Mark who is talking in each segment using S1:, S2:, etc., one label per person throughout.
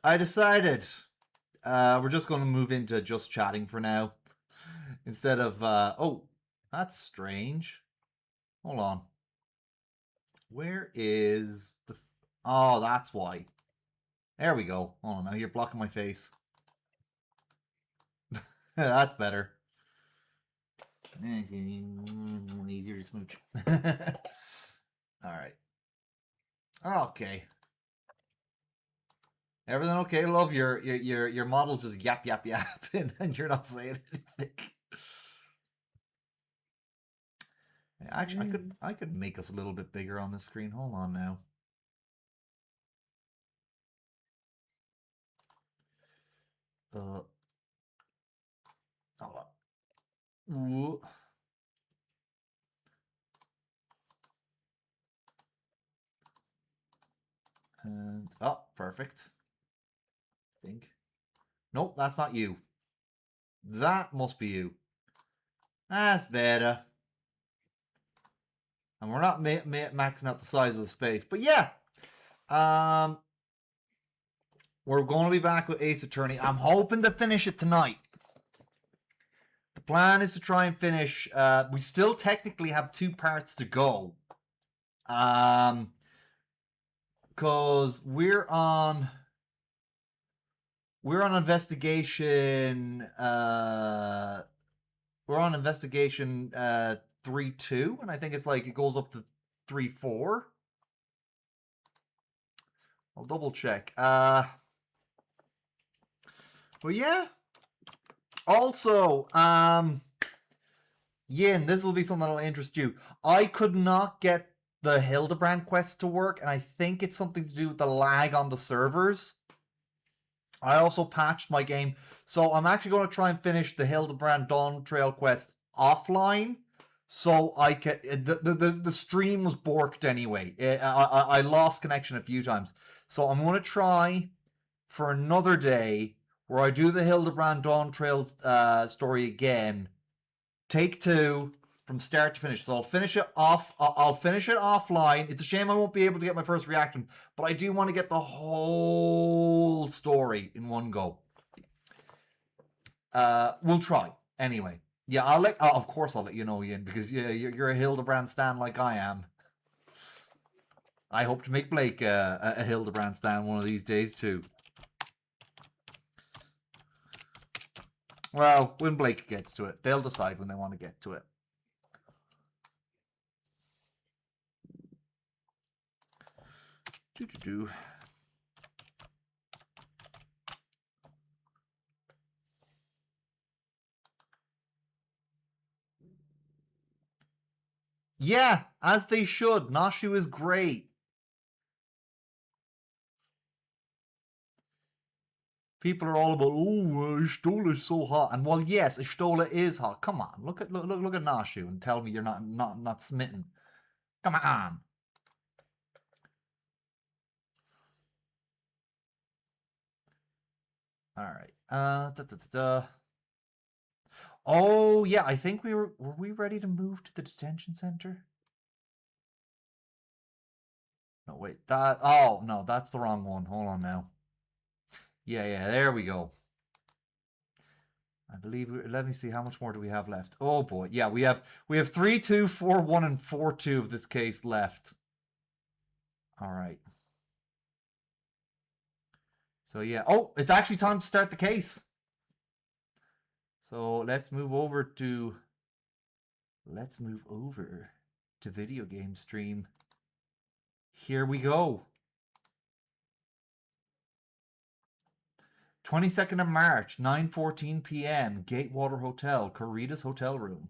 S1: I decided we're just going to move into just chatting for now. Instead of, oh, that's strange. Hold on. Where is the... Oh, that's why. There we go. Oh, now you're blocking my face. That's better. Easier to smooch. All right. Okay. Everything okay, love? Your model just yap yap yap, and you're not saying anything. Actually, I could make us a little bit bigger on the screen. Hold on now. Hold on. Ooh. And oh, perfect. I think. Nope, that's not you. That must be you. That's better. And we're not maxing out the size of the space, but yeah. We're going to be back with Ace Attorney. I'm hoping to finish it tonight. The plan is to try and finish. We still technically have 2 parts to go. Because we're on investigation. We're on investigation 3-2, and I think it's like it goes up to 3-4. I'll double check. But yeah. Also, Yin, this will be something that'll interest you. I could not get the Hildebrand quest to work, and I think it's something to do with the lag on the servers. I also patched my game, so I'm actually going to try and finish the Hildebrand Dawn Trail quest offline, so I can. The stream was borked anyway. I lost connection a few times, so I'm going to try for another day where I do the Hildebrand Dawn Trail story again. Take 2 from start to finish. So I'll finish it off. I'll finish it offline. It's a shame I won't be able to get my first reaction, but I do want to get the whole story in one go. We'll try anyway. Yeah, I'll let. Of course, I'll let you know, Ian, because you're a Hildebrand stan like I am. I hope to make Blake a Hildebrand stan one of these days too. Well, when Blake gets to it, they'll decide when they want to get to it. Do. Yeah, as they should. Nashu is great. People are all about, oh, Ishtola is so hot, and well, yes, Ishtola is hot. Come on, look at Nashu and tell me you're not smitten. Come on. All right. Oh yeah, I think were we ready to move to the detention center? No, wait. Oh no, that's the wrong one. Hold on now. Yeah, there we go. I believe. Let me see. How much more do we have left? Oh boy. Yeah, we have 3, 2, 4, 1, and 4, 2 of this case left. All right. So yeah. Oh, it's actually time to start the case. So let's move over to video game stream. Here we go. 22nd of March, 9:14 p.m. Gatewater Hotel, Corrida's hotel room.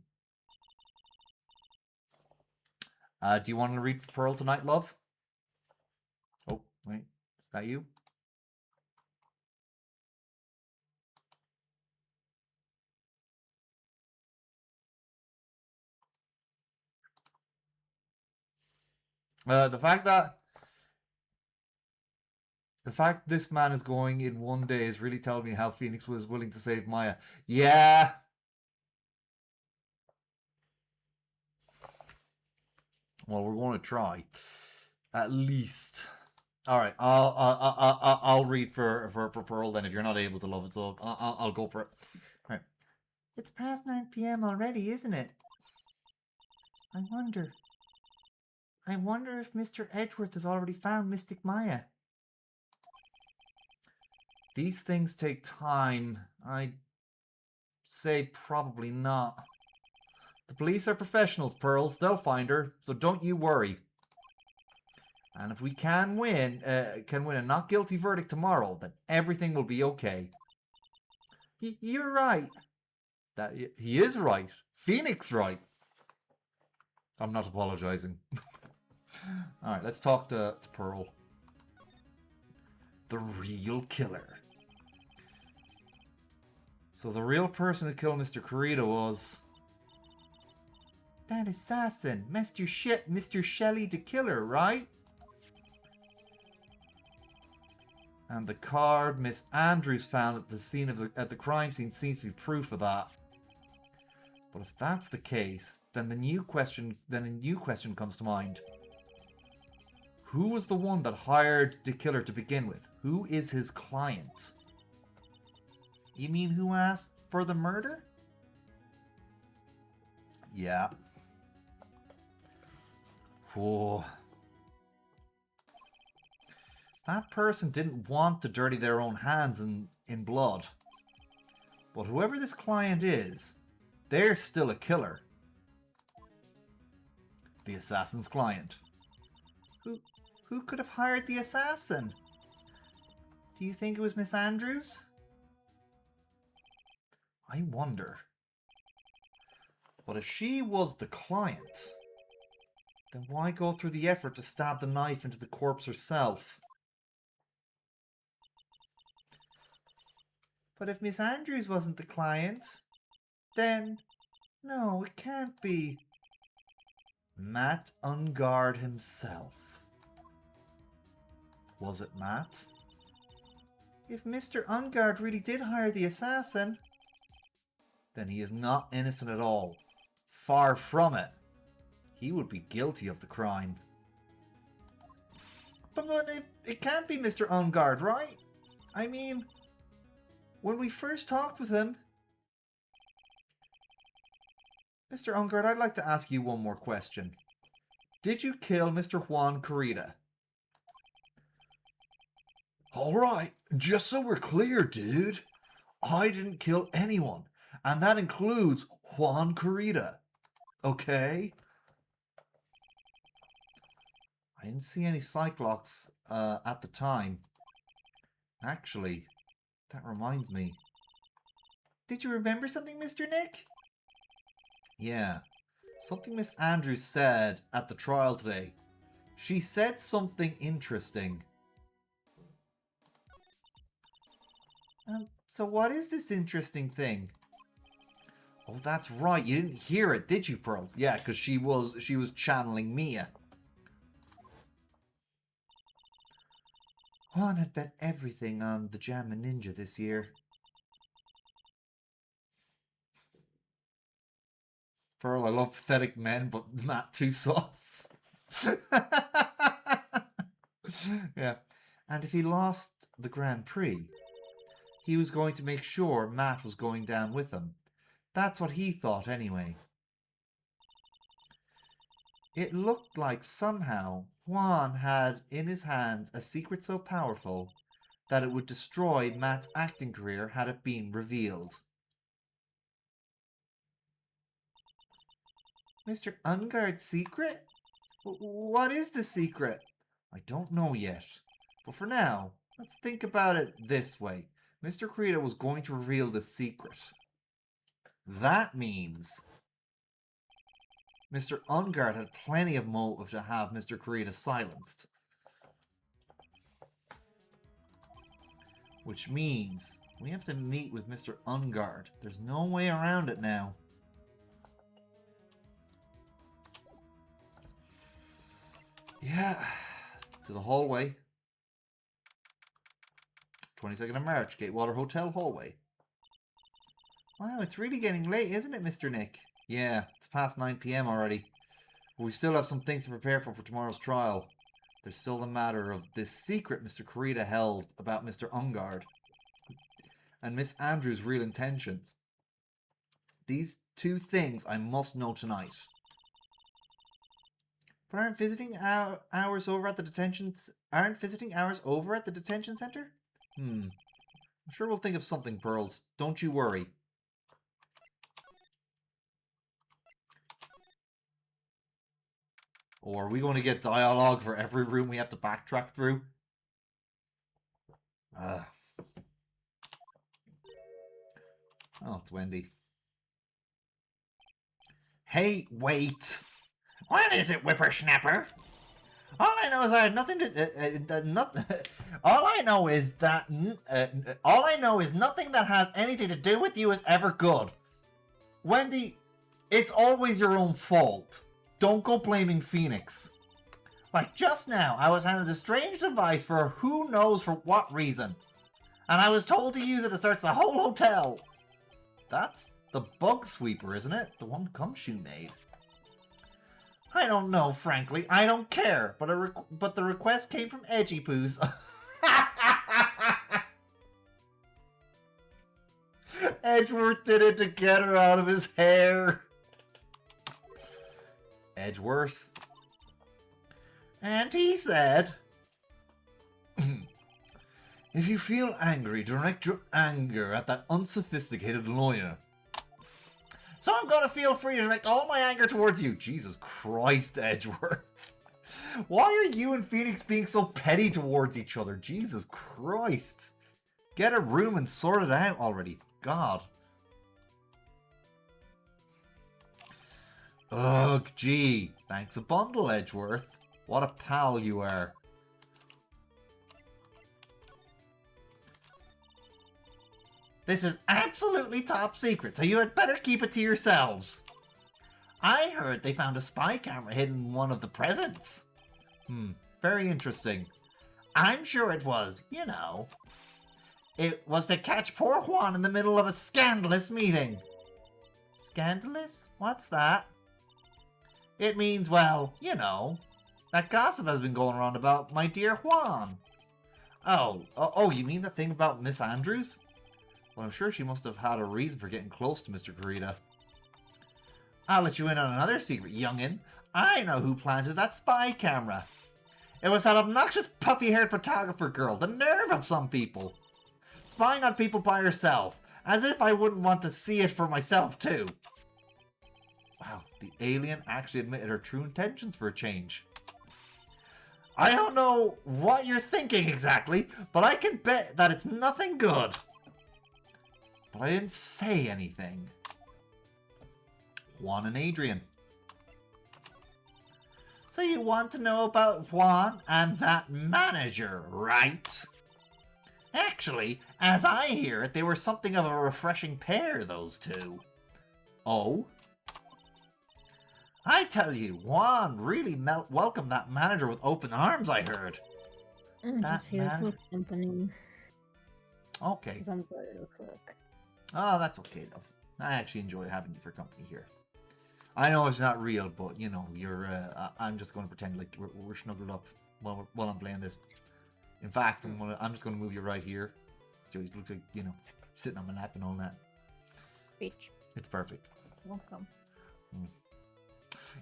S1: Do you want to read for Pearl tonight, love? Oh, wait. Is that you? The fact this man is going in one day is really telling me how Phoenix was willing to save Maya. Yeah. Well, we're going to try. At least. All right, I'll read for Pearl then if you're not able to love it, so I'll go for it. All right. It's past 9 p.m. already, isn't it? I wonder. I wonder if Mr. Edgeworth has already found Mystic Maya. These things take time. I'd say probably not. The police are professionals, Pearls. They'll find her, so don't you worry. And if we can win a not guilty verdict tomorrow, then everything will be okay. You're right. That he is right. Phoenix right. I'm not apologizing. All right, let's talk to Pearl. The real killer. So the real person who killed Mr. Kurita was that assassin, Mr. Shelley the Killer, right? And the card Miss Andrews found at the scene of the crime scene seems to be proof of that. But if that's the case, then a new question comes to mind. Who was the one that hired the killer to begin with? Who is his client? You mean who asked for the murder? Yeah. Whoa. That person didn't want to dirty their own hands in blood. But whoever this client is, they're still a killer. The assassin's client. Who could have hired the assassin? Do you think it was Miss Andrews? I wonder. But if she was the client, then why go through the effort to stab the knife into the corpse herself? But if Miss Andrews wasn't the client, then no, it can't be Matt Ungard himself. Was it Matt? If Mr. Ungard really did hire the assassin, then he is not innocent at all. Far from it. He would be guilty of the crime. But it can't be Mr. Ungard, right? I mean, when we first talked with him... Mr. Ungard, I'd like to ask you one more question. Did you kill Mr. Juan Corrida? Alright, just so we're clear, dude. I didn't kill anyone. And that includes Juan Corrida. Okay? I didn't see any Cyclops at the time. Actually, that reminds me. Did you remember something, Mr. Nick? Yeah. Something Miss Andrews said at the trial today. She said something interesting. So what is this interesting thing? Oh, that's right. You didn't hear it, did you, Pearl? Yeah, because she was channeling Mia. Juan had bet everything on the Jamma Ninja this year. Pearl, I love pathetic men, but not too sauce. Yeah. And if he lost the Grand Prix, he was going to make sure Matt was going down with him. That's what he thought anyway. It looked like somehow Juan had in his hands a secret so powerful that it would destroy Matt's acting career had it been revealed. Mr. Ungard's secret? What is the secret? I don't know yet. But for now, let's think about it this way. Mr. Corrida was going to reveal the secret. That means Mr. Ungard had plenty of motive to have Mr. Corrida silenced. Which means we have to meet with Mr. Ungard. There's no way around it now. Yeah, to the hallway. 22nd of March, Gatewater Hotel hallway. Wow, it's really getting late, isn't it, Mr. Nick? Yeah, it's past 9 p.m. already. But we still have some things to prepare for tomorrow's trial. There's still the matter of this secret Mr. Kurita held about Mr. Ungard and Miss Andrews' real intentions. These two things I must know tonight. But aren't visiting hours over at the detention center? I'm sure we'll think of something, Pearls. Don't you worry. Or are we going to get dialogue for every room we have to backtrack through? Oh, it's Wendy. Hey, wait! What is it, whippersnapper? All I know is I had nothing to... all I know is nothing that has anything to do with you is ever good. Wendy, it's always your own fault. Don't go blaming Phoenix. Like just now, I was handed a strange device for who knows for what reason. And I was told to use it to search the whole hotel. That's the bug sweeper, isn't it? The one Gumshoe made. I don't know, frankly. I don't care. But the request came from Edgy Poos. Edgeworth did it to get her out of his hair. Edgeworth. And he said, if you feel angry, direct your anger at that unsophisticated lawyer. So I'm going to feel free to direct all my anger towards you. Jesus Christ, Edgeworth. Why are you and Phoenix being so petty towards each other? Jesus Christ. Get a room and sort it out already. God. Ugh, gee. Thanks a bundle, Edgeworth. What a pal you are. This is absolutely top secret, so you had better keep it to yourselves. I heard they found a spy camera hidden in one of the presents. Very interesting. I'm sure it was, you know. It was to catch poor Juan in the middle of a scandalous meeting. Scandalous? What's that? It means, well, you know, that gossip has been going around about my dear Juan. Oh, you mean the thing about Miss Andrews? Well, I'm sure she must have had a reason for getting close to Mr. Kurita. I'll let you in on another secret, youngin'. I know who planted that spy camera. It was that obnoxious puffy-haired photographer girl. The nerve of some people. Spying on people by herself. As if I wouldn't want to see it for myself, too. Wow, the alien actually admitted her true intentions for a change. I don't know what you're thinking exactly, but I can bet that it's nothing good. But I didn't say anything. Juan and Adrian. So you want to know about Juan and that manager, right? Actually, as I hear it, they were something of a refreshing pair, those two. Oh? I tell you, Juan really welcomed that manager with open arms, I heard.
S2: That here for company.
S1: Okay.
S2: I'm tired of work.
S1: Oh, that's okay, love. I actually enjoy having you for company here. I know it's not real, but, you know, you're, I'm just going to pretend like we're snuggled up while I'm playing this. In fact, I'm just going to move you right here. Joey looks like, you know, sitting on my lap and all that.
S2: Bitch.
S1: It's perfect.
S2: Welcome.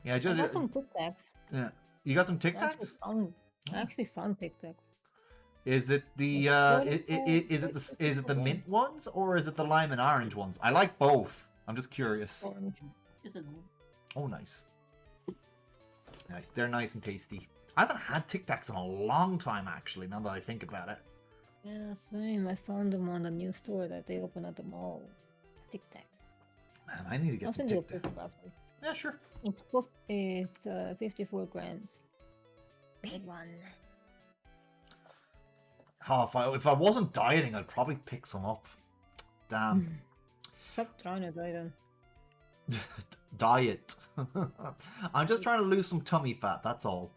S1: Yeah, just...
S2: I got some Tic Tacs.
S1: Yeah. You got some Tic Tacs?
S2: I actually found Tic Tacs.
S1: Is it the is it the mint ones or is it the lime and orange ones? I like both. I'm just curious.
S2: Orange.
S1: Oh, nice. Nice. They're nice and tasty. I haven't had Tic Tacs in a long time, actually, now that I think about it.
S2: Yeah, same. I found them on the new store that they opened at the mall. Tic Tacs.
S1: Man, I need to get some Tic Tacs. Yeah, sure.
S2: It's 54 grams. Big one.
S1: Oh, if I wasn't dieting, I'd probably pick some up. Damn.
S2: Stop trying to diet them.
S1: Diet. I'm just trying to lose some tummy fat, that's all.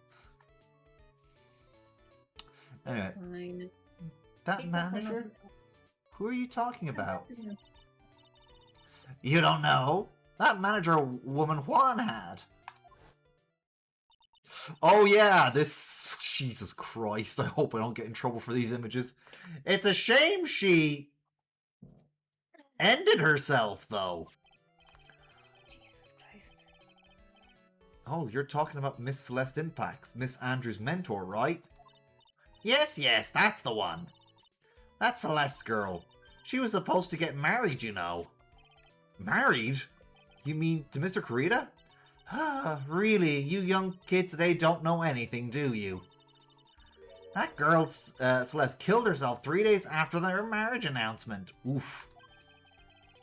S1: Anyway.
S2: Fine.
S1: That manager? Who are you talking about? You don't know? That manager woman Juan had. Oh yeah, this... Jesus Christ, I hope I don't get in trouble for these images. It's a shame she ended herself, though.
S2: Jesus Christ.
S1: Oh, you're talking about Miss Celeste Impacts, Miss Andrew's mentor, right? Yes, that's the one. That's Celeste's girl. She was supposed to get married, you know. Married? You mean to Mr. Kurita? Ah, really, you young kids today don't know anything, do you? That girl, Celeste, killed herself 3 days after their marriage announcement. Oof.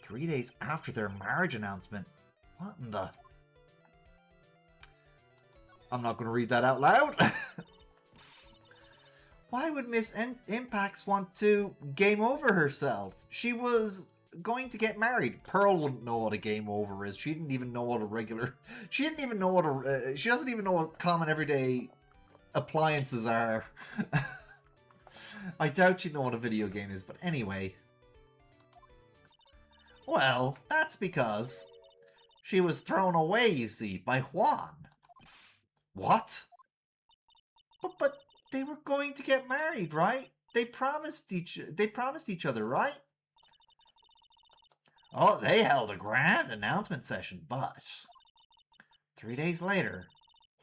S1: 3 days after their marriage announcement? What in the... I'm not going to read that out loud. Why would Miss Impacts want to game over herself? She was going to get married. Pearl wouldn't know what a game over is. She didn't even know what a regular... She didn't even know what a... she doesn't even know what common everyday appliances are. I doubt she'd know what a video game is, but anyway. Well, that's because she was thrown away, you see, by Juan. What? But they were going to get married, right? They promised each other, right? Oh, they held a grand announcement session, but 3 days later,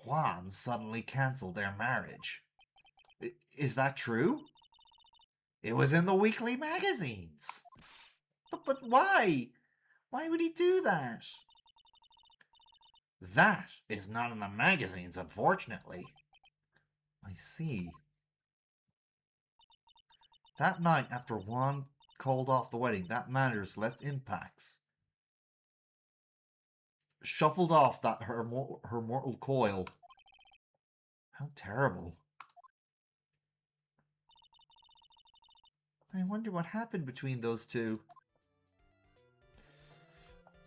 S1: Juan suddenly canceled their marriage. Is that true? It was in the weekly magazines. But why? Why would he do that? That is not in the magazines, unfortunately. I see. That night, after Juan called off the wedding, that manager, Celeste Impacts, shuffled off that her mortal coil. How terrible. I wonder what happened between those two.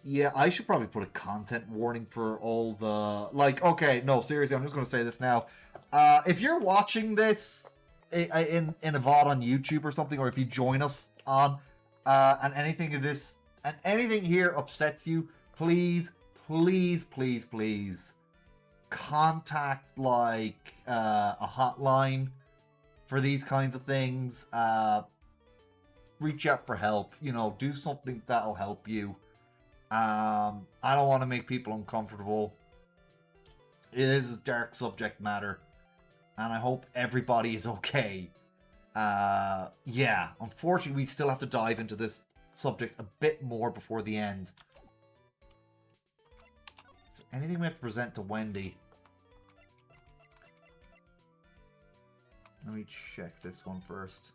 S1: Yeah, I should probably put a content warning for all the... Like, okay, no, seriously, I'm just going to say this now. If you're watching this in a VOD on YouTube or something, or if you join us on, and anything of this, and anything here upsets you, please, please, please, please, contact, like, a hotline for these kinds of things. Reach out for help, you know, do something that'll help you. I don't want to make people uncomfortable. It is a dark subject matter, and I hope everybody is okay. Yeah, unfortunately, we still have to dive into this subject a bit more before the end. Is there anything we have to present to Wendy? Let me check this one first.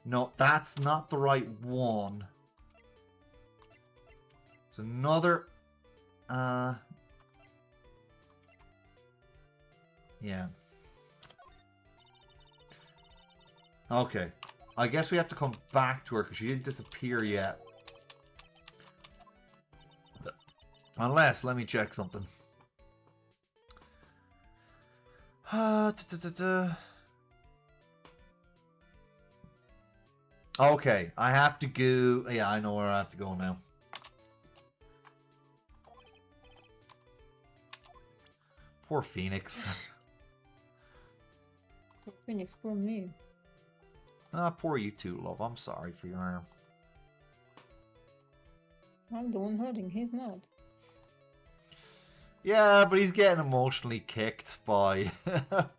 S1: No, that's not the right one. It's another... Yeah. Okay. I guess we have to come back to her because she didn't disappear yet. Unless, let me check something. Okay, I have to go... Yeah, I know where I have to go now. Poor Phoenix.
S2: Poor Phoenix, poor me.
S1: Ah, poor you too, love. I'm sorry for your arm.
S2: I'm the one hurting, he's not.
S1: Yeah, but he's getting emotionally kicked by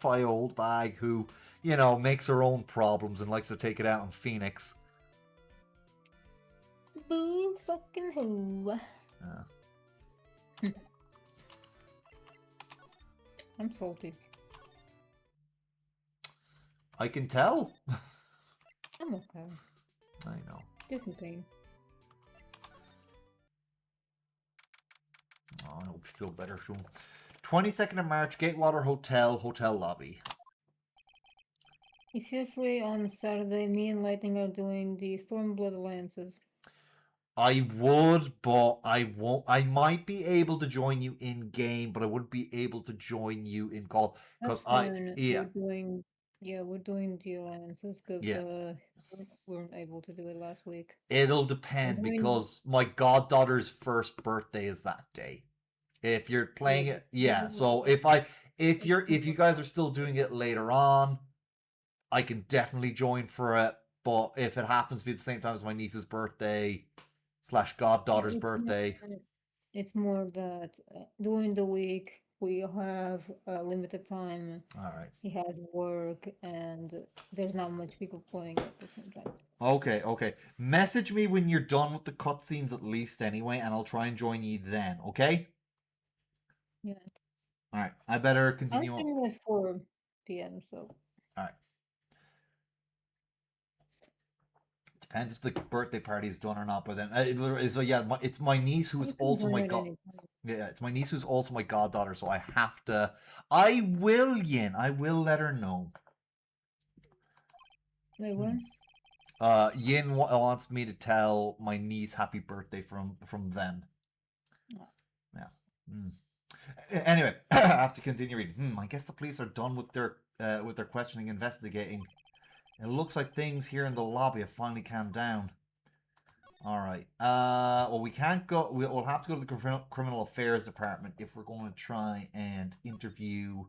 S1: by old bag who, you know, makes her own problems and likes to take it out on Phoenix.
S2: Boo fucking who. I'm salty.
S1: I can tell.
S2: I'm okay.
S1: I know.
S2: Just in pain.
S1: Oh, I hope you feel better soon. 22nd of March, Gatewater Hotel, hotel lobby.
S2: If you're free on Saturday, me and Lightning are doing the Stormblood Alliances.
S1: I would, but I won't. I might be able to join you in game, but I wouldn't be able to join you in call because
S2: We're doing the alliances because we weren't able to do it last week.
S1: It'll depend because my goddaughter's first birthday is that day. If you're playing it, yeah. So if if you guys are still doing it later on, I can definitely join for it. But if it happens to be at the same time as my niece's birthday / goddaughter's birthday,
S2: it's more that during the week we have a limited time.
S1: all right.
S2: He has work, and there's not much people playing at the same time.
S1: Okay. Message me when you're done with the cutscenes at least anyway, and I'll try and join you then, okay?
S2: Yeah.
S1: Alright, I better
S2: I'm
S1: continue on.
S2: streaming at 4 p.m., so.
S1: Alright. Depends if the birthday party is done or not, but then... so yeah, it's my niece who's also my yeah, it's my niece who's also my goddaughter, so I have to... I will, Yin. I will let her know.
S2: Like what?
S1: Yin wants me to tell my niece happy birthday from them.
S2: Oh.
S1: Yeah. Anyway, I have to continue reading. I guess the police are done with their questioning, investigating. It looks like things here in the lobby have finally calmed down. All right. Well, we can't go. We'll have to go to the criminal affairs department if we're going to try and interview.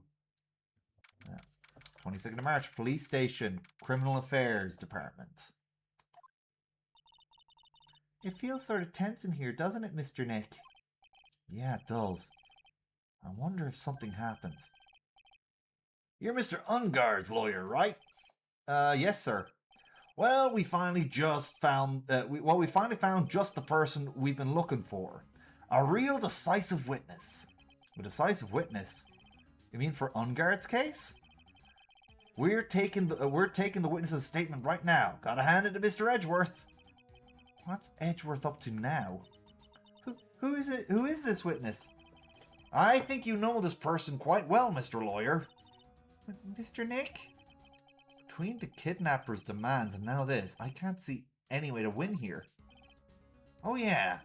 S1: 22nd of March, police station, criminal affairs department. It feels sort of tense in here, doesn't it, Mr. Nick? Yeah, it does. I wonder if something happened. You're Mr. Ungard's lawyer, right? Yes, sir. Well, we finally just found... we finally found just the person we've been looking for. A real decisive witness. A decisive witness? You mean for Ungard's case? We're taking the witness's statement right now. Gotta hand it to Mr. Edgeworth. What's Edgeworth up to now? Who is it? Who is this witness? I think you know this person quite well, Mr. Lawyer. Mr. Nick? Between the kidnapper's demands and now this, I can't see any way to win here. Oh yeah.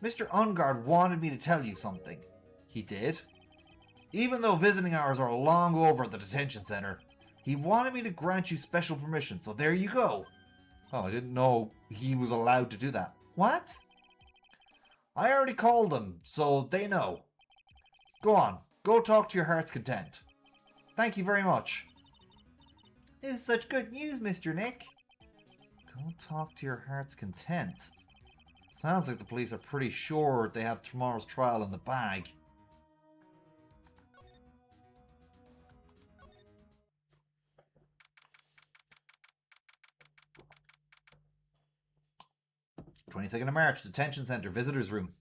S1: Mr. Ungard wanted me to tell you something. He did? Even though visiting hours are long over at the detention center, he wanted me to grant you special permission, so there you go. Oh, I didn't know he was allowed to do that. What? I already called them, so they know. Go on, go talk to your heart's content. Thank you very much. This is such good news, Mr. Nick. Go talk to your heart's content. Sounds like the police are pretty sure they have tomorrow's trial in the bag. "22nd of March, detention center, visitors room.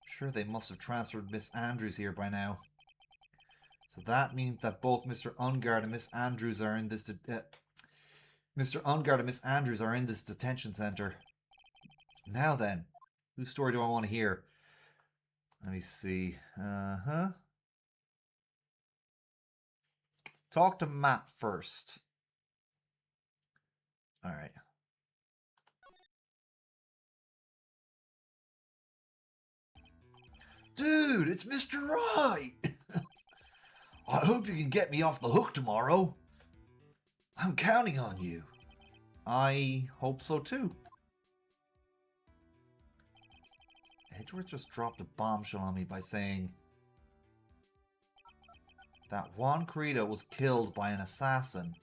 S1: Sure, they must have transferred Miss Andrews here by now. So that means that both Mr. Ungard and Miss Andrews are in this. Mr. Ungard and Miss Andrews are in this detention center. Now then, whose story do I want to hear? Let me see. Talk to Matt first. All right. Dude, it's Mr. Right. I hope you can get me off the hook tomorrow. I'm counting on you. I hope so too. Edgeworth just dropped a bombshell on me by saying that Juan Corrida was killed by an assassin,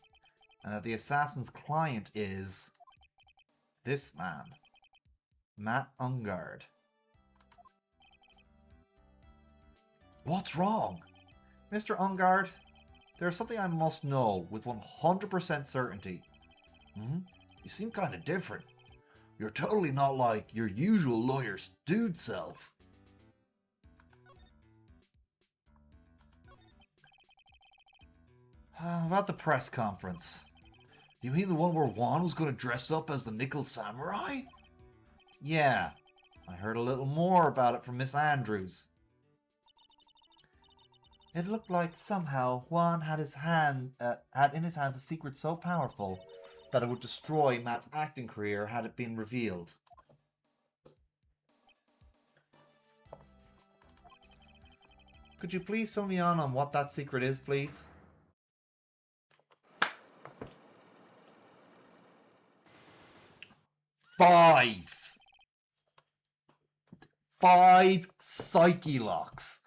S1: and that the assassin's client is this man, Matt Ungard. What's wrong? Mr. Ungard, there's something I must know with 100% certainty. You seem kind of different. You're totally not like your usual lawyer stewed self. About the press conference. You mean the one where Juan was going to dress up as the Nickel Samurai? Yeah, I heard a little more about it from Miss Andrews. It looked like somehow Juan had in his hands a secret so powerful that it would destroy Matt's acting career had it been revealed. Could you please fill me on what that secret is, please? Five psyche locks.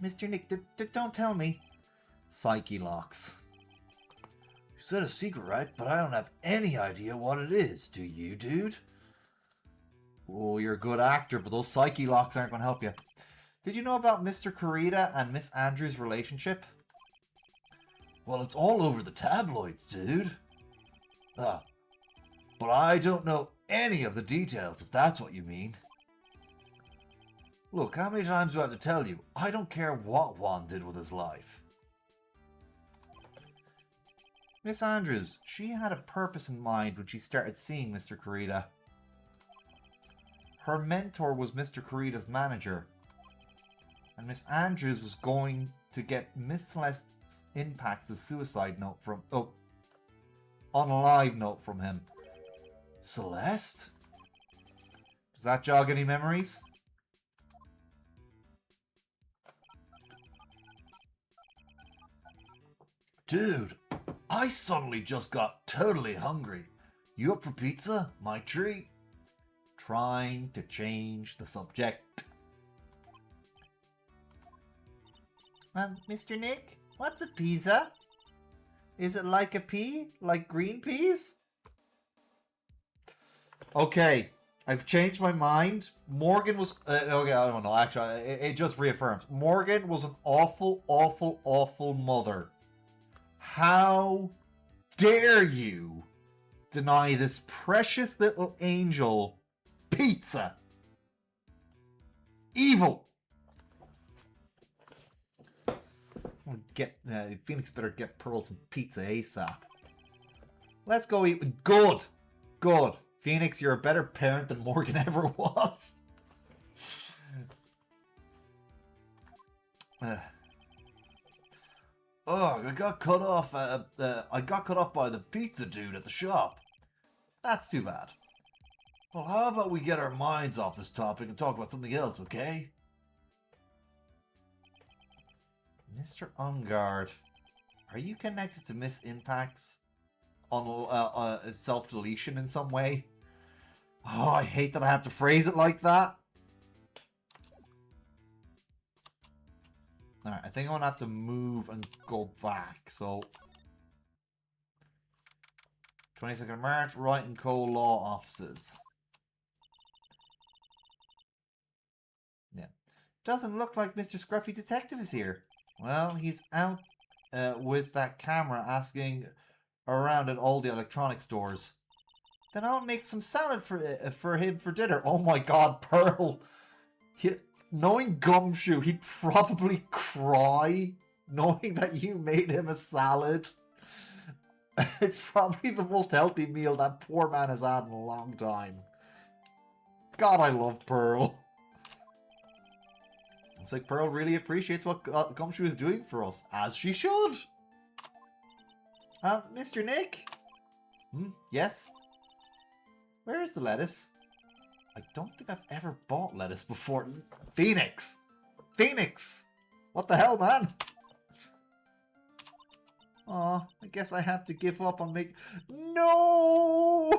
S1: Mr. Nick, don't tell me. Psyche locks. You said a secret, right? But I don't have any idea what it is. Do you, dude? Oh, you're a good actor, but those psyche locks aren't going to help you. Did you know about Mr. Kurita and Miss Andrews' relationship? Well, it's all over the tabloids, dude. But I don't know any of the details, if that's what you mean. Look, how many times do I have to tell you? I don't care what Juan did with his life. Miss Andrews, she had a purpose in mind when she started seeing Mr. Kurita. Her mentor was Mr. Kurita's manager. And Miss Andrews was going to get Miss Celeste's Impact's suicide note from... Oh. Unalive note from him. Celeste? Does that jog any memories? Dude, I suddenly just got totally hungry. You up for pizza? My treat. Trying to change the subject. Mr. Nick, what's a pizza? Is it like a pea? Like green peas? Okay, I've changed my mind. Morgan was... okay, I don't know. Actually, it just reaffirms. Morgan was an awful, awful, awful mother. How dare you deny this precious little angel pizza? Evil! Get Phoenix better get Pearl some pizza ASAP. Let's go eat. Good. Good. Phoenix, you're a better parent than Morgan ever was. I got cut off. I got cut off by the pizza dude at the shop. That's too bad. Well, how about we get our minds off this topic and talk about something else, okay? Mr. Ungard, are you connected to Miss Impact's on self-deletion in some way? Oh, I hate that I have to phrase it like that. Alright, I think I'm gonna have to move and go back, so... 22nd of March, Wright and Co. Law Offices. Yeah. Doesn't look like Mr. Scruffy Detective is here. Well, he's out with that camera asking around at all the electronic stores. Then I'll make some salad for him for dinner. Oh my god, Pearl. Knowing Gumshoe, he'd probably cry knowing that you made him a salad. It's probably the most healthy meal that poor man has had in a long time. God, I love Pearl. Looks like Pearl really appreciates what Gumshoe is doing for us, as she should. Mr. Nick? Yes? Where is the lettuce? I don't think I've ever bought lettuce before. Phoenix! Phoenix! What the hell, man? Aw, I guess I have to give up on making... No!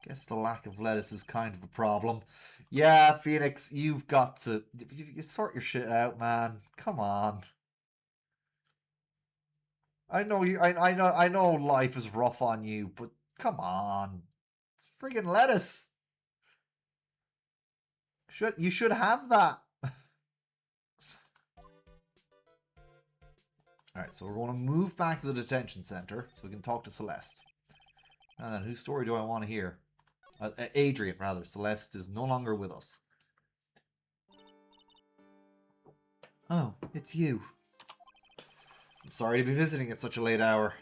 S1: Guess the lack of lettuce is kind of a problem. Yeah, Phoenix, you've got to... You sort your shit out, man. Come on. I know you. I know life is rough on you, but come on. It's friggin' lettuce. You should have that. Alright, so we're going to move back to the detention center so we can talk to Celeste. And then whose story do I want to hear? Adrian, rather. Celeste is no longer with us. Oh, it's you. I'm sorry to be visiting at such a late hour.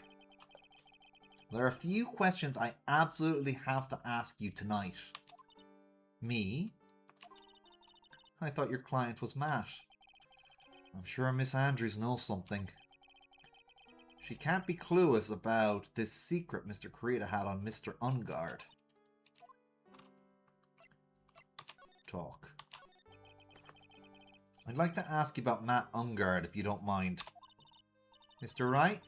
S1: There are a few questions I absolutely have to ask you tonight. Me? I thought your client was Matt. I'm sure Miss Andrews knows something. She can't be clueless about this secret Mr. Kurita had on Mr. Ungard. Talk. I'd like to ask you about Matt Ungard, if you don't mind. Mr. Wright?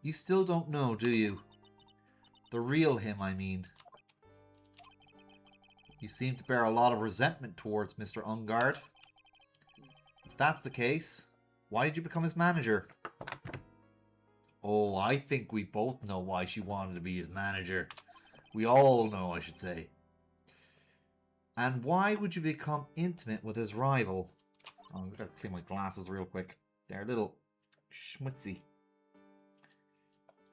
S1: You still don't know, do you? The real him, I mean. You seem to bear a lot of resentment towards Mr. Ungard. that's the case, why did you become his manager? Oh, I think we both know why she wanted to be his manager. We all know, I should say. And why would you become intimate with his rival? Oh, I'm gonna clean my glasses real quick. They're a little schmutzy.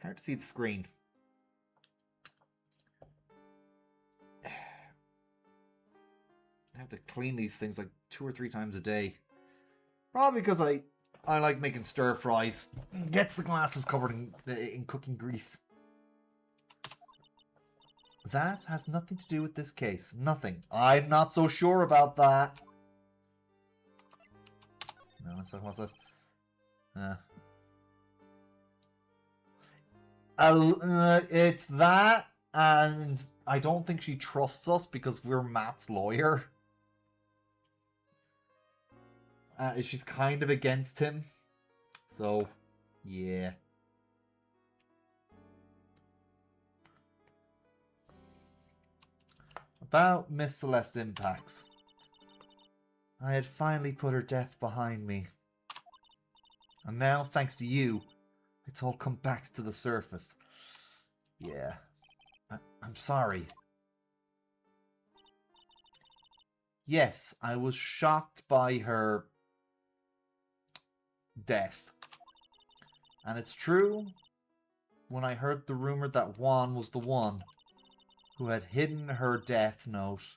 S1: Hard to see the screen. I have to clean these things like 2 or 3 times a day. Probably because I like making stir fries. Gets the glasses covered in cooking grease. That has nothing to do with this case. Nothing. I'm not so sure about that. No, let's talk about this. It's that, and I don't think she trusts us because we're Matt's lawyer. She's kind of against him. So, yeah. About Miss Celeste Impacts. I had finally put her death behind me. And now, thanks to you, it's all come back to the surface. Yeah. I'm sorry. Yes, I was shocked by her death. And it's true, when I heard the rumor that Juan was the one who had hidden her death note,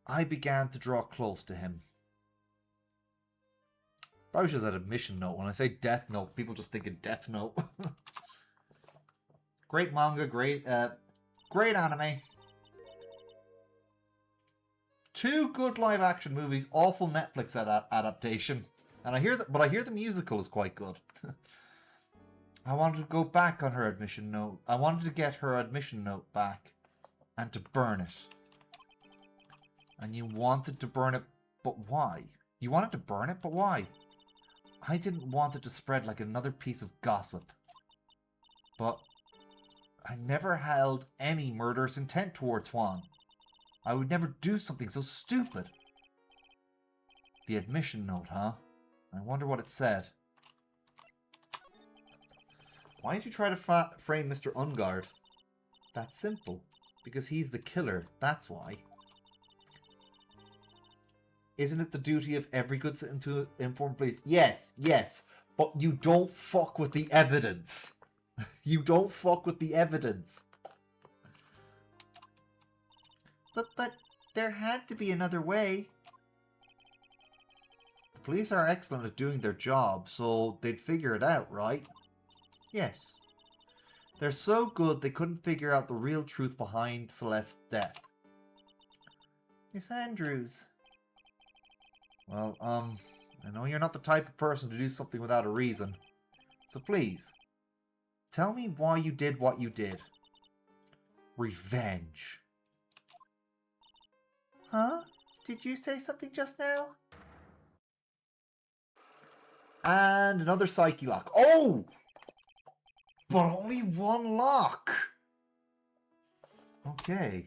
S1: I began to draw close to him. Probably should have said admission note. When I say death note, people just think of Death Note. Great manga, great anime. 2 good live action movies, awful Netflix adaptation. And I hear that, but I hear the musical is quite good. I wanted to go back on her admission note. I wanted to get her admission note back and to burn it. And you wanted to burn it, but why? You wanted to burn it, but why? I didn't want it to spread like another piece of gossip. But I never held any murderous intent towards Juan. I would never do something so stupid. The admission note, huh? I wonder what it said. Why did you try to frame Mr. Ungard? That's simple. Because he's the killer, that's why. Isn't it the duty of every good citizen to inform police? Yes, yes. But you don't fuck with the evidence. You don't fuck with the evidence. But there had to be another way. The police are excellent at doing their job, so they'd figure it out, right? Yes. They're so good they couldn't figure out the real truth behind Celeste's death. Miss Andrews. Well, I know you're not the type of person to do something without a reason. So please, tell me why you did what you did. Revenge. Huh? Did you say something just now? And another psyche lock. Oh! But only 1 lock! Okay.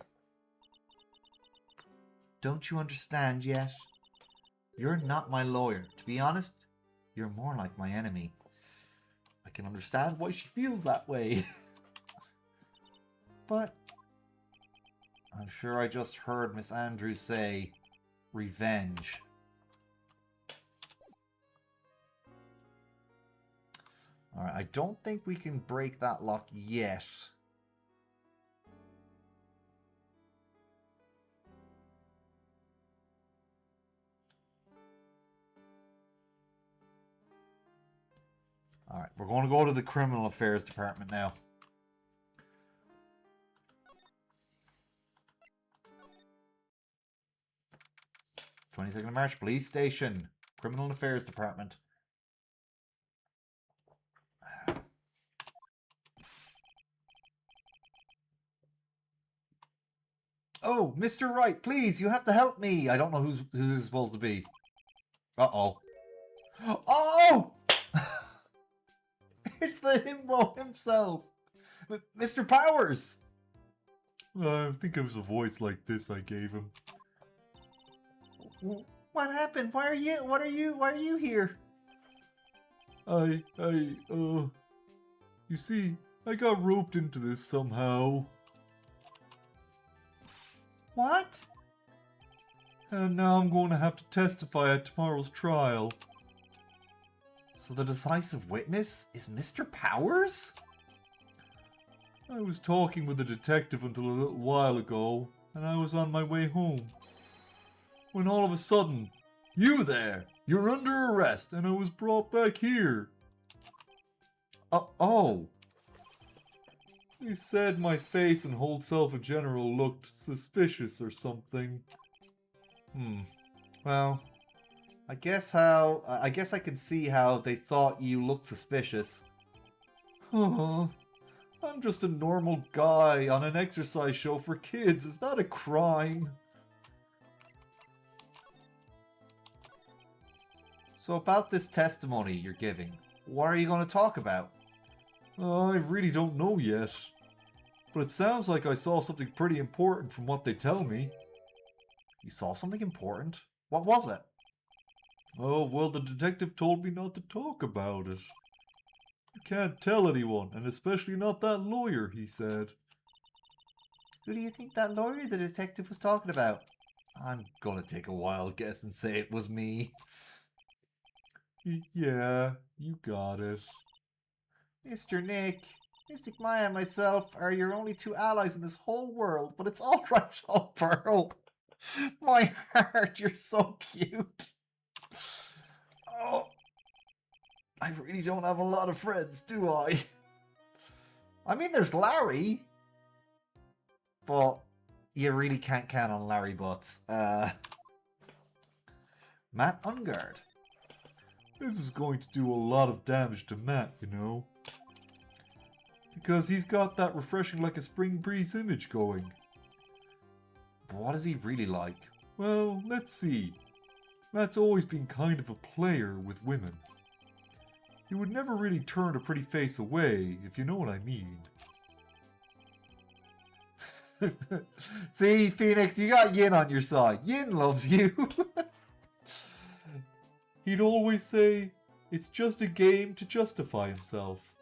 S1: Don't you understand yet? You're not my lawyer. To be honest, you're more like my enemy. I can understand why she feels that way. But I'm sure I just heard Miss Andrews say, revenge. Alright, I don't think we can break that lock yet. Alright, we're going to go to the Criminal Affairs Department now. '22nd of March, Police Station, Criminal Affairs Department. Oh, Mr. Wright, please, you have to help me. I don't know who this is supposed to be. Uh-oh. Oh! It's the himbo himself. Mr. Powers! I think it was a voice like this I gave him. What happened? Why are you here?
S3: You see, I got roped into this somehow.
S1: What?
S3: And now I'm going to have to testify at tomorrow's trial.
S1: So the decisive witness is Mr. Powers?
S3: I was talking with a detective until a little while ago, and I was on my way home. When all of a sudden, you there! You're under arrest, and I was brought back here.
S1: Oh.
S3: He said my face and whole self in general looked suspicious or something.
S1: Well, I guess I can see how they thought you looked suspicious.
S3: I'm just a normal guy on an exercise show for kids. Is that a crime?
S1: So about this testimony you're giving, what are you going to talk about?
S3: I really don't know yet. But it sounds like I saw something pretty important from what they tell me.
S1: You saw something important? What was it?
S3: Oh, well, the detective told me not to talk about it. You can't tell anyone, and especially not that lawyer, he said.
S1: Who do you think that lawyer the detective was talking about? I'm gonna take a wild guess and say it was me.
S3: Yeah, you got it.
S1: Mr. Nick, Mystic Maya and myself are your only two allies in this whole world, but it's all right, oh Pearl. My heart, you're so cute. Oh, I really don't have a lot of friends, do I? I mean, there's Larry. But you really can't count on Larry Butts. Matt Ungard.
S3: This is going to do a lot of damage to Matt, you know. Because he's got that refreshing like a spring breeze image going.
S1: But what is he really like?
S3: Well, let's see. Matt's always been kind of a player with women. He would never really turn a pretty face away, if you know what I mean.
S1: See, Phoenix, you got Yin on your side. Yin loves you.
S3: He'd always say, it's just a game to justify himself.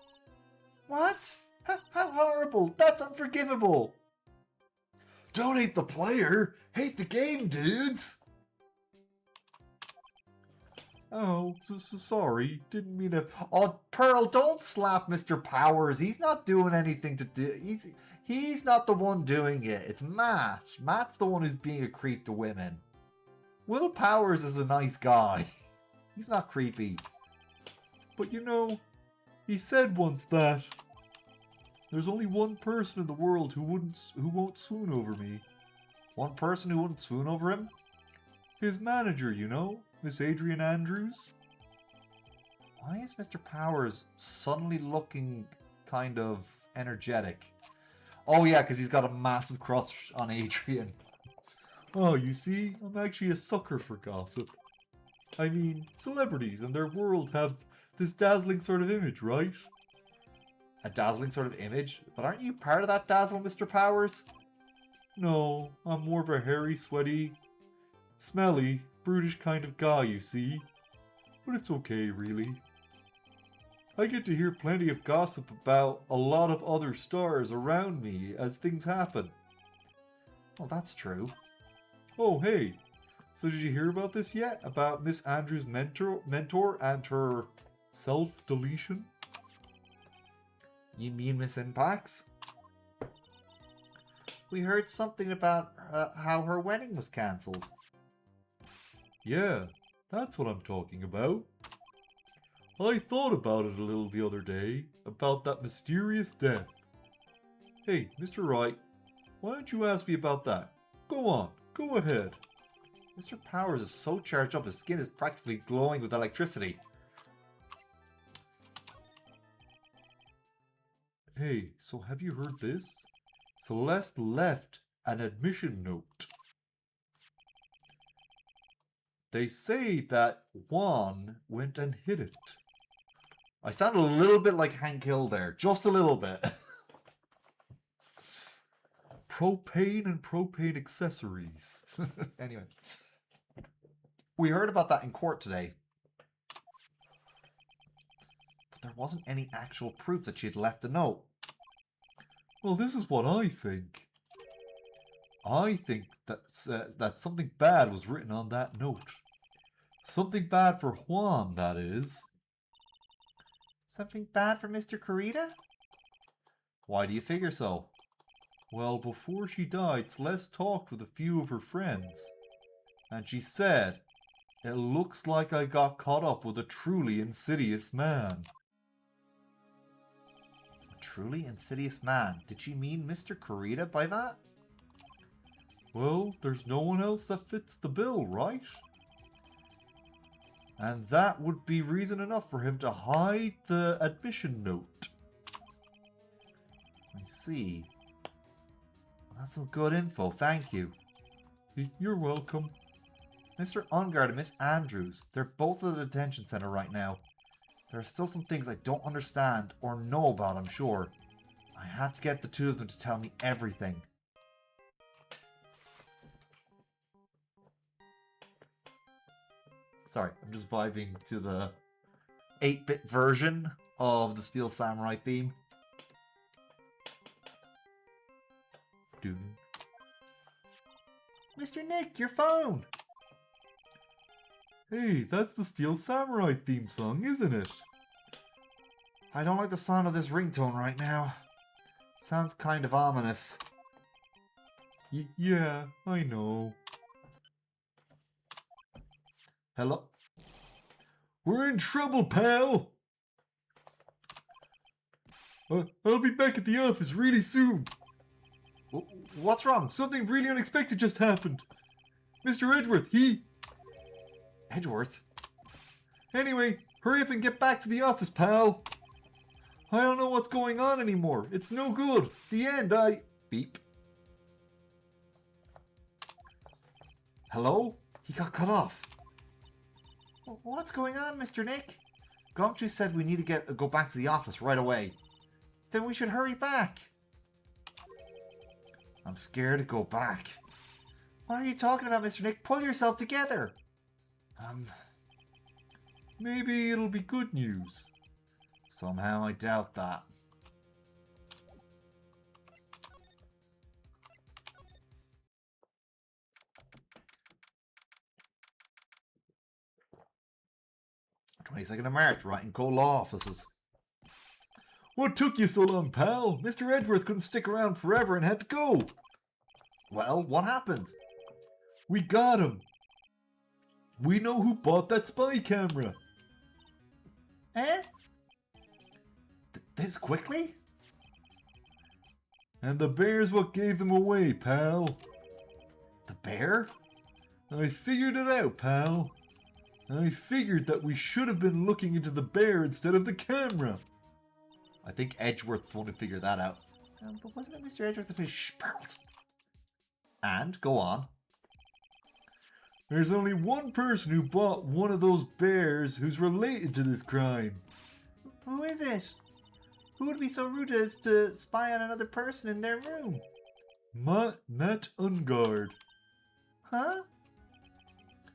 S1: What? How horrible. That's unforgivable.
S3: Don't hate the player, hate the game, dudes! Oh, sorry, didn't mean to...
S1: Oh, Pearl, don't slap Mr. Powers. He's not doing anything to do... He's not the one doing it. It's Matt. Matt's the one who's being a creep to women. Will Powers is a nice guy. He's not creepy.
S3: But you know, he said once that there's only one person in the world who won't swoon over me.
S1: One person who wouldn't swoon over him?
S3: His manager, you know, Miss Adrian Andrews.
S1: Why is Mr. Powers suddenly looking kind of energetic? Oh yeah, because he's got a massive crush on Adrian.
S3: Oh, you see, I'm actually a sucker for gossip. I mean, celebrities and their world have this dazzling sort of image, right?
S1: A dazzling sort of image? But aren't you part of that dazzle, Mr. Powers?
S3: No, I'm more of a hairy, sweaty, smelly, brutish kind of guy, you see. But it's okay, really. I get to hear plenty of gossip about a lot of other stars around me as things happen.
S1: Well, that's true.
S3: Oh, hey. So did you hear about this yet? About Miss Andrews' mentor and her self-deletion?
S1: You mean Miss Impacts? We heard something about how her wedding was cancelled.
S3: Yeah, that's what I'm talking about. I thought about it a little the other day, about that mysterious death. Hey, Mr. Wright, why don't you ask me about that? Go on, go ahead.
S1: Mr. Powers is so charged up, his skin is practically glowing with electricity.
S3: Hey, so have you heard this? Celeste left an admission note. They say that Juan went and hid it.
S1: I sound a little bit like Hank Hill there. Just a little bit.
S3: Propane and propane accessories.
S1: Anyway. We heard about that in court today. But there wasn't any actual proof that she had left a note.
S3: Well, this is what I think. I think that something bad was written on that note. Something bad for Juan, that is.
S1: Something bad for Mr. Kurita? Why do you figure so?
S3: Well, before she died, Celeste talked with a few of her friends. And she said, "It looks like I got caught up with a truly insidious man."
S1: A truly insidious man? Did she mean Mr. Kurita by that?
S3: Well, there's no one else that fits the bill, right? And that would be reason enough for him to hide the admission note.
S1: I see. That's some good info, thank you.
S3: You're welcome.
S1: Mr. Ungard and Miss Andrews, they're both at the detention center right now. There are still some things I don't understand or know about, I'm sure. I have to get the two of them to tell me everything. Sorry, I'm just vibing to the 8-bit version of the Steel Samurai theme. Dude. Mr. Nick, your phone!
S3: Hey, that's the Steel Samurai theme song, isn't it?
S1: I don't like the sound of this ringtone right now. Sounds kind of ominous.
S3: Yeah, I know.
S1: Hello?
S3: We're in trouble, pal! I'll be back at the office really soon.
S1: What's wrong?
S3: Something really unexpected just happened. Mr. Edgeworth, he...
S1: Edgeworth?
S3: Anyway, hurry up and get back to the office, pal. I don't know what's going on anymore. It's no good. The end,
S1: Beep. Hello? He got cut off. What's going on, Mr. Nick? Gumtree said we need to go back to the office right away. Then we should hurry back. I'm scared to go back. What are you talking about, Mr. Nick? Pull yourself together.
S3: Maybe it'll be good news.
S1: Somehow I doubt that. "22nd of March, Writing Co Law Offices."
S3: What took you so long, pal? Mr. Edgeworth couldn't stick around forever and had to go.
S1: Well, what happened?
S3: We got him. We know who bought that spy camera.
S1: Eh? This quickly?
S3: And the bear's what gave them away, pal.
S1: The bear?
S3: I figured it out, pal. I figured that we should have been looking into the bear instead of the camera.
S1: I think Edgeworth's the one who figured that out. But wasn't it Mr. Edgeworth the fish sprouts? And, go on.
S3: There's only one person who bought one of those bears who's related to this crime.
S1: Who is it? Who would be so rude as to spy on another person in their room?
S3: Matt Ungard.
S1: Huh?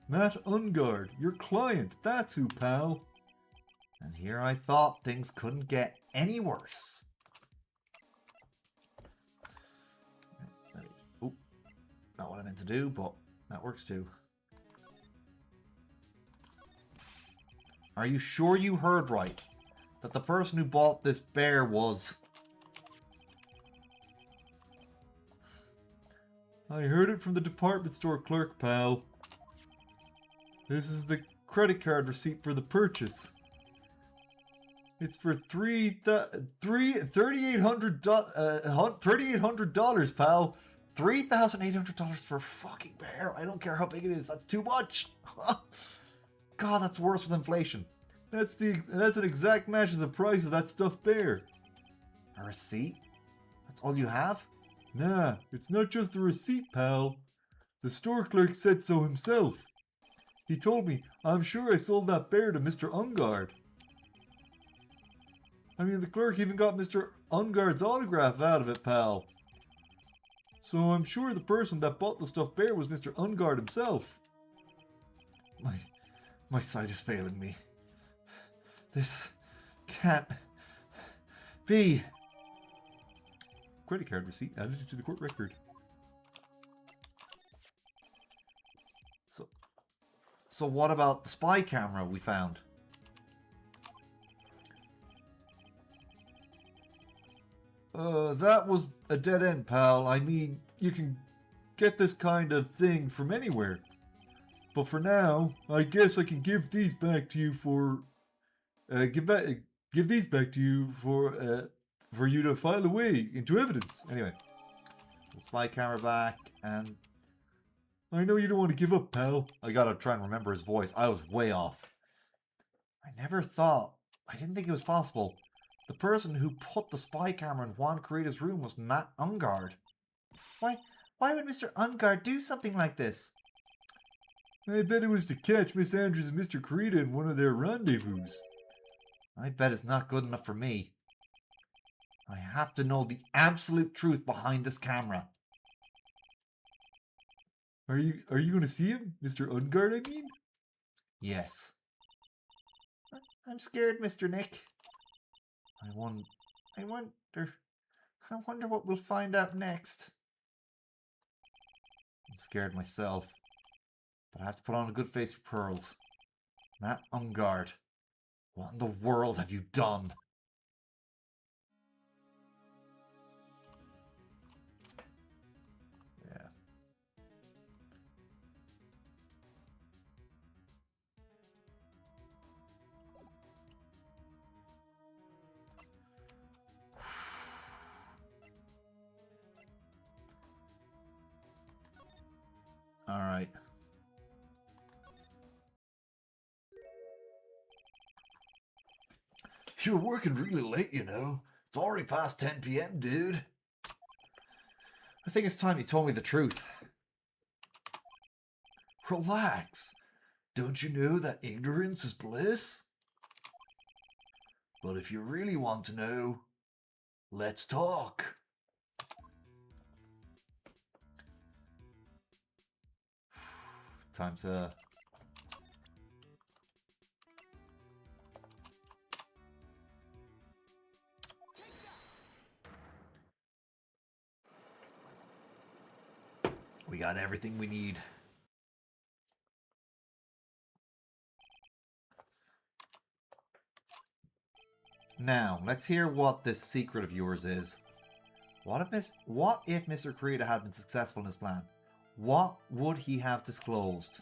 S3: Matt Ungard, your client, that's who, pal.
S1: And here I thought things couldn't get any worse. Oop, not what I meant to do, but that works too. Are you sure you heard right? That the person who bought this bear was...
S3: I heard it from the department store clerk, pal. This is the credit card receipt for the purchase. It's for
S1: $3,800, pal. $3,800 for a fucking bear. I don't care how big it is. That's too much. God, that's worse with inflation.
S3: That's an exact match of the price of that stuffed bear.
S1: A receipt? That's all you have?
S3: Nah, it's not just the receipt, pal. The store clerk said so himself. He told me, "I'm sure I sold that bear to Mr. Ungard." I mean, the clerk even got Mr. Ungard's autograph out of it, pal. So I'm sure the person that bought the stuffed bear was Mr. Ungard himself.
S1: My sight is failing me. This can't be.
S3: Credit card receipt added to the court record.
S1: So what about the spy camera we found?
S3: That was a dead end, pal. I mean, you can get this kind of thing from anywhere. But for now, I guess I can give these back to you for give these back to you for you to file away into evidence.
S1: Anyway, the spy camera back, and
S3: I know you don't want to give up, pal.
S1: I gotta try and remember his voice. I was way off. I didn't think it was possible. The person who put the spy camera in Juan Carita's room was Matt Ungard. Why would Mr. Ungard do something like this?
S3: I bet it was to catch Miss Andrews and Mr. Carita in one of their rendezvous.
S1: I bet it's not good enough for me. I have to know the absolute truth behind this camera.
S3: Are you going to see him, Mr. Ungard, I mean?
S1: Yes. I'm scared, Mr. Nick. I wonder what we'll find out next. I'm scared myself. But I have to put on a good face for pearls. Matt Ungard, what in the world have you done? Yeah. All right. You're working really late, you know. It's already past 10 p.m., dude. I think it's time you told me the truth. Relax. Don't you know that ignorance is bliss? But if you really want to know, let's talk. Time to... We got everything we need. Now, let's hear what this secret of yours is. What if Mr. Carita had been successful in his plan? What would he have disclosed?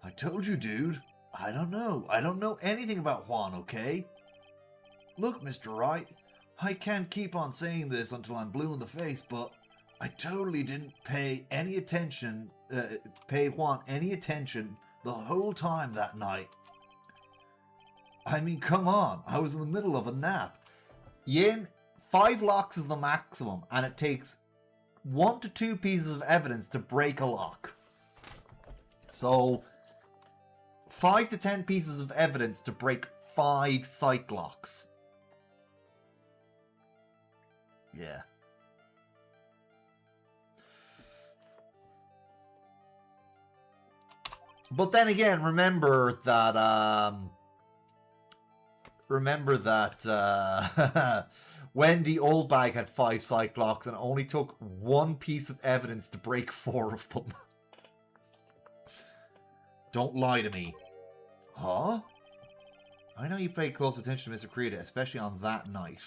S1: I told you, dude. I don't know. I don't know anything about Juan, okay? Look, Mr. Wright, I can't keep on saying this until I'm blue in the face, but I totally didn't pay any attention, pay Juan any attention the whole time that night. I mean, come on, I was in the middle of a nap. Yin, 5 locks is the maximum, and it takes 1 to 2 pieces of evidence to break a lock. So, 5 to 10 pieces of evidence to break 5 psych locks. Yeah. But then again, remember that Wendy Oldbag had 5 psych locks and only took 1 piece of evidence to break 4 of them. Don't lie to me. Huh? I know you paid close attention to Mr. Carita, especially on that night.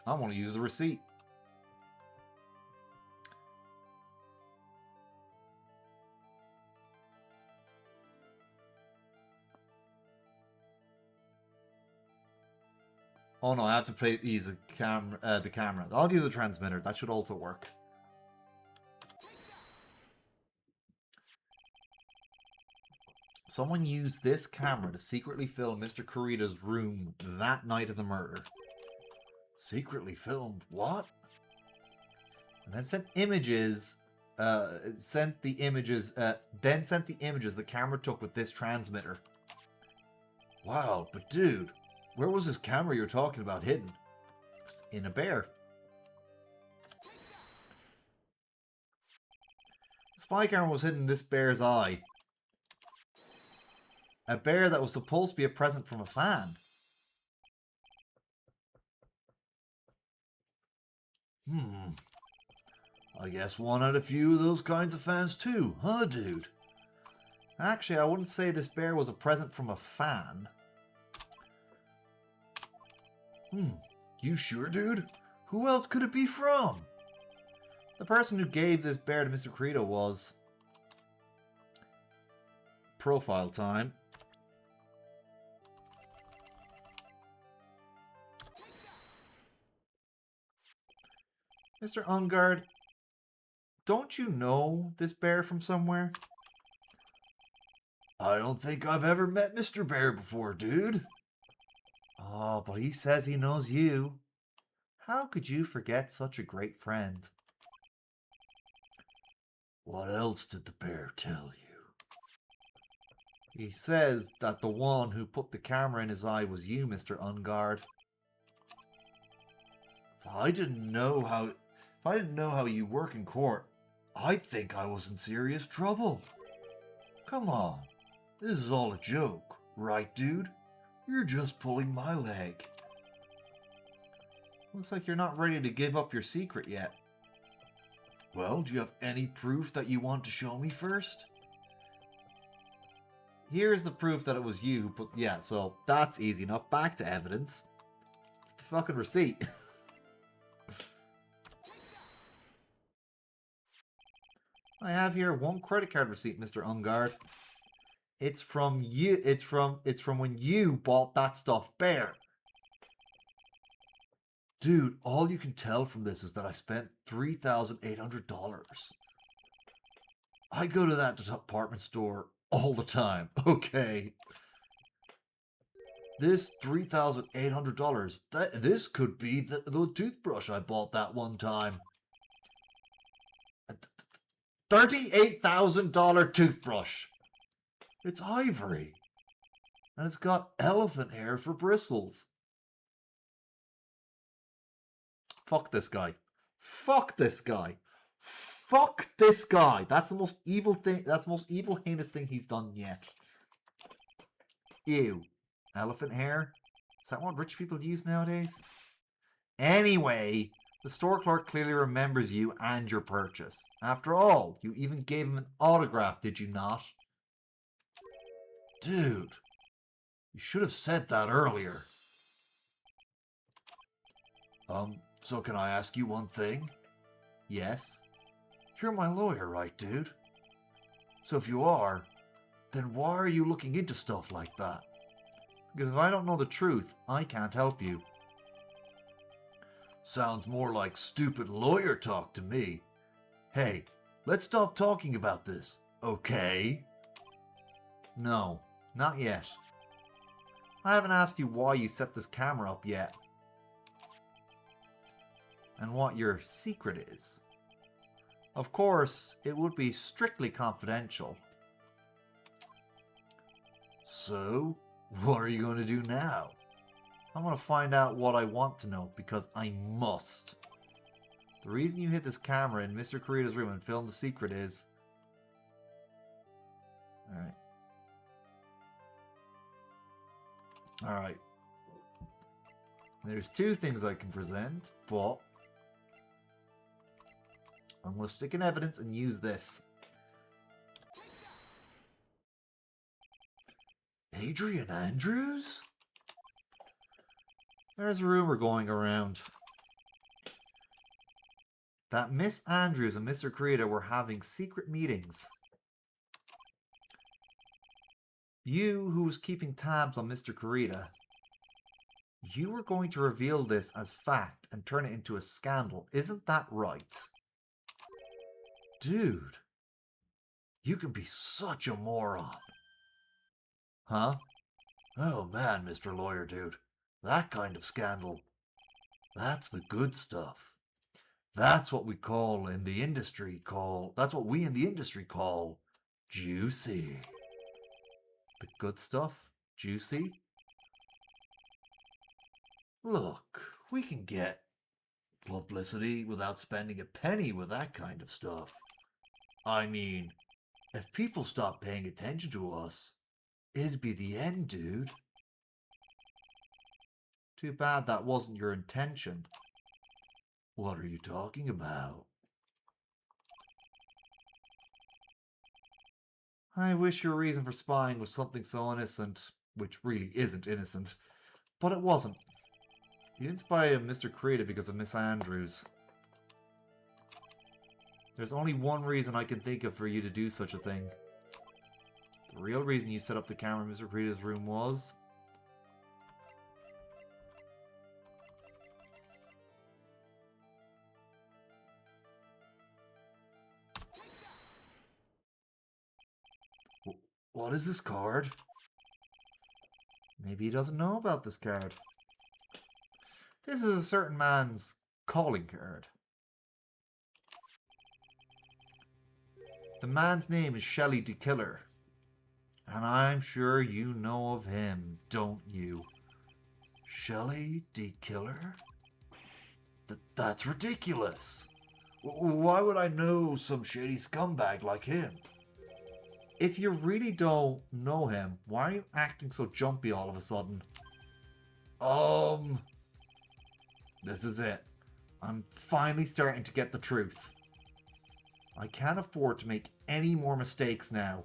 S1: I want to use the receipt. Oh no, I have to use the camera. I'll use the transmitter. That should also work. Someone used this camera to secretly film Mr. Carita's room that night of the murder. Secretly filmed? What? And then sent images. Then sent the images the camera took with this transmitter. Wow, but dude, where was this camera you're talking about hidden? It was in a bear. spy camera was hidden in this bear's eye. A bear that was supposed to be a present from a fan. I guess one had a few of those kinds of fans too, huh, dude? Actually, I wouldn't say this bear was a present from a fan. You sure, dude? Who else could it be from? The person who gave this bear to Mr. Credo was... Profile time. Mr. Ungard, don't you know this bear from somewhere? I don't think I've ever met Mr. Bear before, dude. Oh, but he says he knows you. How could you forget such a great friend? What else did the bear tell you? He says that the one who put the camera in his eye was you, Mr. Ungard. If I didn't know how you work in court, I'd think I was in serious trouble. Come on. This is all a joke, right, dude? You're just pulling my leg. Looks like you're not ready to give up your secret yet. Well, do you have any proof that you want to show me first? Here's the proof that it was you who put... Yeah, so that's easy enough. Back to evidence. It's the fucking receipt. I have here one credit card receipt, Mr. Ungard. It's from you. It's from when you bought that stuffed bear. Dude, all you can tell from this is that I spent $3,800. I go to that department store all the time, okay? This $3,800, this could be the toothbrush I bought that one time. $38,000 toothbrush. It's ivory. And it's got elephant hair for bristles. Fuck this guy. Fuck this guy. Fuck this guy. That's the most evil thing. That's the most evil, heinous thing he's done yet. Ew. Elephant hair? Is that what rich people use nowadays? Anyway, the store clerk clearly remembers you and your purchase. After all, you even gave him an autograph, did you not? Dude, you should have said that earlier. So can I ask you one thing? Yes. You're my lawyer, right, dude? So if you are, then why are you looking into stuff like that? Because if I don't know the truth, I can't help you. Sounds more like stupid lawyer talk to me. Hey, let's stop talking about this, okay? No, not yet. I haven't asked you why you set this camera up yet. And what your secret is. Of course, it would be strictly confidential. So, what are you going to do now? I'm going to find out what I want to know because I must. The reason you hid this camera in Mr. Corita's room and filmed the secret is... Alright. There's two things I can present, but... I'm going to stick in evidence and use this. Adrian Andrews? There's a rumor going around that Miss Andrews and Mr. Creator were having secret meetings. You, who was keeping tabs on Mr. Corita, you were going to reveal this as fact and turn it into a scandal. Isn't that right? Dude, you can be such a moron. Huh? Oh man, Mr. Lawyer Dude. That kind of scandal. That's the good stuff. That's what we call in the industry that's what we in the industry call juicy. The good stuff? Juicy? Look, we can get publicity without spending a penny with that kind of stuff. I mean, if people stopped paying attention to us, it'd be the end, dude. Too bad that wasn't your intention. What are you talking about? I wish your reason for spying was something so innocent, which really isn't innocent, but it wasn't. You didn't spy on Mr. Creative because of Miss Andrews. There's only one reason I can think of for you to do such a thing. The real reason you set up the camera in Mr. Creative's room was... What is this card? Maybe he doesn't know about this card. This is a certain man's calling card. The man's name is Shelley the Killer. And I'm sure you know of him, don't you? Shelley the Killer? That's ridiculous. Why would I know some shady scumbag like him? If you really don't know him, why are you acting so jumpy all of a sudden? This is it. I'm finally starting to get the truth. I can't afford to make any more mistakes now.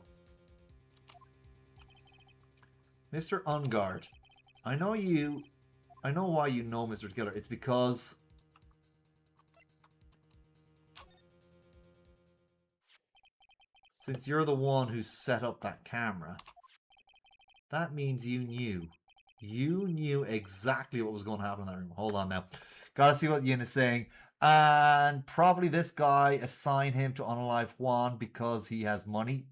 S1: Mr. Ungard, I know why you know Mr. Killer. It's because... since you're the one who set up that camera, that means you knew. You knew exactly what was going to happen in that room. Hold on now. Gotta see what Yin is saying. And probably this guy assigned him to unalive Juan because he has money.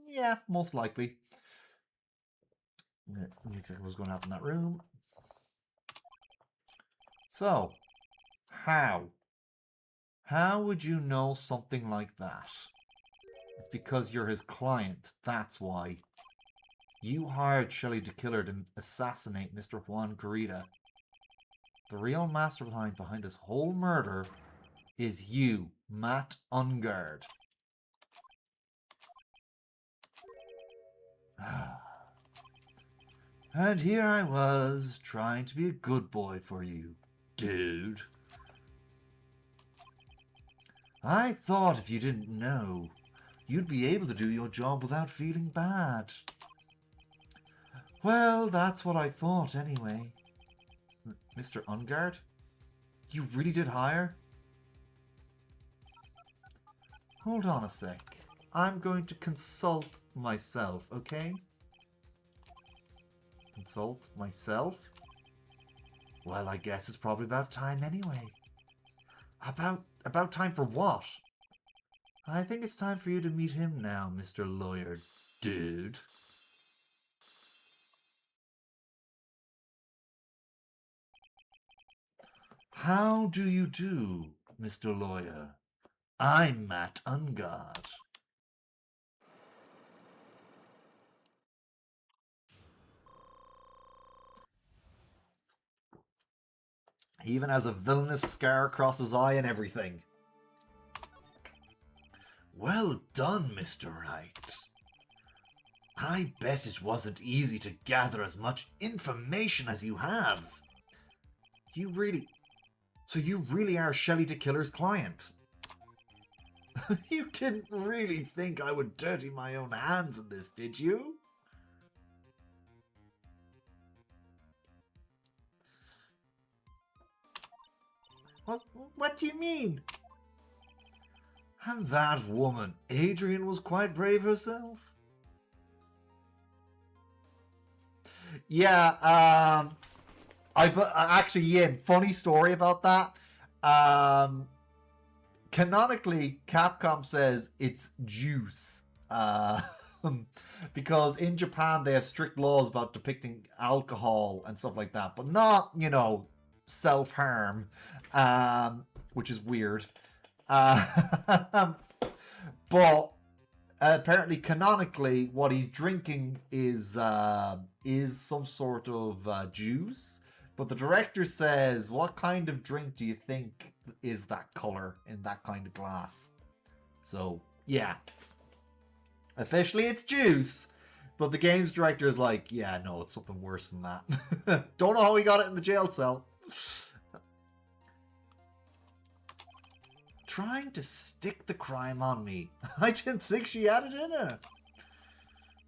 S1: Yeah, most likely. Exactly what's going to happen in that room. So, how? How would you know something like that? It's because you're his client. That's why. You hired Shelley the Killer to assassinate Mr. Juan Garita. The real mastermind behind this whole murder is you, Matt Ungard. And here I was, trying to be a good boy for you, dude. I thought if you didn't know, you'd be able to do your job without feeling bad. Well, that's what I thought anyway. Mr. Ungard? You really did hire? Hold on a sec. I'm going to consult myself, okay? Consult myself? Well, I guess it's probably about time anyway. About time for what? I think it's time for you to meet him now, Mr. Lawyer Dude. How do you do, Mr. Lawyer? I'm Matt Ungard. He even has a villainous scar across his eye and everything. Well done, Mr. Wright. I bet it wasn't easy to gather as much information as you have. So you really are Shelley the Killer's client? You didn't really think I would dirty my own hands in this, did you? What do you mean? And that woman, Adrian, was quite brave herself. Yeah, actually, yeah, funny story about that. Canonically, Capcom says it's juice. Because in Japan they have strict laws about depicting alcohol and stuff like that, but not, self-harm, which is weird. But apparently, canonically, what he's drinking is some sort of juice. But the director says, what kind of drink do you think is that color in that kind of glass? So, yeah. Officially, it's juice. But the games director is like, yeah, no, it's something worse than that. Don't know how he got it in the jail cell. Trying to stick the crime on me. I didn't think she had it in her.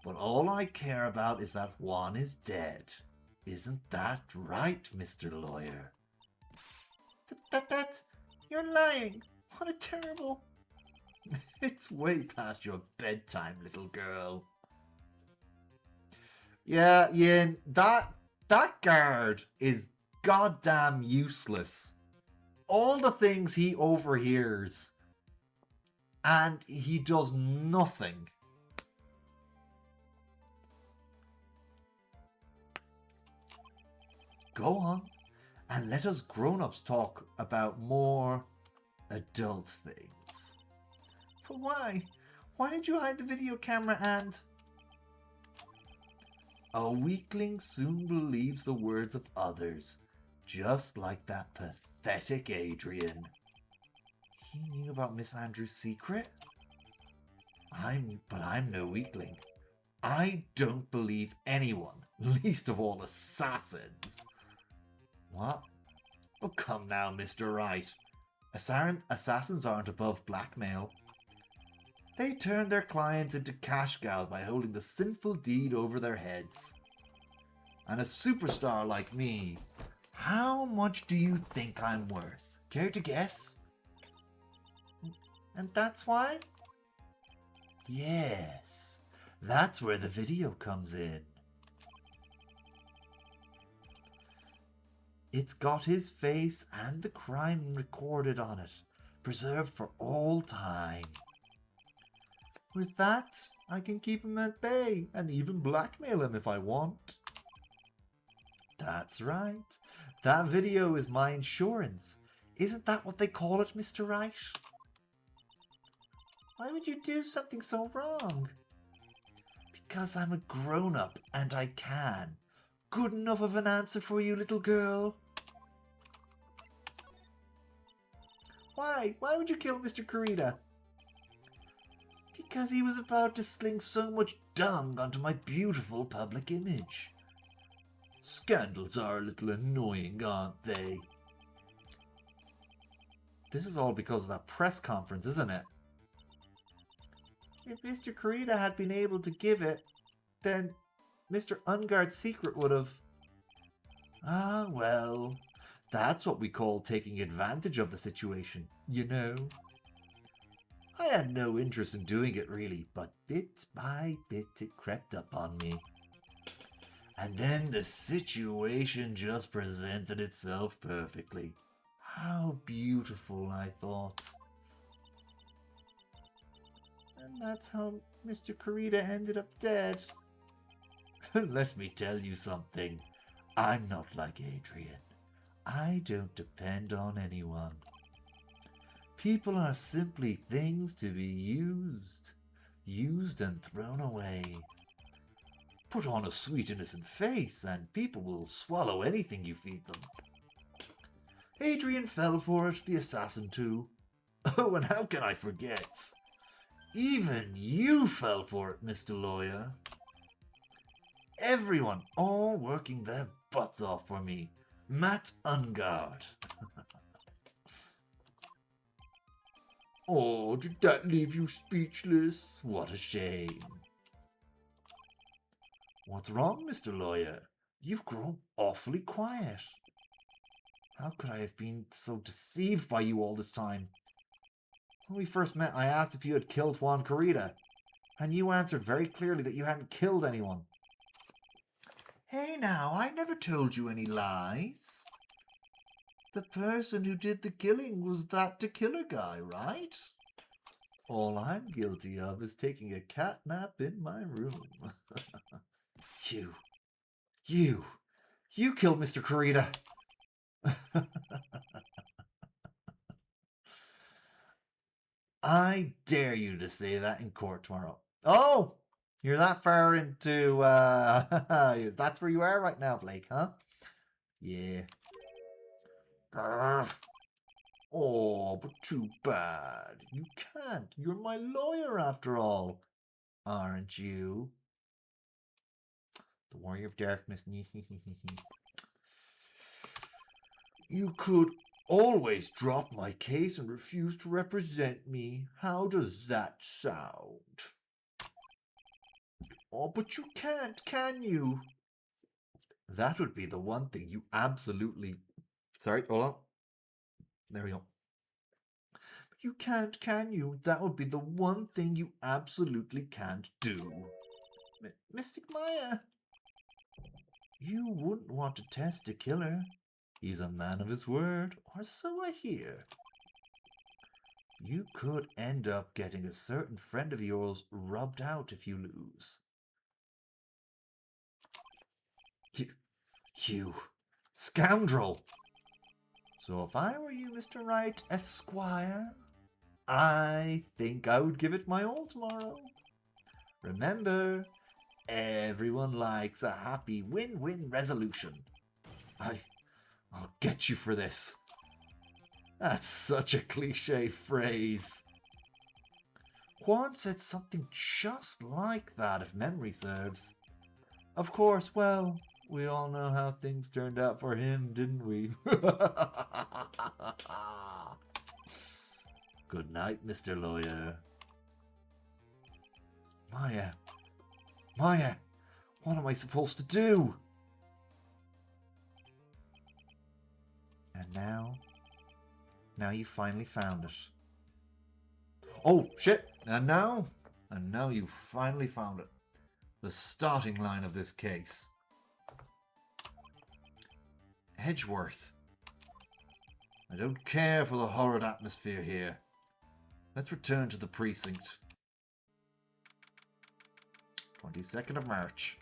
S1: But all I care about is that Juan is dead. Isn't that right, Mr. Lawyer? That's... You're lying. What a terrible... It's way past your bedtime, little girl. Yeah, Yin, that guard is goddamn useless. All the things he overhears, and he does nothing. Go on, and let us grown-ups talk about more adult things. But why? Why did you hide the video camera and... A weakling soon believes the words of others, just like that pathetic Adrian. He knew about Miss Andrews' secret? But I'm no weakling. I don't believe anyone, least of all assassins. What? Oh, come now, Mr. Wright. Assassins aren't above blackmail. They turn their clients into cash cows by holding the sinful deed over their heads. And a superstar like me, how much do you think I'm worth? Care to guess? And that's why? Yes, that's where the video comes in. It's got his face and the crime recorded on it, preserved for all time. With that, I can keep him at bay and even blackmail him if I want. That's right. That video is my insurance. Isn't that what they call it, Mr. Wright? Why would you do something so wrong? Because I'm a grown-up and I can. Good enough of an answer for you, little girl. Why? Why would you kill Mr. Kurita? Because he was about to sling so much dung onto my beautiful public image. Scandals are a little annoying, aren't they? This is all because of that press conference, isn't it? If Mr. Kurita had been able to give it, then Mr. Ungard's secret would have... Ah, well, that's what we call taking advantage of the situation, you know. I had no interest in doing it really, but bit by bit it crept up on me. And then the situation just presented itself perfectly. How beautiful, I thought. And that's how Mr. Kurita ended up dead. Let me tell you something. I'm not like Adrian. I don't depend on anyone. People are simply things to be used and thrown away. Put on a sweet innocent face and people will swallow anything you feed them. Adrian fell for it, the assassin too. Oh, and how can I forget? Even you fell for it, Mr. Lawyer. Everyone, all working their butts off for me. Matt Ungard. Oh, did that leave you speechless? What a shame. What's wrong, Mr. Lawyer? You've grown awfully quiet. How could I have been so deceived by you all this time? When we first met, I asked if you had killed Juan Kurita, and you answered very clearly that you hadn't killed anyone. Hey now, I never told you any lies. The person who did the killing was that to-killer guy, right? All I'm guilty of is taking a cat nap in my room. You killed Mr. Kurita. I dare you to say that in court tomorrow. Oh, you're that far into, that's where you are right now, Blake, huh? Yeah. Grr. Oh, but too bad. You can't. You're my lawyer after all. aren't you? The Warrior of Darkness. You could always drop my case and refuse to represent me. How does that sound? Oh, but you can't, can you? That would be the one thing you absolutely... Sorry, hold on. There we go. You can't, can you? That would be the one thing you absolutely can't do. Mystic Maya, you wouldn't want to test a killer. He's a man of his word, or so I hear. You could end up getting a certain friend of yours rubbed out if you lose. You scoundrel! So if I were you, Mr. Wright, Esquire, I think I would give it my all tomorrow. Remember, everyone likes a happy win-win resolution. I'll get you for this. That's such a cliche phrase. Juan said something just like that, if memory serves. Of course, well, we all know how things turned out for him, didn't we? Good night, Mr. Lawyer. Maya, what am I supposed to do? And now you finally found it. Oh, shit! And now you finally found it. The starting line of this case. Edgeworth. I don't care for the horrid atmosphere here. Let's return to the precinct. 22nd of March.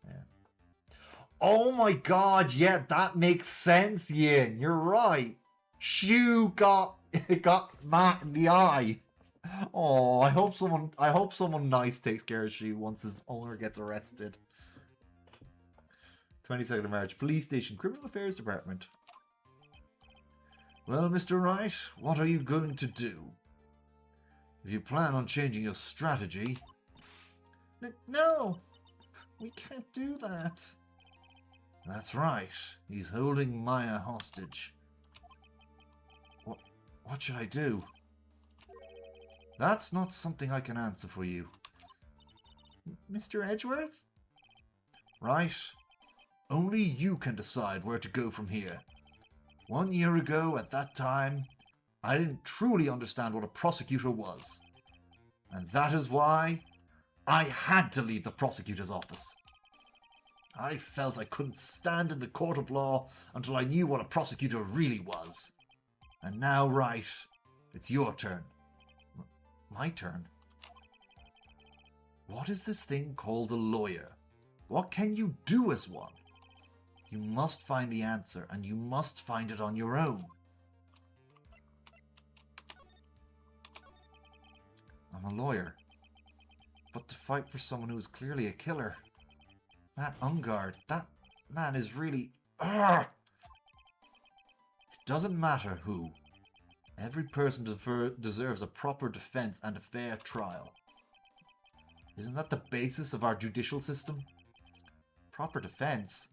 S1: Yeah. Oh my god, yeah, that makes sense, Yin. You're right. Shu got Matt in the eye. Oh, I hope someone nice takes care of Shu once his owner gets arrested. 22nd of March, Police Station, Criminal Affairs Department. Well, Mr. Wright, what are you going to do? If you plan on changing your strategy... No! We can't do that. That's right. He's holding Maya hostage. What should I do? That's not something I can answer for you. Mr. Edgeworth? Right. Only you can decide where to go from here. 1 year ago, at that time, I didn't truly understand what a prosecutor was. And that is why I had to leave the prosecutor's office. I felt I couldn't stand in the court of law until I knew what a prosecutor really was. And now, Wright, it's your turn. My turn? What is this thing called a lawyer? What can you do as one? You must find the answer, and you must find it on your own. I'm a lawyer. But to fight for someone who is clearly a killer. That Ungard, that man is really... It doesn't matter who. Every person deserves a proper defense and a fair trial. Isn't that the basis of our judicial system? Proper defense?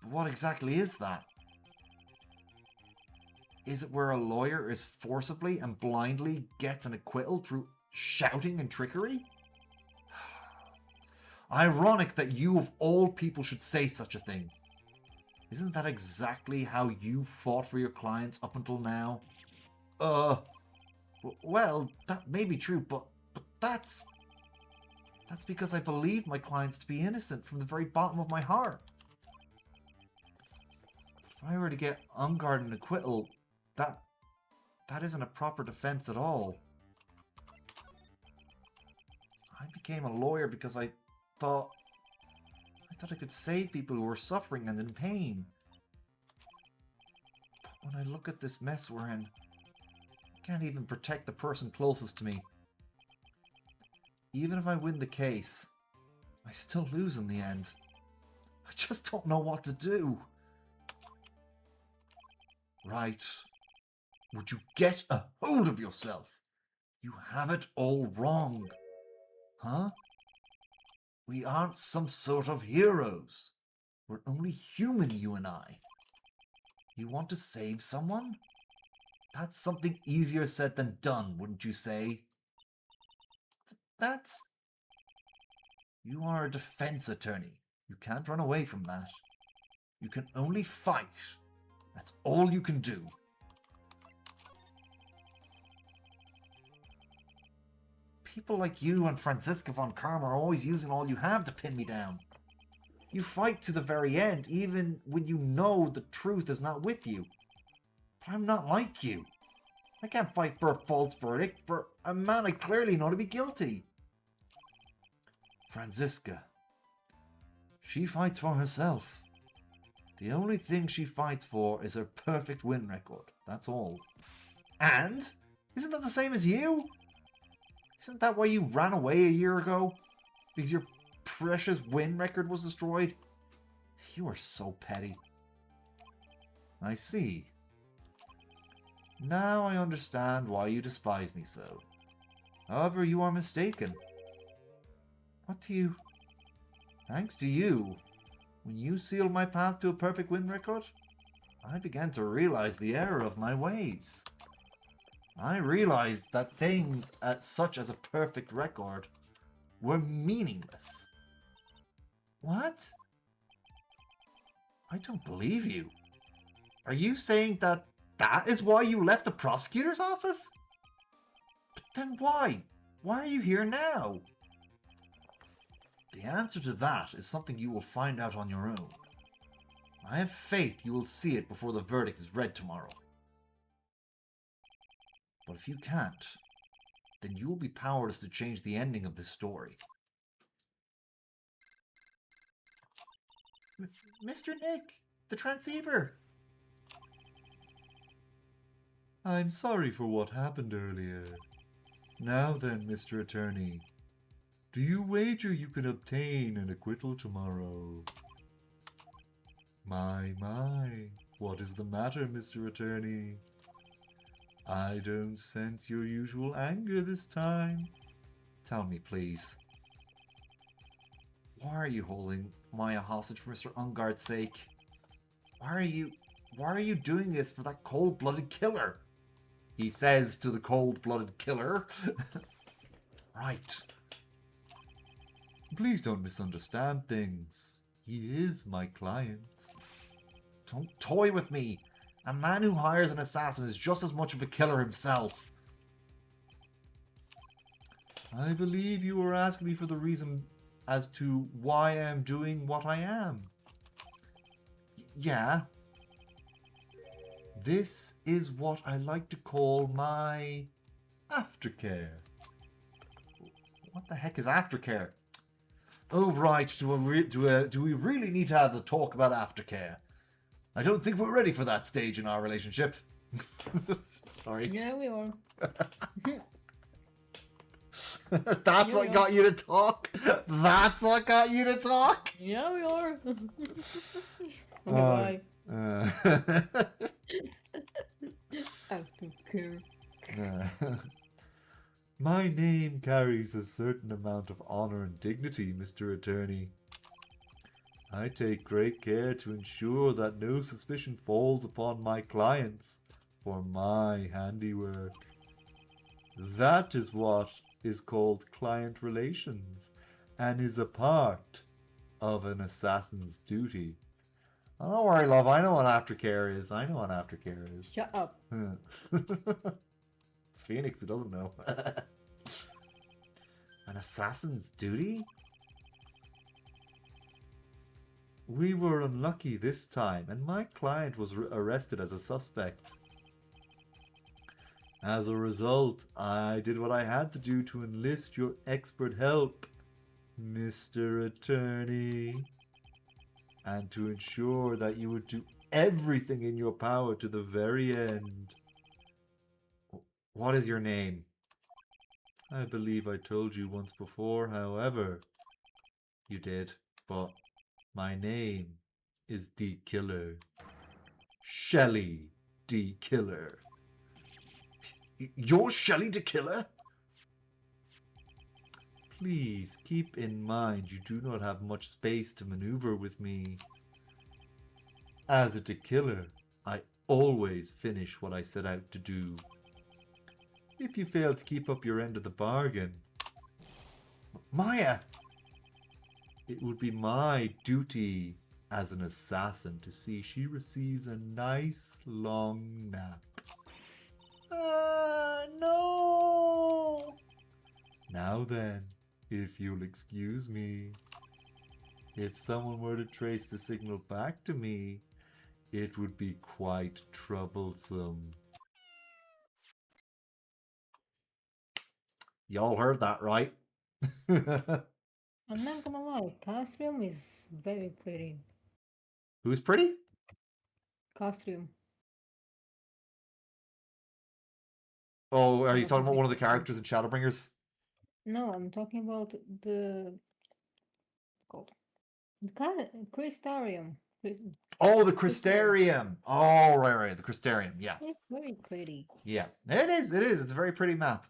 S1: But what exactly is that? Is it where a lawyer is forcibly and blindly gets an acquittal through shouting and trickery? Ironic that you of all people should say such a thing. Isn't that exactly how you fought for your clients up until now? Well, that may be true, but that's because I believe my clients to be innocent from the very bottom of my heart. If I were to get Ungard an acquittal, that isn't a proper defense at all. I became a lawyer because I thought I could save people who were suffering and in pain. But when I look at this mess we're in, I can't even protect the person closest to me. Even if I win the case, I still lose in the end. I just don't know what to do. Right. Would you get a hold of yourself? You have it all wrong. Huh? We aren't some sort of heroes. We're only human, you and I. You want to save someone? That's something easier said than done, wouldn't you say? That's... You are a defense attorney. You can't run away from that. You can only fight. That's all you can do. People like you and Franziska von Karma are always using all you have to pin me down. You fight to the very end, even when you know the truth is not with you. But I'm not like you. I can't fight for a false verdict for a man I clearly know to be guilty. Franziska. She fights for herself. The only thing she fights for is her perfect win record. That's all. And? Isn't that the same as you? Isn't that why you ran away a year ago? Because your precious win record was destroyed? You are so petty. I see. Now I understand why you despise me so. However, you are mistaken. What do you... Thanks to you, when you sealed my path to a perfect win record, I began to realize the error of my ways. I realized that things such as a perfect record were meaningless. What? I don't believe you. Are you saying that that is why you left the prosecutor's office? But then why? Why are you here now? The answer to that is something you will find out on your own. I have faith you will see it before the verdict is read tomorrow. But if you can't, then you will be powerless to change the ending of this story. Mr. Nick, the transceiver!
S3: I'm sorry for what happened earlier. Now then, Mr. Attorney, do you wager you can obtain an acquittal tomorrow? My, what is the matter, Mr. Attorney? I don't sense your usual anger this time.
S1: Tell me, please. Why are you holding Maya hostage for Mr. Ungard's sake? Why are you doing this for that cold-blooded killer? He says to the cold-blooded killer. Right.
S3: Please don't misunderstand things. He is my client.
S1: Don't toy with me. A man who hires an assassin is just as much of a killer himself.
S3: I believe you were asking me for the reason as to why I am doing what I am.
S1: Yeah.
S3: This is what I like to call my aftercare.
S1: What the heck is aftercare? Oh, right. Do we really need to have the talk about aftercare? I don't think we're ready for that stage in our relationship. Sorry.
S2: Yeah, we are.
S1: That's what got you to talk? That's what got you to talk?
S2: Yeah, we are. Why? Aftercare.
S3: My name carries a certain amount of honor and dignity, Mr. Attorney. I take great care to ensure that no suspicion falls upon my clients for my handiwork. That is what is called client relations and is a part of an assassin's duty.
S1: Oh, don't worry, love. I know what aftercare is.
S2: Shut up.
S1: It's Phoenix who doesn't know. An assassin's duty?
S3: We were unlucky this time, and my client was arrested as a suspect. As a result, I did what I had to do to enlist your expert help, Mr. Attorney, and to ensure that you would do everything in your power to the very end.
S1: What is your name?
S3: I believe I told you once before, however.
S1: You did, but...
S3: My name is D. Killer. Shelley
S1: D. Killer. You're Shelly the Killer? Please keep in mind you do not have much space to maneuver with me. As a killer, I always finish what I set out to do. If you fail to keep up your end of the bargain, Maya, it would be my duty as an assassin to see she receives a nice long nap. No! Now then, if you'll excuse me, if someone were to trace the signal back to me, it would be quite troublesome. Y'all heard that, right?
S2: I'm not gonna lie, Castrium is very pretty.
S1: Who's pretty?
S2: Castrium.
S1: Oh, are you
S2: Not
S1: talking
S2: a
S1: about one of the
S2: big fan.
S1: characters in Shadowbringers?
S2: No, I'm talking about the called the Crystarium.
S1: Oh, the Crystarium. Oh, right, the Crystarium. Yeah,
S2: It's very pretty.
S1: yeah. It is. It's a very pretty map.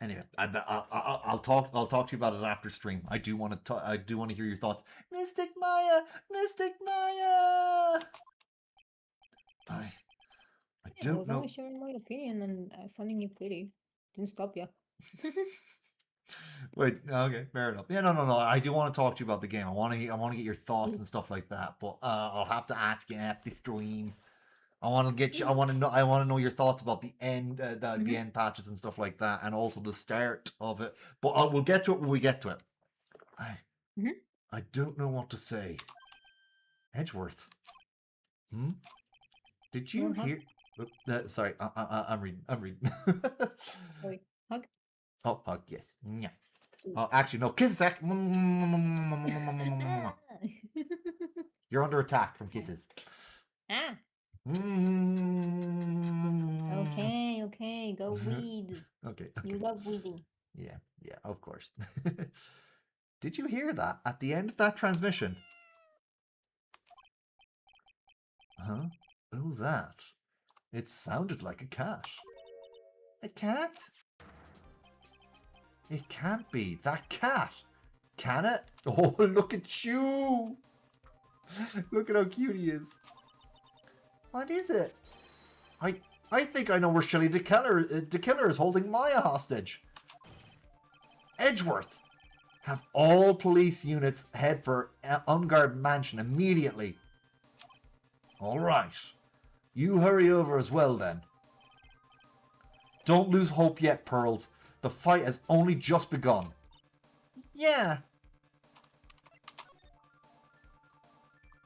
S1: Anyway, I'll talk to you about it after stream. I do want to hear your thoughts. Mystic Maya. I
S2: I
S1: don't
S2: was
S1: know.
S2: only sharing my opinion and finding you pretty. Didn't stop you.
S1: Wait, okay, fair enough. Yeah, no. I do want to talk to you about the game. I want to get your thoughts and stuff like that. But I'll have to ask you after the stream. I want to get you. I want to know your thoughts about the end, the end patches and stuff like that, and also the start of it. But we'll get to it when we get to it. I don't know what to say. Edgeworth. Did you hear? Sorry, I'm reading.
S2: Wait, hug?
S1: Oh, hug, yes. Yeah. Oh, actually, no. Kisses. You're under attack from kisses.
S2: Ah. Okay, go weed.
S1: Okay.
S2: You love weeding.
S1: Yeah, of course. Did you hear that at the end of that transmission? Huh? Oh, that. It sounded like a cat. A cat? It can't be. That cat. Can it? Oh, look at you. Look at how cute he is. What is it? I think I know where Shelly the Killer is holding Maya hostage. Edgeworth. Have all police units head for Ungard Mansion immediately. All right. You hurry over as well then. Don't lose hope yet, Pearls. The fight has only just begun. Yeah.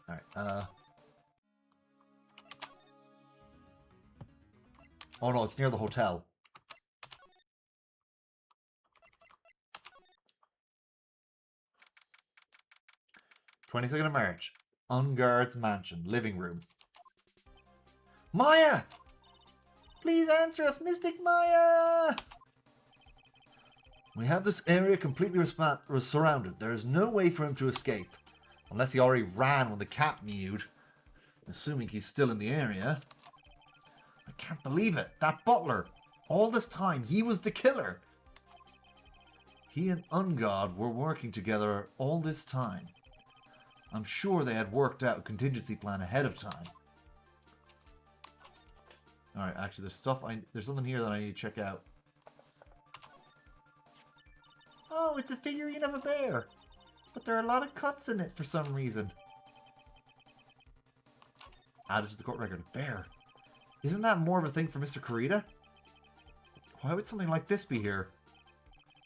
S1: Alright, oh no, it's near the hotel. "22nd of March. Ungard's Mansion. Living room. Maya! Please answer us, Mystic Maya! We have this area completely surrounded. There is no way for him to escape. Unless he already ran when the cat mewed. Assuming he's still in the area. I can't believe it. That butler. All this time, he was the killer. He and Ungard were working together all this time. I'm sure they had worked out a contingency plan ahead of time. Alright, actually, there's something here that I need to check out. Oh, it's a figurine of a bear. But there are a lot of cuts in it for some reason. Added to the court record. Bear. Isn't that more of a thing for Mr. Kurita? Why would something like this be here?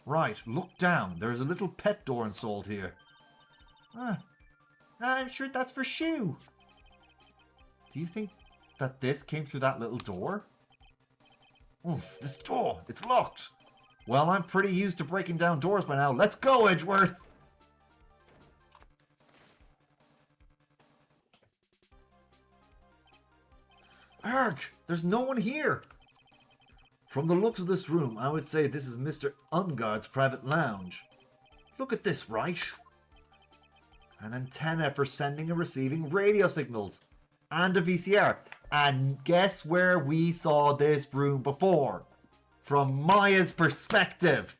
S1: Right, look down. There is a little pet door installed here. I'm sure that's for Shu. Do you think that this came through that little door? Oof, this door. It's locked. Well, I'm pretty used to breaking down doors by now. Let's go, Edgeworth! Arg! There's no one here! From the looks of this room, I would say this is Mr. Ungard's private lounge. Look at this, right? An antenna for sending and receiving radio signals. And a VCR. And guess where we saw this room before? From Maya's perspective.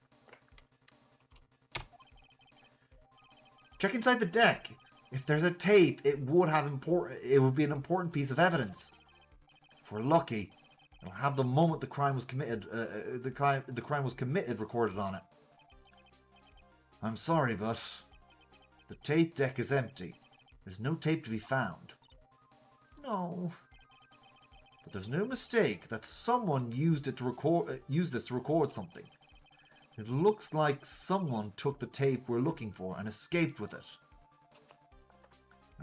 S1: Check inside the deck. If there's a tape, it would be an important piece of evidence. If we're lucky, it'll have the moment the crime was committed. The crime was committed recorded on it. I'm sorry, but the tape deck is empty. There's no tape to be found. No. But there's no mistake that someone used this to record something. It looks like someone took the tape we're looking for and escaped with it.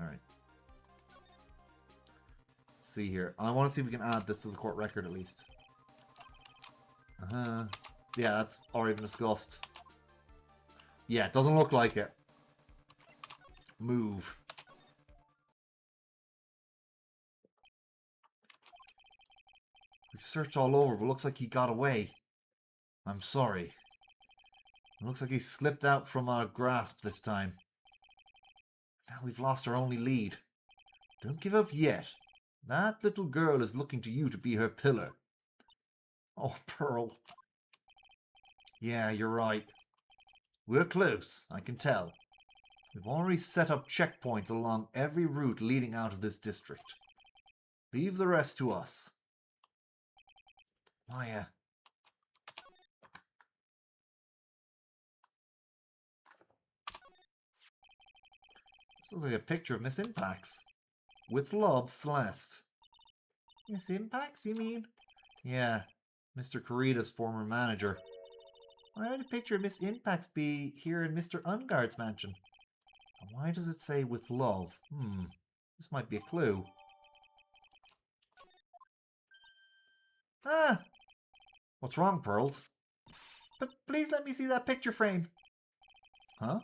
S1: Alright. Let's see here. I want to see if we can add this to the court record at least. Yeah, that's already been discussed. Yeah, it doesn't look like it. Move. We've searched all over, but looks like he got away. I'm sorry. It looks like he slipped out from our grasp this time. Now we've lost our only lead. Don't give up yet. That little girl is looking to you to be her pillar. Oh, Pearl. Yeah, you're right. We're close, I can tell. We've already set up checkpoints along every route leading out of this district. Leave the rest to us. Maya. This looks like a picture of Miss Impax. With love, Celeste. Miss Impax, you mean? Yeah, Mr. Corrida's former manager. Why would a picture of Miss Impax be here in Mr. Ungard's mansion? And why does it say with love? This might be a clue. Ah! What's wrong, Pearls? But please let me see that picture frame. Huh?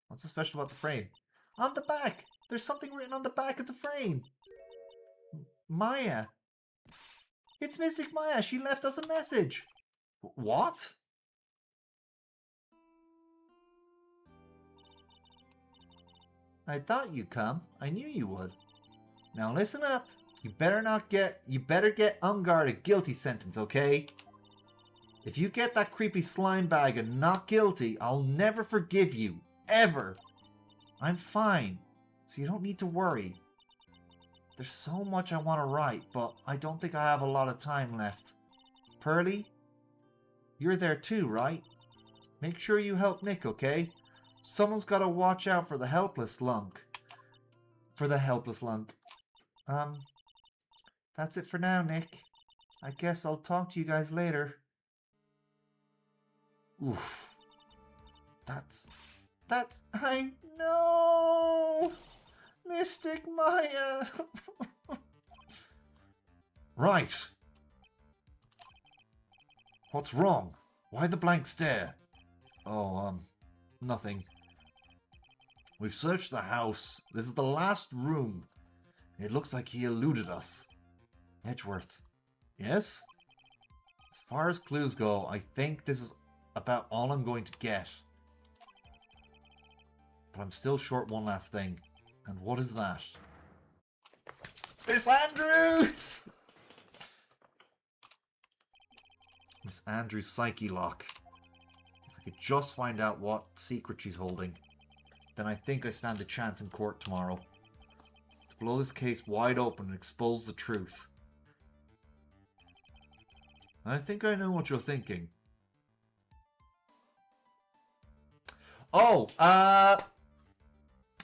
S1: What's so special about the frame? On the back! There's something written on the back of the frame. Maya. It's Mystic Maya. She left us a message. What? I thought you'd come. I knew you would. Now listen up. You better get Ungard a guilty sentence, okay? If you get that creepy slime bag and not guilty, I'll never forgive you. Ever. I'm fine, so you don't need to worry. There's so much I want to write, but I don't think I have a lot of time left. Pearly? You're there too, right? Make sure you help Nick, okay? Someone's got to watch out for the helpless lunk. That's it for now, Nick. I guess I'll talk to you guys later. Oof. I know! Mystic Maya! Right. What's wrong? Why the blank stare? Oh, nothing. We've searched the house. This is the last room. It looks like he eluded us. Edgeworth. Yes? As far as clues go, I think this is about all I'm going to get. But I'm still short one last thing. And what is that? Miss Andrews! Miss Andrews' psyche lock. If I could just find out what secret she's holding, then I think I stand a chance in court tomorrow. To blow this case wide open and expose the truth. I think I know what you're thinking. Oh,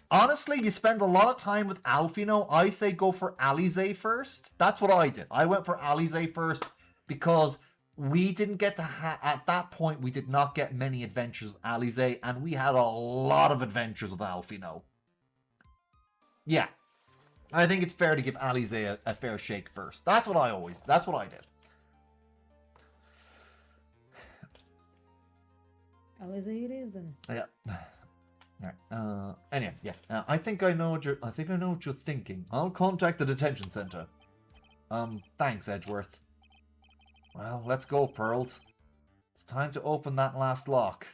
S1: honestly, you spend a lot of time with Alfino. I say go for Alize first. That's what I did. I went for Alize first because we didn't get to at that point, we did not get many adventures with Alize, and we had a lot of adventures with Alfino. Yeah. I think it's fair to give Alize a fair shake first. That's what I did.
S2: Alize it is then.
S1: Yeah. Alright. Anyway, yeah. I think I know what you're thinking. I'll contact the detention center. Thanks, Edgeworth. Well, let's go, Pearls. It's time to open that last lock.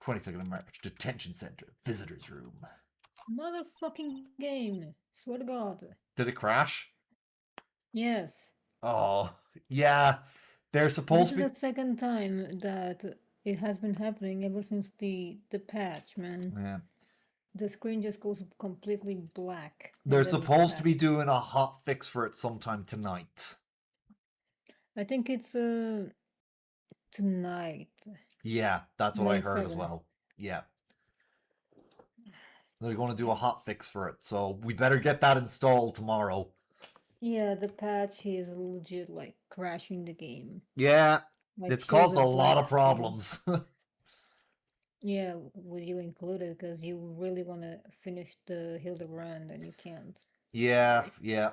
S1: 22nd of March, detention center, visitors room.
S2: Motherfucking game. Swear to God.
S1: Did it crash?
S2: Yes.
S1: Oh, yeah. They're
S2: This
S1: supposed
S2: is
S1: to be...
S2: the second time that it has been happening ever since the patch, man.
S1: Yeah.
S2: The screen just goes completely black.
S1: They're
S2: and then the
S1: supposed to be
S2: patch.
S1: doing a hot fix for it sometime tonight.
S2: I think it's tonight.
S1: Yeah, that's what I
S2: Night
S1: heard as
S2: 7.
S1: well. Yeah. They're going to do a hot fix for it, so we better get that installed tomorrow.
S2: Yeah, the patch is legit like crashing the game.
S1: Yeah,
S2: Like,
S1: it's
S2: shows
S1: caused a
S2: a
S1: lot
S2: black
S1: of
S2: screen.
S1: problems.
S2: Yeah, with you included, because you really want to finish the Hildebrand and you can't.
S1: Yeah.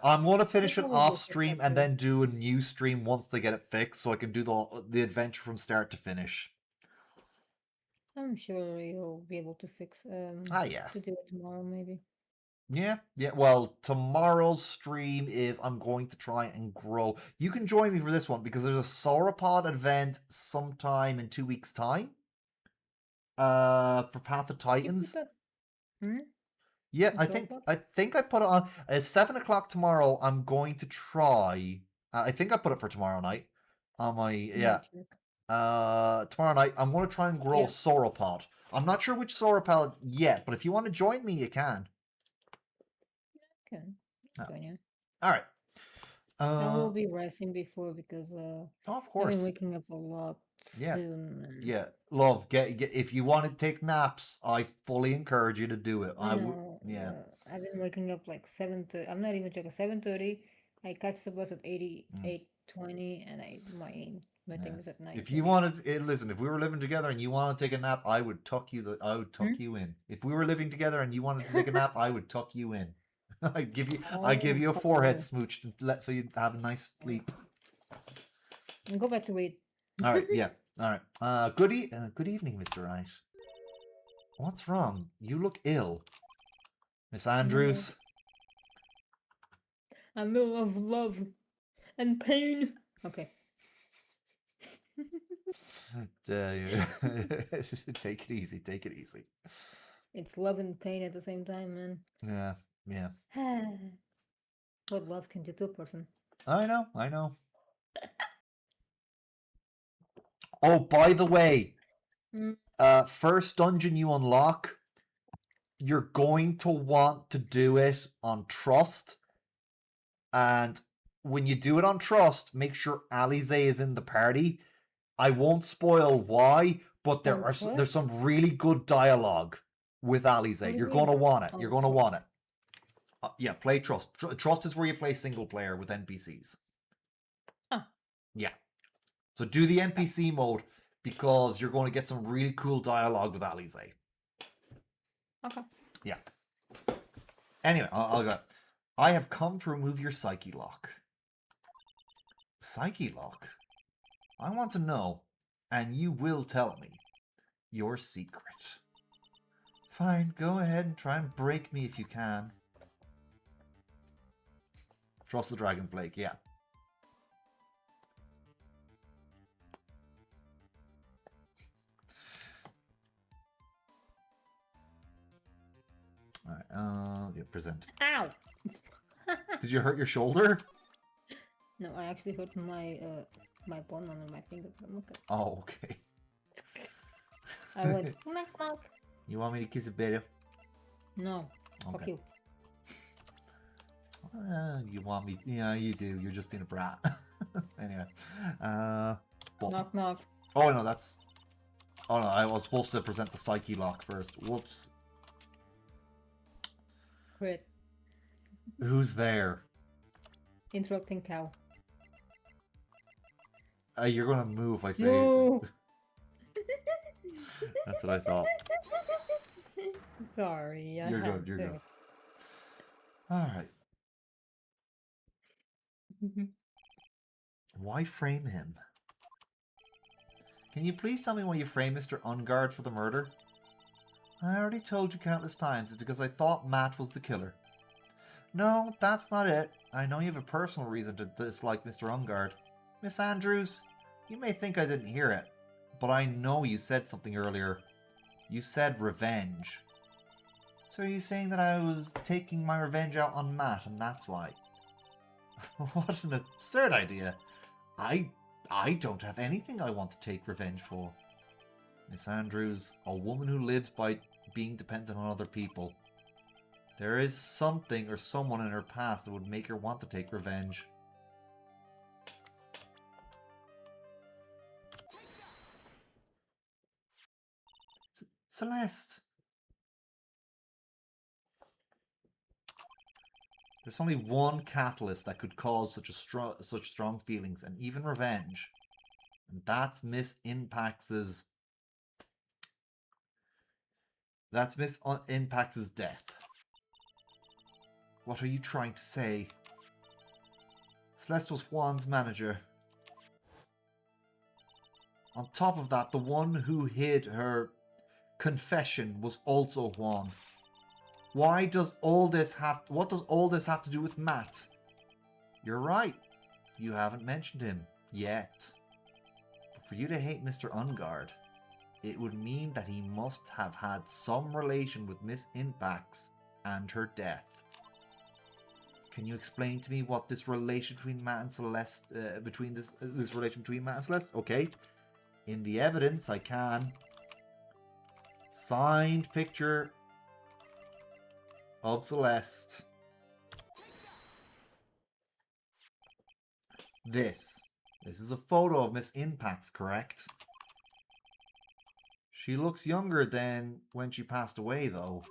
S1: I'm going to finish it
S2: probably
S1: off
S2: fix
S1: stream
S2: that
S1: and
S2: too.
S1: then do a new stream once they get it fixed, so I can do the adventure from start to finish.
S2: I'm sure you'll be able to fix
S1: Yeah.
S2: to do it tomorrow maybe.
S1: Yeah. Well, tomorrow's stream is I'm going to try and grow. You can join me for this one because there's a sauropod event sometime in 2 weeks' time. For Path of Titans. Yeah,
S2: A
S1: I think
S2: sauropod?
S1: I think I put it on at 7 o'clock tomorrow. I'm going to try. I think I put it for tomorrow night. On my tomorrow night I'm going to try and grow a
S2: Yeah.
S1: sauropod. I'm not sure which sauropod yet, but if you want to join me, you can.
S2: Okay. Join you.
S1: All right.
S2: I will be resting before because
S1: of
S2: I've been
S1: course.
S2: waking up a lot
S1: Yeah.
S2: soon. And
S1: Yeah, love. Get if you want to take naps, I fully encourage you to do it.
S2: I
S1: I would.
S2: know.
S1: Yeah.
S2: I've been waking up like 7:30. I'm not even joking. 7:30. I catch the bus at 8:20, and my thing is at 9.
S1: If you wanted, listen. If we were living together and you want to take a nap, I would tuck you. I would tuck you in. If we were living together and you wanted to take a nap, I would tuck you in. I give you a forehead smooch so you have a nice sleep.
S2: And go back to read.
S1: All right. Yeah. All right. Good evening, Mr. Wright. What's wrong? You look ill, Miss Andrews.
S2: I'm ill of love and pain. Okay.
S1: Take it easy. Take it easy.
S2: It's love and pain at the same time, man.
S1: Yeah.
S2: What love can do to a person.
S1: I know. Oh, by the way, first dungeon you unlock, you're going to want to do it on Trust. And when you do it on Trust, make sure Alize is in the party. I won't spoil why, but there's some really good dialogue with Alize. You're going to want it. You're going to want it. Yeah, play Trust. Trust is where you play single player with NPCs. Yeah. So do the NPC mode because you're going to get some really cool dialogue with Alize.
S2: Okay.
S1: Yeah. Anyway, I'll go. I have come to remove your psyche lock. Psyche lock? I want to know, and you will tell me, your secret. Fine, go ahead and try and break me if you can. Trust the Dragon's Blake, yeah. Alright, yeah, present.
S2: Ow!
S1: Did you hurt your shoulder?
S2: No, I actually hurt my my bone on my finger. I'm okay.
S1: Oh, okay.
S2: I went knock knock.
S1: You want me to kiss it better?
S2: No. Fuck
S1: Okay.
S2: you.
S1: You want me? Yeah, you do. You're just being a brat. Anyway. But...
S2: Knock knock.
S1: Oh, no, that's... Oh, no, I was supposed to present the Psyche lock first. Whoops.
S2: Crit.
S1: Who's there?
S2: Interrupting cow.
S1: You're gonna move, I say.
S2: No.
S1: That's what I thought.
S2: Sorry, I
S1: You're
S2: had
S1: good, you're
S2: to.
S1: good. Alright. Why frame him? Can you please tell me why you framed Mr. Ungard for the murder? I already told you countless times it's because I thought Matt was the killer. No, that's not it. I know you have a personal reason to dislike Mr. Ungard. Miss Andrews, you may think I didn't hear it, but I know you said something earlier. You said revenge. So are you saying that I was taking my revenge out on Matt, and that's why? What an absurd idea. I don't have anything I want to take revenge for. Miss Andrews, a woman who lives by being dependent on other people. There is something or someone in her past that would make her want to take revenge. Celeste! There's only one catalyst that could cause such strong feelings, and even revenge. And that's Miss Impax's... That's Miss Impax's death. What are you trying to say? Celeste was Juan's manager. On top of that, the one who hid her confession was also Juan. Why does all this have... What does all this have to do with Matt? You're right. You haven't mentioned him yet. But for you to hate Mr. Ungard, it would mean that he must have had some relation with Miss Impax and her death. Can you explain to me what this relation between Matt and Celeste, this relation between Matt and Celeste? Okay. In the evidence, I can. Signed picture of Celeste. This is a photo of Miss Impax, correct? She looks younger than when she passed away, though.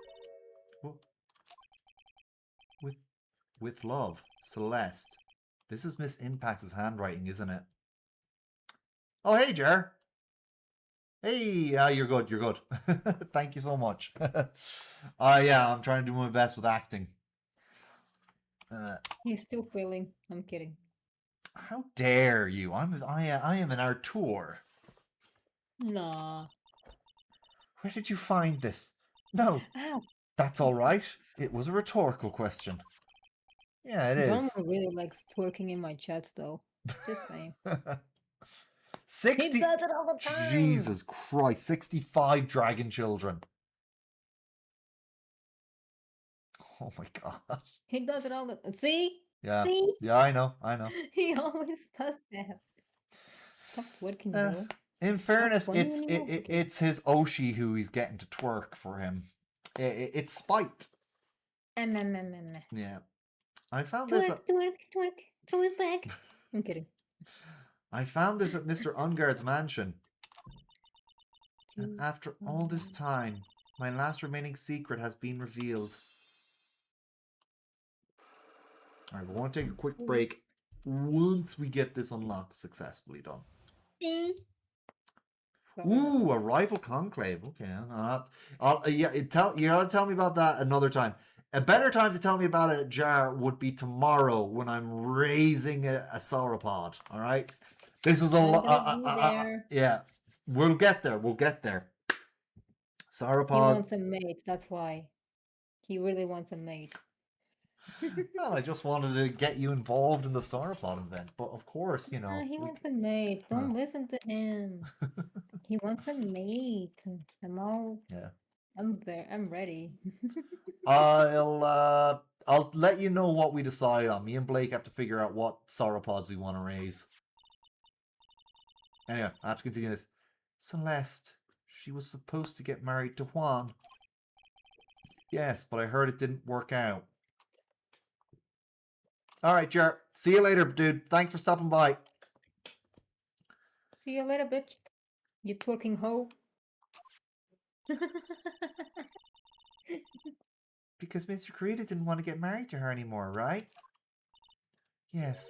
S1: With love, Celeste. This is Miss Impax's handwriting, isn't it? Oh, hey, Jer. Hey, you're good, you're good. Thank you so much. Yeah, I'm trying to do my best with acting.
S2: He's still feeling. I'm kidding.
S1: How dare you? I am in our tour.
S2: Nah.
S1: Where did you find this? No.
S2: Ow.
S1: That's all right. It was a rhetorical question. Yeah, it is.
S2: John really likes twerking in my chats, though. Just saying.
S1: 60.
S2: He does it all the time.
S1: Jesus Christ, 65 dragon children. Oh my god.
S2: He does it all the... See?
S1: Yeah.
S2: See?
S1: Yeah, I know.
S2: He always does that. Stop twerking, bro.
S1: In fairness,
S2: funny when you
S1: it's his Oshi who he's getting to twerk for him. It's spite. Yeah. I found this...
S2: Twerk, throw it back. I'm kidding.
S1: I found this at Mr. Ungard's mansion. And after all this time, my last remaining secret has been revealed. Alright, we're going to take a quick break once we get this unlocked successfully done. Ooh, a rival conclave. Okay, you gotta tell me about that another time. A better time to tell me about it, Jar, would be tomorrow when I'm raising a sauropod. All right, this is a lot. Yeah, we'll get there. We'll get there. Sauropod.
S2: He wants a mate. That's why. He really wants a mate.
S1: Well, I just wanted to get you involved in the sauropod event, but of course, you know.
S2: He wants a mate. Don't listen to him. He wants a mate.
S1: Yeah.
S2: I'm ready.
S1: I'll let you know what we decide on. Me and Blake have to figure out what sauropods we want to raise. Anyway, I have to continue this. Celeste, she was supposed to get married to Juan. Yes, but I heard it didn't work out. Alright, Jer. See you later, dude. Thanks for stopping by.
S2: See you later, bitch. You twerking hoe.
S1: Because Mr. Kurita didn't want to get married to her anymore, right? Yes.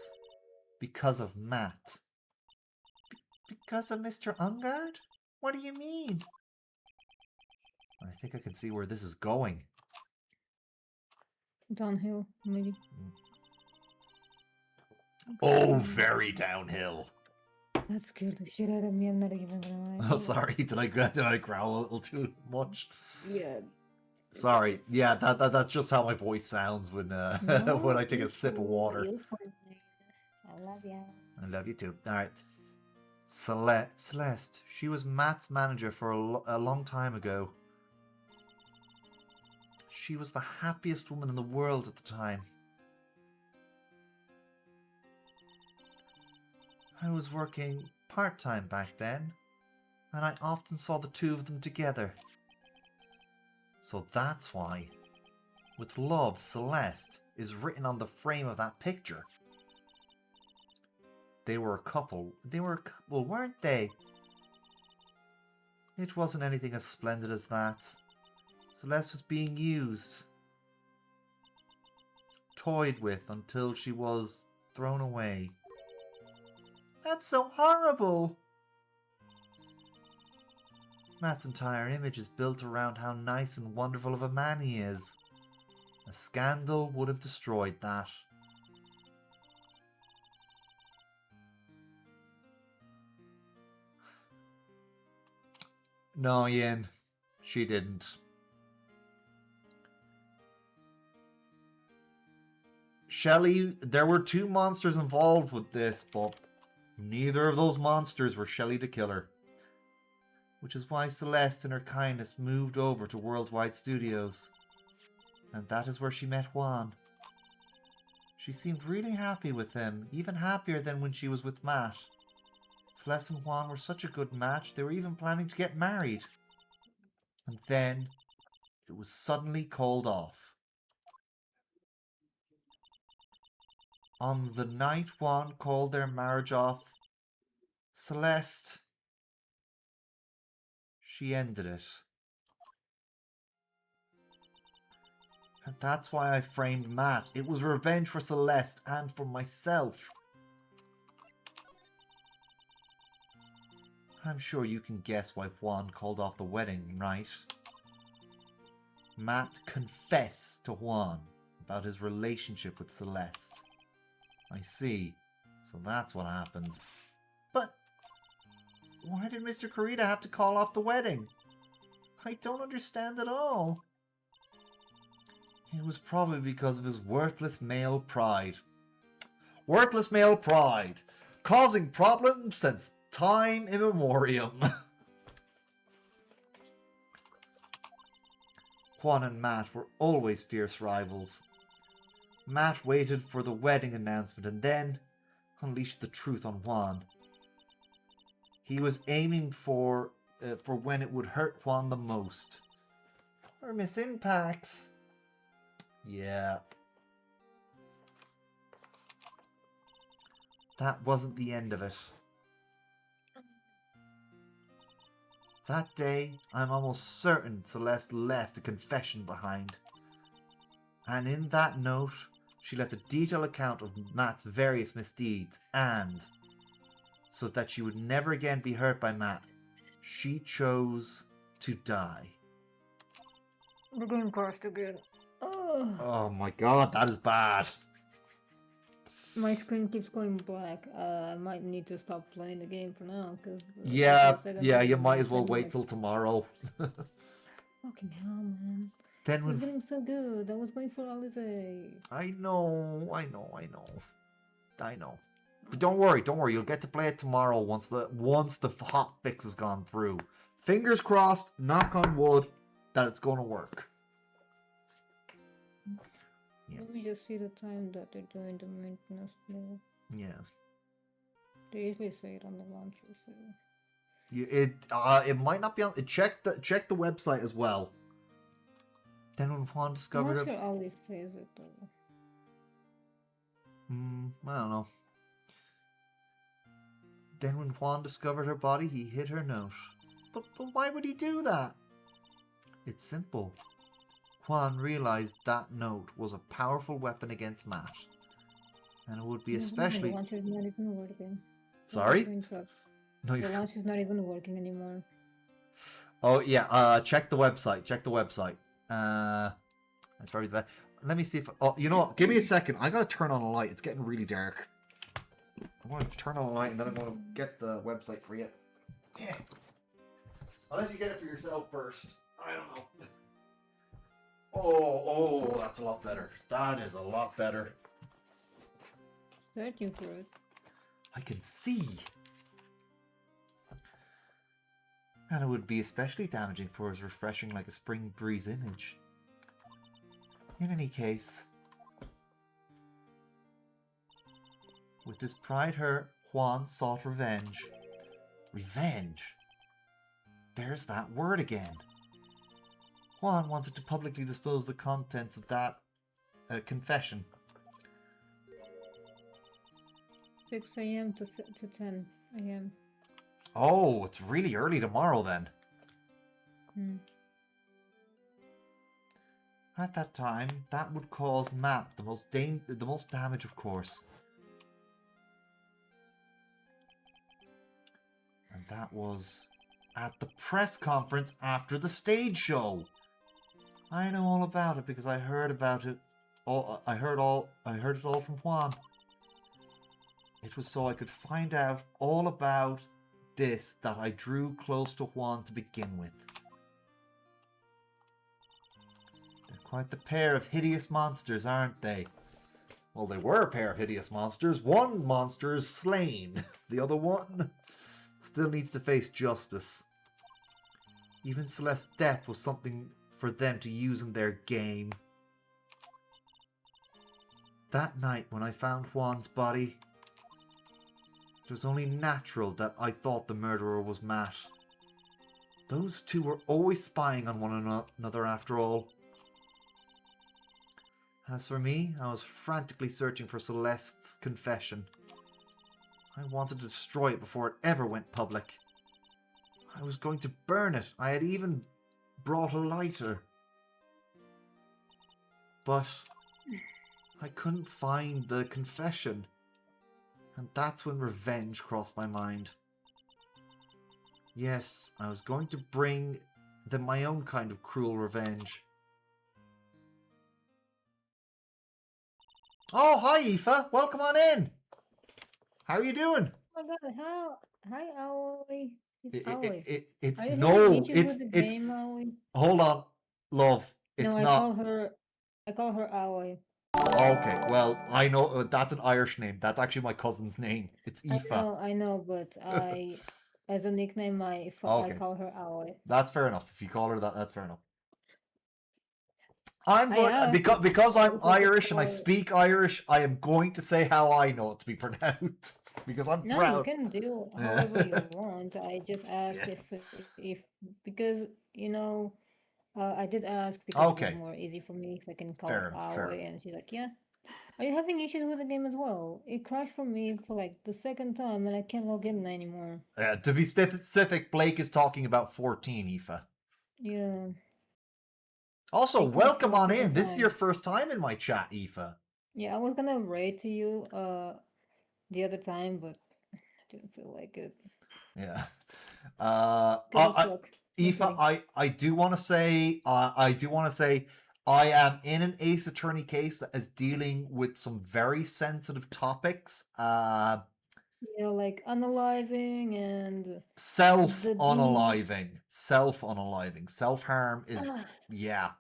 S1: Because of Matt. Because of Mr. Ungard? What do you mean? I think I can see where this is going.
S2: Downhill, maybe.
S1: Oh, very downhill.
S2: That scared the shit out of me. I'm not even gonna lie.
S1: Oh, sorry. Did I growl a little too much?
S2: Yeah.
S1: Sorry. Yeah, that's just how my voice sounds when
S2: No,
S1: when I take a sip of water.
S2: you're fine. I love you.
S1: I love you too. All right. Celeste. She was Matt's manager for a long time ago. She was the happiest woman in the world at the time. I was working part-time back then, and I often saw the two of them together. So that's why, with love, Celeste is written on the frame of that picture. They were a couple. They were a couple, weren't they? It wasn't anything as splendid as that. Celeste was being used, toyed with until she was thrown away. That's so horrible! Matt's entire image is built around how nice and wonderful of a man he is. A scandal would have destroyed that. No, Ian, she didn't. Shelley, there were two monsters involved with this, but neither of those monsters were Shelley the Killer. Which is why Celeste, in her kindness, moved over to Worldwide Studios. And that is where she met Juan. She seemed really happy with him, even happier than when she was with Matt. Celeste and Juan were such a good match, they were even planning to get married. And then, it was suddenly called off. On the night Juan called their marriage off, Celeste, she ended it. And that's why I framed Matt. It was revenge for Celeste and for myself. I'm sure you can guess why Juan called off the wedding, right? Matt confessed to Juan about his relationship with Celeste. I see. So that's what happened. But why did Mr. Kurita have to call off the wedding? I don't understand at all. It was probably because of his worthless male pride. Worthless male pride, causing problems since time immemorial. Juan and Matt were always fierce rivals. Matt waited for the wedding announcement and then unleashed the truth on Juan. He was aiming for when it would hurt Juan the most. Poor Miss Impacts. Yeah. That wasn't the end of it. That day, I'm almost certain Celeste left a confession behind. And in that note, she left a detailed account of Matt's various misdeeds, and so that she would never again be hurt by Matt, she chose to die.
S2: The game crashed again. Oh,
S1: Oh my god, that is bad.
S2: my screen keeps going black. I might need to stop playing the game for now, because
S1: Yeah, you might as well wait till tomorrow.
S2: Fucking hell, man.
S1: Then
S2: It was
S1: when
S2: getting so good. I was going for Alizé.
S1: I know. But don't worry, you'll get to play it tomorrow once the hot fix has gone through. Fingers crossed, knock on wood, that it's going to work. Yeah.
S2: Let me just see the time that they're doing the maintenance there.
S1: Yeah.
S2: They usually say it on the launcher, so.
S1: It might not be on. Check the website as well. Then when Juan
S2: I'm
S1: discovered
S2: not
S1: it,
S2: sure Alice says it though.
S1: I don't know. Then when Juan discovered her body, he hid her note. But why would he do that? It's simple. Juan realized that note was a powerful weapon against Matt. And it would be especially...
S2: The launcher's not even working.
S1: Sorry?
S2: No, the launcher's not even working anymore.
S1: Oh, yeah. Check the website. That's very bad. Let me see if... Oh, you know what? Give me a second. I gotta turn on a light. It's getting really dark. I'm going to turn on a light and then I'm going to get the website for you. Yeah. Unless you get it for yourself first. I don't know. Oh, that's a lot better. That is a lot better.
S2: Searching for it.
S1: I can see. And it would be especially damaging for his refreshing like a spring breeze image. In any case, with his pride hurt, Juan sought revenge. Revenge? There's that word again. Juan wanted to publicly disclose the contents of that confession.
S2: 6 a.m. to 10 a.m.
S1: Oh, it's really early tomorrow then. At that time, that would cause Matt the most damage, of course. And that was at the press conference after the stage show. I know all about it because I heard about it. I heard it all from Juan. It was so I could find out all about this that I drew close to Juan to begin with. They're quite the pair of hideous monsters, aren't they? Well, they were a pair of hideous monsters. One monster is slain. The other one still needs to face justice. Even Celeste's death was something for them to use in their game. That night when I found Juan's body, it was only natural that I thought the murderer was Matt. Those two were always spying on one another after all. As for me, I was frantically searching for Celeste's confession. I wanted to destroy it before it ever went public. I was going to burn it. I had even brought a lighter. But I couldn't find the confession. And that's when revenge crossed my mind. Yes, I was going to bring them my own kind of cruel revenge. Oh, hi Aoife! Welcome on in! How are you doing?
S2: Oh my god, hi Aoi. It's Aoi.
S1: It's
S2: Are you
S1: no,
S2: having issues with the
S1: it's
S2: game, Aoi?
S1: hold on, love. It's
S2: No,
S1: not.
S2: I call her Aoi.
S1: Okay, well, I know that's an Irish name. That's actually my cousin's name. It's Aoife.
S2: I know, but as a nickname, I
S1: Okay.
S2: call her Aoi.
S1: That's fair enough. If you call her that, that's fair enough. I'm
S2: I
S1: going
S2: asked
S1: because I'm
S2: if I could
S1: Irish and I
S2: call-
S1: speak Irish. I am going to say how I know it to be pronounced because I'm
S2: No, you
S1: proud.
S2: can do
S1: Yeah.
S2: however you want. I just asked
S1: Yeah.
S2: if because I did ask because it
S1: Okay.
S2: was more easy for me if I can call
S1: Fair
S2: her
S1: enough, fair
S2: Aoi,
S1: enough.
S2: and she's like, yeah. Are you having issues with the game as well? It crashed for me for like the second time, and I can't log in anymore.
S1: To be specific, Blake is talking about 14, Aoife.
S2: Yeah.
S1: Also,
S2: It crashed
S1: welcome
S2: for the
S1: on in.
S2: second
S1: This is your
S2: time.
S1: first time in my chat, Aoife.
S2: Yeah, I was gonna raid to you the other time, but I didn't feel like it.
S1: Yeah.
S2: Good luck.
S1: Aoife, I do want to say, I am in an Ace Attorney case that is dealing with some very sensitive topics.
S2: Yeah, like unaliving and
S1: Self-unaliving. Self-unaliving. Self-harm is, yeah.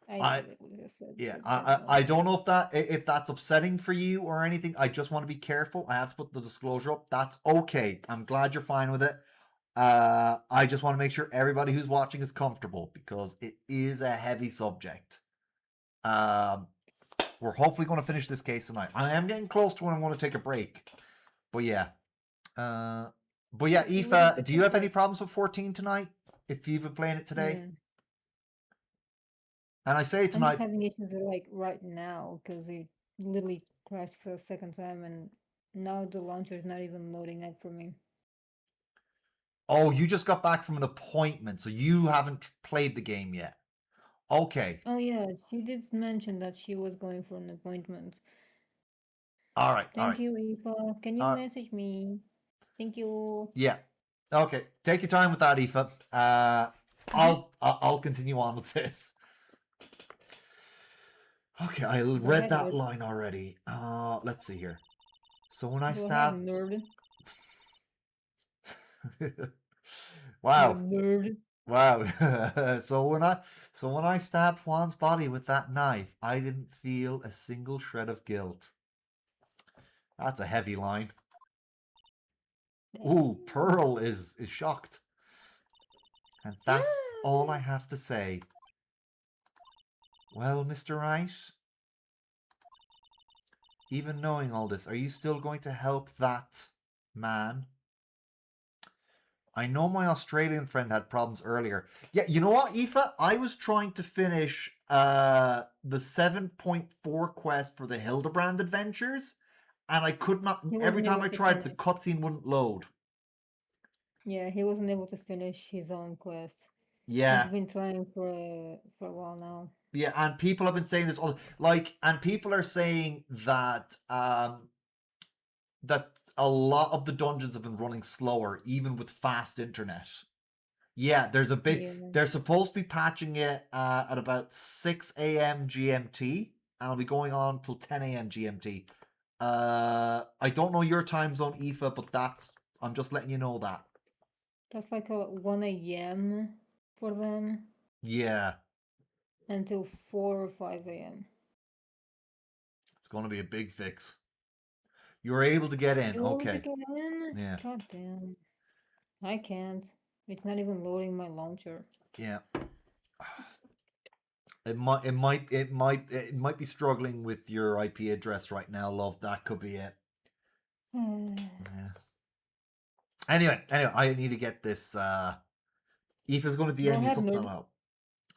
S2: I literally just said
S1: Yeah,
S2: that.
S1: I don't know if that's upsetting for you or anything. I just want to be careful. I have to put the disclosure up. That's okay. I'm glad you're fine with it. I just want to make sure everybody who's watching is comfortable because it is a heavy subject. We're hopefully going to finish this case tonight. I am getting close to when I'm going to take a break. But yeah. Aoife, do you have any problems with 14 tonight? If you've been playing it today?
S2: Yeah.
S1: And I say
S2: I'm
S1: tonight.
S2: just having issues like right now because it literally crashed for the second time, and now the launcher is not even loading up for me.
S1: Oh, you just got back from an appointment, so you haven't played the game yet. Okay.
S2: Oh yeah, she did mention that she was going for an appointment.
S1: All right.
S2: Thank you, Aoife. Can you
S1: All right.
S2: message me? Thank you.
S1: Yeah. Okay. Take your time with that, Aoife. I'll continue on with this. Okay, I read that line already. Let's see here. So when I stab.
S2: Nerd.
S1: Wow.
S2: Nerd.
S1: Wow. So when I stabbed Juan's body with that knife, I didn't feel a single shred of guilt. That's a heavy line. Ooh, Pearl is shocked. And that's all I have to say. Well, Mr. Wright, even knowing all this, are you still going to help that man? I know my Australian friend had problems earlier. Yeah, you know what, Aoife? I was trying to finish the 7.4 quest for the Hildebrand Adventures, and I could not.
S2: He
S1: Every
S2: wasn't
S1: time
S2: able
S1: I
S2: to
S1: tried, the
S2: finish.
S1: cutscene wouldn't load.
S2: Yeah, he wasn't able to finish his own quest.
S1: Yeah,
S2: He's been trying for a while now.
S1: yeah, and people have been saying this all like, and people are saying that that a lot of the dungeons have been running slower, even with fast internet. Yeah, there's a big.
S2: Yeah.
S1: They're supposed to be patching it at about 6 a.m. GMT, and it'll be going on till 10 a.m. GMT. I don't know your time zone, Aoife, but that's. I'm just letting you know that.
S2: That's like a 1 a.m. for them
S1: Yeah,
S2: until 4 or 5 a.m.
S1: it's going to be a big fix. You're able to get in.
S2: You want me to
S1: Okay.
S2: get in?
S1: Yeah.
S2: God damn. I can't. It's not even loading my launcher.
S1: Yeah. It might be struggling with your IP address right now, love. That could be it. Yeah. Anyway, I need to get this. Aoife's going to
S2: Go
S1: DM me
S2: ahead,
S1: something
S2: nerd.
S1: about.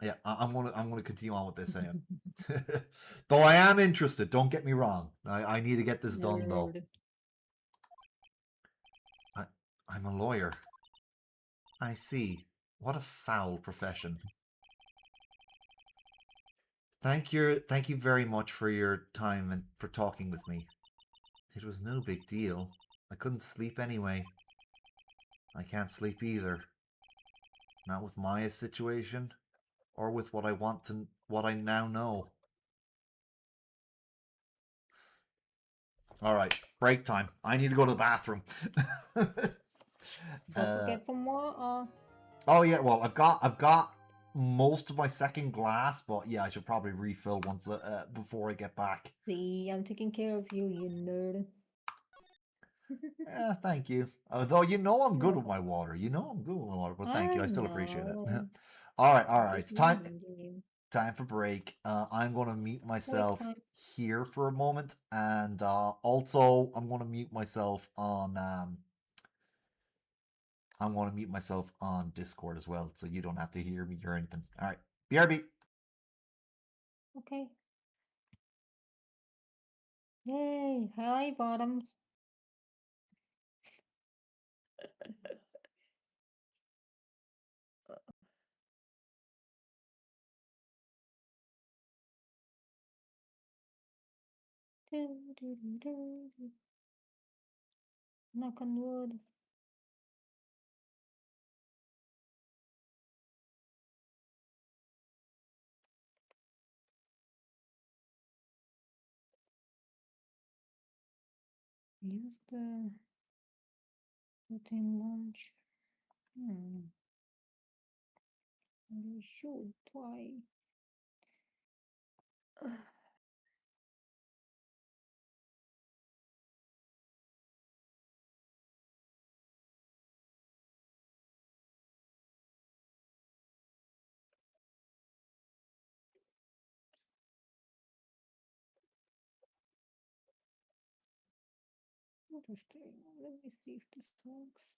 S1: Yeah, I'm gonna continue on with this anyway. Though I am interested. Don't get me wrong. I need to get this done though.
S2: Nerd.
S1: I'm a lawyer. I see. What a foul profession. Thank you very much for your time and for talking with me. It was no big deal. I couldn't sleep anyway. I can't sleep either. Not with Maya's situation, or with what I now know. All right, break time. I need to go to the bathroom.
S2: Don't forget some more.
S1: Oh yeah, well I've got most of my second glass, but yeah, I should probably refill once before I get back.
S2: See, I'm taking care of you, you nerd.
S1: Yeah, thank you. Although you know I'm good
S2: You're
S1: with my water. You know I'm good with my water, but thank
S2: I
S1: you. I still appreciate it.
S2: know.
S1: All right.
S2: Just
S1: It's time
S2: reminding you.
S1: time for break. I'm gonna mute
S2: Break
S1: myself
S2: time.
S1: here for a moment, and also I'm gonna mute myself on Discord as well, so you don't have to hear me or anything. All right, BRB.
S2: Okay. Yay. Hi, bottoms. Knock on wood. Use the protein launch. You should try. Interesting. Let me see if this works.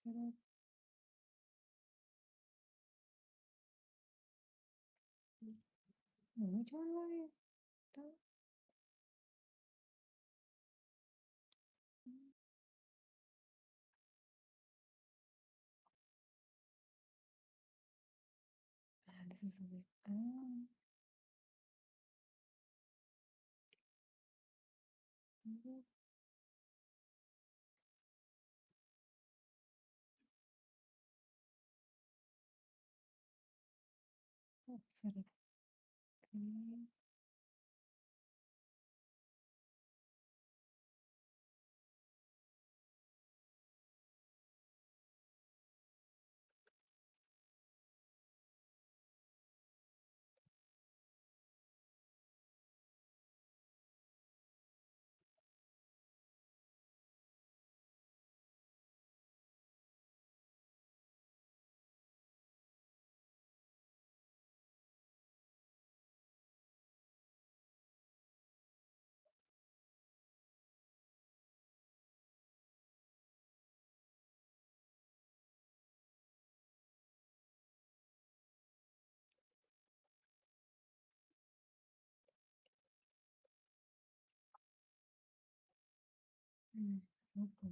S2: Set up. Which one was it? This is a bit. Set up Mm. Okay.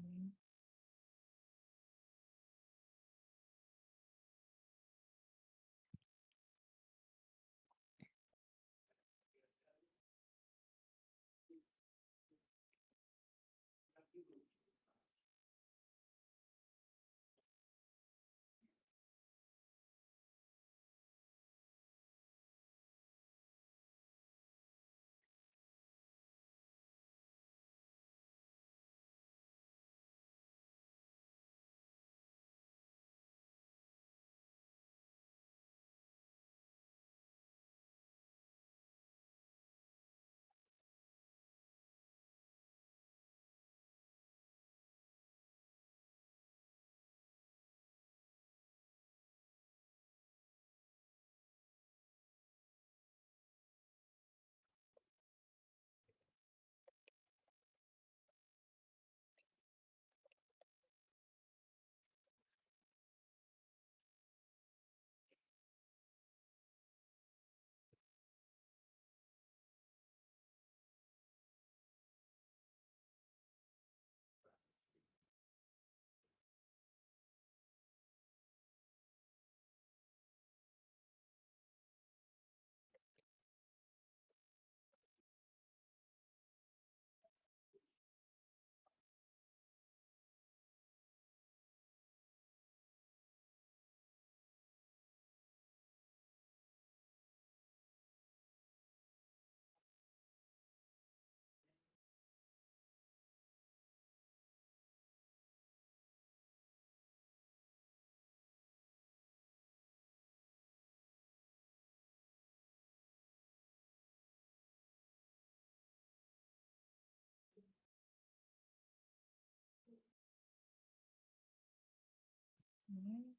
S2: Mm.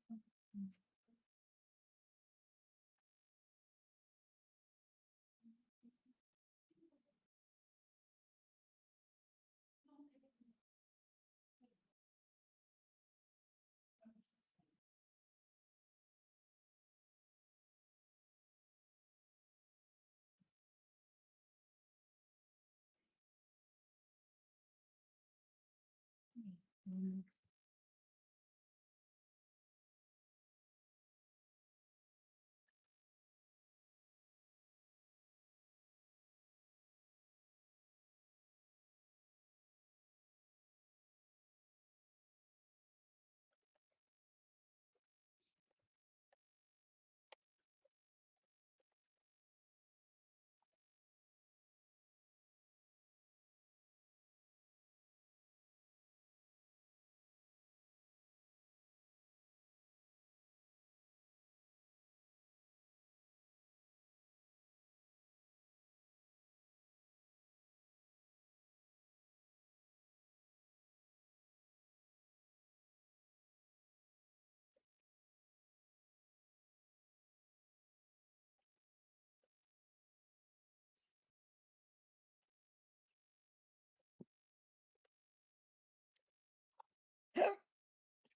S2: Mm.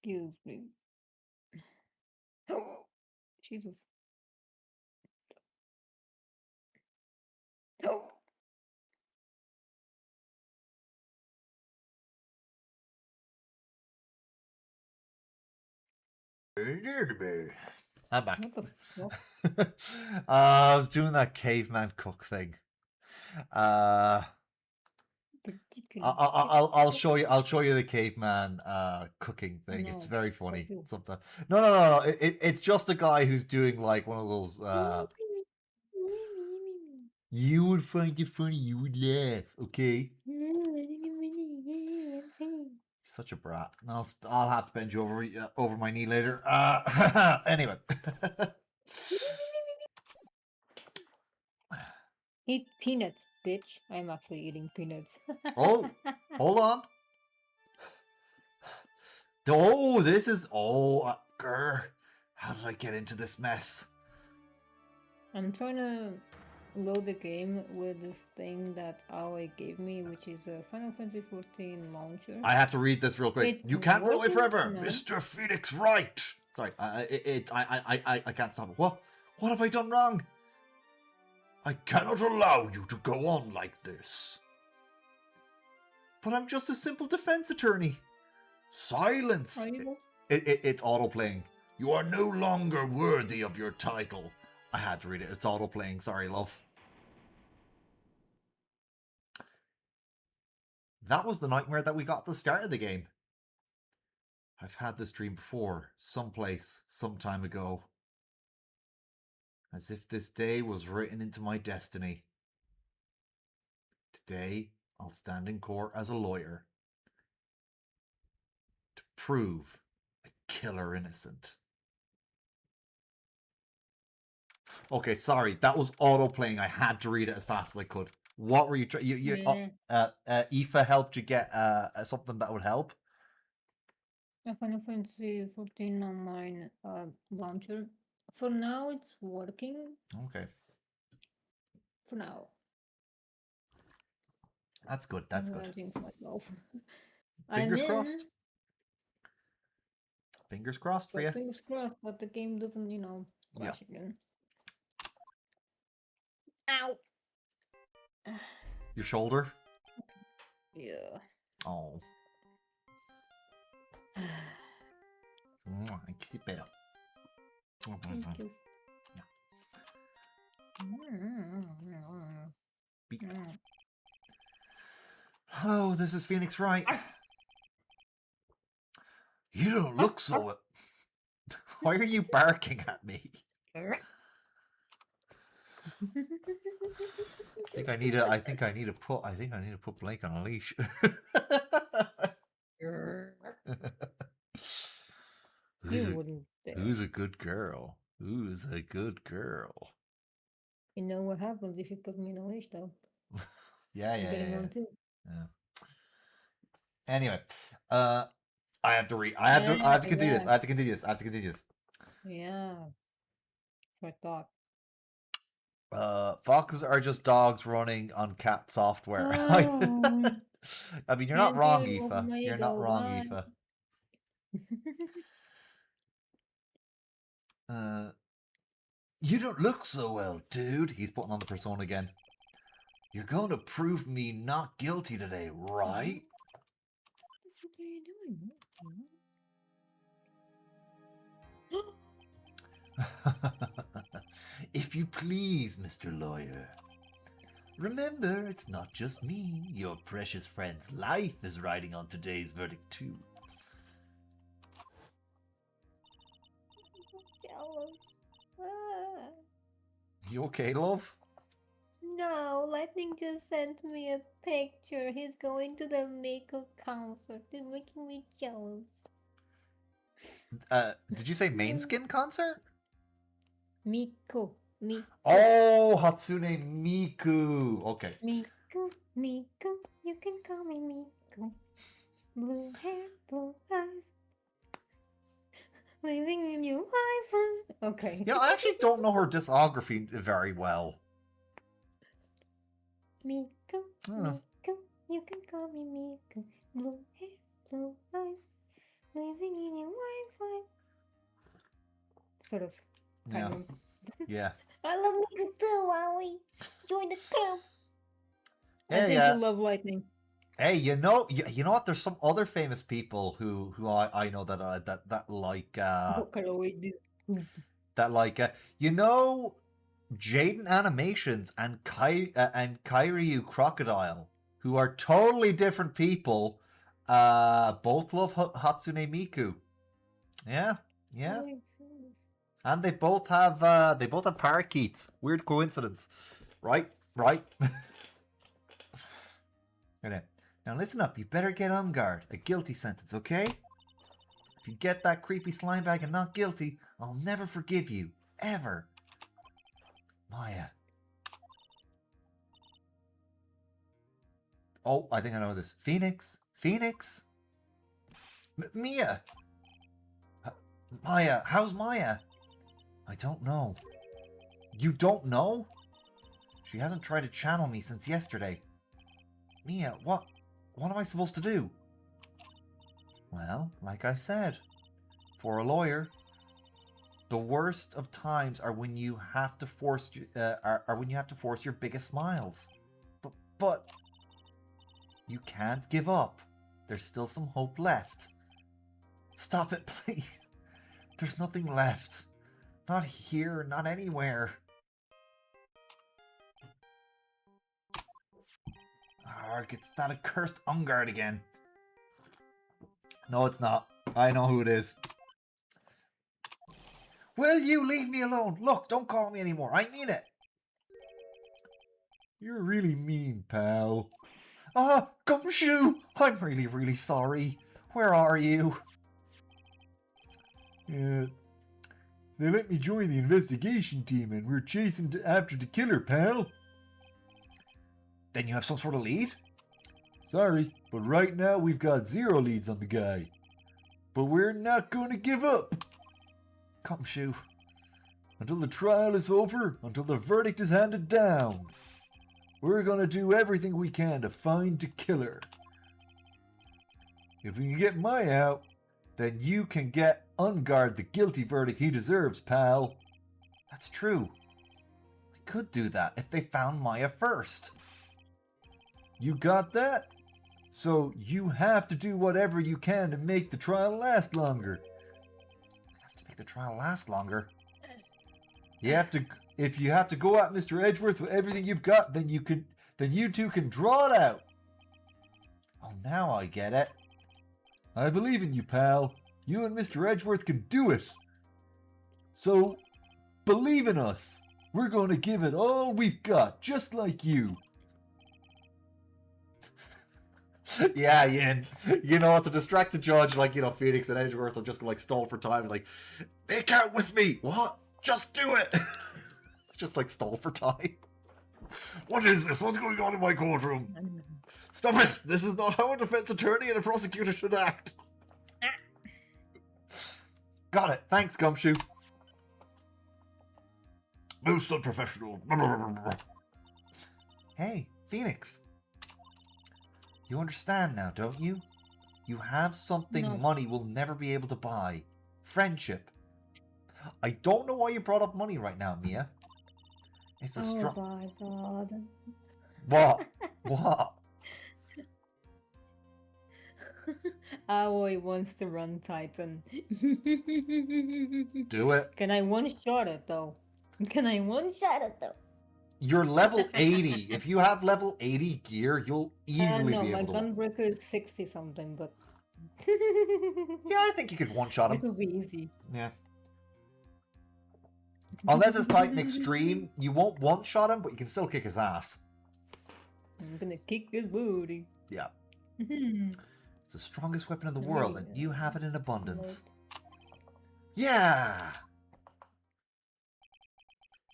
S2: Excuse me. Jesus.
S1: I'm back.
S2: What the fuck?
S1: I was doing that caveman cook thing.
S2: Ridiculous.
S1: I'll show you. I'll show you the caveman cooking thing. It's
S2: No.
S1: very
S2: Fuck
S1: funny.
S2: you.
S1: Sometimes. No. It's just a guy who's doing like one of those. You would find it funny. You would laugh. Okay. Such a brat. No, I'll have to bend you over my knee later. Anyway.
S2: Eat peanuts, bitch. I'm actually eating peanuts.
S1: Oh, hold on. Oh, this is grr. How did I get into this mess?
S2: I'm trying to load the game with this thing that AOE gave me, which is a Final Fantasy 14 launcher.
S1: I have to read this real quick.
S2: It's
S1: You can't run away
S2: working
S1: forever,
S2: now.
S1: Mr. Phoenix Wright. Sorry, I can't stop it. What have I done wrong? I cannot allow you to go on like this. But I'm just a simple defense attorney. Silence.
S2: Are you?
S1: It's auto-playing. You are no longer worthy of your title. I had to read it. It's auto-playing. Sorry, love. That was the nightmare that we got at the start of the game. I've had this dream before, someplace, some time ago. As if this day was written into my destiny. Today, I'll stand in court as a lawyer. To prove a killer innocent. Okay, sorry, that was auto-playing. I had to read it as fast as I could. What were you trying? Aoife helped you get something that would help?
S2: A Final Fantasy 14 online launcher. For now, it's working.
S1: Okay,
S2: For now.
S1: that's good. That's good.
S2: I jinx myself.
S1: Fingers
S2: I'm
S1: crossed.
S2: in,
S1: Fingers crossed for
S2: but
S1: you.
S2: fingers crossed that the game doesn't,
S1: Yeah.
S2: crash again. Ow!
S1: Your shoulder?
S2: Yeah.
S1: Oh. I can see better.
S2: Thank you.
S1: Be- Hello, this is Phoenix Wright. You don't look so. Why are you barking at me? I think I need to put Blake on a leash.
S2: You wouldn't dare.
S1: Who's a good girl? Who's a good girl?
S2: You know what happens if you put me in a leash, though.
S1: Yeah.
S2: I'm getting one too.
S1: Yeah. Anyway, I have to read. I have to continue this. I have to continue this.
S2: Yeah. That's what I thought.
S1: Foxes are just dogs running on cat software.
S2: Oh.
S1: I mean, you're not
S2: Can't
S1: wrong,
S2: get it over
S1: Aoife.
S2: my
S1: You're not
S2: ego,
S1: wrong,
S2: why?
S1: Aoife. You don't look so well, dude. He's putting on the persona again. You're going to prove me not guilty today, right?
S2: What the fuck are you doing?
S1: If you please, Mr. Lawyer. Remember, it's not just me. Your precious friend's life is riding on today's verdict, too.
S2: Jealous. Ah.
S1: You okay, love?
S2: No, Lightning just sent me a picture. He's going to the Mako concert. It's making me jealous.
S1: Did you say main skin concert?
S2: Miko.
S1: Oh, Hatsune Miku. Okay.
S2: Miko. You can call me Miko. Blue hair, blue eyes. Living in your life. Okay.
S1: Yeah, I actually don't know her discography very well.
S2: Miko.
S1: Oh.
S2: You can call me Miko. Blue hair, blue eyes. Living in your Wi-Fi. Sort of.
S1: Yeah. Yeah.
S2: I love Miko too, Wowie. Join the club. I
S1: Yeah,
S2: think
S1: yeah.
S2: you love Lightning.
S1: Hey, you know what? There's some other famous people who I know that like Jaden Animations and Kairyu Crocodile, who are totally different people. Both love Hatsune Miku. Yeah. And they both have parakeets. Weird coincidence, right? right? Okay. Now listen up. You better get on guard. A guilty sentence, okay? If you get that creepy slime bag and not guilty, I'll never forgive you. Ever. Maya. Oh, I think I know this. Phoenix? Phoenix? Mia! Maya, how's Maya? I don't know. You don't know? She hasn't tried to channel me since yesterday. Mia, what am I supposed to do? Well, like I said, for a lawyer, the worst of times are when you have to force your biggest smiles. But you can't give up. There's still some hope left. Stop it, please. There's nothing left. Not here, not anywhere. Arg, it's that accursed Ungard again. No, it's not. I know who it is. Will you leave me alone? Look, don't call me anymore. I mean it.
S3: You're really mean, pal.
S1: Gumshoe! I'm really, really sorry. Where are you?
S3: They let me join the investigation team and we're chasing after the killer, pal.
S1: Then you have some sort of lead?
S3: Sorry, but right now we've got 0 leads on the guy. But we're not going to give up.
S1: Gumshoe.
S3: Until the trial is over, until the verdict is handed down. We're going to do everything we can to find the killer. If we can get Maya out, then you can get Ungard the guilty verdict he deserves, pal.
S1: That's true. I could do that if they found Maya first.
S3: You got that? So you have to do whatever you can to make the trial last longer.
S1: I have to make the trial last longer.
S3: You have to. If you have to go at Mr. Edgeworth with everything you've got, then you two can draw it out.
S1: Oh, now I get it.
S3: I believe in you, pal. You and Mr. Edgeworth can do it. So, believe in us. We're going to give it all we've got, just like you.
S1: Yeah, Yin. You know, to distract the judge, like, you know, Phoenix and Edgeworth will just go, like, stall for time. Like, make out with me. What? Just do it. Just, like, stall for time. What is this? What's going on in my courtroom? Stop it. This is not how a defense attorney and a prosecutor should act. Got it. Thanks, Gumshoe. Most unprofessional. Hey, Phoenix. You understand now, don't you? You have something
S2: No.
S1: money will never be able to buy. Friendship. I don't know why you brought up money right now, Mia. It's a
S2: Oh
S1: strong...
S2: my god.
S1: What? What?
S2: Aoi wants to run Titan.
S1: Do it.
S2: Can I one-shot it though? Can I one-shot it though?
S1: You're level 80. If you have level 80 gear, you'll easily
S2: No,
S1: be
S2: my
S1: able to...
S2: gunbreaker is 60 something, but
S1: Yeah, I think you could one-shot
S2: it
S1: him.
S2: will be easy.
S1: Yeah. Unless it's Titan Extreme, you won't one-shot him, but you can still kick his ass.
S2: I'm gonna kick his booty.
S1: Yeah. It's the strongest weapon in the world, and you have it in abundance. Yeah!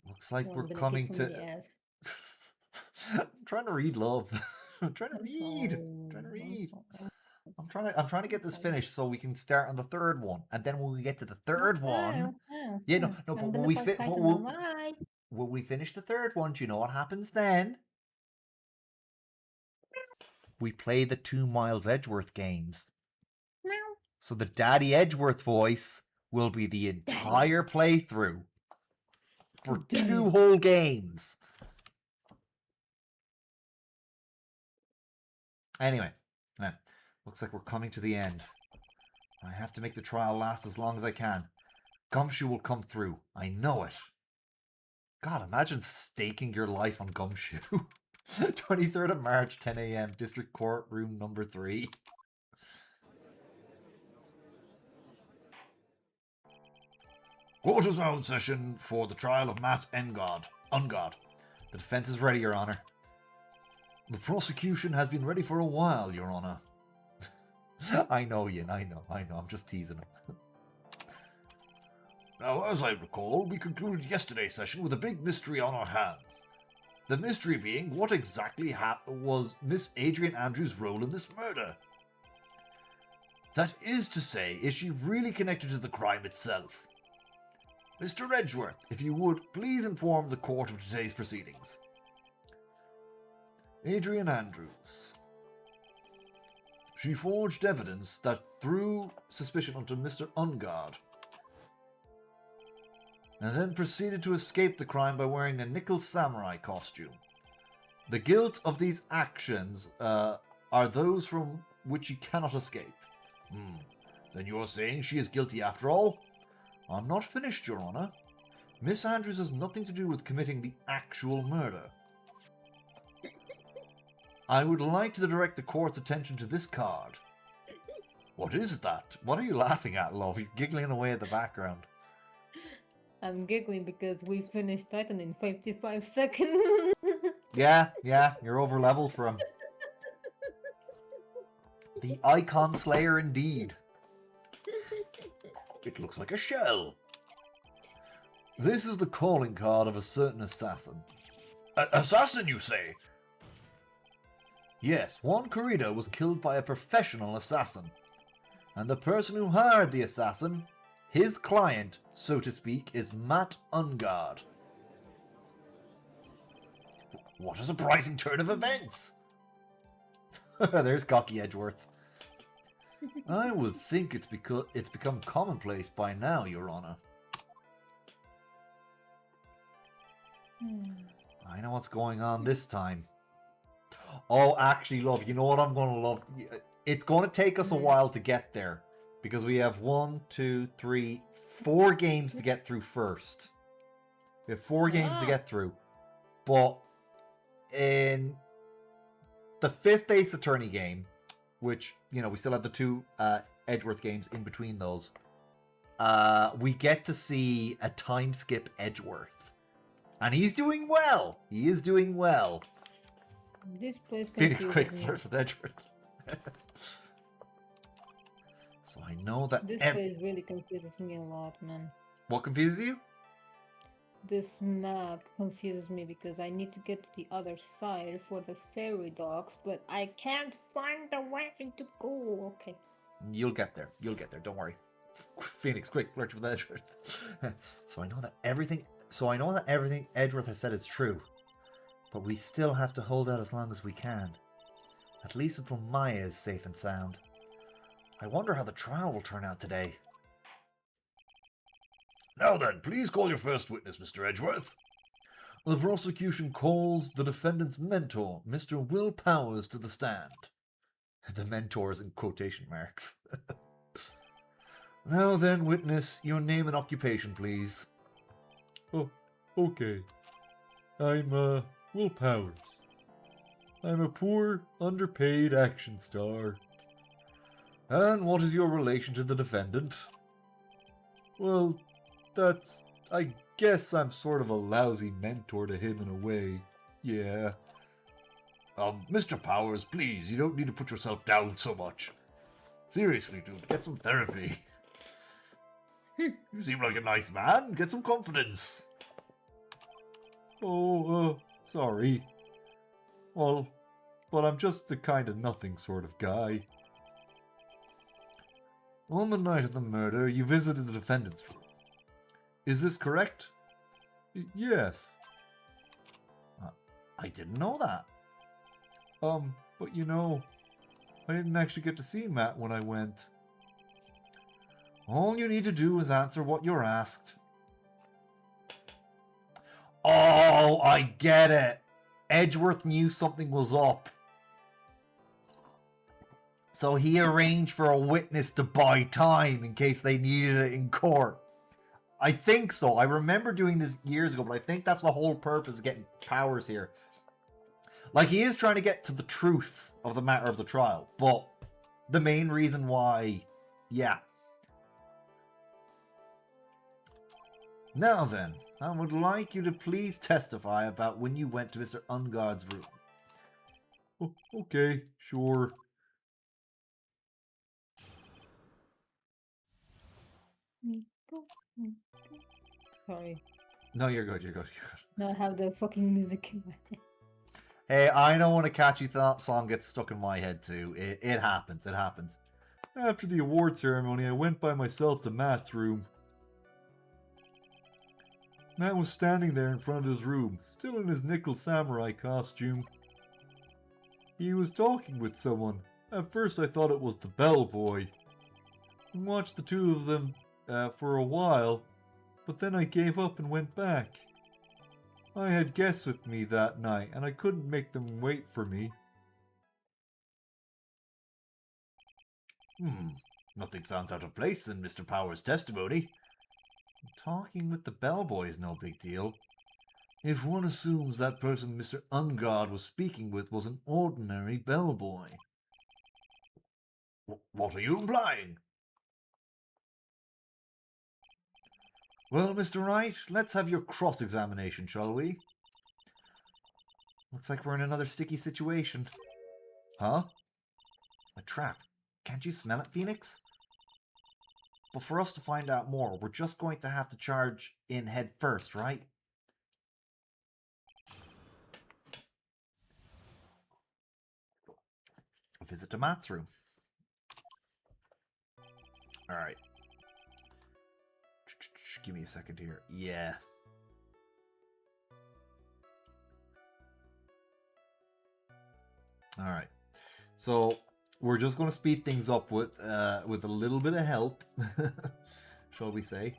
S1: Looks like we're coming to... I'm trying to read, love. I'm trying to read. I'm trying to read. I'm trying to get this finished so we can start on the third one, and then when we get to the third one, yeah, no, but when we finish the third one, do you know what happens then? We play the 2 Miles Edgeworth games. So the Daddy Edgeworth voice will be the entire playthrough for 2 whole games. Anyway, looks like we're coming to the end. I have to make the trial last as long as I can. Gumshoe will come through. I know it. God, imagine staking your life on Gumshoe. 23rd of March, 10 a.m., District Court, room number 3. Court is now in session for the trial of Matt Ungard. The defense is ready, Your Honor. The prosecution has been ready for a while, Your Honor. I know, Yin, I know. I'm just teasing him. Now, as I recall, we concluded yesterday's session with a big mystery on our hands. The mystery being, what exactly was Miss Adrian Andrews' role in this murder? That is to say, is she really connected to the crime itself? Mr. Edgeworth, if you would, please inform the court of today's proceedings. Adrian Andrews. She forged evidence that threw suspicion onto Mr. Ungard, and then proceeded to escape the crime by wearing a nickel samurai costume. The guilt of these actions are those from which she cannot escape. Then you're saying she is guilty after all? I'm not finished, Your Honor. Miss Andrews has nothing to do with committing the actual murder. I would like to direct the court's attention to this card. What is that? What are you laughing at, love? You're giggling away at the background.
S2: I'm giggling because we finished Titan in 55 seconds.
S1: Yeah, you're over leveled for him. The Icon Slayer indeed. It looks like a shell. This is the calling card of a certain assassin. Assassin, you say? Yes, Juan Corrido was killed by a professional assassin. And the person who hired the assassin, his client, so to speak, is Matt Ungard. What a surprising turn of events! There's cocky Edgeworth. I would think it's become commonplace by now, Your Honor. I know what's going on this time. Oh, actually, love, you know what I'm going to love? It's going to take us a while to get there, because we have 4 games to get through first. We have 4 games to get through. But in the 5th Ace Attorney game, which, you know, we still have the 2 Edgeworth games in between those, we get to see a time skip Edgeworth. And he's doing well. He is doing well.
S2: This place
S1: Phoenix quick
S2: confuses me.
S1: flirt with Edgeworth. So I know that
S2: This place really confuses me a lot, man.
S1: What confuses you?
S2: This map confuses me because I need to get to the other side for the fairy dogs, but I can't find the way to go. Okay.
S1: You'll get there. You'll get there. Don't worry. Phoenix, quick, flirt with Edgeworth. So I know that everything Edgeworth has said is true, but we still have to hold out as long as we can. At least until Maya is safe and sound. I wonder how the trial will turn out today. Now then, please call your first witness, Mr. Edgeworth. The prosecution calls the defendant's mentor, Mr. Will Powers, to the stand. The mentor is in quotation marks. Now then, witness, your name and occupation, please.
S3: Oh, okay. I'm, Will Powers. I'm a poor, underpaid action star.
S1: And what is your relation to the defendant?
S3: Well, I guess I'm sort of a lousy mentor to him in a way. Yeah.
S1: Mr. Powers, please, you don't need to put yourself down so much. Seriously, dude, get some therapy. You seem like a nice man. Get some confidence.
S3: Oh, sorry. Well, but I'm just a kind of nothing sort of guy.
S1: On the night of the murder, you visited the defendant's room. Is this correct?
S3: Yes.
S1: I didn't know that.
S3: But you know, I didn't actually get to see Matt when I went.
S1: All you need to do is answer what you're asked. Oh, I get it. Edgeworth knew something was up. So he arranged for a witness to buy time in case they needed it in court. I think so. I remember doing this years ago, but I think that's the whole purpose of getting Powers here. Like, he is trying to get to the truth of the matter of the trial, but the main reason why, yeah. Now then, I would like you to please testify about when you went to Mr. Ungard's room.
S3: Oh, okay, sure.
S2: Sorry.
S1: No, you're good, you're good, you're good.
S2: Now I have the fucking music in my head.
S1: Hey, I know when a catchy song gets stuck in my head too. It happens, it happens.
S3: After the award ceremony, I went by myself to Matt's room. Matt was standing there in front of his room, still in his nickel samurai costume. He was talking with someone. At first I thought it was the bellboy. I watched the two of them for a while, but then I gave up and went back. I had guests with me that night, and I couldn't make them wait for me.
S1: Nothing sounds out of place in Mr. Power's testimony. Talking with the bellboy is no big deal. If one assumes that person Mr. Ungard was speaking with was an ordinary bellboy. What are you implying? Well, Mr. Wright, let's have your cross-examination, shall we? Looks like we're in another sticky situation. Huh? A trap. Can't you smell it, Phoenix? But for us to find out more, we're just going to have to charge in head first, right? A visit to Matt's room. Alright. Give me a second here. Yeah. Alright. So, we're just going to speed things up with a little bit of help, shall we say.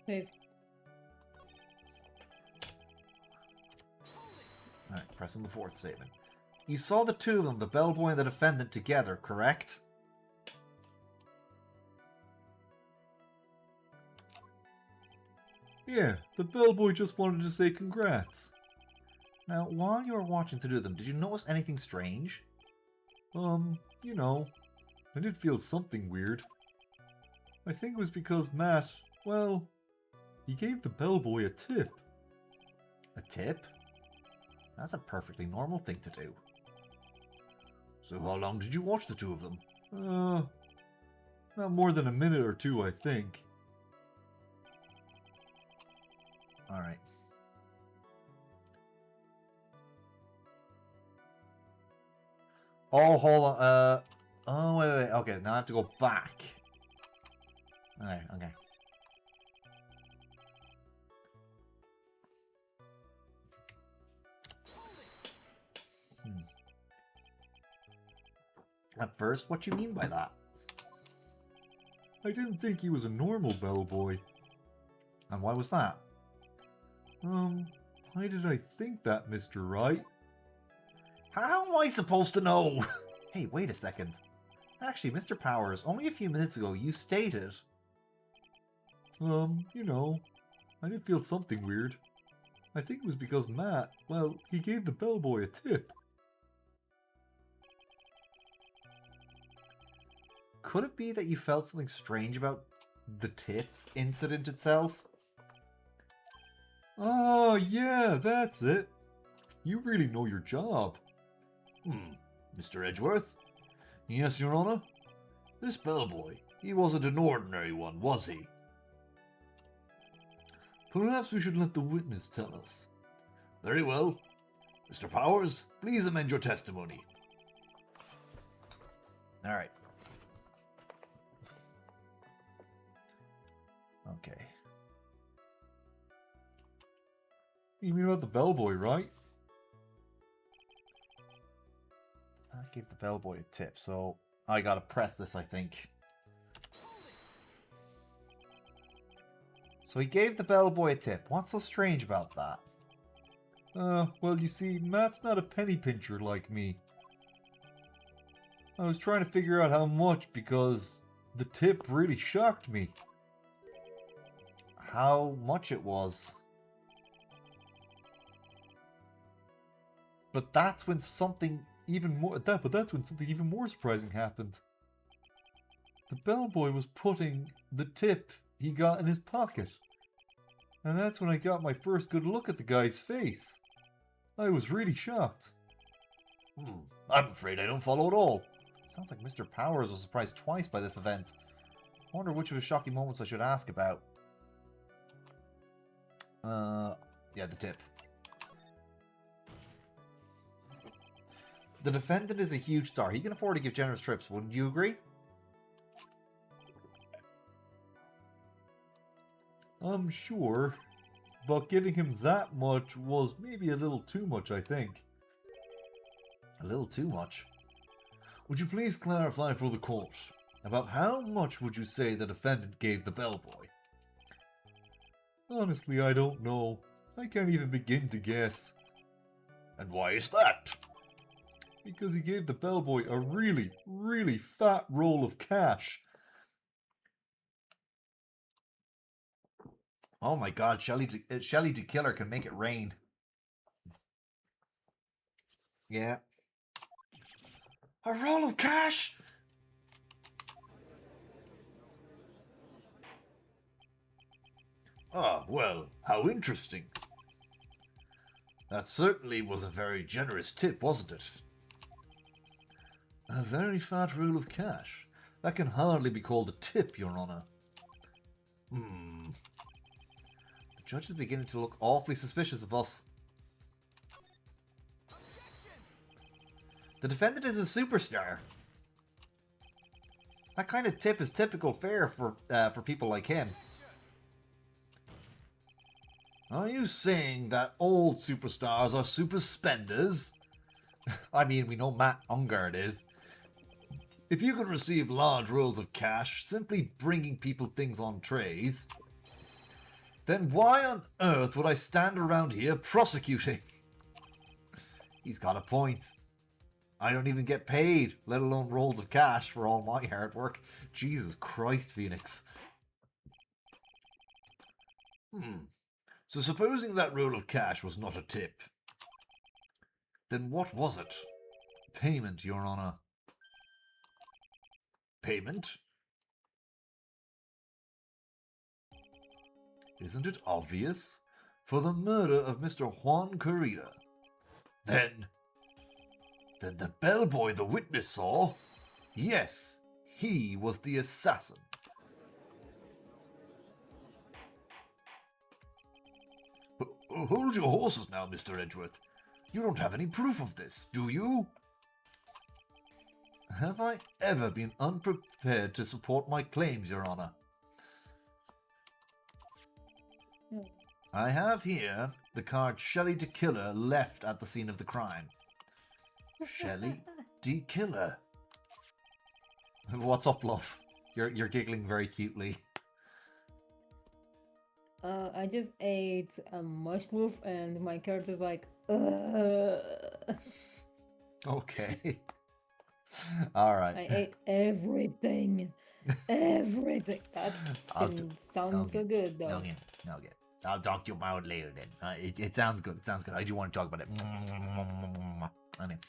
S2: Save.
S1: Alright, pressing the fourth statement. You saw the two of them, the bellboy and the defendant, together, correct?
S3: Yeah, the bellboy just wanted to say congrats.
S1: Now, while you were watching to do them, did you notice anything strange?
S3: You know, I did feel something weird. I think it was because Matt, well, he gave the bellboy a tip.
S1: A tip? That's a perfectly normal thing to do. So how long did you watch the two of them?
S3: Not more than a minute or two, I think.
S1: Alright. Oh, hold on. Oh, wait. Okay, now I have to go back. Okay. At first, what you mean by that?
S3: I didn't think he was a normal bellboy.
S1: And why was that?
S3: Why did I think that, Mr. Wright?
S1: How am I supposed to know? Hey, wait a second. Actually, Mr. Powers, only a few minutes ago you stated...
S3: You know, I did feel something weird. I think it was because Matt, well, he gave the bellboy a tip.
S1: Could it be that you felt something strange about the tip incident itself?
S3: Oh, yeah, that's it. You really know your job.
S1: Mr. Edgeworth? Yes, Your Honor? This bellboy, he wasn't an ordinary one, was he?
S3: Perhaps we should let the witness tell us.
S1: Very well. Mr. Powers, please amend your testimony. Alright. Okay.
S3: You mean about the bellboy, right?
S1: I gave the bellboy a tip, so I gotta press this, I think. So he gave the bellboy a tip. What's so strange about that?
S3: Well, you see, Matt's not a penny pincher like me. I was trying to figure out how much because the tip really shocked me.
S1: How much it was. But that's when something even more...
S3: But that's when something even more surprising happened. the bellboy was putting the tip he got in his pocket. And that's when I got my first good look at the guy's face. I was really shocked.
S1: I'm afraid I don't follow at all. Sounds like Mr. Powers was surprised twice by this event. I wonder which of his shocking moments I should ask about. Yeah, the tip. The defendant is a huge star. He can afford to give generous trips. Wouldn't you agree?
S3: I'm sure, but giving him that much was maybe a little too much, I think.
S1: A little too much.
S3: Would you please clarify for the court, about how much would you say the defendant gave the bellboy? Honestly, I don't know. I can't even begin to guess.
S1: And why is that?
S3: Because he gave the bellboy a really, really fat roll of cash.
S1: Oh my god, Shelly the Killer can make it rain. Yeah. A roll of cash? Ah, well, how interesting. That certainly was a very generous tip, wasn't it?
S3: A very fat roll of cash. That can hardly be called a tip, Your Honour.
S1: The judge is beginning to look awfully suspicious of us. The defendant is a superstar. That kind of tip is typical fare for people like him.
S3: Are you saying that old superstars are super spenders?
S1: I mean, we know Matt Ungard is.
S3: If you could receive large rolls of cash simply bringing people things on trays, then why on earth would I stand around here prosecuting?
S1: He's got a point. I don't even get paid, let alone rolls of cash for all my hard work. Jesus Christ, Phoenix.
S3: So supposing that roll of cash was not a tip, then what was it?
S1: Payment, Your Honour.
S3: Payment? Isn't it obvious? For the murder of Mr. Juan Corrida. Then the bellboy the witness saw, yes, he was the assassin. Hold your horses now, Mr. Edgeworth. You don't have any proof of this, do you?
S1: Have I ever been unprepared to support my claims, Your Honour? I have here the card Shelly the Killer left at the scene of the crime. Shelly the Killer. What's up, love? You're giggling very cutely.
S2: I just ate a mushroom and my character's like,
S1: Okay. Alright.
S2: I ate everything. Everything. That didn't sound so good though.
S1: Okay. I'll talk to you about it later then. It sounds good. It sounds good. I do want to talk about it. Anyway.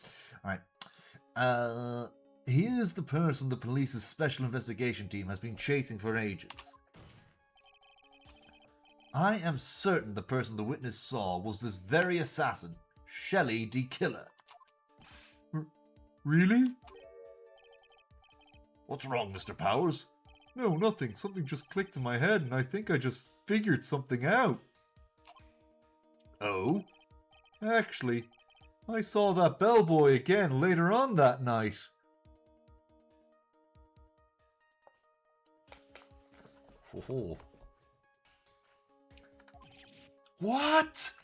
S1: Alright.
S3: Here's the person the police's special investigation team has been chasing for ages.
S1: I am certain the person the witness saw was this very assassin, Shelly the Killer.
S3: Really?
S1: What's wrong, Mr. Powers?
S3: No, nothing. Something just clicked in my head and I think I just figured something out.
S1: Oh?
S3: Actually, I saw that bellboy again later on that night.
S1: Oh. What?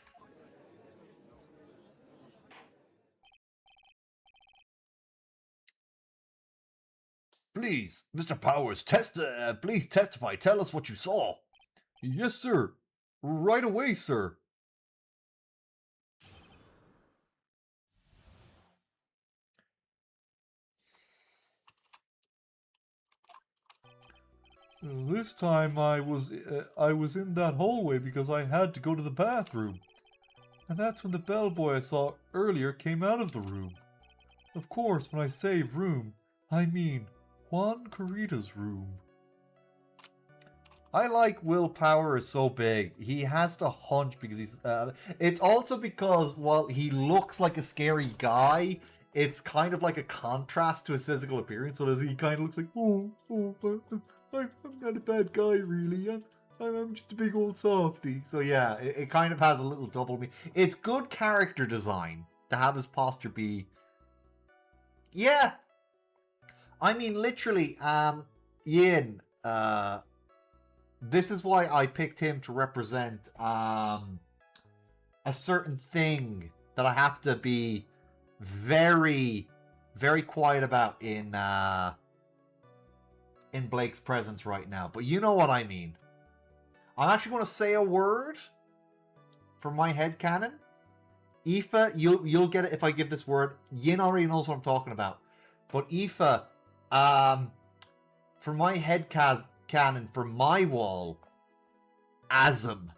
S1: Please, Mr. Powers, please testify. Tell us what you saw.
S3: Yes, sir. Right away, sir. This time I was in that hallway because I had to go to the bathroom. And that's when the bellboy I saw earlier came out of the room. Of course, when I say room, I mean Juan Carita's room.
S1: I like Willpower is so big. He has to hunch because he's... it's also because while he looks like a scary guy, it's kind of like a contrast to his physical appearance. So he kind of looks like, I'm not a bad guy, really. I'm just a big old softy. So yeah, it kind of has a little double me. It's good character design to have his posture be... Yeah. I mean, literally, Yin, this is why I picked him to represent a certain thing that I have to be very, very quiet about in Blake's presence right now. But you know what I mean. I'm actually going to say a word for my headcanon. Aoife, you'll get it if I give this word. Yin already knows what I'm talking about. But Aoife, for my headcanon, for my wall, Asm.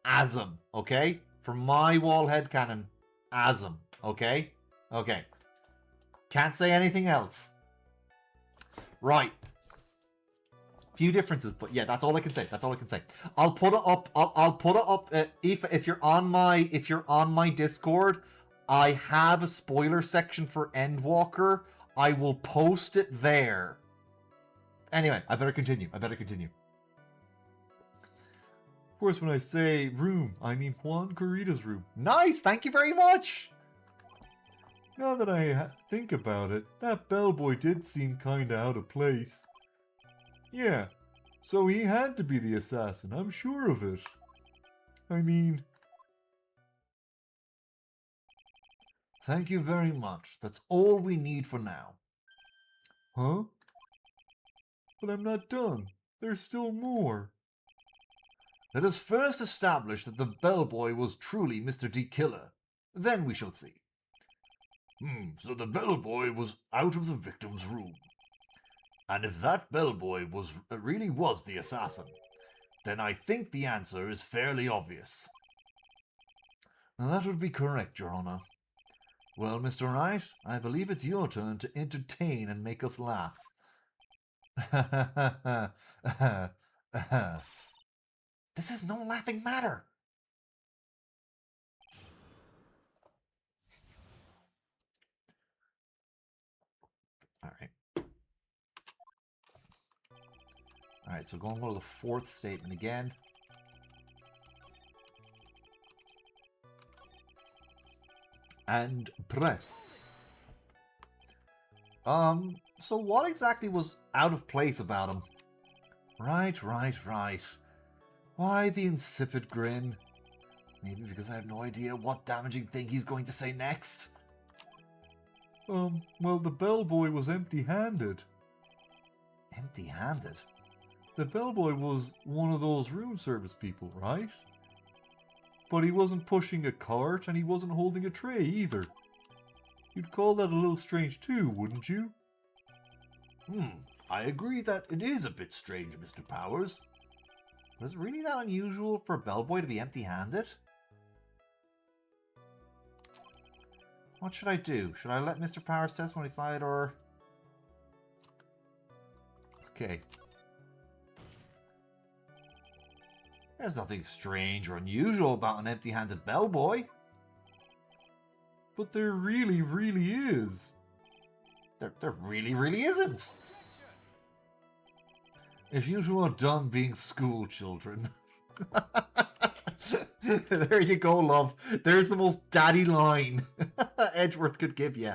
S1: Asm, okay? For my wall headcanon, Asm, okay? Okay. Can't say anything else. Right. Few differences, but yeah, that's all I can say. That's all I can say. I'll put it up. I'll put it up. If you're on my Discord, I have a spoiler section for Endwalker. I will post it there. Anyway, I better continue.
S3: Of course, when I say room, I mean Juan Carita's room.
S1: Nice, thank you very much.
S3: Now that I think about it, that bellboy did seem kinda out of place. Yeah, so he had to be the assassin, I'm sure of it. I mean...
S1: Thank you very much. That's all we need for now.
S3: Huh? But I'm not done. There's still more.
S1: Let us first establish that the bellboy was truly Mr. D. Killer. Then we shall see. So the bellboy was out of the victim's room. And if that bellboy really was the assassin, then I think the answer is fairly obvious. Now that would be correct, Your Honor. Well, Mr. Wright, I believe it's your turn to entertain and make us laugh. This is no laughing matter. Alright, so going to the fourth statement again. And press. So what exactly was out of place about him? Right. Why the insipid grin? Maybe because I have no idea what damaging thing he's going to say next.
S3: Well, the bellboy was empty-handed.
S1: Empty-handed?
S3: The bellboy was one of those room service people, right? But he wasn't pushing a cart and he wasn't holding a tray either. You'd call that a little strange too, wouldn't you?
S1: I agree that it is a bit strange, Mr. Powers. But is it really that unusual for a bellboy to be empty-handed? What should I do? Should I let Mr. Powers' testimony slide or... Okay. There's nothing strange or unusual about an empty-handed bellboy.
S3: But there really, really is.
S1: There really isn't. If you two are done being school children. There you go, love. There's the most daddy line Edgeworth could give you.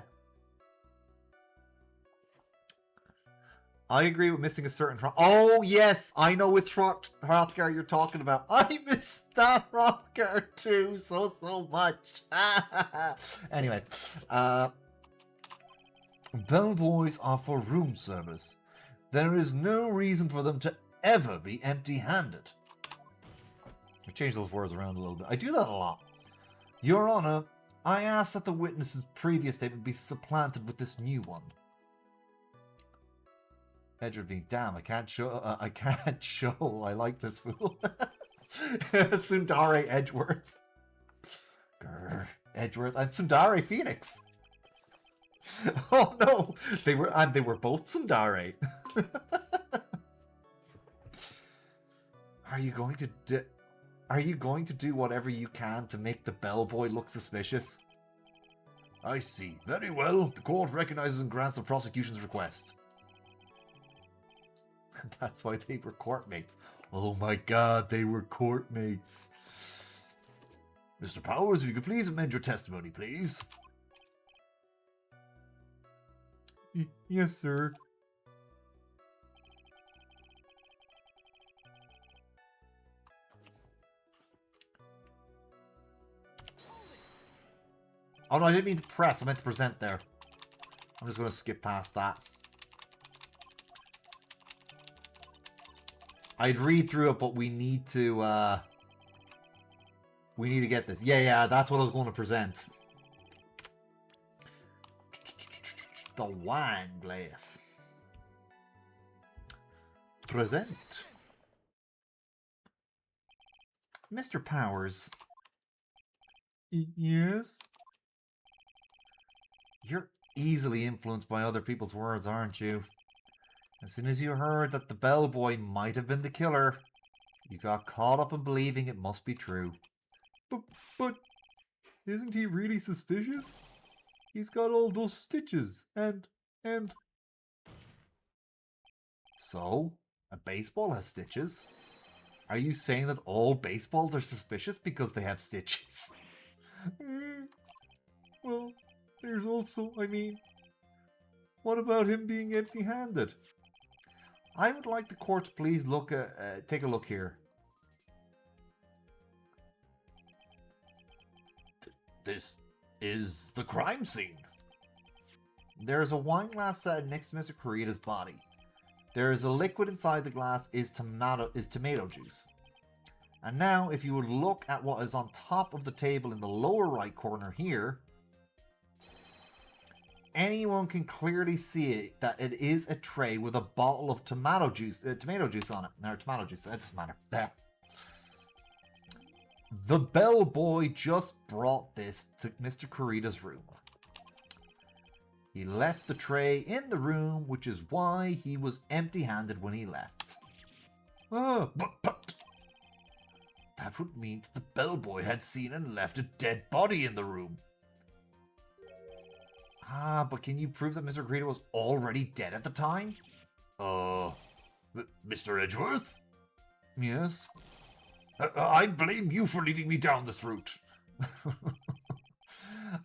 S1: I agree with missing a certain... Oh, yes! I know which Hrothgar you're talking about. I missed that Hrothgar too so much. Anyway. Bellboys are for room service. There is no reason for them to ever be empty-handed. I changed those words around a little bit. I do that a lot. Your Honor, I ask that the witness's previous statement be supplanted with this new one. Edgeworth being, damn, I can't show. I like this fool. Sundari Edgeworth. Grr, Edgeworth and Sundari Phoenix. Oh no! They were both Sundari. Are you going to do whatever you can to make the bellboy look suspicious? I see. Very well. The court recognizes and grants the prosecution's request. That's why they were courtmates. Oh my god, they were courtmates. Mr. Powers, if you could please amend your testimony, please.
S3: Yes, sir.
S1: Oh no, I didn't mean to press. I meant to present there. I'm just going to skip past that. I'd read through it, but we need to get this. Yeah, that's what I was going to present. The wine glass. Present. Mr. Powers.
S3: Yes?
S1: You're easily influenced by other people's words, aren't you? As soon as you heard that the bellboy might have been the killer, you got caught up in believing it must be true.
S3: But isn't he really suspicious? He's got all those stitches and...
S1: So, a baseball has stitches? Are you saying that all baseballs are suspicious because they have stitches?
S3: Well, there's also, I mean... What about him being empty-handed?
S1: I would like the court to please take a look here. This is the crime scene. There is a wine glass set next to Mr. Kurita's body. There is a liquid inside the glass is tomato juice. And now, if you would look at what is on top of the table in the lower right corner here, anyone can clearly see that it is a tray with a bottle of tomato juice on it. No, tomato juice, that doesn't matter. There. The bellboy just brought this to Mr. Kurita's room. He left the tray in the room, which is why he was empty-handed when he left. But that would mean that the bellboy had seen and left a dead body in the room. But can you prove that Mr. Kurita was already dead at the time? Mr. Edgeworth? Yes? I blame you for leading me down this route.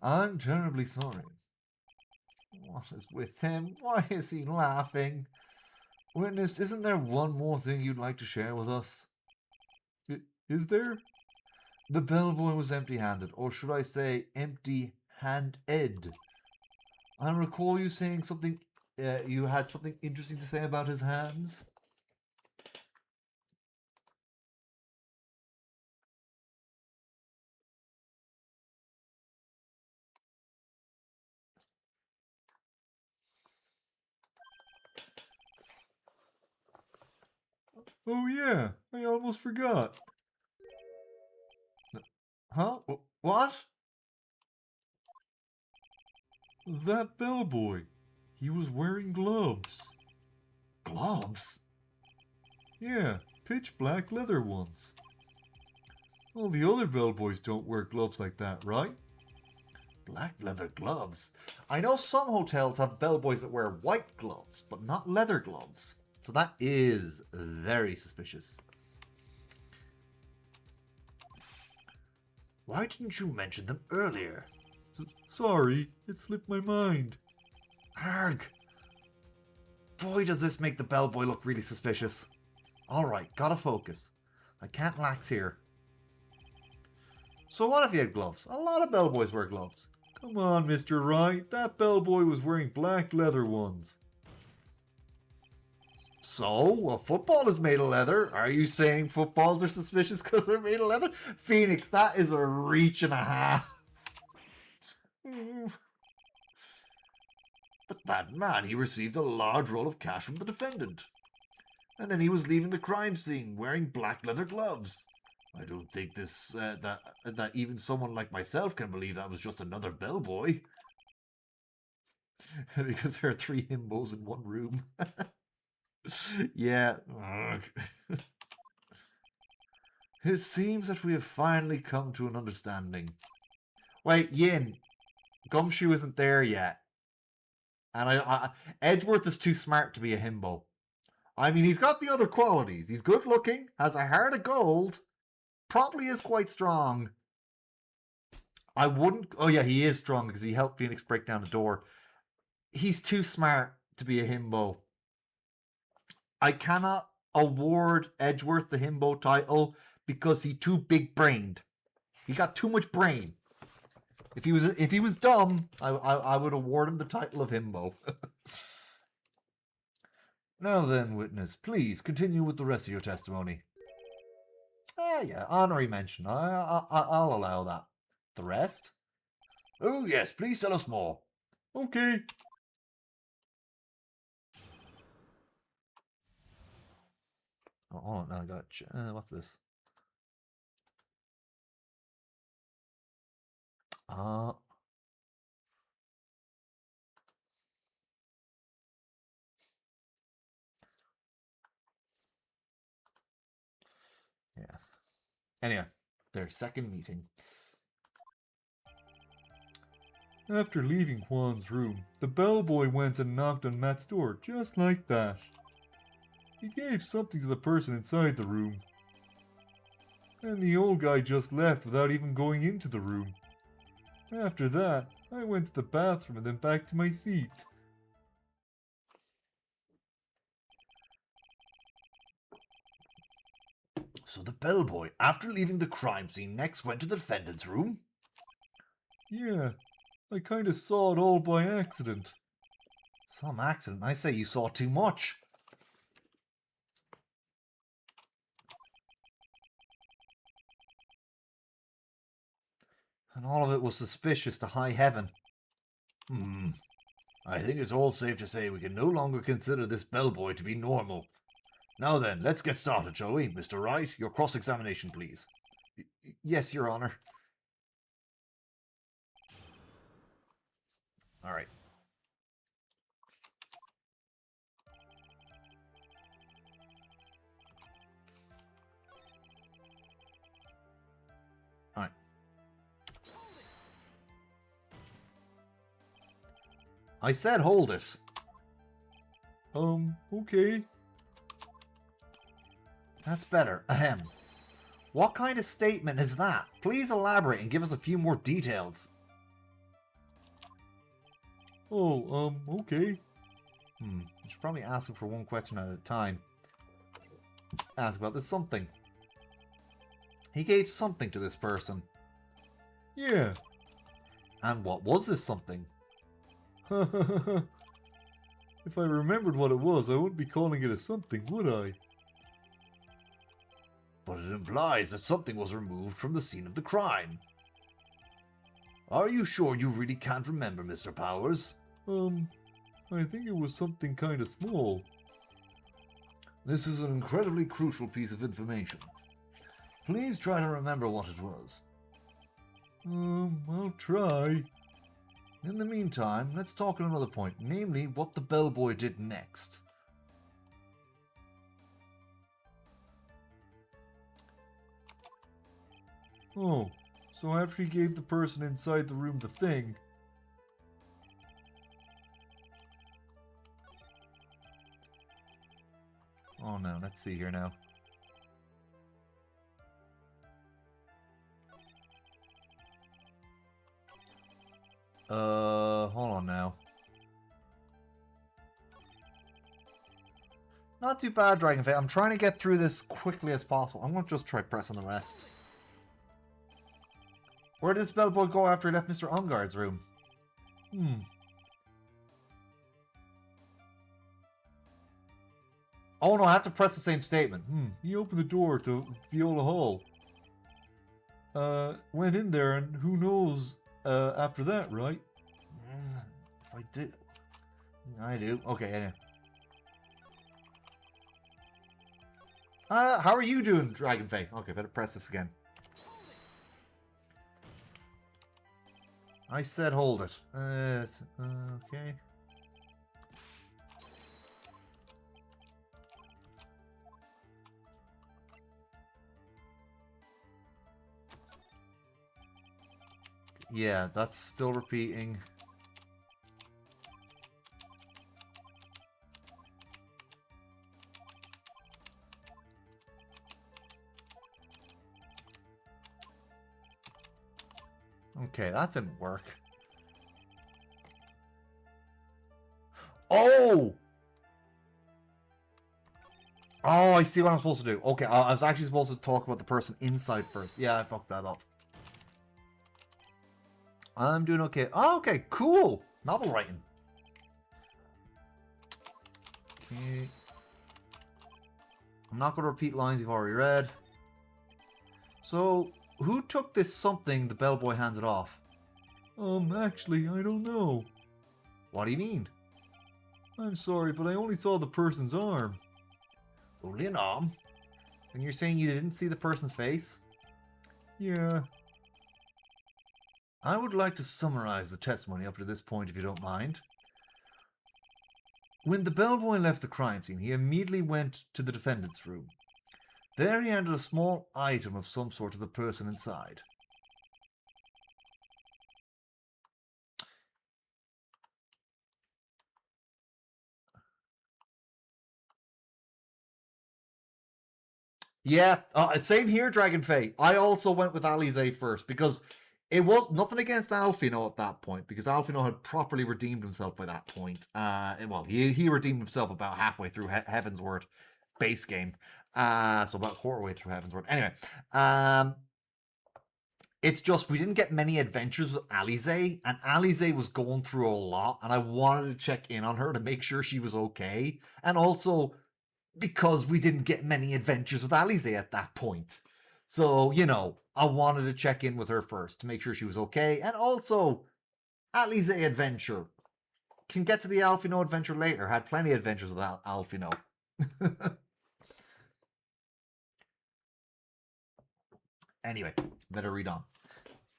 S1: I'm terribly sorry. What is with him? Why is he laughing? Witness, isn't there one more thing you'd like to share with us?
S3: Is there?
S1: The bellboy was empty-handed, or should I say empty-handed. I recall you saying something, you had something interesting to say about his hands.
S3: Oh yeah, I almost forgot.
S1: Huh? What?
S3: That bellboy. He was wearing gloves.
S1: Gloves?
S3: Yeah, pitch black leather ones. All the other bellboys don't wear gloves like that, right?
S1: Black leather gloves? I know some hotels have bellboys that wear white gloves, but not leather gloves. So that is very suspicious. Why didn't you mention them earlier?
S3: Sorry, it slipped my mind.
S1: Arg! Boy, does this make the bellboy look really suspicious. Alright, gotta focus. I can't lax here. So what if he had gloves? A lot of bellboys wear gloves.
S3: Come on, Mr. Wright. That bellboy was wearing black leather ones.
S1: So, a football is made of leather. Are you saying footballs are suspicious because they're made of leather? Phoenix, that is a reach and a half. But that man, he received a large roll of cash from the defendant. And then he was leaving the crime scene wearing black leather gloves. I don't think that even someone like myself can believe that was just another bellboy. Because there are 3 himbos in one room. Yeah. It seems that we have finally come to an understanding. Wait, Yin, Gumshoe isn't there yet. And Edgeworth is too smart to be a himbo. I mean, he's got the other qualities. He's good looking, has a heart of gold, probably is quite strong. I wouldn't... Oh yeah, he is strong because he helped Phoenix break down the door. He's too smart to be a himbo. I cannot award Edgeworth the himbo title because he's too big-brained. He got too much brain. If he was dumb, I would award him the title of himbo. Now then, witness, please continue with the rest of your testimony. Yeah, honorary mention. I'll allow that. The rest? Oh yes, please tell us more. Okay. Oh, hold on, now I got what's this? Yeah. Anyway, their second meeting.
S3: After leaving Juan's room, the bellboy went and knocked on Matt's door, just like that. He gave something to the person inside the room. And the old guy just left without even going into the room. After that, I went to the bathroom and then back to my seat.
S1: So the bellboy, after leaving the crime scene, next went to the defendant's room?
S3: Yeah, I kinda saw it all by accident.
S1: Some accident? I say you saw too much. And all of it was suspicious to high heaven. I think it's all safe to say we can no longer consider this bellboy to be normal. Now then, let's get started, shall we? Mr. Wright, your cross-examination, please. Yes, Your Honor. All right. All right. I said hold it.
S3: Okay.
S1: That's better. Ahem. What kind of statement is that? Please elaborate and give us a few more details.
S3: Oh, okay.
S1: You should probably ask him for one question at a time. Ask about this something. He gave something to this person.
S3: Yeah.
S1: And what was this something?
S3: If I remembered what it was, I wouldn't be calling it a something, would I?
S1: But it implies that something was removed from the scene of the crime. Are you sure you really can't remember, Mr. Powers?
S3: I think it was something kinda small.
S1: This is an incredibly crucial piece of information. Please try to remember what it was.
S3: I'll try.
S1: In the meantime, let's talk on another point, namely what the bellboy did next.
S3: Oh, so after he gave the person inside the room the thing...
S1: Oh no, let's see here now. Hold on now. Not too bad, Dragonfate. I'm trying to get through this quickly as possible. I'm going to just try pressing the rest. Where did this bellboy go after he left Mr. Ungard's room? Oh no, I have to press the same statement.
S3: He opened the door to Viola Hall. Went in there and who knows after that, right?
S1: If I did... I do. Okay, anyway. How are you doing, Dragonfate? Okay, better press this again. I said hold it. Okay. Yeah, that's still repeating. Okay, that didn't work. Oh! Oh, I see what I'm supposed to do. Okay, I was actually supposed to talk about the person inside first. Yeah, I fucked that up. I'm doing okay. Oh, okay, cool. Novel writing. Okay. I'm not going to repeat lines you've already read. So, who took this something the bellboy handed off?
S3: Actually, I don't know.
S1: What do you mean?
S3: I'm sorry, but I only saw the person's arm.
S1: Only an arm? And you're saying you didn't see the person's face?
S3: Yeah.
S1: I would like to summarize the testimony up to this point, if you don't mind. When the bellboy left the crime scene, he immediately went to the defendant's room. There he handed a small item of some sort to the person inside. Yeah, same here, Dragonfey. I also went with Alize first because it was nothing against Alfino at that point because Alfino had properly redeemed himself by that point. Well, he redeemed himself about halfway through Heaven's Word base game. So about a quarter way through Heaven's Word. Anyway, it's just we didn't get many adventures with Alize, and Alize was going through a lot, and I wanted to check in on her to make sure she was okay, and also because we didn't get many adventures with Alize at that point. So, you know, I wanted to check in with her first to make sure she was okay. And also, Alize adventure. Can get to the Alfino adventure later. Had plenty of adventures with Alfino. Anyway, better read on.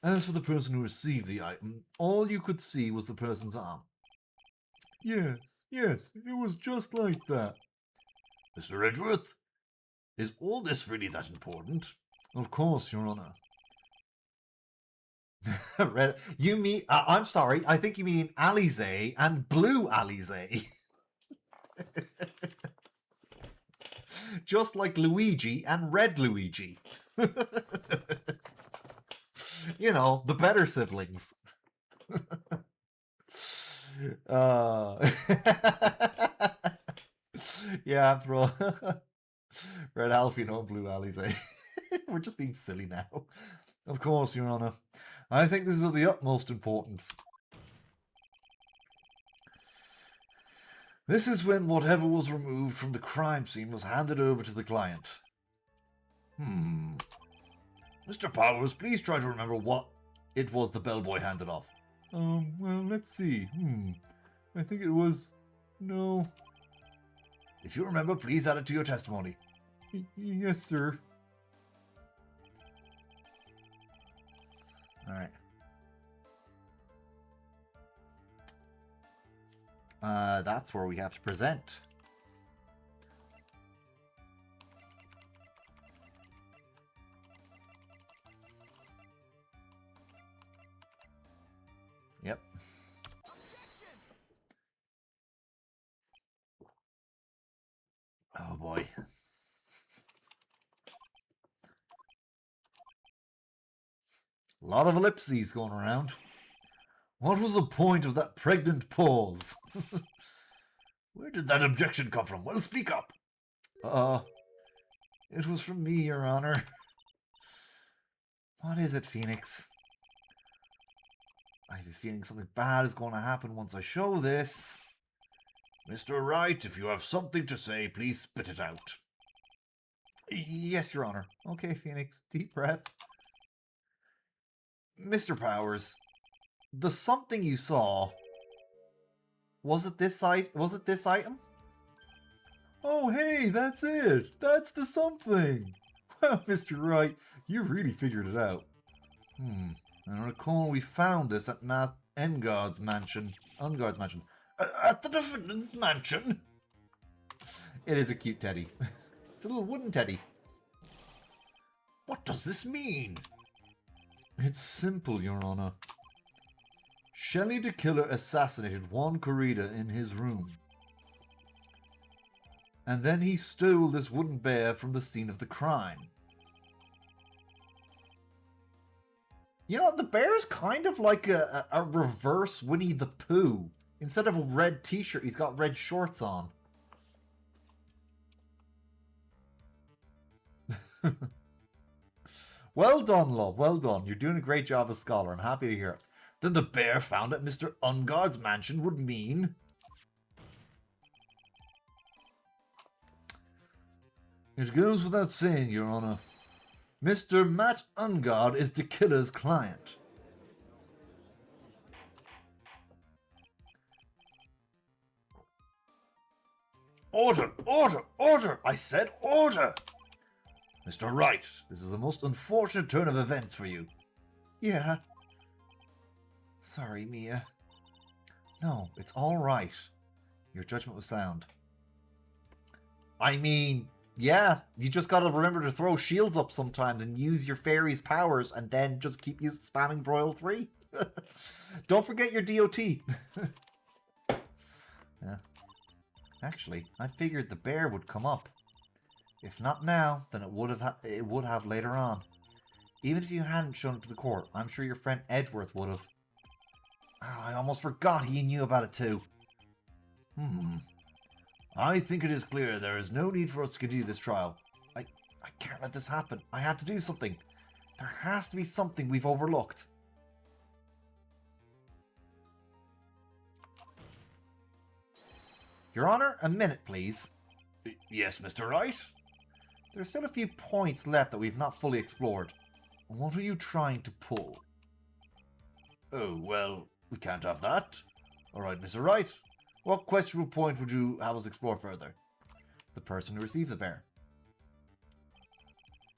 S1: As for the person who received the item, all you could see was the person's arm.
S3: Yes, it was just like that.
S1: Mr. Edgeworth, is all this really that important?
S3: Of course, Your Honor.
S1: Red, you mean, I'm sorry, I think you mean Alize and Blue Alize. Just like Luigi and Red Luigi. You know, the better siblings. Yeah, I'm throwing Red Alfino and Blue Alize. We're just being silly now.
S3: Of course, Your Honor. I think this is of the utmost importance.
S1: This is when whatever was removed from the crime scene was handed over to the client. Mr. Powers, please try to remember what it was the bellboy handed off.
S3: Well, let's see. I think it was... No.
S1: If you remember, please add it to your testimony.
S3: Yes, sir.
S1: Alright. That's where we have to present. Yep. Oh boy. A lot of ellipses going around. What was the point of that pregnant pause? Where did that objection come from? Well, speak up. It was from me, Your Honor. What is it, Phoenix? I have a feeling something bad is going to happen once I show this. Mr. Wright, if you have something to say, please spit it out. Yes, Your Honor. Okay, Phoenix, deep breath. Mr. Powers, the something you saw, was it this item?
S3: Oh, hey, that's it. That's the something. Well, Mr. Wright, you really figured it out.
S1: I recall we found this at Ungard's mansion. At the defendant's mansion? It is a cute teddy. It's a little wooden teddy. What does this mean?
S3: It's simple, Your Honor. Shelley the Killer assassinated Juan Corrida in his room. And then he stole this wooden bear from the scene of the crime.
S1: You know, the bear's kind of like a reverse Winnie the Pooh. Instead of a red t-shirt, he's got red shorts on. Well done, love. Well done. You're doing a great job as scholar. I'm happy to hear it. Then the bear found at Mr. Ungard's mansion would mean...
S3: It goes without saying, Your Honor. Mr. Matt Ungard is the killer's client.
S1: Order! Order! Order! I said order!
S3: Mr. Wright, this is the most unfortunate turn of events for you.
S1: Yeah. Sorry, Mia. No, it's all right. Your judgment was sound. I mean, yeah, you just gotta remember to throw shields up sometimes and use your fairy's powers and then just keep spamming Broil 3. Don't forget your DOT. Yeah. Actually, I figured the bear would come up. If not now, then it would have later on. Even if you hadn't shown it to the court, I'm sure your friend Edgeworth would have. Oh, I almost forgot he knew about it too.
S3: I think it is clear there is no need for us to continue this trial.
S1: I can't let this happen. I have to do something. There has to be something we've overlooked. Your Honor, a minute, please.
S3: Yes, Mr. Wright?
S1: There's still a few points left that we've not fully explored.
S3: What are you trying to pull? Oh, well, we can't have that. All right, Mr. Wright. What questionable point would you have us explore further?
S1: The person who received the bear.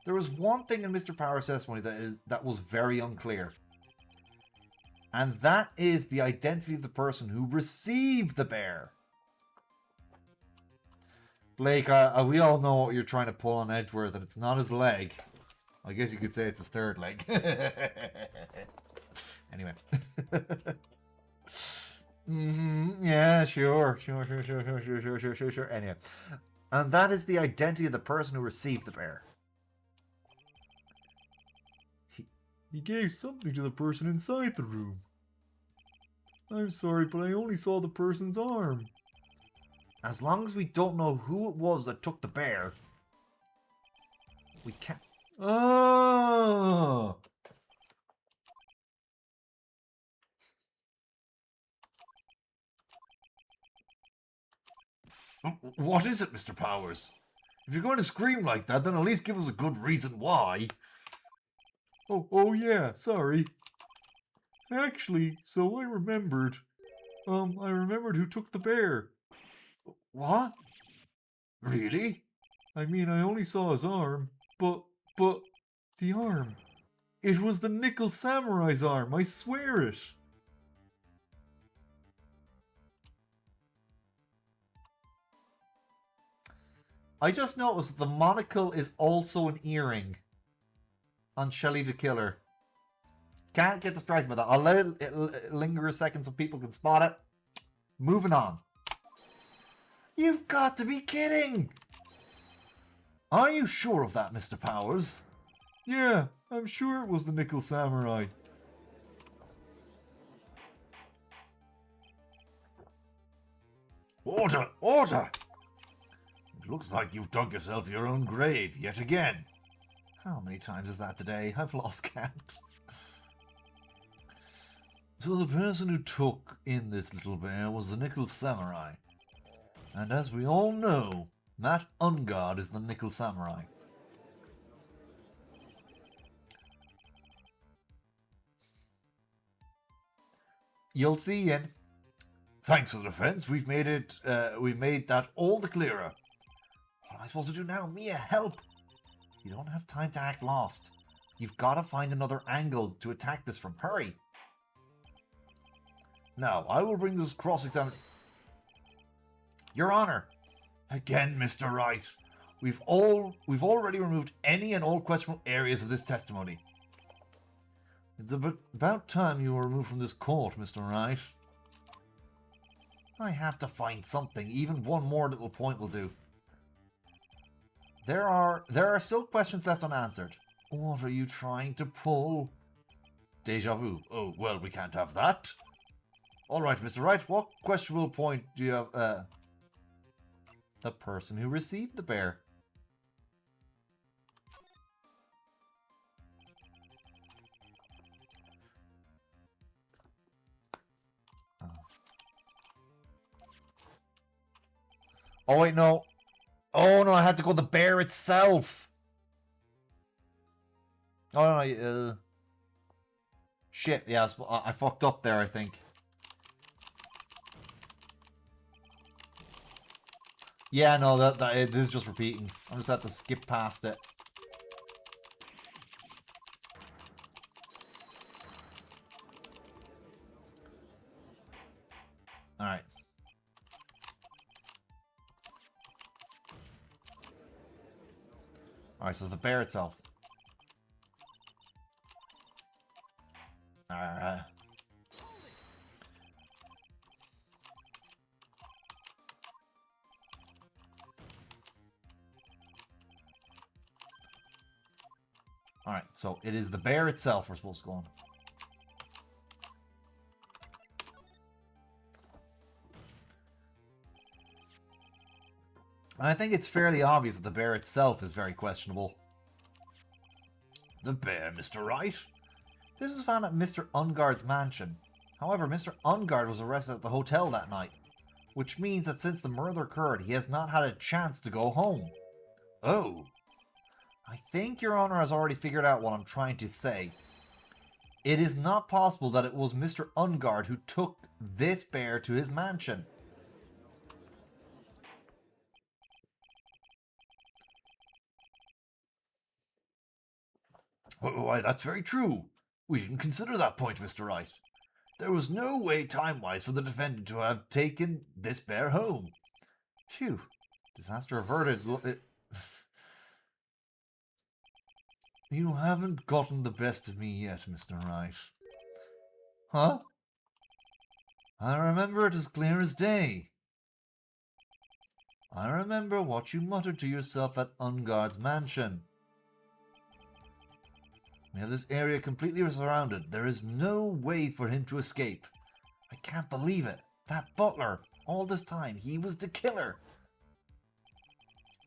S1: There was one thing in Mr. Power's testimony that was very unclear. And that is the identity of the person who received the bear.
S3: Blake, we all know what you're trying to pull on Edgeworth, and it's not his leg. I guess you could say it's his third leg.
S1: Anyway.
S3: Yeah, sure.
S1: Anyway. And that is the identity of the person who received the bear.
S3: He gave something to the person inside the room. I'm sorry, but I only saw the person's arm.
S1: As long as we don't know who it was that took the bear, we can't...
S3: Ah!
S1: What is it, Mr. Powers? If you're going to scream like that, then at least give us a good reason why.
S3: Oh yeah, sorry. Actually, so I remembered. I remembered who took the bear.
S1: What? Really?
S3: I mean, I only saw his arm, but the arm. It was the Nickel Samurai's arm, I swear it.
S1: I just noticed the monocle is also an earring on Shelley the Killer. Can't get distracted by that. I'll let it linger a second so people can spot it. Moving on. You've got to be kidding! Are you sure of that, Mr. Powers?
S3: Yeah, I'm sure it was the Nickel Samurai.
S1: Order! Order! It looks like you've dug yourself your own grave yet again. How many times is that today? I've lost count.
S3: So the person who took in this little bear was the Nickel Samurai. And as we all know, Matt Ungard is the Nickel Samurai.
S1: You'll see, Ian.
S3: Thanks for the defense. We've made that all the clearer.
S1: What am I supposed to do now? Mia, help! You don't have time to act lost. You've got to find another angle to attack this from. Hurry!
S3: Now, I will bring this cross-examination...
S1: Your Honor!
S3: Again, Mr. Wright. We've already removed any and all questionable areas of this testimony.
S1: It's about time you were removed from this court, Mr. Wright. I have to find something. Even one more little point will do. There are still questions left unanswered. What are you trying to pull? Deja vu. Oh, well, we can't have that. All right, Mr. Wright, what questionable point do you have? The person who received the bear. Oh, wait, no. Oh, no, I had to go the bear itself. Oh, no, shit, yeah, I fucked up there, I think. Yeah, no, this is just repeating. I'm just have to skip past it. Alright. Alright, so it's the bear itself. Alright. Alright, so it is the bear itself we're supposed to go on. And I think it's fairly obvious that the bear itself is very questionable. The bear, Mr. Wright? This was found at Mr. Ungard's mansion. However, Mr. Ungard was arrested at the hotel that night, which means that since the murder occurred, he has not had a chance to go home. Oh. I think Your Honor has already figured out what I'm trying to say. It is not possible that it was Mr. Ungard who took this bear to his mansion. Why, that's very true. We didn't consider that point, Mr. Wright. There was no way time-wise for the defendant to have taken this bear home. Phew. Disaster averted. You haven't gotten the best of me yet, Mr. Wright. Huh? I remember it as clear as day. I remember what you muttered to yourself at Ungard's mansion. We have this area completely surrounded. There is no way for him to escape. I can't believe it. That butler, all this time, he was the killer.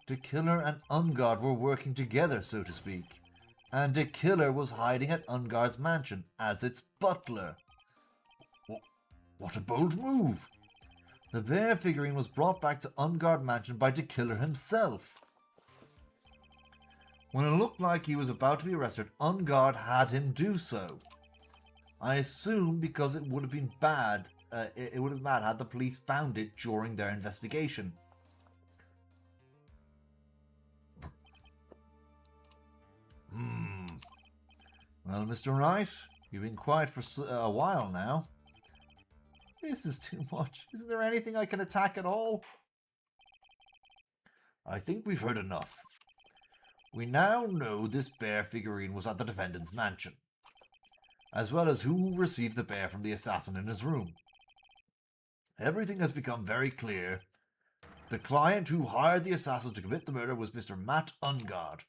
S1: The killer and Ungard were working together, so to speak. And the killer was hiding at Ungard's mansion as its butler. What a bold move! The bear figurine was brought back to Ungard mansion by the killer himself. When it looked like he was about to be arrested, Ungard had him do so. I assume because it would have been bad. It would have been bad had the police found it during their investigation. Well, Mr. Wright, you've been quiet for a while now. This is too much. Isn't there anything I can attack at all? I think we've heard enough. We now know this bear figurine was at the defendant's mansion, as well as who received the bear from the assassin in his room. Everything has become very clear. The client who hired the assassin to commit the murder was Mr. Matt Ungard.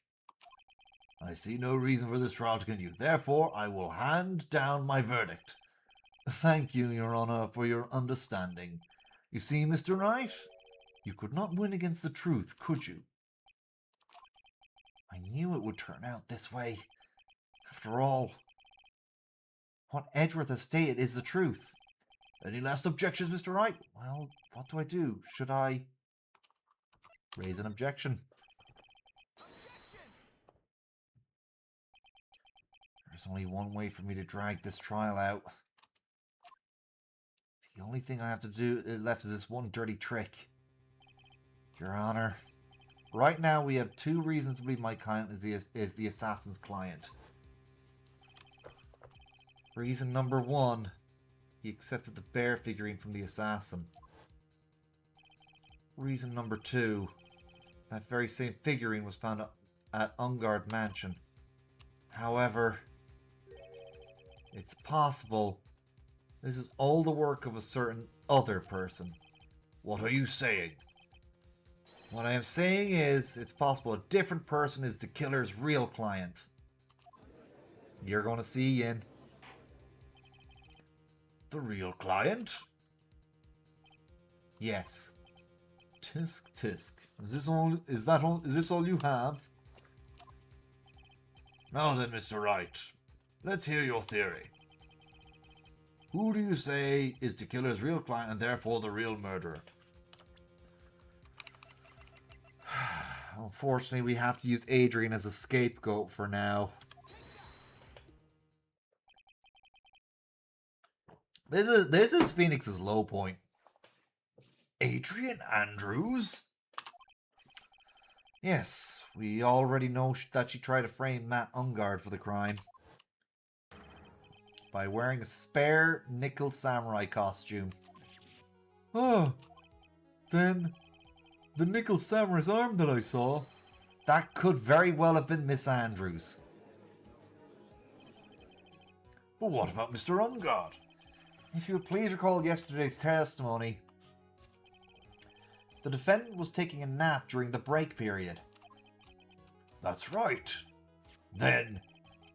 S1: I see no reason for this trial to continue. Therefore, I will hand down my verdict. Thank you, Your Honor, for your understanding. You see, Mr. Wright, you could not win against the truth, could you? I knew it would turn out this way. After all, what Edgeworth has stated is the truth. Any last objections, Mr. Wright? Well, what do I do? Should I raise an objection? There's only one way for me to drag this trial out. The only thing I have to do left is this one dirty trick. Your Honor, right now we have two reasons to believe my client is the assassin's client. Reason number one, he accepted the bear figurine from the assassin. Reason number two, that very same figurine was found at Ungard Mansion. However, It's possible this is all the work of a certain other person.
S3: What are you saying?
S1: What I am saying is, it's possible a different person is the killer's real client. You're going to see, Yin.
S3: The real client?
S1: Yes.
S3: Tisk tisk. Is this all you have? Now then, Mr. Wright, let's hear your theory. Who do you say is the killer's real client and therefore the real murderer?
S1: Unfortunately, we have to use Adrian as a scapegoat for now. This is Phoenix's low point.
S3: Adrian Andrews?
S1: Yes, we already know that she tried to frame Matt Ungard for the crime by wearing a spare nickel samurai costume.
S3: Oh, then the nickel samurai's arm that I saw.
S1: That could very well have been Miss Andrews.
S3: But what about Mr. Ungard?
S1: If you would please recall yesterday's testimony, the defendant was taking a nap during the break period.
S3: That's right. Then,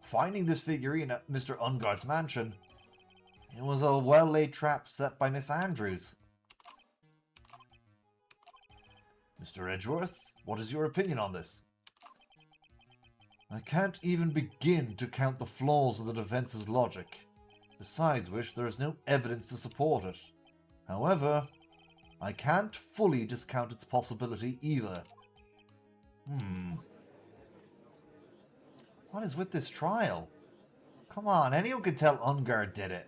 S1: Finding this figurine at Mr. Ungard's mansion, it was a well-laid trap set by Miss Andrews.
S3: Mr. Edgeworth, what is your opinion on this?
S1: I can't even begin to count the flaws of the defense's logic, besides which there is no evidence to support it. However, I can't fully discount its possibility either. What is with this trial? Come on, anyone can tell Ungard did it.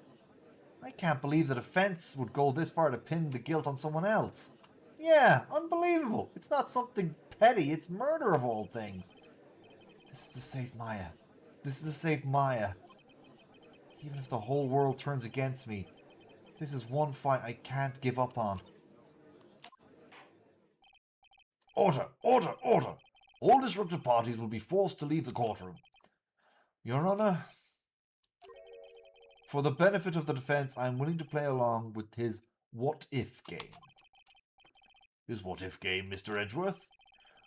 S1: I can't believe the defense would go this far to pin the guilt on someone else. Yeah, unbelievable. It's not something petty, it's murder of all things. This is to save Maya. This is to save Maya. Even if the whole world turns against me, this is one fight I can't give up on.
S3: Order! Order! Order! All disruptive parties will be forced to leave the courtroom.
S1: Your Honor, for the benefit of the defense, I am willing to play along with his what-if game.
S3: His what-if game, Mr. Edgeworth?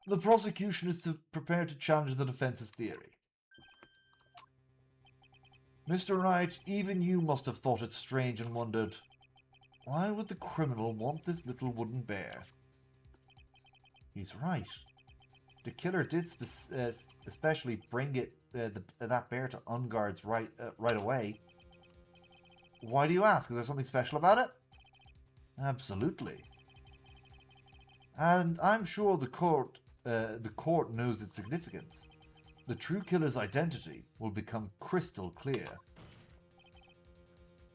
S1: The prosecution is prepared to challenge the defense's theory. Mr. Wright, even you must have thought it strange and wondered, why would the criminal want this little wooden bear? He's right. The killer did especially bring that bear to Ungard's right away. Why do you ask? Is there something special about it? Absolutely. And I'm sure the court knows its significance. The true killer's identity will become crystal clear.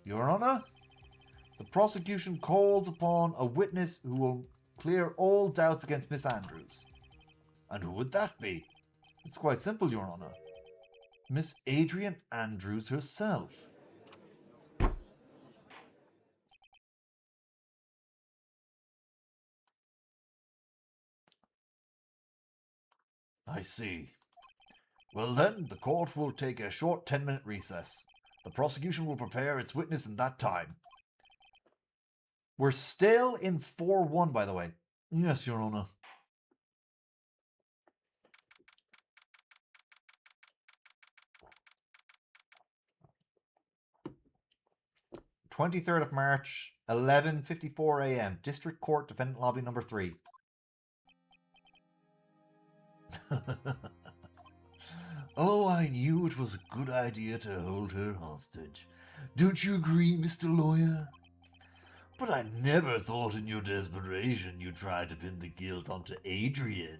S1: Your Honor, the prosecution calls upon a witness who will clear all doubts against Miss Andrews.
S3: And who would that be?
S1: It's quite simple, Your Honor. Miss Adrian Andrews herself.
S3: I see. Well then, the court will take a short 10-minute recess. The prosecution will prepare its witness in that time.
S1: We're still in 4-1, by the way.
S3: Yes, Your Honor.
S1: 23rd of March, 11:54 a.m. District Court, Defendant Lobby number 3.
S3: Oh, I knew it was a good idea to hold her hostage. Don't you agree, Mr. Lawyer? But I never thought in your desperation you tried to pin the guilt onto Adrian.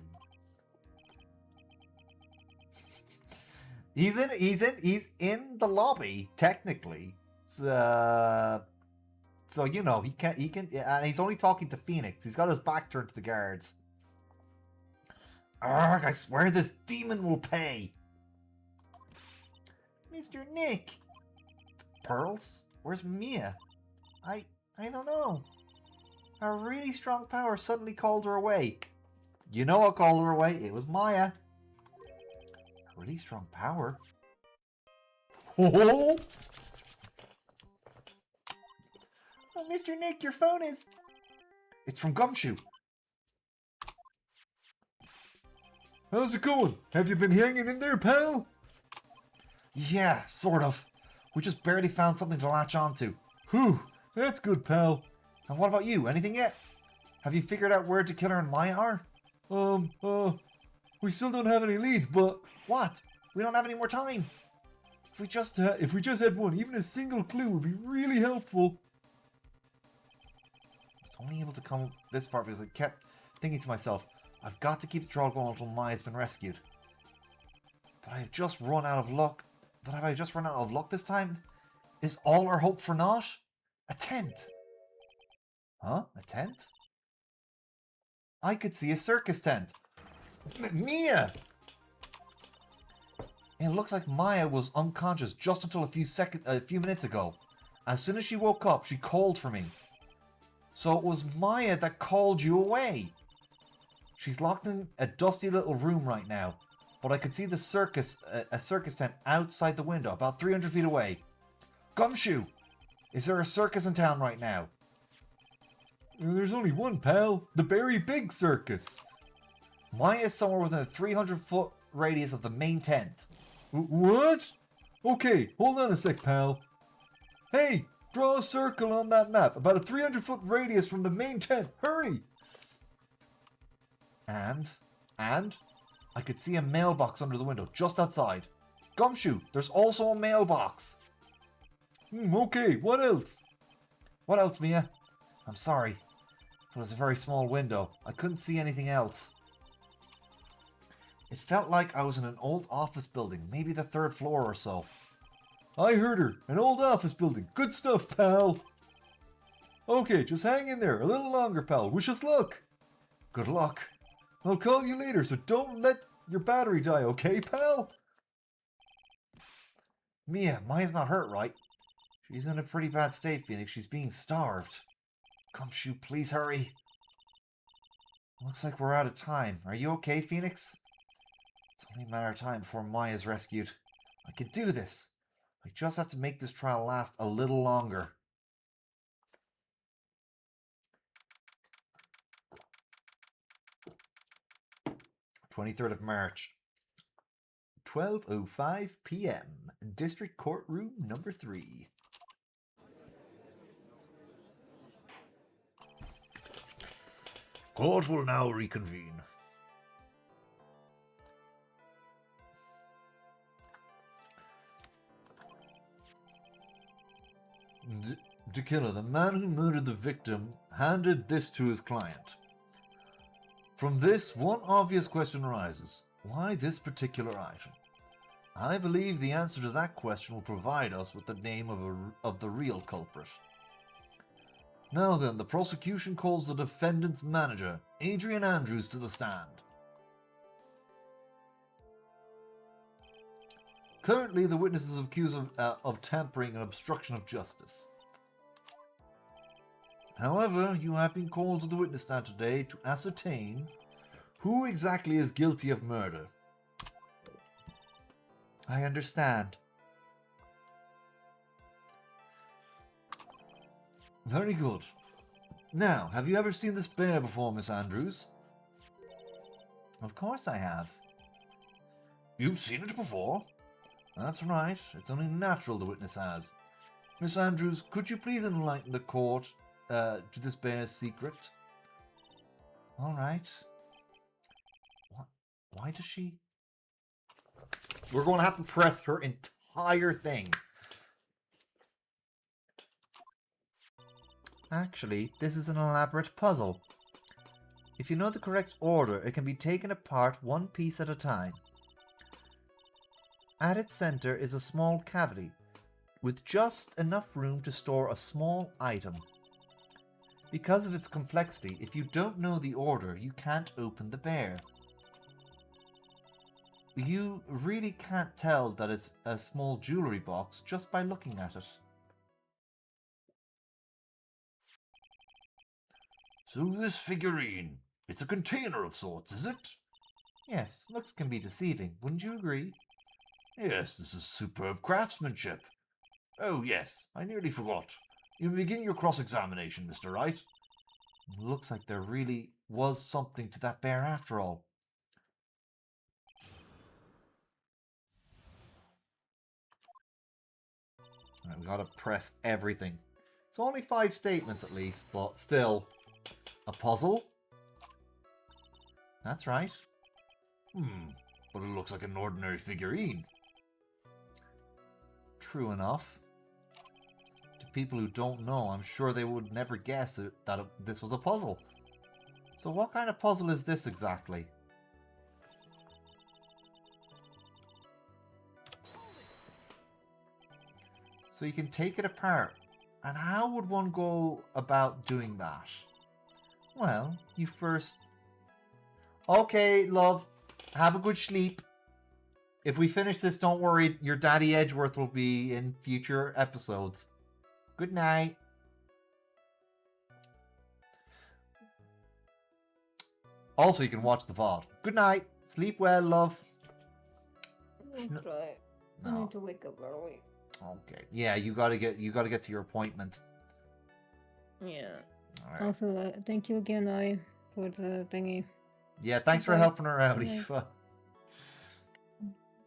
S1: He's in the lobby, technically. So you know, he can, and he's only talking to Phoenix. He's got his back turned to the guards. Arrgh, I swear this demon will pay. Mr. Nick. Pearls? Where's Mia? I don't know. A really strong power suddenly called her away. You know what called her away? It was Maya. A really strong power? Oh! Mr. Nick, your phone is... It's from Gumshoe.
S3: How's it going? Have you been hanging in there, pal?
S1: Yeah, sort of. We just barely found something to latch onto.
S3: Whew, that's good, pal.
S1: And what about you? Anything yet? Have you figured out where Killer and Maya are?
S3: We still don't have any leads, but
S1: What? We don't have any more time.
S3: if we just had one, even a single clue would be really helpful.
S1: I was only able to come this far because I kept thinking to myself, I've got to keep the troll going until Maya's been rescued. But I have just run out of luck. But have I just run out of luck this time? Is all our hope for naught? A tent. Huh? A tent? I could see a circus tent. Mia! It looks like Maya was unconscious just until a few minutes ago. As soon as she woke up, she called for me. So it was Maya that called you away. She's locked in a dusty little room right now, but I could see the a circus tent outside the window, about 300 feet away. Gumshoe, is there a circus in town right now?
S3: There's only one, pal. The Berry Big Circus.
S1: Maya is somewhere within a 300-foot radius of the main tent.
S3: What? Okay, hold on a sec, pal. Hey, draw a circle on that map, about a 300-foot radius from the main tent. Hurry!
S1: And I could see a mailbox under the window, just outside. Gumshoe, there's also a mailbox.
S3: Okay, what else?
S1: What else, Mia? I'm sorry. It was a very small window. I couldn't see anything else. It felt like I was in an old office building, maybe the 3rd floor or so.
S3: I heard her. An old office building. Good stuff, pal. Okay, just hang in there a little longer, pal. Wish us luck.
S1: Good luck.
S3: I'll call you later, so don't let your battery die, okay, pal?
S1: Mia, Maya's not hurt, right? She's in a pretty bad state, Phoenix. She's being starved. Gumshoe, please hurry. Looks like we're out of time. Are you okay, Phoenix? It's only a matter of time before Maya's rescued. I can do this. I just have to make this trial last a little longer. 23rd of March. 12:05 p.m. District Courtroom number 3. Court will now reconvene. The killer, the man who murdered the victim, handed this to his client. From this, one obvious question arises. Why this particular item? I believe the answer to that question will provide us with the name of the real culprit. Now then, the prosecution calls the defendant's manager, Adrian Andrews, to the stand. Currently, the witness is accused of tampering and obstruction of justice. However, you have been called to the witness stand today to ascertain who exactly is guilty of murder. I understand. Very good. Now, have you ever seen this bear before, Miss Andrews? Of course I have. You've seen it before? That's right. It's only natural the witness has. Miss Andrews, could you please enlighten the court to this bear's secret? All right. Why does she... We're going to have to press her entire thing. Actually, this is an elaborate puzzle. If you know the correct order, it can be taken apart one piece at a time. At its center is a small cavity, with just enough room to store a small item. Because of its complexity, if you don't know the order, you can't open the bear. You really can't tell that it's a small jewelry box just by looking at it. So this figurine, it's a container of sorts, is it? Yes, looks can be deceiving, wouldn't you agree? Yes, this is superb craftsmanship. Oh yes, I nearly forgot. You may begin your cross-examination, Mr. Wright. Looks like there really was something to that bear after all. Right, we gotta press everything. It's only 5 statements at least, but still. A puzzle? That's right. But it looks like an ordinary figurine. True enough. To people who don't know, I'm sure they would never guess this was a puzzle. So what kind of puzzle is this exactly? So you can take it apart. And how would one go about doing that? Well, you first... Okay, love. Have a good sleep. If we finish this, don't worry. Your Daddy Edgeworth will be in future episodes. Good night. Also, you can watch the VOD. Good night. Sleep well, love.
S2: I'll try. I
S1: No.
S2: need to wake up early.
S1: Okay. Yeah, you gotta get to your appointment.
S2: Yeah.
S1: All right.
S2: Also, thank you again, for the thingy.
S1: Yeah, thanks for
S2: Bye.
S1: helping her out,
S2: Yeah.
S1: Eva.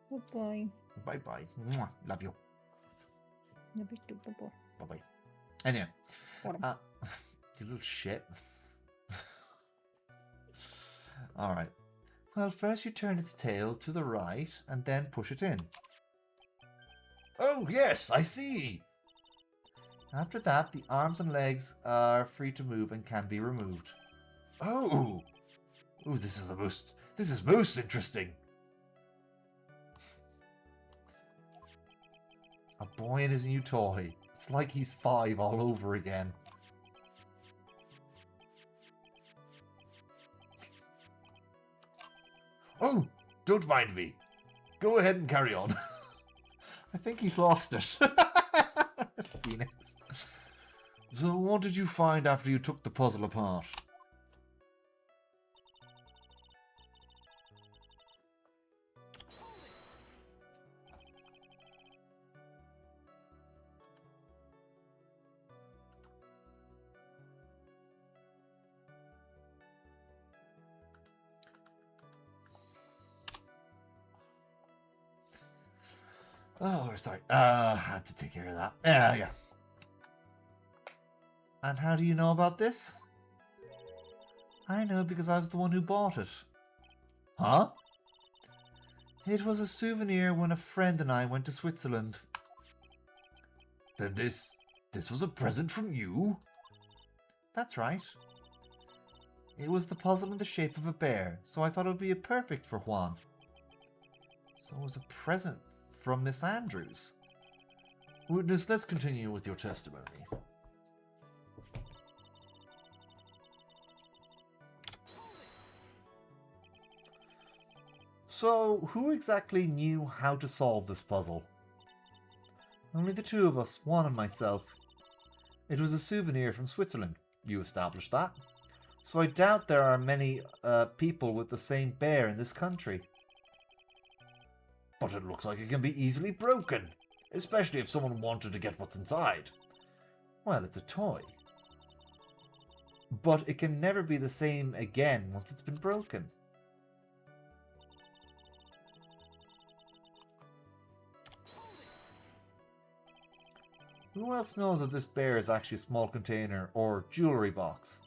S2: Goodbye.
S1: Bye bye. Mwah. Love you.
S2: Love you too, Bye.
S1: Bye bye. Anyway,
S2: Whatever.
S1: you little shit. All right. Well, first you turn its tail to the right and then push it in. Oh, yes, I see. After that, the arms and legs are free to move and can be removed. Oh, this is most interesting. A boy and his new toy. It's like he's 5 all over again. Oh, don't mind me. Go ahead and carry on. I think he's lost it. Phoenix. So what did you find after you took the puzzle apart? Oh, sorry. I had to take care of that. Yeah. And how do you know about this? I know because I was the one who bought it. Huh? It was a souvenir when a friend and I went to Switzerland. Then this was a present from you? That's right. It was the puzzle in the shape of a bear, so I thought it would be perfect for Juan. So it was a present from Miss Andrews. Witness, let's continue with your testimony. So, who exactly knew how to solve this puzzle? Only the two of us, Juan and myself. It was a souvenir from Switzerland. You established that. So I doubt there are many people with the same bear in this country. But it looks like it can be easily broken, especially if someone wanted to get what's inside. Well, it's a toy. But it can never be the same again once it's been broken. Who else knows that this bear is actually a small container or jewellery box?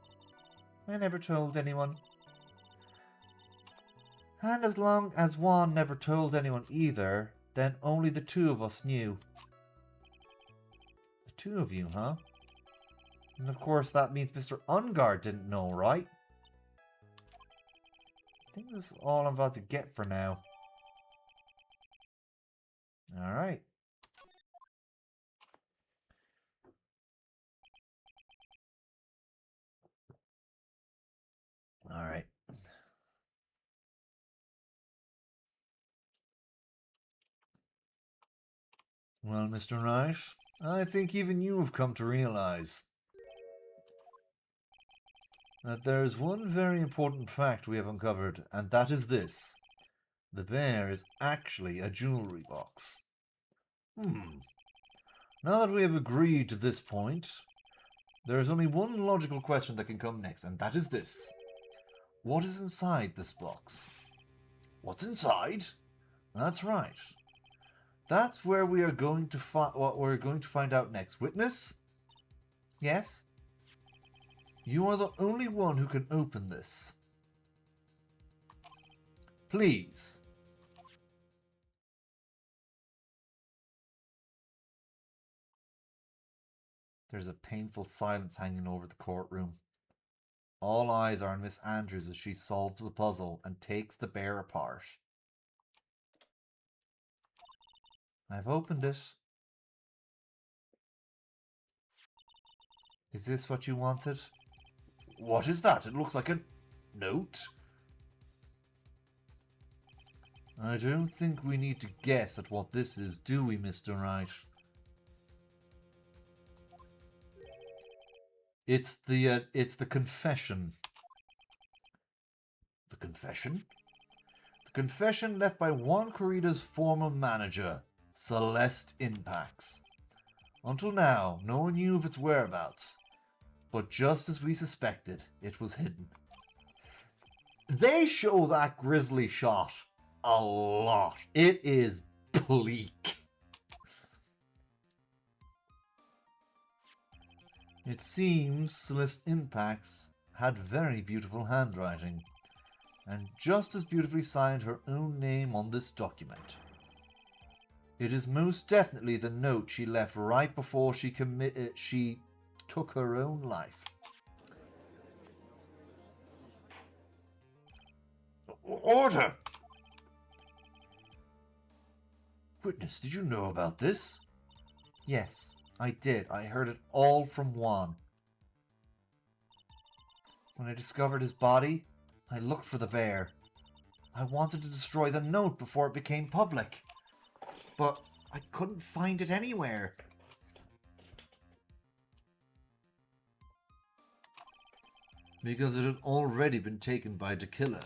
S1: I never told anyone. And as long as Juan never told anyone either, then only the two of us knew. The two of you, huh? And of course that means Mr. Ungard didn't know, right? I think this is all I'm about to get for now. Alright. Alright. Well, Mr. Wright, I think even you have come to realize that there is one very important fact we have uncovered, and that is this. The bear is actually a jewellery box. Now that we have agreed to this point, There is only one logical question that can come next, and that is this. What is inside this box? What's inside? That's right. That's where we are going to what we're going to find out next. Witness? Yes? You are the only one who can open this. Please. There's a painful silence hanging over the courtroom. All eyes are on Miss Andrews as she solves the puzzle and takes the bear apart. I've opened it. Is this what you wanted? What is that? It looks like a note. I don't think we need to guess at what this is, do we, Mr. Wright? It's the confession. The confession? The confession left by Juan Corrida's former manager, Celeste Impax. Until now, no one knew of its whereabouts. But just as we suspected, it was hidden. They show that grisly shot a lot. It is bleak. It seems Celeste Impax had very beautiful handwriting, and just as beautifully signed her own name on this document. It is most definitely the note she left right before she took her own life. Order! Witness, did you know about this? Yes, I did. I heard it all from Juan. When I discovered his body, I looked for the bear. I wanted to destroy the note before it became public. But I couldn't find it anywhere. Because it had already been taken by the killer.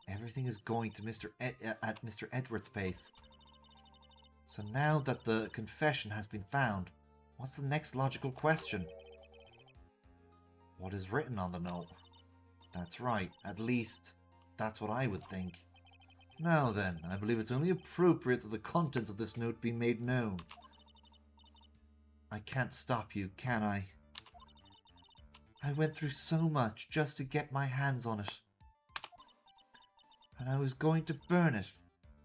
S1: Everything is going to at Mr. Edwards' base. So now that the confession has been found, what's the next logical question? What is written on the note? That's right, at least that's what I would think. Now then, I believe it's only appropriate that the contents of this note be made known. I can't stop you, can I? I went through so much just to get my hands on it. And I was going to burn it,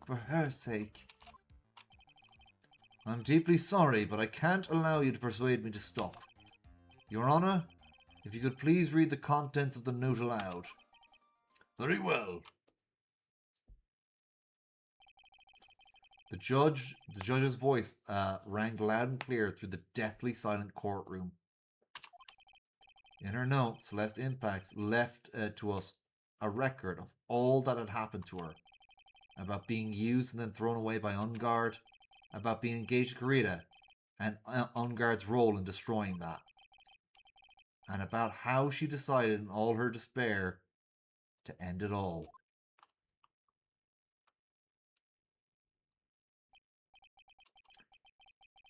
S1: for her sake. I'm deeply sorry, but I can't allow you to persuade me to stop. Your Honor, if you could please read the contents of the note aloud. Very well. The judge's voice rang loud and clear through the deathly silent courtroom. In her note, Celeste Impax left to us a record of all that had happened to her. About being used and then thrown away by Ungard. About being engaged to Corrida and Ungard's role in destroying that. And about how she decided in all her despair to end it all.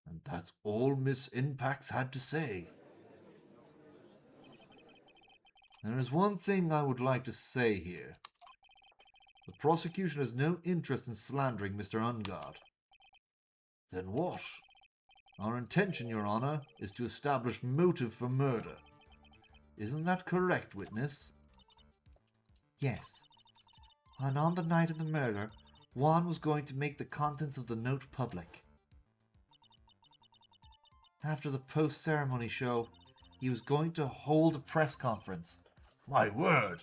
S1: And that's all Miss Impax had to say. There is one thing I would like to say here. The prosecution has no interest in slandering Mr. Ungard. Then what? Our intention, Your Honor, is to establish motive for murder. Isn't that correct, witness? Yes. And on the night of the murder, Juan was going to make the contents of the note public. After the post-ceremony show, he was going to hold a press conference. My word!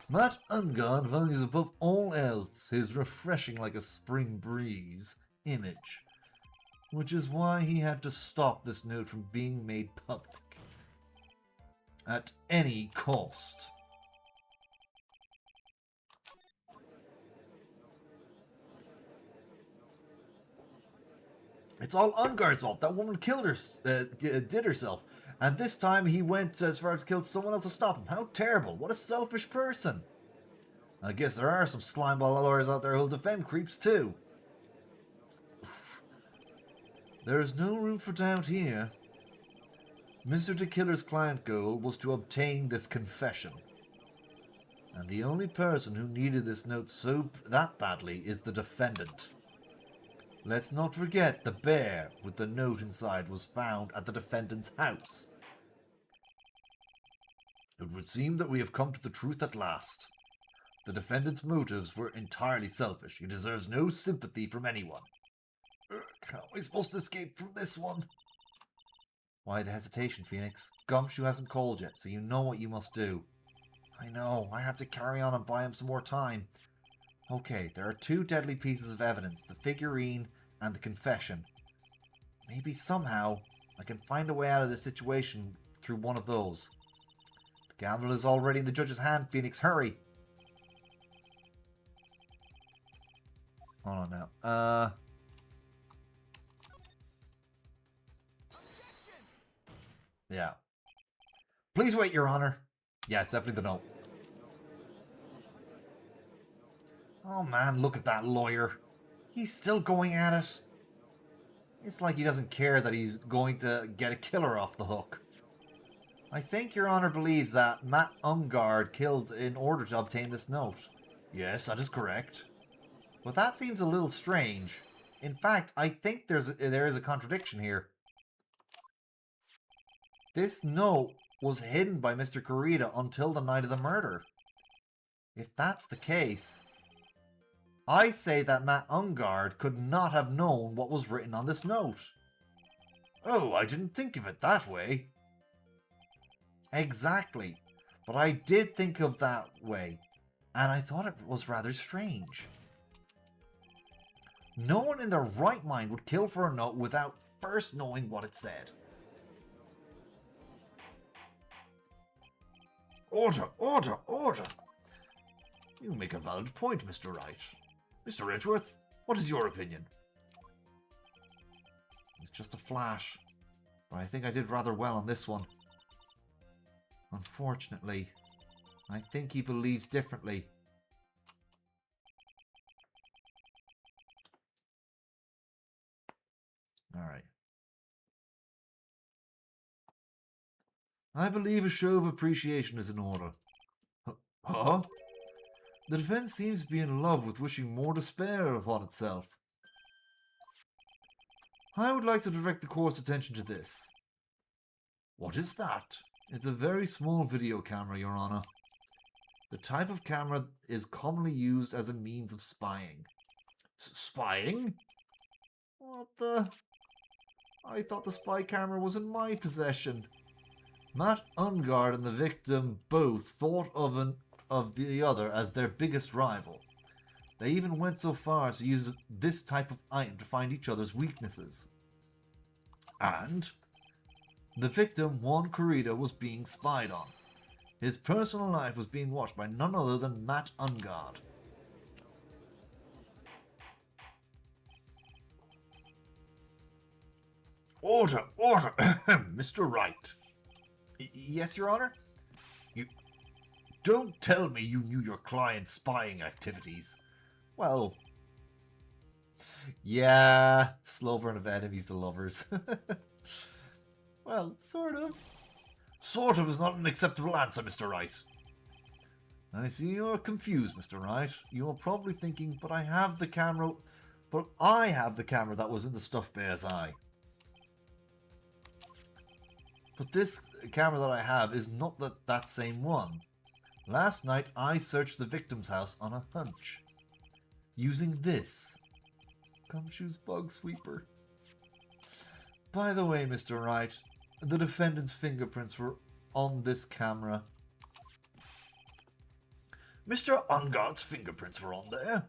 S1: Matt Ungard values above all else his refreshing like a spring breeze image, which is why he had to stop this note from being made public. At any cost. It's all Ungard's fault. That woman killed her, did herself. And this time he went as far as to kill someone else to stop him. How terrible. What a selfish person. I guess there are some slimeball lawyers out there who'll defend creeps too. There is no room for doubt here. Mr. DeKiller's client goal was to obtain this confession. And the only person who needed this note that badly is the defendant. Let's not forget the bear with the note inside was found at the defendant's house. It would seem that we have come to the truth at last. The defendant's motives were entirely selfish. He deserves no sympathy from anyone. How am I supposed to escape from this one? Why the hesitation, Phoenix? Gumshoe hasn't called yet, so you know what you must do. I know, I have to carry on and buy him some more time. Okay, there are 2 deadly pieces of evidence, the figurine and the confession. Maybe somehow I can find a way out of this situation through one of those. The gavel is already in the judge's hand, Phoenix, hurry! Hold on now. Yeah. Please wait, Your Honor. Yes, definitely the note. Oh man, look at that lawyer. He's still going at it. It's like he doesn't care that he's going to get a killer off the hook. I think Your Honor believes that Matt Ungard killed in order to obtain this note. Yes, that is correct. But that seems a little strange. In fact, I think there is a contradiction here. This note was hidden by Mr. Kurita until the night of the murder. If that's the case, I say that Matt Ungard could not have known what was written on this note. Oh, I didn't think of it that way. Exactly. But I did think of that way, and I thought it was rather strange. No one in their right mind would kill for a note without first knowing what it said. Order, order, order! You make a valid point, Mr. Wright. Mr. Edgeworth, what is your opinion? It's just a flash, but I think I did rather well on this one. Unfortunately, I think he believes differently. Alright. I believe a show of appreciation is in order. Huh? The defense seems to be in love with wishing more despair upon itself. I would like to direct the court's attention to this. What is that? It's a very small video camera, Your Honor. The type of camera is commonly used as a means of spying. Spying? What the? I thought the spy camera was in my possession. Matt Ungard and the victim both thought of the other as their biggest rival. They even went so far as to use this type of item to find each other's weaknesses. And the victim, Juan Corrida, was being spied on. His personal life was being watched by none other than Matt Ungard. Order, order, Mr. Wright. Yes, Your Honor? You don't tell me you knew your client's spying activities. Well, yeah, slow burn of enemies to lovers. Well, sort of. Sort of is not an acceptable answer, Mr. Wright. I see you're confused, Mr. Wright. You're probably thinking, but I have the camera that was in the stuffed bear's eye. But this camera that I have is not that same one. Last night, I searched the victim's house on a hunch. Using this. Gumshoe's bug sweeper. By the way, Mr. Wright, the defendant's fingerprints were on this camera. Mr. Ungard's fingerprints were on there.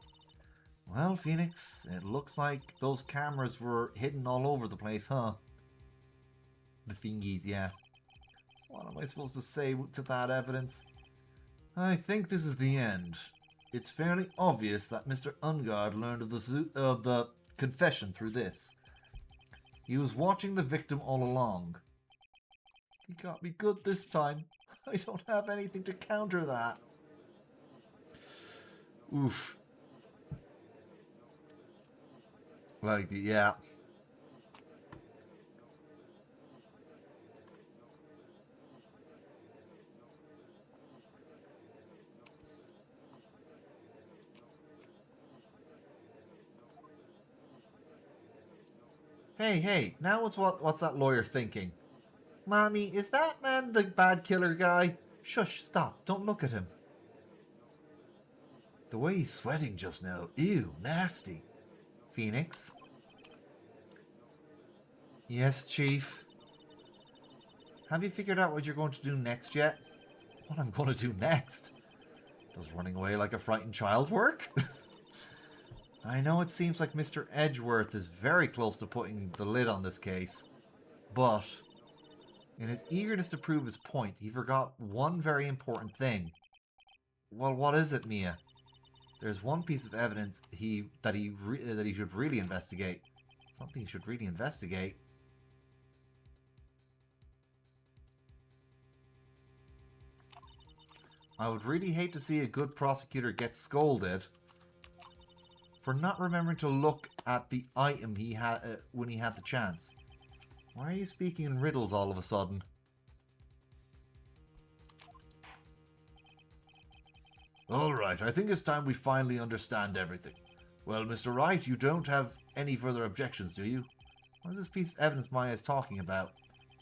S1: Well, Phoenix, it looks like those cameras were hidden all over the place, huh? The fingies, yeah. What am I supposed to say to that evidence? I think this is the end. It's fairly obvious that Mr. Ungard learned of the confession through this. He was watching the victim all along. He got me good this time. I don't have anything to counter that. Oof. Like, yeah. Hey, now what's that lawyer thinking? Mommy, is that man the bad killer guy? Shush, stop, don't look at him. The way he's sweating just now, ew, nasty. Phoenix? Yes, Chief? Have you figured out what you're going to do next yet? What I'm going to do next? Does running away like a frightened child work? I know it seems like Mr. Edgeworth is very close to putting the lid on this case, but in his eagerness to prove his point, he forgot one very important thing. Well, what is it, Mia? There's one piece of evidence that he should really investigate. Something he should really investigate. I would really hate to see a good prosecutor get scolded for not remembering to look at the item he had when he had the chance. Why are you speaking in riddles all of a sudden? Alright, I think it's time we finally understand everything. Well, Mr. Wright, you don't have any further objections, do you? What is this piece of evidence Maya is talking about?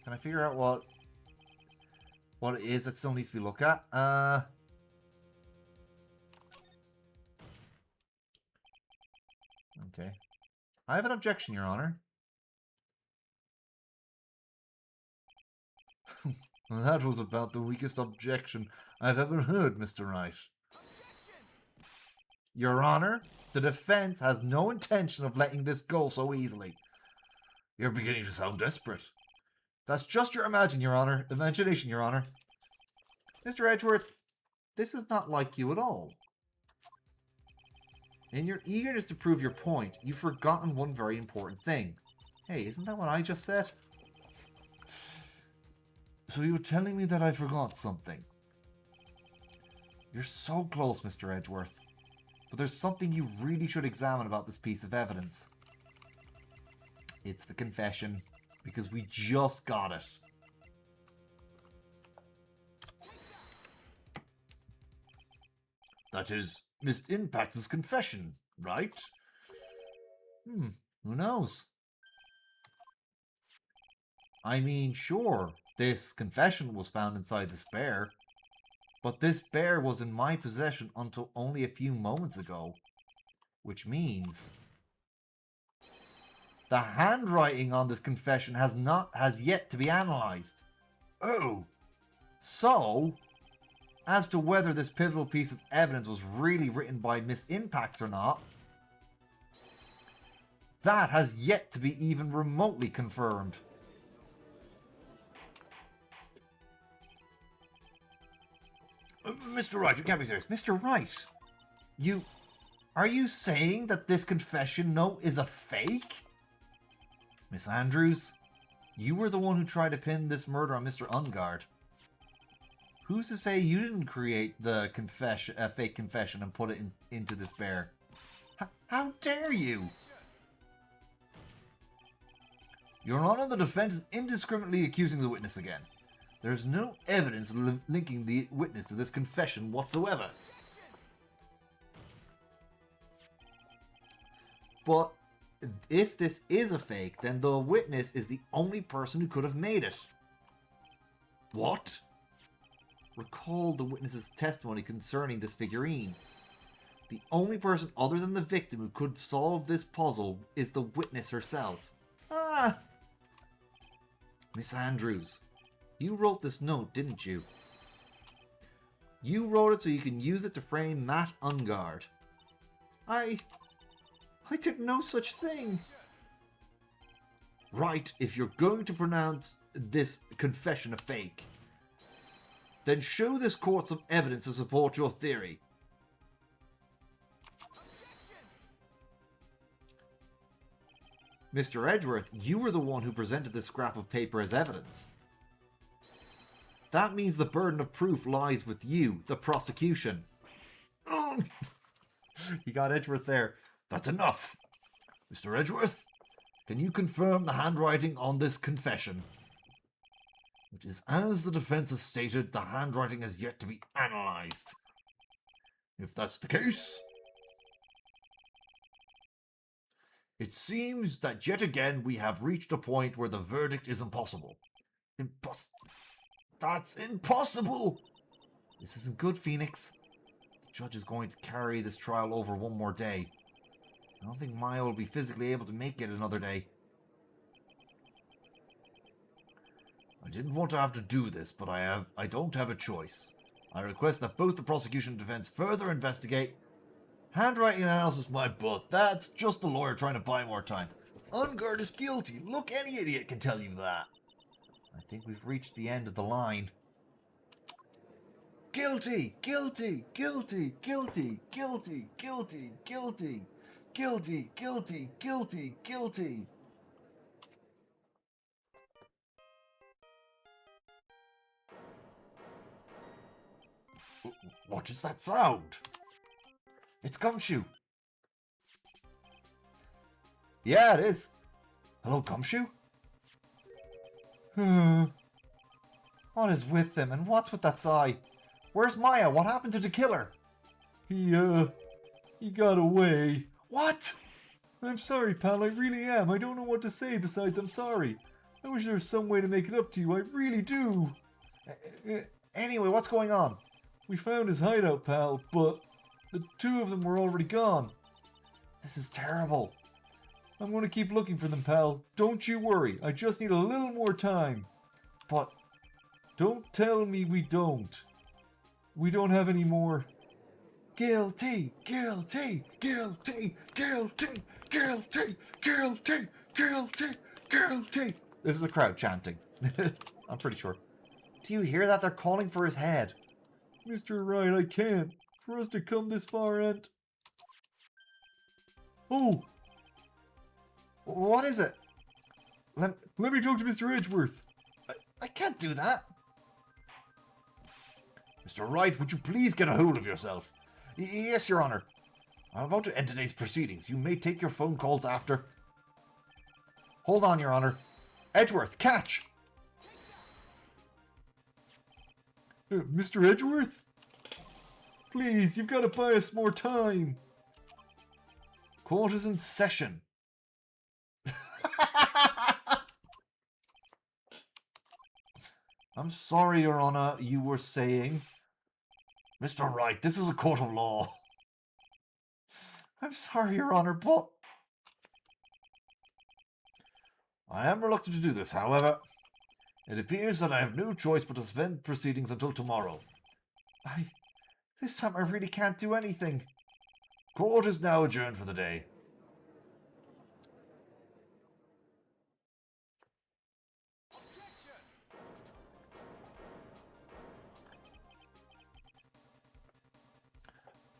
S1: Can I figure out what it is that still needs to be looked at? Okay. I have an objection, Your Honor. That was about the weakest objection I've ever heard, Mr. Wright. Your Honor, the defense has no intention of letting this go so easily. You're beginning to sound desperate. That's just your imagination, Your Honor. Mr. Edgeworth, this is not like you at all. In your eagerness to prove your point, you've forgotten one very important thing. Hey, isn't that what I just said? So you're telling me that I forgot something? You're so close, Mr. Edgeworth. But there's something you really should examine about this piece of evidence. It's the confession, because we just got it. That is Miss Impact's confession, right? Who knows? I mean, sure, this confession was found inside this bear. But this bear was in my possession until only a few moments ago. Which means the handwriting on this confession has yet to be analysed. Oh. So, as to whether this pivotal piece of evidence was really written by Miss Impacts or not, that has yet to be even remotely confirmed. Mr. Wright, you can't be serious. Mr. Wright, are you saying that this confession note is a fake? Miss Andrews, you were the one who tried to pin this murder on Mr. Ungard. Who's to say you didn't create the fake confession and put it into this bear? How dare you? Your Honor, the defense is indiscriminately accusing the witness again. There's no evidence linking the witness to this confession whatsoever. But if this is a fake, then the witness is the only person who could have made it. What? Recall the witness's testimony concerning this figurine. The only person other than the victim who could solve this puzzle is the witness herself. Ah! Miss Andrews, you wrote this note, didn't you? You wrote it so you can use it to frame Matt Ungard. I did no such thing. Right, if you're going to pronounce this confession a fake, then show this court some evidence to support your theory. Mr. Edgeworth, you were the one who presented this scrap of paper as evidence. That means the burden of proof lies with you, the prosecution. You got Edgeworth there. That's enough. Mr. Edgeworth, can you confirm the handwriting on this confession? Which is, as the defense has stated, the handwriting has yet to be analysed. If that's the case, It seems that yet again we have reached a point where the verdict is impossible. That's impossible! This isn't good, Phoenix. The judge is going to carry this trial over one more day. I don't think Maya will be physically able to make it another day. I didn't want to have to do this, but I don't have a choice. I request that both the prosecution and defense further investigate. Handwriting analysis, my butt. That's just the lawyer trying to buy more time. Ungard is guilty. Look, any idiot can tell you that. I think we've reached the end of the line. Guilty, guilty, guilty, guilty, guilty, guilty, guilty, guilty, guilty, guilty, guilty. What is that sound? It's Gumshoe. Yeah, it is. Hello, Gumshoe? What is with them, and what's with that sigh? Where's Maya? What happened to the killer?
S3: He got away.
S1: What?
S3: I'm sorry, pal, I really am. I don't know what to say besides I'm sorry. I wish there was some way to make it up to you, I really do.
S1: Anyway, what's going on?
S3: We found his hideout, pal, but the two of them were already gone.
S1: This is terrible.
S3: I'm going to keep looking for them, pal. Don't you worry. I just need a little more time.
S1: But
S3: don't tell me we don't. We don't have any more.
S1: Guilty, guilty, guilty, guilty, guilty, guilty, guilty, guilty. This is the crowd chanting. I'm pretty sure. Do you hear that? They're calling for his head.
S3: Mr. Wright, I can't. For us to come this far and... Oh!
S1: What is it?
S3: Let me talk to Mr. Edgeworth.
S1: I can't do that. Mr. Wright, would you please get a hold of yourself? Yes, Your Honor. I'm about to end today's proceedings. You may take your phone calls after. Hold on, Your Honor. Edgeworth, catch!
S3: Mr. Edgeworth? Please, you've got to buy us more time.
S1: Court is in session. I'm sorry, Your Honor, you were saying... Mr. Wright, this is a court of law. I'm sorry, Your Honor, but... I am reluctant to do this, however. It appears that I have no choice but to suspend proceedings until tomorrow. This time I really can't do anything. Court is now adjourned for the day.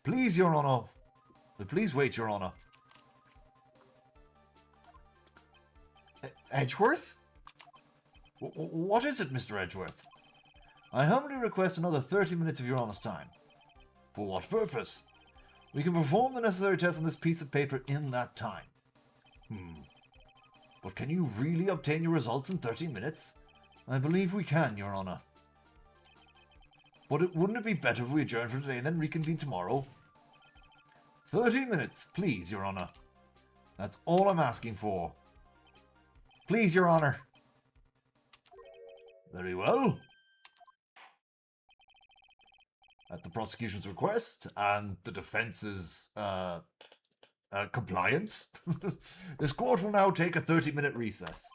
S1: Please, Your Honor. Please wait, Your Honor. Edgeworth? What is it, Mr. Edgeworth? I humbly request another 30 minutes of Your Honor's time. For what purpose? We can perform the necessary tests on this piece of paper in that time. But can you really obtain your results in 30 minutes? I believe we can, Your Honor. But wouldn't it be better if we adjourn for today and then reconvene tomorrow? 30 minutes, please, Your Honor. That's all I'm asking for. Please, Your Honor. Very well. At the prosecution's request and the defense's compliance, this court will now take a 30-minute recess.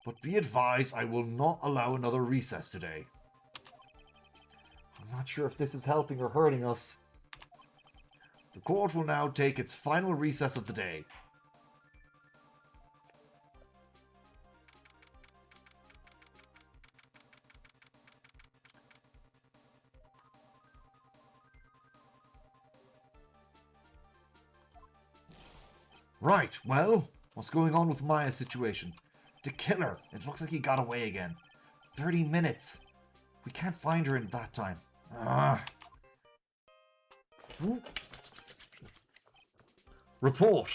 S1: But be advised, I will not allow another recess today. I'm not sure if this is helping or hurting us. The court will now take its final recess of the day. Right, well, what's going on with Maya's situation? The killer, it looks like he got away again. 30 minutes. We can't find her in that time. Report.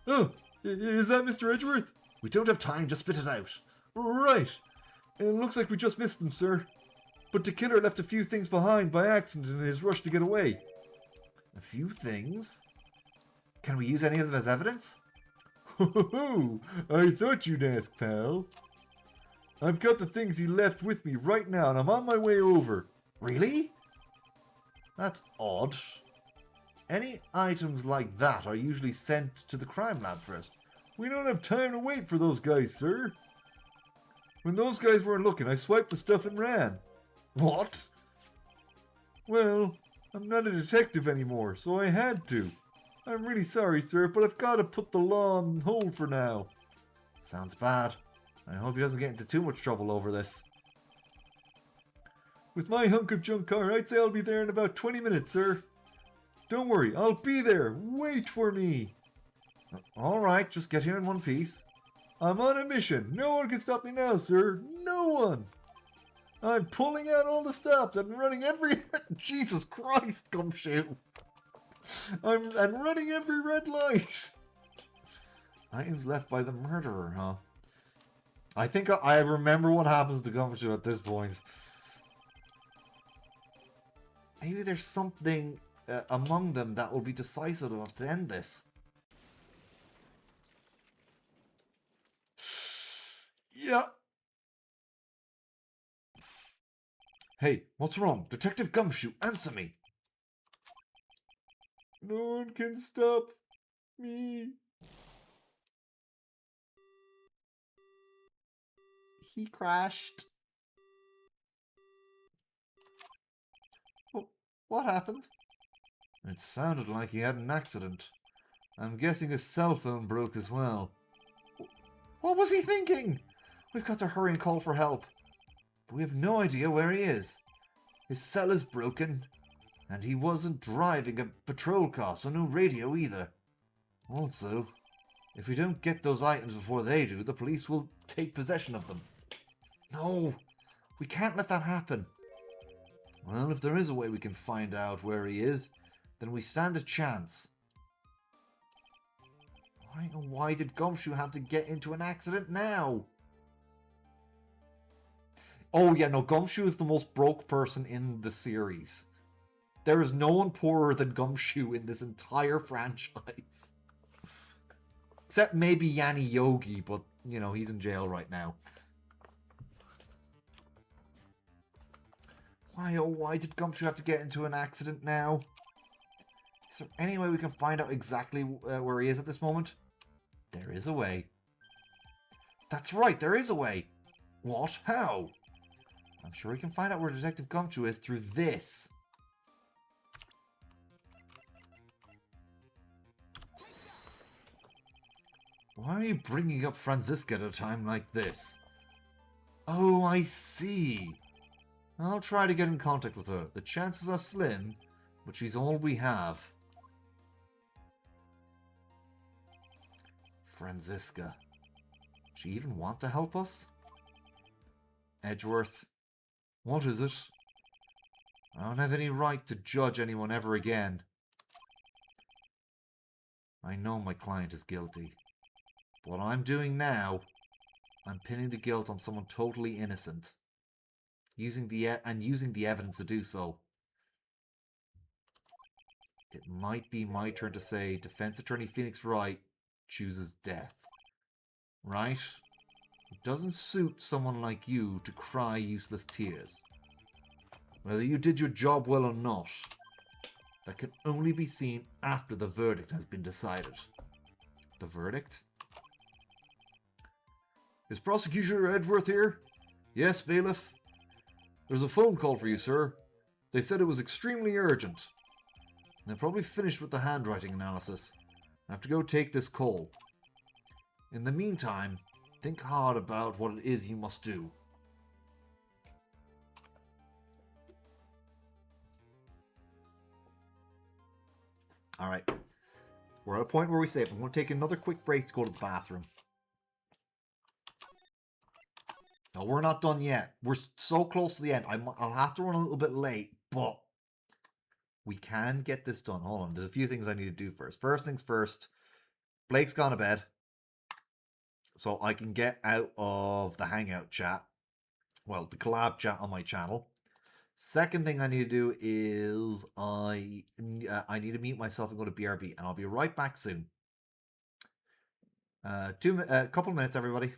S3: Oh, is that Mr. Edgeworth?
S1: We don't have time, just spit it out.
S3: Right. It looks like we just missed him, sir. But the killer left a few things behind by accident in his rush to get away.
S1: A few things? Can we use any of them as evidence?
S3: Ho! I thought you'd ask, pal. I've got the things he left with me right now, and I'm on my way over.
S1: Really? That's odd. Any items like that are usually sent to the crime lab first.
S3: We don't have time to wait for those guys, sir. When those guys weren't looking, I swiped the stuff and ran.
S1: What?
S3: Well, I'm not a detective anymore, so I had to. I'm really sorry, sir, but I've got to put the law on hold for now.
S1: Sounds bad. I hope he doesn't get into too much trouble over this.
S3: With my hunk of junk car, I'd say I'll be there in about 20 minutes, sir. Don't worry, I'll be there. Wait for me.
S1: Alright, just get here in one piece.
S3: I'm on a mission. No one can stop me now, sir. No one. I'm pulling out all the stops and running every...
S1: Jesus Christ, Gumshoe.
S3: I'm running every red light.
S1: Items left by the murderer, huh? I think I remember what happens to Gumshoe at this point. Maybe there's something among them that will be decisive enough to end this. Yeah. Hey, what's wrong? Detective Gumshoe, answer me.
S3: No one can stop me.
S1: He crashed. What happened? It sounded like he had an accident. I'm guessing his cell phone broke as well. What was he thinking? We've got to hurry and call for help. But we have no idea where he is. His cell is broken, and he wasn't driving a patrol car, so no radio either. Also, if we don't get those items before they do, the police will take possession of them. No, we can't let that happen. Well, if there is a way we can find out where he is, then we stand a chance. Why did Gumshoe have to get into an accident now? Oh yeah, no, Gumshoe is the most broke person in the series. There is no one poorer than Gumshoe in this entire franchise. Except maybe Yanni Yogi, but, you know, he's in jail right now. Why did Gumshoe have to get into an accident now? Is there any way we can find out exactly where he is at this moment? There is a way. That's right, there is a way. What? How? I'm sure we can find out where Detective Gumshoe is through this. Why are you bringing up Franziska at a time like this? Oh, I see. I'll try to get in contact with her. The chances are slim, but she's all we have. Franziska. Does she even want to help us? Edgeworth. What is it? I don't have any right to judge anyone ever again. I know my client is guilty. What I'm doing now, I'm pinning the guilt on someone totally innocent. Using the evidence to do so. It might be my turn to say Defense Attorney Phoenix Wright chooses death. Right? It doesn't suit someone like you to cry useless tears. Whether you did your job well or not, that can only be seen after the verdict has been decided. The verdict? Is Prosecutor Edgeworth here? Yes, bailiff. There's a phone call for you, sir. They said it was extremely urgent. They're probably finished with the handwriting analysis. I have to go take this call. In the meantime, think hard about what it is you must do. Alright. We're at a point where we save. I'm going to take another quick break to go to the bathroom. No, we're not done yet. We're so close to the end. I'll have to run a little bit late, but we can get this done. Hold on. There's a few things I need to do first. First things first. Blake's gone to bed. So I can get out of the Hangout chat. Well, the collab chat on my channel. Second thing I need to do is I need to mute myself and go to BRB, and I'll be right back soon. Couple minutes, everybody.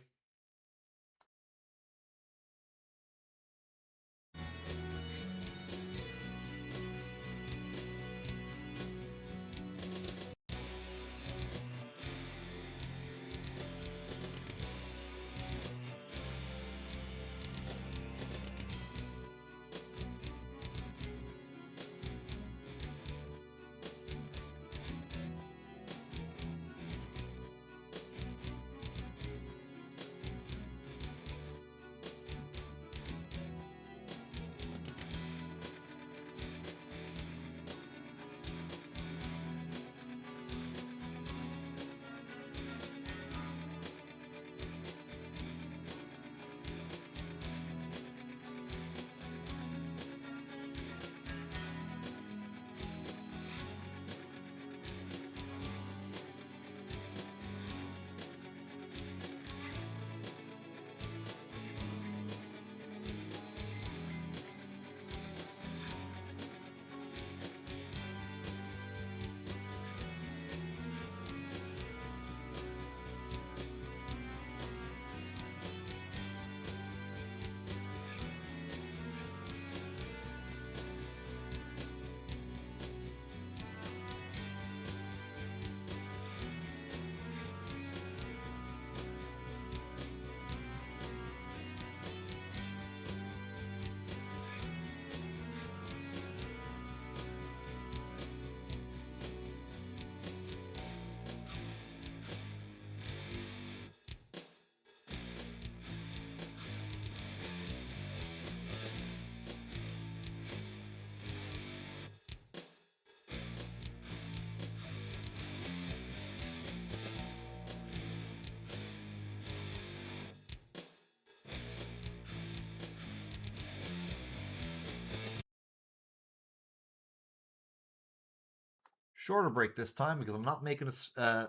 S1: Shorter break this time because I'm not making a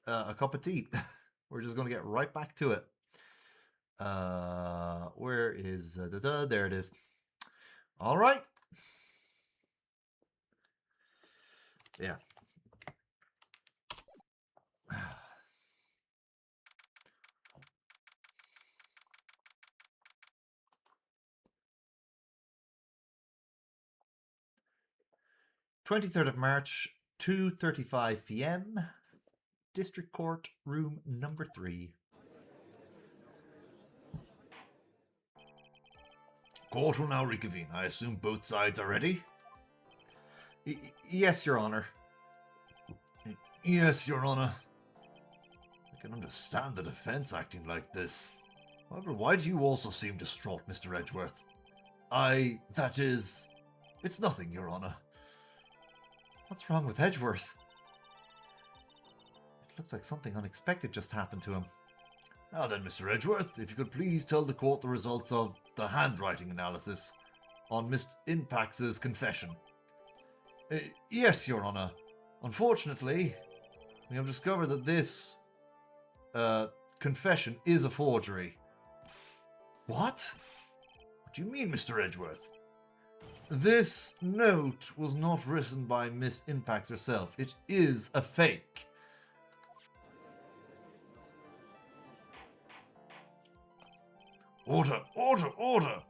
S1: cup of tea. We're just going to get right back to it. Where is there it is. All right. Yeah. (23rd of March, 2:35 p.m. District Court, room number 3. Court will now reconvene. I assume both sides are ready? Yes, Your Honor. Yes, Your Honor. I can understand the defense acting like this. However, why do you also seem distraught, Mr. Edgeworth? That is... It's nothing, Your Honor. What's wrong with Edgeworth? It looks like something unexpected just happened to him. Now then, Mr. Edgeworth, if you could please tell the court the results of the handwriting analysis on Miss Impax's confession. Yes, Your Honor. Unfortunately, we have discovered that this confession is a forgery. What? What do you mean, Mr. Edgeworth? This note was not written by Miss Impax herself. It is a fake. Order! Order! Order!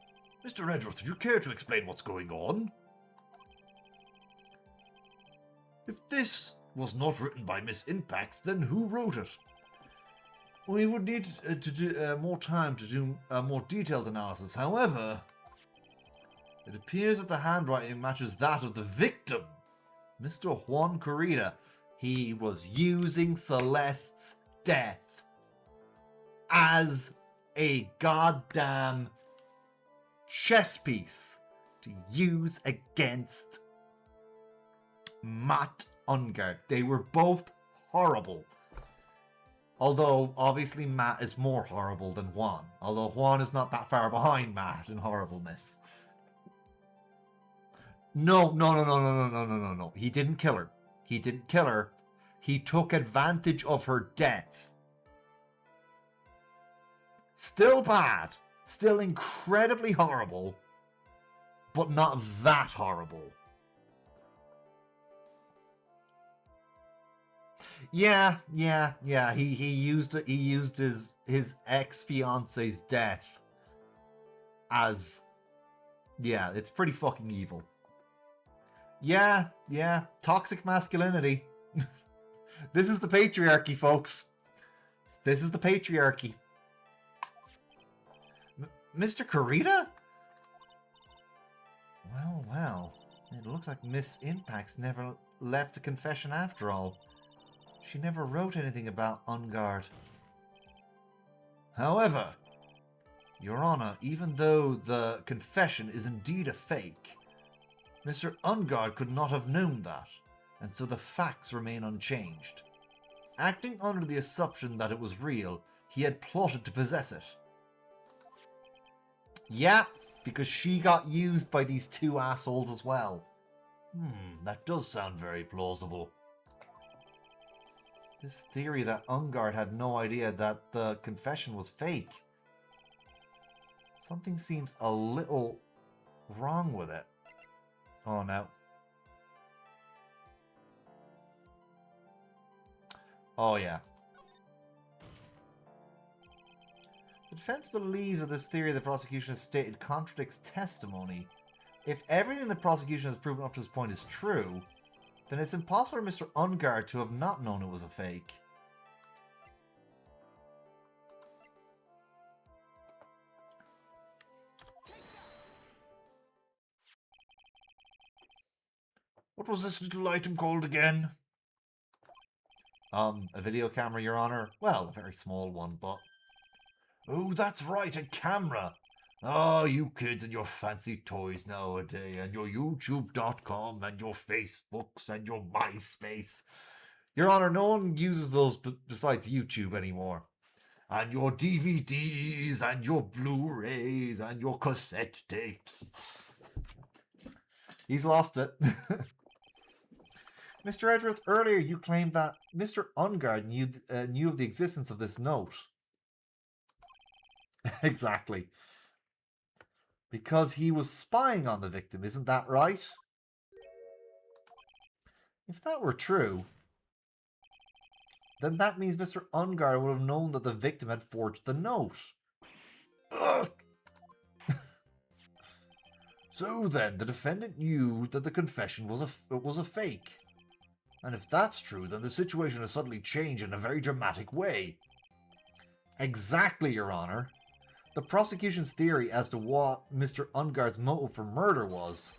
S1: Mr. Edgeworth, would you care to explain what's going on? If this was not written by Miss Impax, then who wrote it? We would need to do more time to do a more detailed analysis. However, it appears that the handwriting matches that of the victim, Mr. Juan Corrida. He was using Celeste's death as a goddamn chess piece to use against Matt Ungard. They were both horrible. Although, obviously, Matt is more horrible than Juan. Although Juan is not that far behind Matt in horribleness. No. He didn't kill her. He didn't kill her. He took advantage of her death. Still bad. Still incredibly horrible. but not that horrible. Yeah. He used his ex-fiance's death as, yeah, it's pretty fucking evil. Yeah. Toxic masculinity. This is the patriarchy, folks. This is the patriarchy. Mr. Kurita? Well. It looks like Miss Impacts never left a confession after all. She never wrote anything about Ungard. However, Your Honor, even though the confession is indeed a fake, Mr. Ungard could not have known that, and so the facts remain unchanged. Acting under the assumption that it was real, he had plotted to possess it. Yeah, because she got used by these two assholes as well. That does sound very plausible. This theory that Ungard had no idea that the confession was fake. Something seems a little wrong with it. Oh no. Oh yeah. The defense believes that this theory the prosecution has stated contradicts testimony. If everything the prosecution has proven up to this point is true, then it's impossible for Mr. Ungard to have not known it was a fake. What was this little item called again? A video camera, Your Honor. Well, a very small one, but... Oh, that's right, a camera! Oh, you kids and your fancy toys nowadays, and your YouTube.com, and your Facebooks, and your MySpace. Your Honor, no one uses those besides YouTube anymore. And your DVDs, and your Blu-rays, and your cassette tapes. He's lost it. Mr. Edgeworth, earlier you claimed that Mr. Ungard knew of the existence of this note. Exactly. Because he was spying on the victim, isn't that right? If that were true, then that means Mr. Ungard would have known that the victim had forged the note. Ugh. So then, the defendant knew that the confession was a fake. And if that's true, then the situation has suddenly changed in a very dramatic way. Exactly, Your Honor. The prosecution's theory as to what Mr. Ungard's motive for murder was,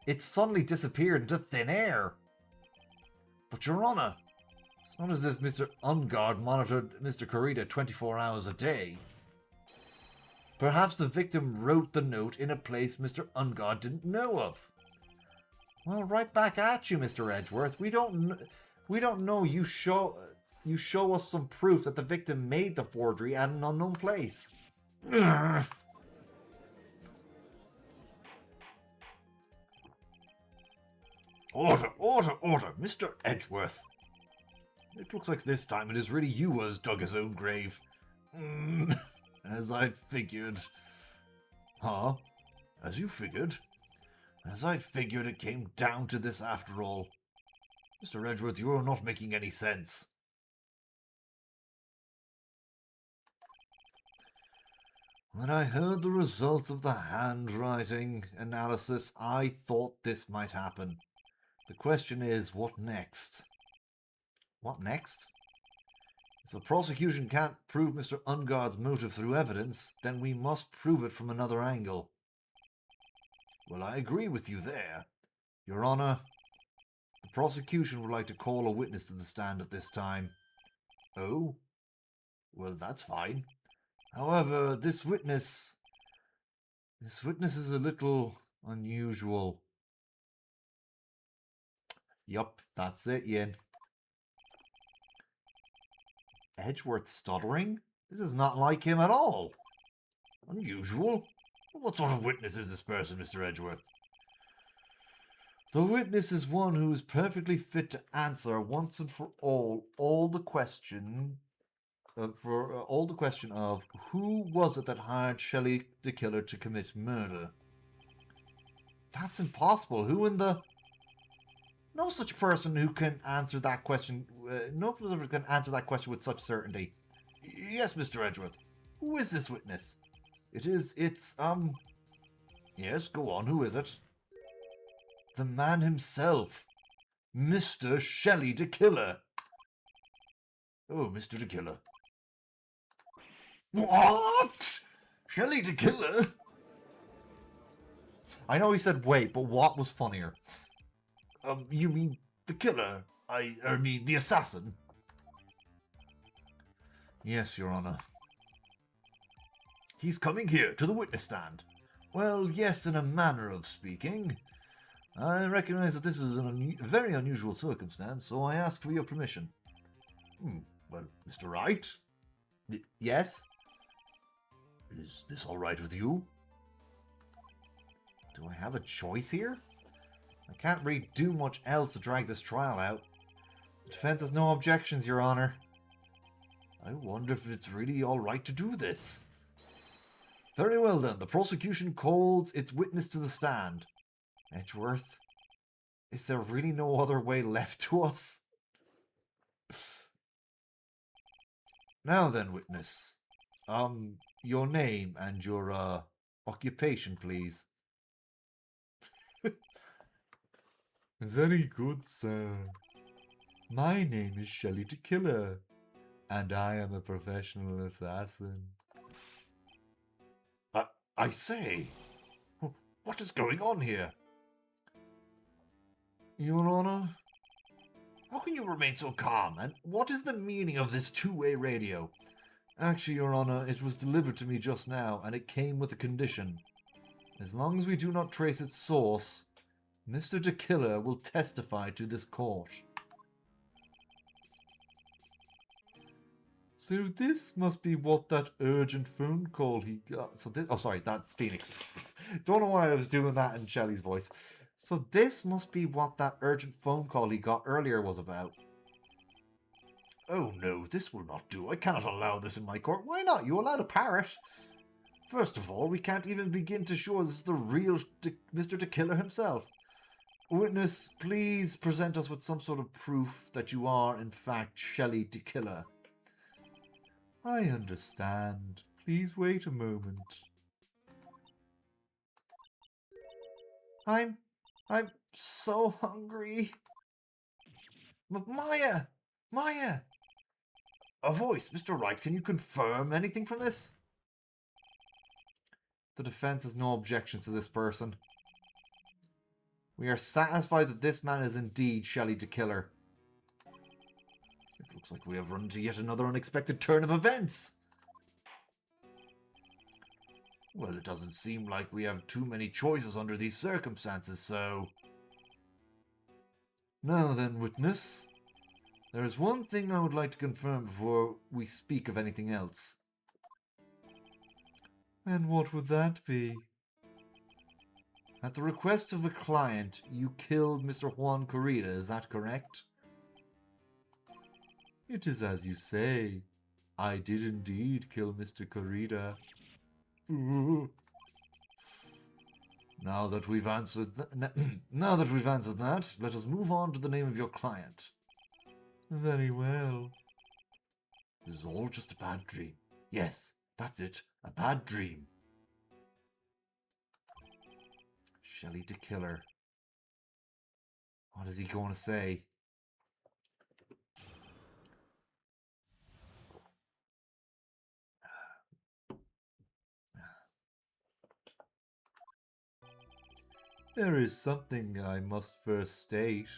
S1: it suddenly disappeared into thin air. But Your Honor, it's not as if Mr. Ungard monitored Mr. Kurita 24 hours a day. Perhaps the victim wrote the note in a place Mr. Ungard didn't know of. Well, right back at you, Mr. Edgeworth. We don't know. You show us some proof that the victim made the forgery at an unknown place. Order, Mr. Edgeworth. It looks like this time it is really you who has dug his own grave. As I figured. Huh? As you figured? As I figured, it came down to this after all. Mr. Edgeworth, you are not making any sense. When I heard the results of the handwriting analysis, I thought this might happen. The question is, what next? What next? If the prosecution can't prove Mr. Ungard's motive through evidence, then we must prove it from another angle. Well, I agree with you there. Your Honor, the prosecution would like to call a witness to the stand at this time. Oh? Well, that's fine. However, this witness is a little unusual. Yup, that's it, Ian. Edgeworth stuttering? This is not like him at all. Unusual? What sort of witness is this person, Mr. Edgeworth? The witness is one who is perfectly fit to answer once and for all the question of who was it that hired Shelley the killer to commit murder. That's impossible. Who in the... No such person who can answer that question. No person can answer that question with such certainty. Yes, Mr. Edgeworth. Who is this witness? Yes, go on. Who is it? The man himself. Mr. Shelley de Killer. Oh, Mr. de Killer. What? Shelley de Killer? I know he said wait, but what was funnier? You mean the killer? I mean the assassin? Yes, Your Honor. He's coming here to the witness stand. Well, yes, in a manner of speaking. I recognize that this is a very unusual circumstance, so I ask for your permission. Well, Mr. Wright? Yes? Is this all right with you? Do I have a choice here? I can't really do much else to drag this trial out. The defense has no objections, Your Honor. I wonder if it's really all right to do this. Very well then, the prosecution calls its witness to the stand. Edgeworth, is there really no other way left to us? Now then, witness. Your name and your, occupation, please.
S3: Very good, sir. My name is Shelley de Killer, and I am a professional assassin.
S1: I say, what is going on here? Your Honor, how can you remain so calm, and what is the meaning of this two-way radio? Actually, Your Honor, it was delivered to me just now, and it came with a condition. As long as we do not trace its source, Mr. de Killer will testify to this court.
S3: So this must be what that urgent phone call he got.
S1: So this, oh sorry, that's Phoenix. Don't know why I was doing that in Shelley's voice. So this must be what that urgent phone call he got earlier was about. Oh no, this will not do. I cannot allow this in my court. Why not? You allowed a parrot. First of all, we can't even begin to show this is the real Mr. de Killer himself. Witness, please present us with some sort of proof that you are, in fact, Shelley de Killer.
S3: I understand. Please wait a moment.
S1: I'm so hungry. Maya! Maya! A voice, Mr. Wright, can you confirm anything from this? The defense has no objections to this person. We are satisfied that this man is indeed Shelley de Killer. It looks like we have run into yet another unexpected turn of events. Well, it doesn't seem like we have too many choices under these circumstances, so... Now then, witness. There is one thing I would like to confirm before we speak of anything else.
S3: And what would that be?
S1: At the request of a client, you killed Mr. Juan Corrida, is that correct?
S3: It is as you say. I did indeed kill Mr. Corrida.
S1: Now that we've answered that, let us move on to the name of your client.
S3: Very well.
S1: This is all just a bad dream. Yes, that's it, a bad dream. Shelley de Killer. What is he going to say?
S3: There is something I must first state.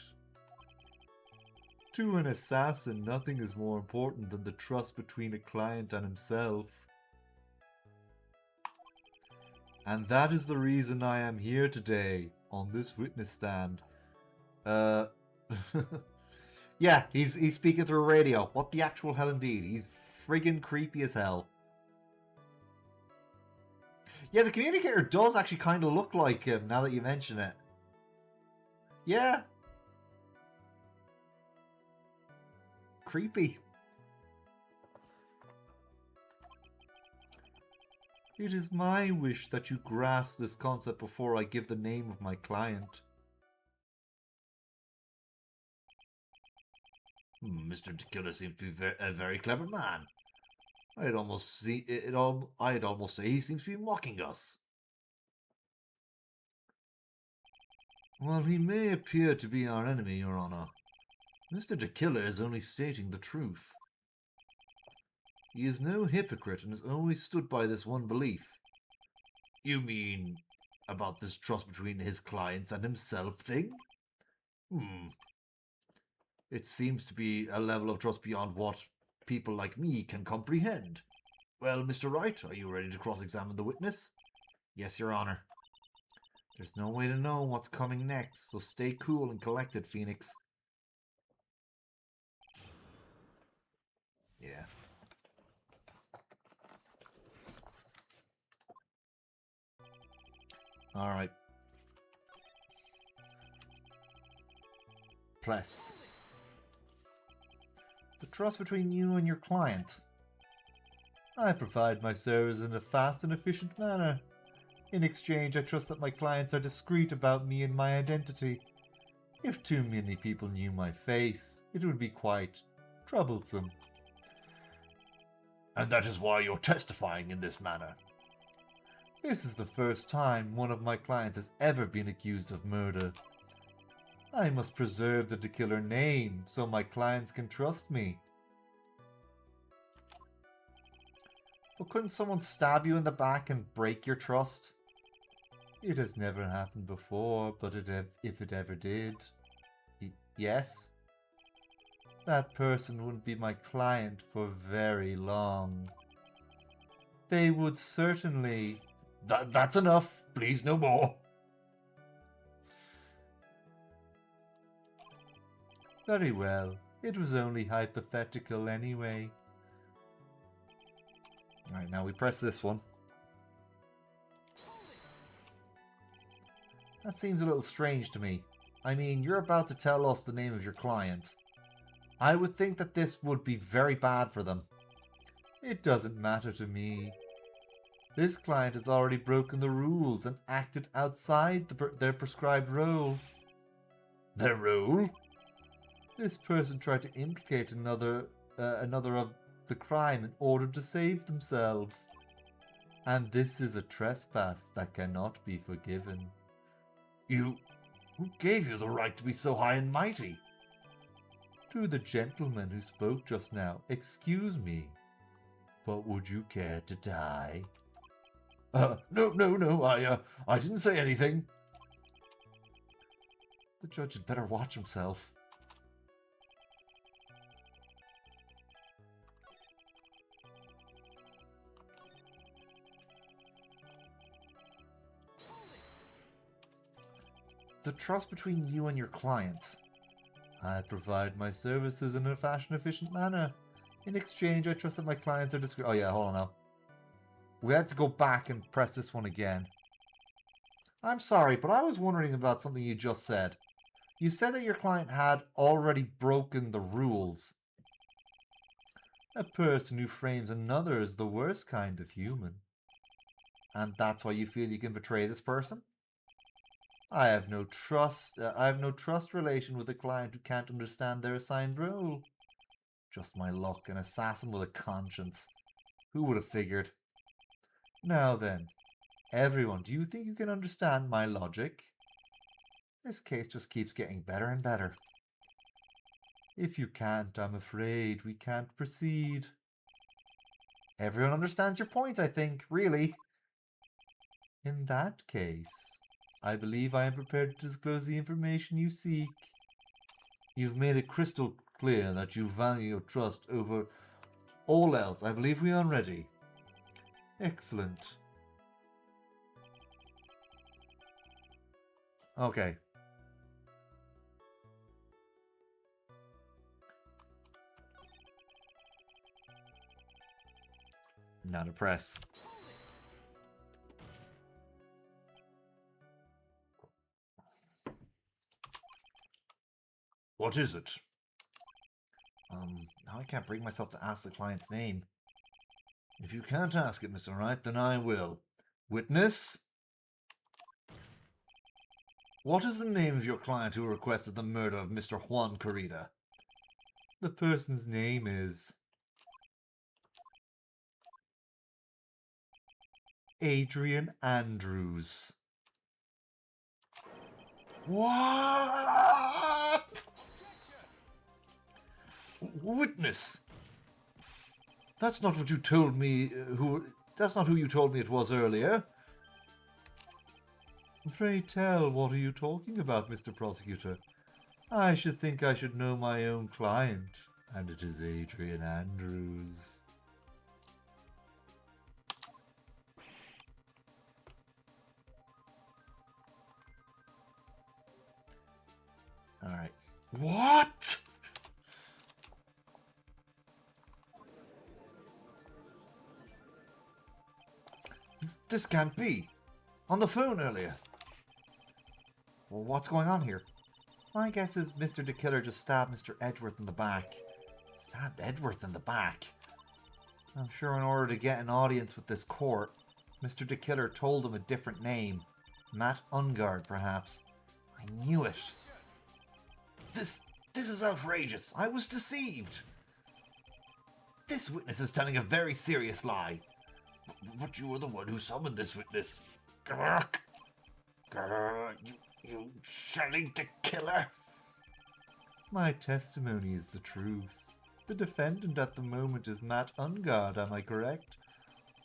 S3: To an assassin, nothing is more important than the trust between a client and himself. And that is the reason I am here today, on this witness stand.
S1: Yeah, he's speaking through a radio. What the actual hell indeed. He's friggin' creepy as hell. Yeah, the communicator does actually kind of look like him, now that you mention it. Yeah. Creepy.
S3: It is my wish that you grasp this concept before I give the name of my client.
S1: Mr. Tequila seems to be a very clever man. I'd almost say he seems to be mocking us.
S3: While he may appear to be our enemy, Your Honor, Mr. Tequila is only stating the truth. He is no hypocrite and has always stood by this one belief.
S1: You mean about this trust between his clients and himself thing? It seems to be a level of trust beyond what people like me can comprehend. Well, Mr. Wright, are you ready to cross-examine the witness?
S3: Yes, Your Honor. There's no way to know what's coming next, so stay cool and collected, Phoenix.
S1: Yeah. Alright. Press.
S3: The trust between you and your client. I provide my service in a fast and efficient manner. In exchange, I trust that my clients are discreet about me and my identity. If too many people knew my face, it would be quite troublesome.
S1: And that is why you're testifying in this manner.
S3: This is the first time one of my clients has ever been accused of murder. I must preserve the Tequila name so my clients can trust me. But couldn't someone stab you in the back and break your trust? It has never happened before, but if it ever did... Yes? That person wouldn't be my client for very long. They would certainly...
S1: That's enough. Please, no more.
S3: Very well. It was only hypothetical anyway.
S1: Alright, now we press this one.
S3: That seems a little strange to me. I mean, you're about to tell us the name of your client. I would think that this would be very bad for them. It doesn't matter to me. This client has already broken the rules and acted outside their prescribed role.
S1: Their role?
S3: This person tried to implicate another of the crime in order to save themselves. And this is a trespass that cannot be forgiven.
S1: Who gave you the right to be so high and mighty?
S3: To the gentleman who spoke just now, excuse me, but would you care to die?
S1: No, I didn't say anything.
S3: The judge had better watch himself. The trust between you and your client. I provide my services in a fashion-efficient manner. In exchange, I trust that my clients are discreet. Oh yeah, hold on now. We had to go back and press this one again. I'm sorry, but I was wondering about something you just said. You said that your client had already broken the rules. A person who frames another is the worst kind of human. And that's why you feel you can betray this person? I have no trust relation with a client who can't understand their assigned role. Just my luck, an assassin with a conscience. Who would have figured? Now then, everyone, do you think you can understand my logic? This case just keeps getting better and better. If you can't, I'm afraid we can't proceed. Everyone understands your point, I think, really. In that case, I believe I am prepared to disclose the information you seek. You've made it crystal clear that you value your trust over all else. I believe we are ready. Excellent. Okay.
S1: Now to press. What is it?
S3: Now I can't bring myself to ask the client's name.
S1: If you can't ask it, Mr. Wright, then I will. Witness? What is the name of your client who requested the murder of Mr. Juan Corrida? The person's name is... Adrian Andrews. What? Witness! That's not what you told me. That's not who you told me it was earlier. Pray tell, what are you talking about, Mr. Prosecutor? I should think I should know my own client, and it is Adrian Andrews. Alright. What? This can't be. On the phone earlier. Well, what's going on here? My guess is Mr. the Killer just stabbed Mr. Edgeworth in the back. Stabbed Edgeworth in the back? I'm sure in order to get an audience with this court, Mr. the Killer told him a different name. Matt Ungard, perhaps. I knew it. This is outrageous. I was deceived. This witness is telling a very serious lie. But you were the one who summoned this witness. Grr. Grr. You Shelley the Killer. My testimony is the truth. The defendant at the moment is Matt Ungard, am I correct?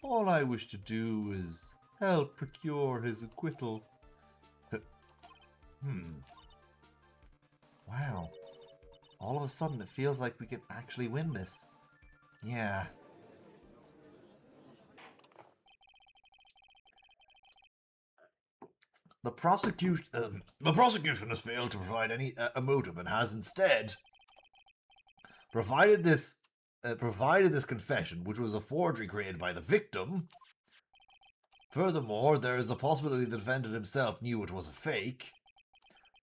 S1: All I wish to do is help procure his acquittal. Wow. All of a sudden it feels like we can actually win this. Yeah. The prosecution has failed to provide any a motive and has instead provided this confession, which was a forgery created by the victim. Furthermore, there is the possibility the defendant himself knew it was a fake.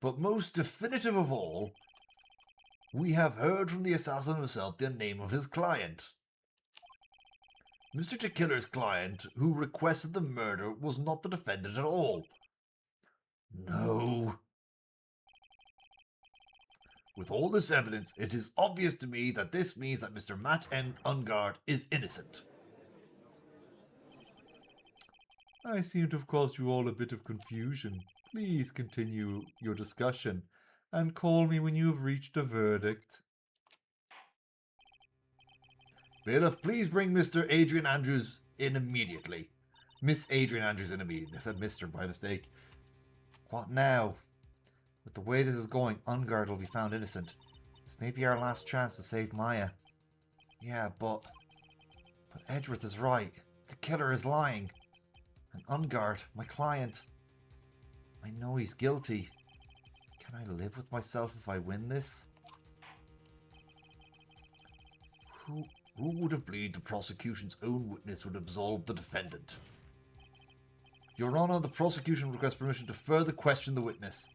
S1: But most definitive of all, we have heard from the assassin himself the name of his client. Mr. the Killer's client, who requested the murder, was not the defendant at all. No. With all this evidence, it is obvious to me that this means that Mr. Matt N. Ungard is innocent. I seem to have caused you all a bit of confusion. Please continue your discussion and call me when you have reached a verdict. Bailiff, please bring Mr. Adrian Andrews in immediately. Miss Adrian Andrews in immediately. I said Mr. by mistake. What now? With the way this is going, Ungard will be found innocent. This may be our last chance to save Maya. Yeah, but Edgeworth is right. The killer is lying. And Ungard, my client, I know he's guilty. Can I live with myself if I win this? Who would have believed the prosecution's own witness would absolve the defendant? Your Honour, the prosecution requests permission to further question the witness.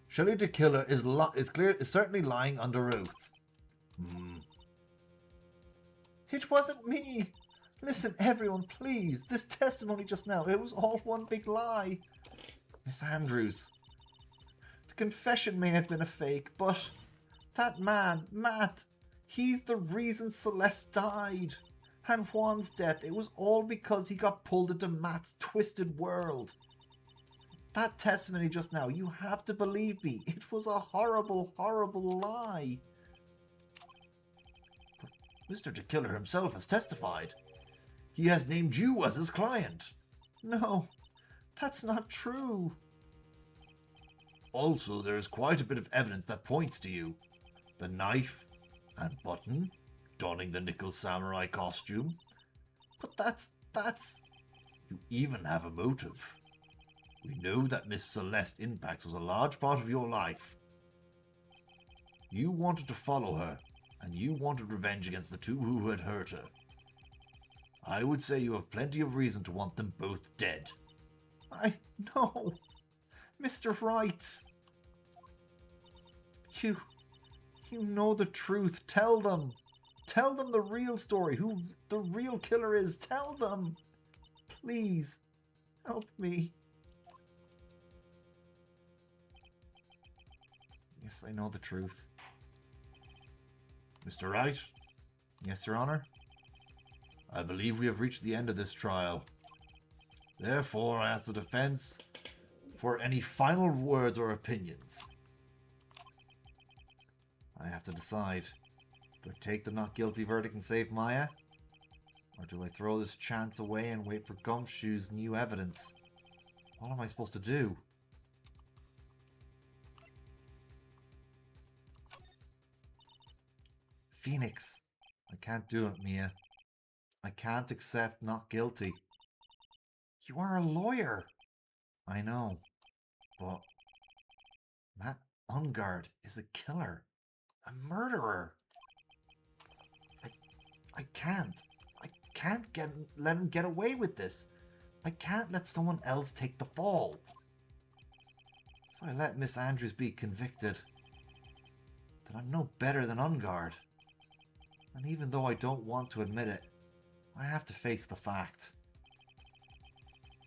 S1: Shelley the Killer is certainly lying under oath. It wasn't me! Listen, everyone, please. This testimony just now, it was all one big lie. Miss Andrews, the confession may have been a fake, but that man, Matt, he's the reason Celeste died. And Juan's death, it was all because he got pulled into Matt's twisted world. That testimony just now, you have to believe me. It was a horrible, horrible lie. But Mr. the Killer himself has testified. He has named you as his client. No, that's not true. Also, there is quite a bit of evidence that points to you. The knife and button, donning the nickel samurai costume. But that's... You even have a motive. We know that Miss Celeste Impax was a large part of your life. You wanted to follow her, and you wanted revenge against the two who had hurt her. I would say you have plenty of reason to want them both dead. No, Mr. Wright. You know the truth. Tell them. Tell them the real story, who the real killer is. Tell them. Please, help me. Yes, I know the truth.
S3: Mr. Wright?
S1: Yes, Your Honor?
S3: I believe we have reached the end of this trial. Therefore, I ask the defense for any final words or opinions.
S1: I have to decide. Do I take the not guilty verdict and save Maya? Or do I throw this chance away and wait for Gumshoe's new evidence? What am I supposed to do? Phoenix. I can't do it, Mia. I can't accept not guilty. You are a lawyer. I know. But Matt Ungard is a killer. A murderer. I can't. I can't let him get away with this. I can't let someone else take the fall. If I let Miss Andrews be convicted, then I'm no better than Ungard. And even though I don't want to admit it, I have to face the fact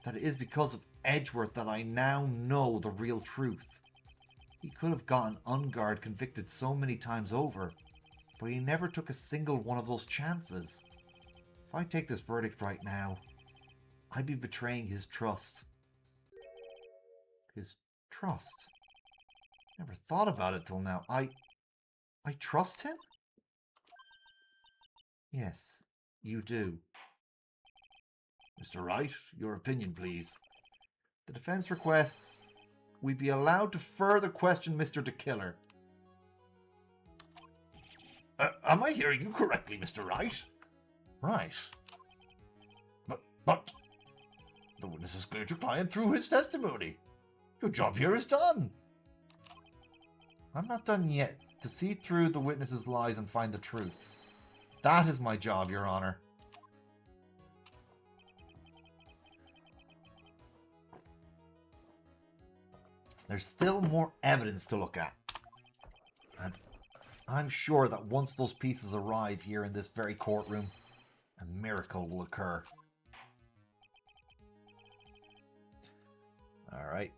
S1: that it is because of Edgeworth that I now know the real truth. He could have gotten Ungard convicted so many times over, but he never took a single one of those chances. If I take this verdict right now, I'd be betraying his trust. His trust? Never thought about it till now. I trust him? Yes, you do.
S3: Mr. Wright, your opinion, please.
S1: The defense requests we be allowed to further question Mr. DeKiller.
S3: Am I hearing you correctly, Mr. Wright?
S1: Right.
S3: But the witness has cleared your client through his testimony. Your job here is done.
S1: I'm not done yet. To see through the witness's lies and find the truth. That is my job, Your Honor. There's still more evidence to look at. And I'm sure that once those pieces arrive here in this very courtroom, a miracle will occur. Alright.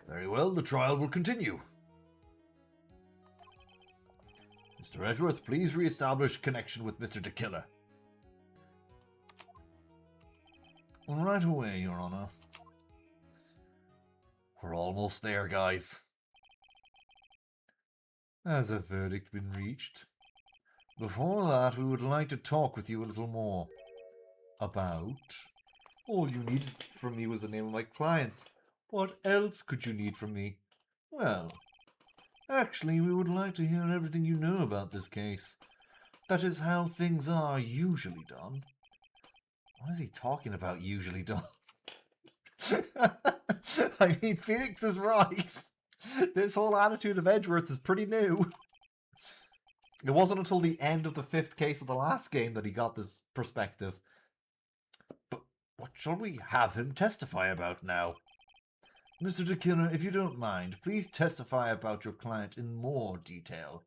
S3: Very well, the trial will continue. Mr. Edgeworth, please re-establish connection with Mr. DeKiller.
S1: Right away, Your Honor. We're almost there, guys. Has a verdict been reached? Before that, we would like to talk with you a little more. About? All you needed from me was the name of my client. What else could you need from me? Well, actually, we would like to hear everything you know about this case. That is how things are usually done. What is he talking about, usually done? I mean, Phoenix is right. This whole attitude of Edgeworth is pretty new. It wasn't until the end of the 5th case of the last game that he got this perspective.
S3: But what shall we have him testify about now?
S1: Mr. DeKiller, if you don't mind, please testify about your client in more detail.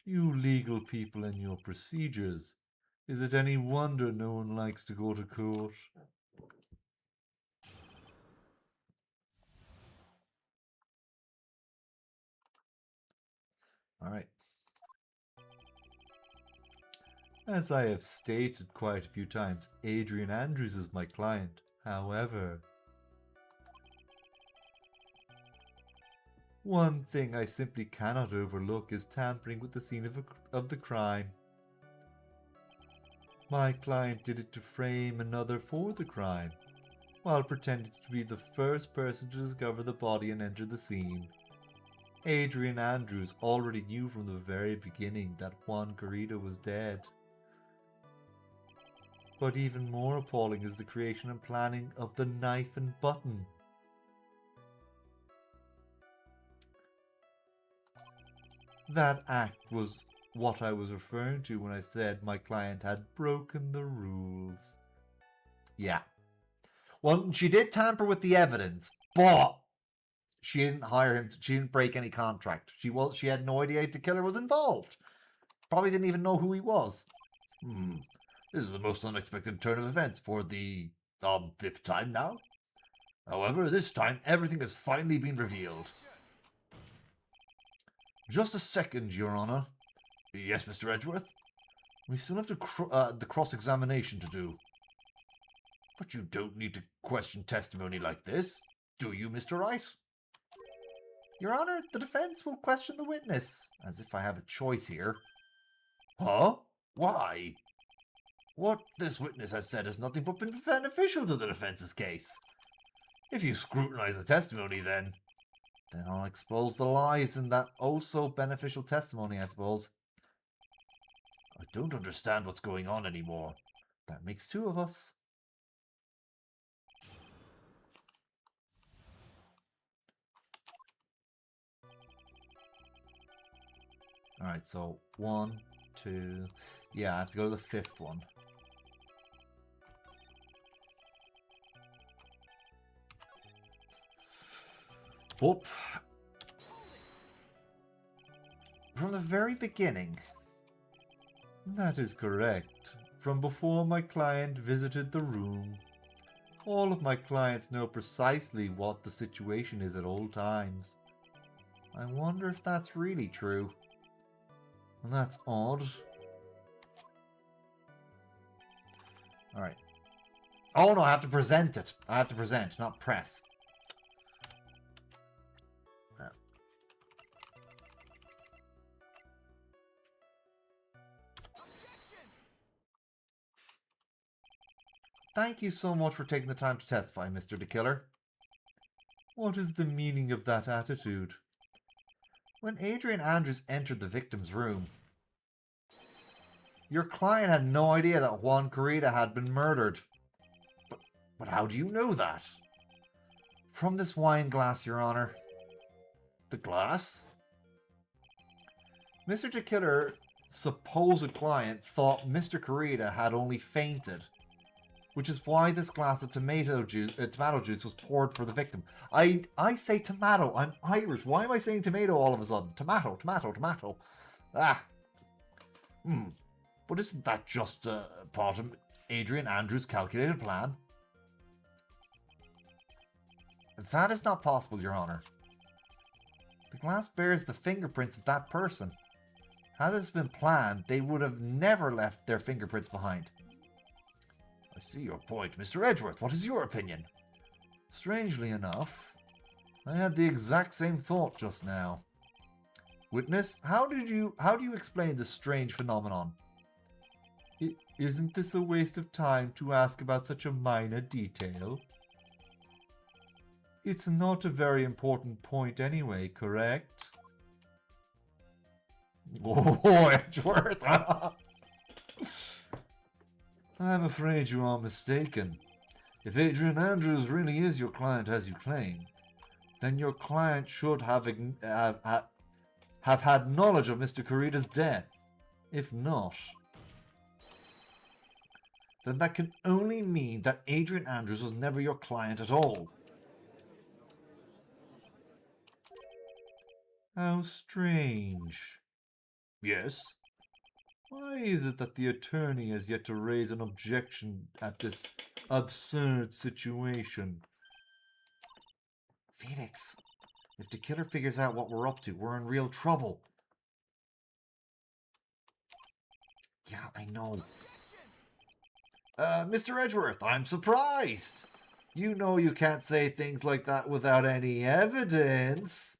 S1: You legal people and your procedures. Is it any wonder no one likes to go to court? Alright. As I have stated quite a few times, Adrian Andrews is my client. However, one thing I simply cannot overlook is tampering with the scene of the crime. My client did it to frame another for the crime, while pretending to be the first person to discover the body and enter the scene. Adrian Andrews already knew from the very beginning that Juan Garrido was dead. But even more appalling is the creation and planning of the knife and button. That act was what I was referring to when I said my client had broken the rules. Yeah. Well, she did tamper with the evidence, but she didn't hire him. She didn't break any contract. She had no idea the killer was involved. Probably didn't even know who he was. This is the most unexpected turn of events for the 5th time now. However, this time everything has finally been revealed. Just a second, Your Honor. Yes, Mr. Edgeworth? We still have the cross-examination to do. But you don't need to question testimony like this, do you, Mr. Wright? Your Honor, the defense will question the witness, as if I have a choice here. Huh? Why? What this witness has said has nothing but been beneficial to the defense's case. If you scrutinize the testimony, then I'll expose the lies in that oh-so-beneficial testimony, I suppose. I don't understand what's going on anymore. That makes 2 of us. Alright, so 1, 2... Yeah, I have to go to the 5th one. Whoop. From the very beginning.
S3: That is correct. From before my client visited the room. All of my clients know precisely what the situation is at all times.
S1: I wonder if that's really true. Well, that's odd. Alright. Oh no, I have to present it. I have to present, not press. Thank you so much for taking the time to testify, Mr. the Killer.
S3: What is the meaning of that attitude?
S1: When Adrian Andrews entered the victim's room, your client had no idea that Juan Corrida had been murdered. But how do you know that? From this wine glass, Your Honor. The glass? Mr. the Killer's supposed client thought Mr. Corrida had only fainted, which is why this glass of tomato juice was poured for the victim. I say tomato. I'm Irish. Why am I saying tomato all of a sudden? Tomato, tomato, tomato. But isn't that just part of Adrian Andrews' calculated plan? That is not possible, Your Honor. The glass bears the fingerprints of that person. Had this been planned, they would have never left their fingerprints behind. I see your point, Mr. Edgeworth. What is your opinion? Strangely enough, I had the exact same thought just now. Witness, how do you explain this strange phenomenon?
S3: Isn't this a waste of time to ask about such a minor detail? It's not a very important point anyway, correct?
S1: Oh, Edgeworth!
S3: I'm afraid you are mistaken. If Adrian Andrews really is your client as you claim, then your client should have had knowledge of Mr. Corrida's death. If not,
S1: then that can only mean that Adrian Andrews was never your client at all.
S3: How strange.
S1: Yes?
S3: Why is it that the attorney has yet to raise an objection at this absurd situation?
S1: Phoenix, if the killer figures out what we're up to, we're in real trouble. Yeah, I know. Mr. Edgeworth, I'm surprised. You know you can't say things like that without any evidence.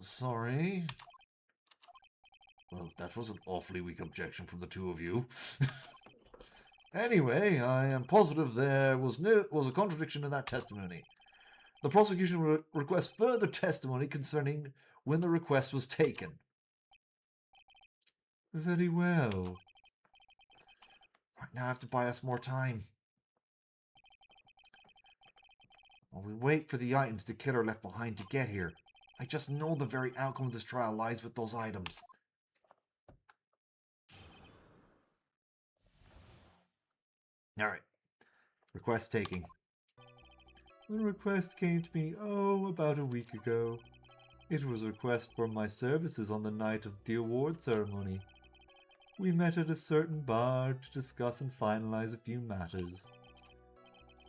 S1: Sorry. Well, that was an awfully weak objection from the 2 of you. Anyway, I am positive there was a contradiction in that testimony. The prosecution requests further testimony concerning when the request was taken.
S3: Very well.
S1: Right now I have to buy us more time. While we wait for the items the killer left behind to get here, I just know the very outcome of this trial lies with those items. Alright. Request taking.
S3: A request came to me, about a week ago. It was a request for my services on the night of the award ceremony. We met at a certain bar to discuss and finalize a few matters.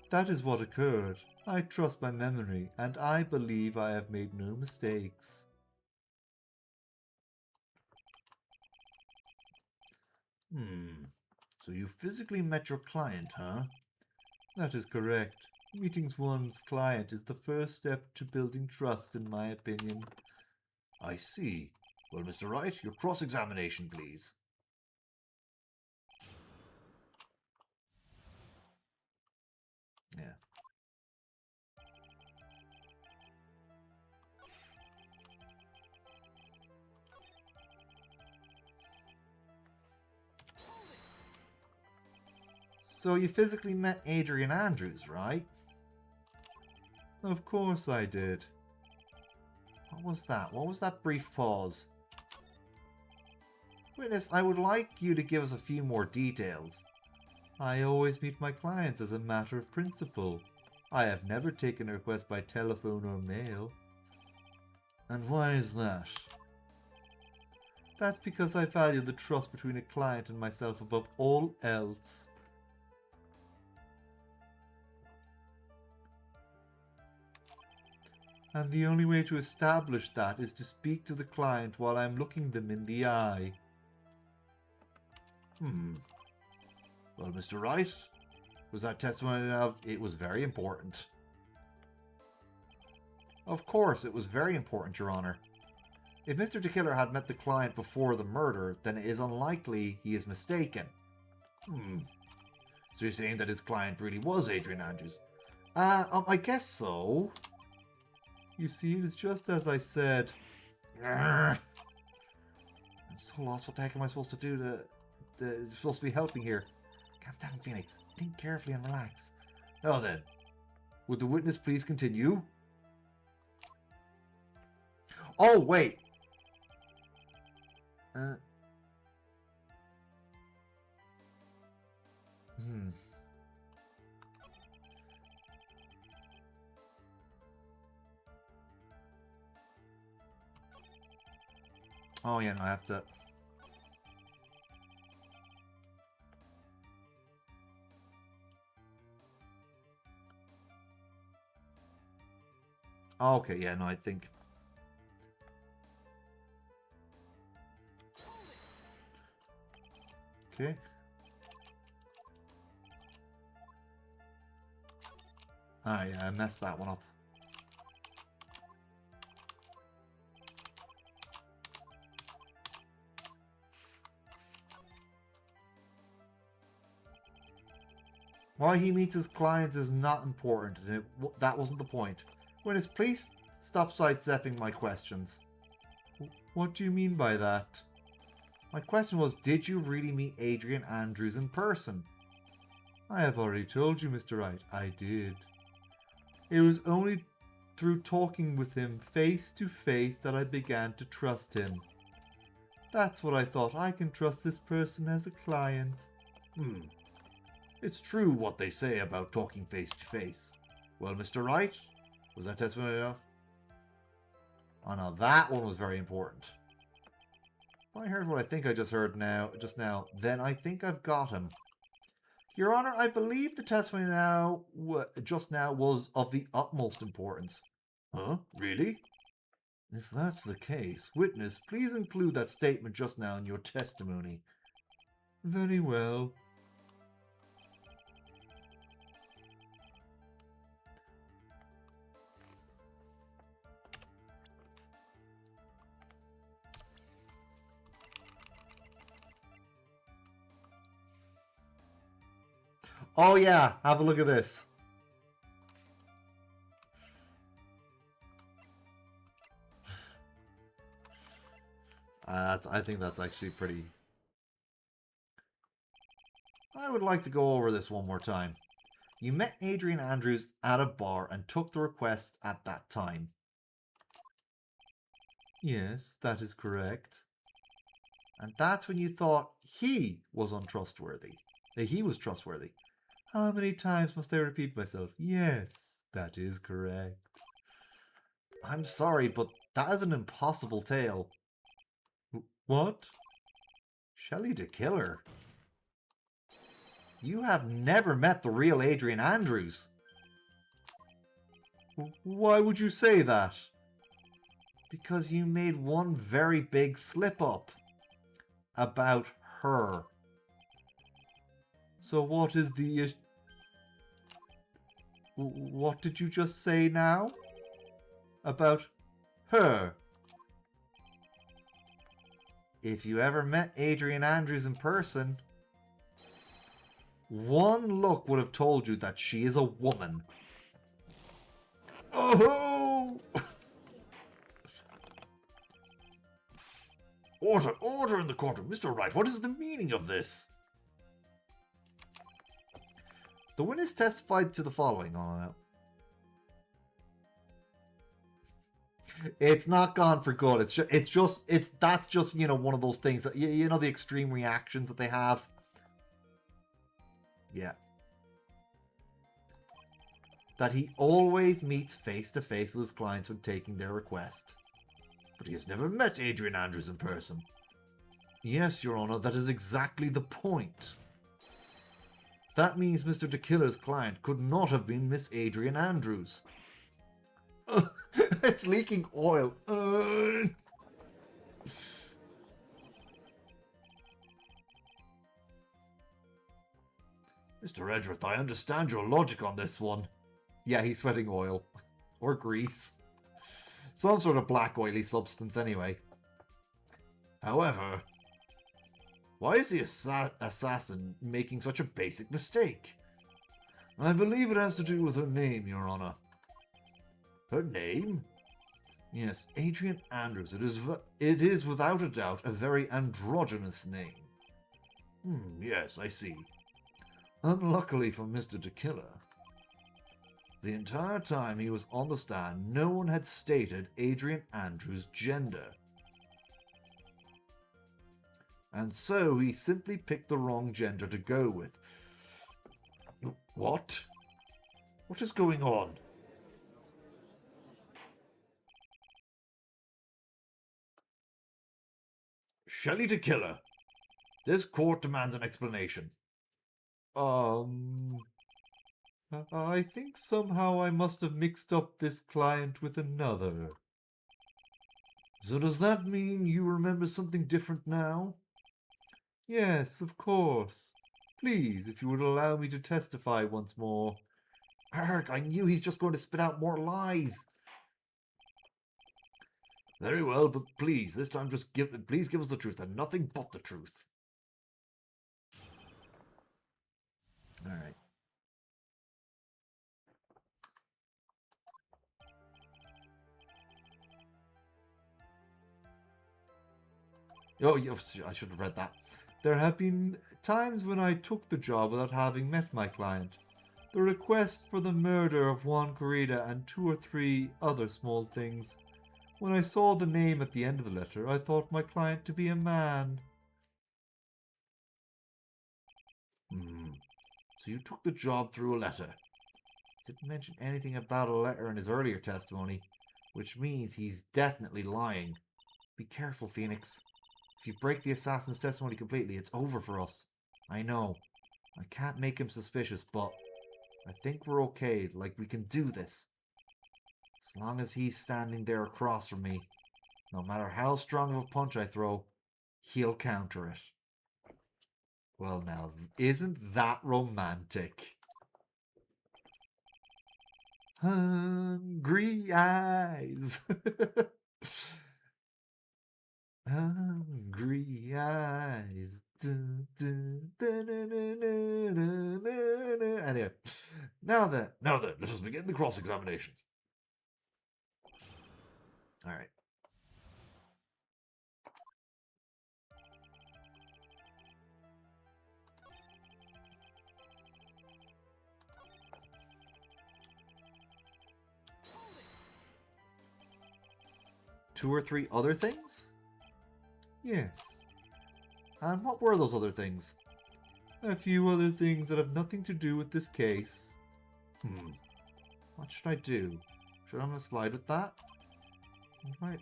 S3: That is what occurred. I trust my memory, and I believe I have made no mistakes.
S1: So you physically met your client, huh?
S3: That is correct. Meeting one's client is the first step to building trust, in my opinion.
S1: I see. Well, Mr. Wright, your cross-examination, please. Yeah. So you physically met Adrian Andrews, right?
S3: Of course I did.
S1: What was that? What was that brief pause? Witness, I would like you to give us a few more details.
S3: I always meet my clients as a matter of principle. I have never taken a request by telephone or mail.
S1: And why is that?
S3: That's because I value the trust between a client and myself above all else. And the only way to establish that is to speak to the client while I'm looking them in the eye.
S1: Well, Mr. Wright, was that testimony of it was very important? Of course, it was very important, Your Honor. If Mr. DeKiller had met the client before the murder, then it is unlikely he is mistaken. So you're saying that his client really was Adrian Andrews? I guess so.
S3: You see, it is just as I said.
S1: I'm so lost. What the heck am I supposed to do it's supposed to be helping here? Calm down, Phoenix. Think carefully and relax. Now then, would the witness please continue? Oh, wait. Oh, yeah, no, I have to... Oh, okay, yeah, no, I think... Okay. Alright, yeah, I messed that one up. Why he meets his clients is not important, and that wasn't the point. Witness, please stop sidestepping my questions.
S3: What do you mean by that?
S1: My question was, did you really meet Adrian Andrews in person?
S3: I have already told you, Mr. Wright, I did. It was only through talking with him face to face that I began to trust him. That's what I thought. I can trust this person as a client.
S1: It's true what they say about talking face to face. Well, Mr. Wright, was that testimony enough? Oh no, that one was very important. If I heard what I think I just heard just now, then I think I've got him. Your Honor, I believe the testimony just now was of the utmost importance. Huh? Really? If that's the case, witness, please include that statement just now in your testimony.
S3: Very well.
S1: Oh yeah, have a look at this. I think that's actually pretty... I would like to go over this one more time. You met Adrian Andrews at a bar and took the request at that time.
S3: Yes, that is correct.
S1: And that's when you thought he was untrustworthy. That he was trustworthy.
S3: How many times must I repeat myself? Yes, That is correct.
S1: I'm sorry, but that is an impossible tale.
S3: What?
S1: Shelley the Killer. You have never met the real Adrian Andrews.
S3: Why would you say that?
S1: Because you made one very big slip-up. About her.
S3: So what is the what did you just say now? About her?
S1: If you ever met Adrian Andrews in person, one look would have told you that she is a woman.
S3: Oh!
S1: Order in the courtroom. Mr. Wright, what is the meaning of this? The witness testified to the following. Oh, no. It's not gone for good. That's just, you know, one of those things that, you know, the extreme reactions that they have. Yeah. That he always meets face to face with his clients when taking their request. But he has never met Adrian Andrews in person. Yes, Your Honor, that is exactly the point. That means Mr. DeKiller's client could not have been Miss Adrian Andrews. It's leaking oil. Mr. Edgeworth, I understand your logic on this one. Yeah, he's sweating oil. Or grease. Some sort of black oily substance anyway. However, why is the assassin making such a basic mistake? I believe it has to do with her name, Your Honor. Her name? Yes, Adrian Andrews. It is without a doubt a very androgynous name. Yes, I see. Unluckily for Mr. DeKiller, the entire time he was on the stand, no one had stated Adrian Andrews' gender. And so he simply picked the wrong gender to go with. What? What is going on? Shelley DeKiller. This court demands an explanation.
S3: I think somehow I must have mixed up this client with another.
S1: So does that mean you remember something different now?
S3: Yes, of course. Please, if you would allow me to testify once more.
S1: Arg, I knew he's just going to spit out more lies. Very well, but please, this time please give us the truth and nothing but the truth. All right. Oh, I should have read that.
S3: There have been times when I took the job without having met my client. The request for the murder of Juan Corrida and 2 or 3 other small things. When I saw the name at the end of the letter, I thought my client to be a man.
S1: So you took the job through a letter. He didn't mention anything about a letter in his earlier testimony, which means he's definitely lying. Be careful, Phoenix. If you break the assassin's testimony completely, it's over for us. I know. I can't make him suspicious, but I think we're okay. Like, we can do this. As long as he's standing there across from me, no matter how strong of a punch I throw, he'll counter it. Well, now, isn't that romantic? Hungry eyes. Hungry eyes. Anyway, now then, let us begin the cross-examination. All right. Two or three other things?
S3: Yes,
S1: And what were those other things?
S3: a few other things that have nothing to do with this case.
S1: What should I do? Should I have a slide at that? Right,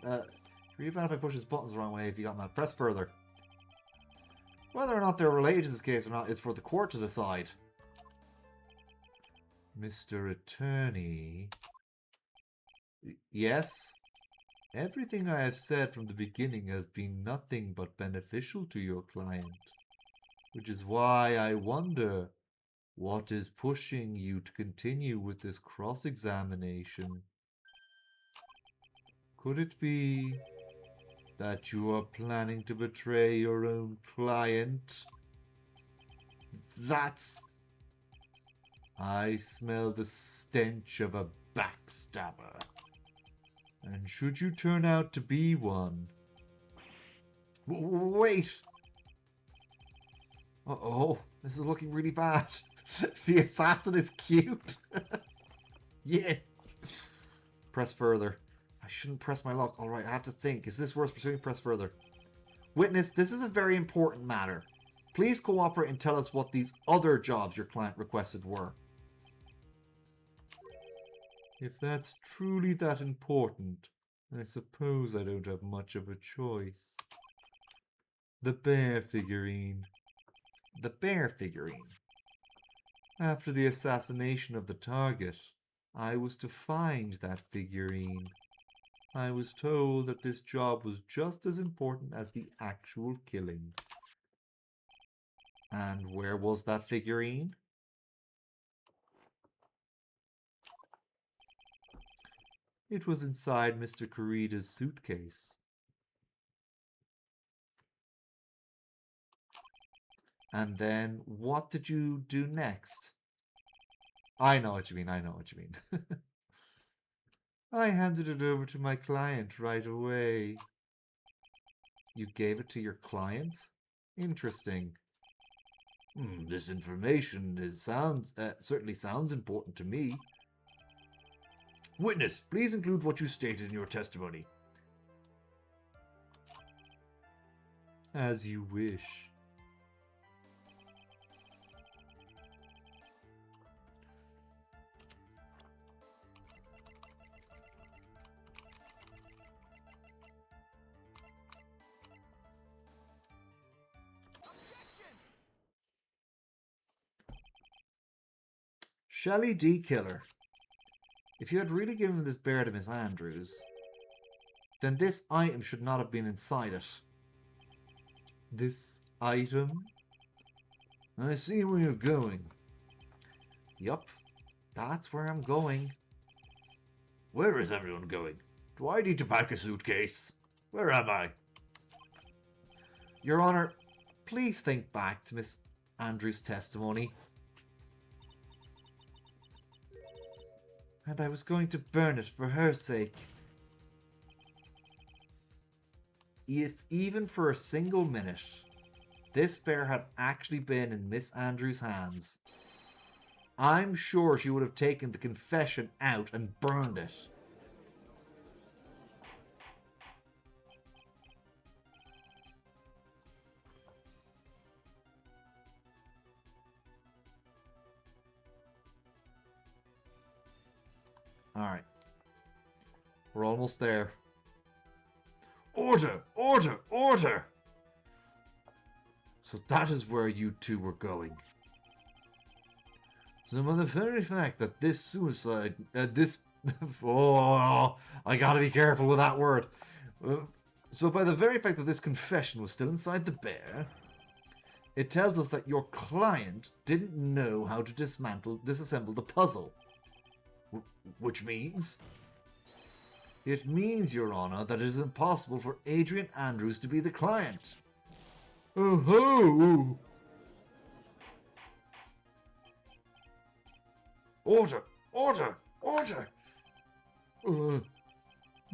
S1: even if I push his buttons the wrong way, if you got that, press further. Whether or not they're related to this case or not is for the court to decide. Mr. Attorney. Yes? Everything I have said from the beginning has been nothing but beneficial to your client. Which is why I wonder, what is pushing you to continue with this cross-examination? Could it be that you are planning to betray your own client? I smell the stench of a backstabber. And should you turn out to be one... Wait! Uh-oh, this is looking really bad. The assassin is cute. Yeah. Press further. I shouldn't press my luck. Alright, I have to think. Is this worth pursuing? Press further. Witness, this is a very important matter. Please cooperate and tell us what these other jobs your client requested were. If that's truly that important, I suppose I don't have much of a choice. The bear figurine. The bear figurine. After the assassination of the target, I was to find that figurine. I was told that this job was just as important as the actual killing. And where was that figurine? It was inside Mr. Kurida's suitcase. And then, what did you do next? I know what you mean, I know what you mean. I handed it over to my client right away. You gave it to your client? Interesting. This information certainly sounds important to me. Witness, please include what you stated in your testimony. As you wish. Shelley D. Killer. If you had really given this bear to Miss Andrews, then this item should not have been inside it. This item? I see where you're going. Yup, that's where I'm going. Where is everyone going? Do I need to pack a suitcase? Where am I? Your Honor, please think back to Miss Andrews' testimony. And I was going to burn it for her sake. If even for a single minute, this bear had actually been in Miss Andrews' hands, I'm sure she would have taken the confession out and burned it. Alright. We're almost there. Order! Order! Order! So that is where you two were going. So by the very fact that this suicide... oh, I gotta be careful with that word. So by the very fact that this confession was still inside the bear, it tells us that your client didn't know how to disassemble the puzzle. Which means... It means, Your Honor, that it is impossible for Adrian Andrews to be the client. Oh-ho! Order! Order! Order!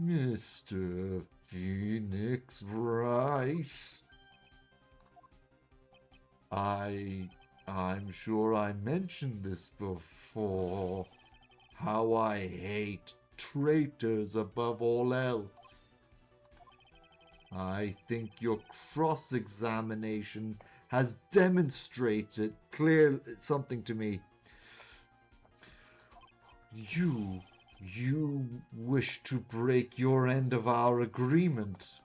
S1: Mr. Phoenix Rice. I'm sure I mentioned this before. How I hate traitors above all else. I think your cross-examination has demonstrated clearly something to me.
S3: You wish to break your end of our agreement.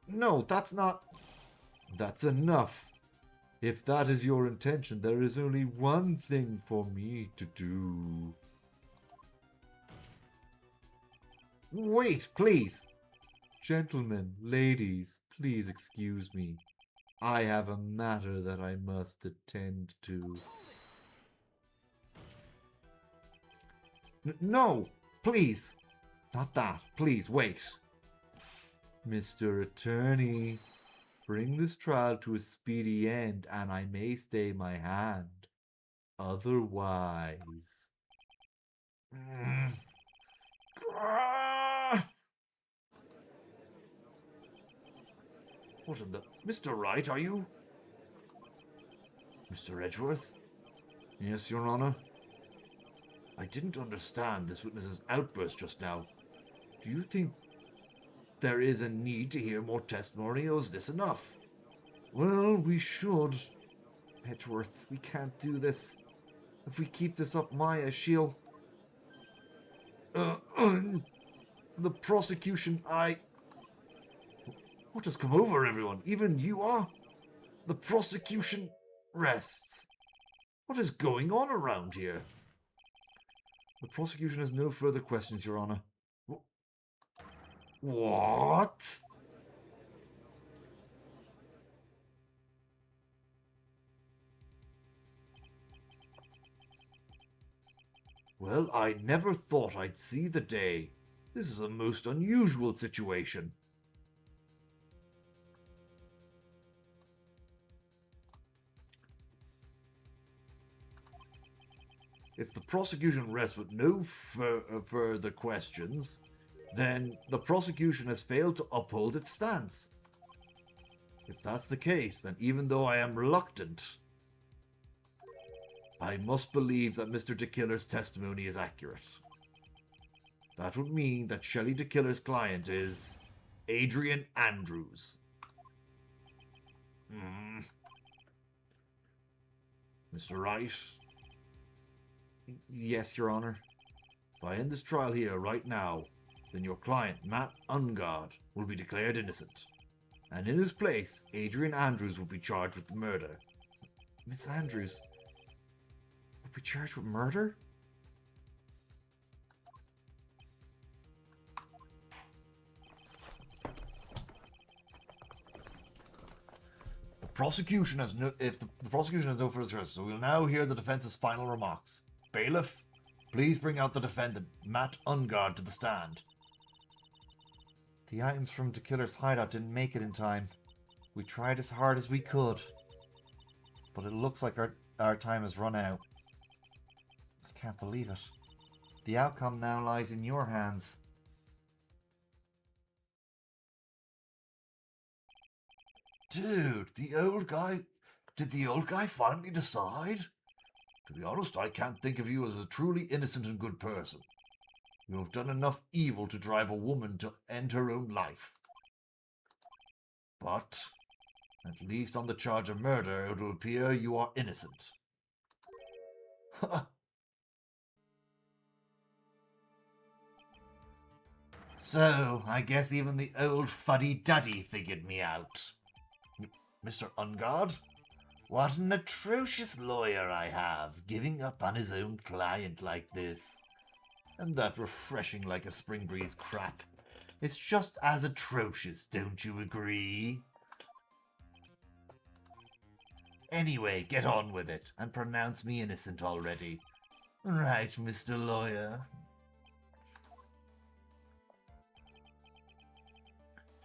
S3: No, that's not... That's enough. If that is your intention, there is only one thing for me to do. Wait, please. Gentlemen, ladies, please excuse me. I have a matter that I must attend to. No, please. Not that. Please, wait. Mr. Attorney, bring this trial to a speedy end, and I may stay my hand. Otherwise... What in the... Mr. Wright, are you... Mr. Edgeworth? Yes, Your Honor? I didn't understand this witness's outburst just now. Do you think there is a need to hear more testimony, or is this enough? Well, we should. Edgeworth, we can't do this. If we keep this up, Maya, she'll... the prosecution, What has come over everyone? Even you are? The prosecution rests. What is going on around here? The prosecution has no further questions, Your Honor. What? Well, I never thought I'd see the day. This is a most unusual situation. If the prosecution rests with no further questions, then the prosecution has failed to uphold its stance. If that's the case, then even though I am reluctant, I must believe that Mr. DeKiller's testimony is accurate. That would mean that Shelley DeKiller's client is Adrian Andrews. Mr. Wright? Yes, Your Honor. If I end this trial here right now, then your client, Matt Ungard, will be declared innocent. And in his place, Adrian Andrews will be charged with murder. Miss Andrews will be charged with murder? The prosecution has no further questions, so we'll now hear the defense's final remarks. Bailiff, please bring out the defendant, Matt Ungard, to the stand. The items from DeKiller's hideout didn't make it in time. We tried as hard as we could, but it looks like our time has run out. I can't believe it. The outcome now lies in your hands. Dude, did the old guy finally decide? To be honest, I can't think of you as a truly innocent and good person. You have done enough evil to drive a woman to end her own life. But, at least on the charge of murder, it will appear you are innocent. So, I guess even the old fuddy-duddy figured me out. Mr. Ungard? What an atrocious lawyer I have, giving up on his own client like this. And that refreshing like a spring breeze crap. It's just as atrocious, don't you agree? Anyway, get on with it, and pronounce me innocent already. Right, Mr. Lawyer.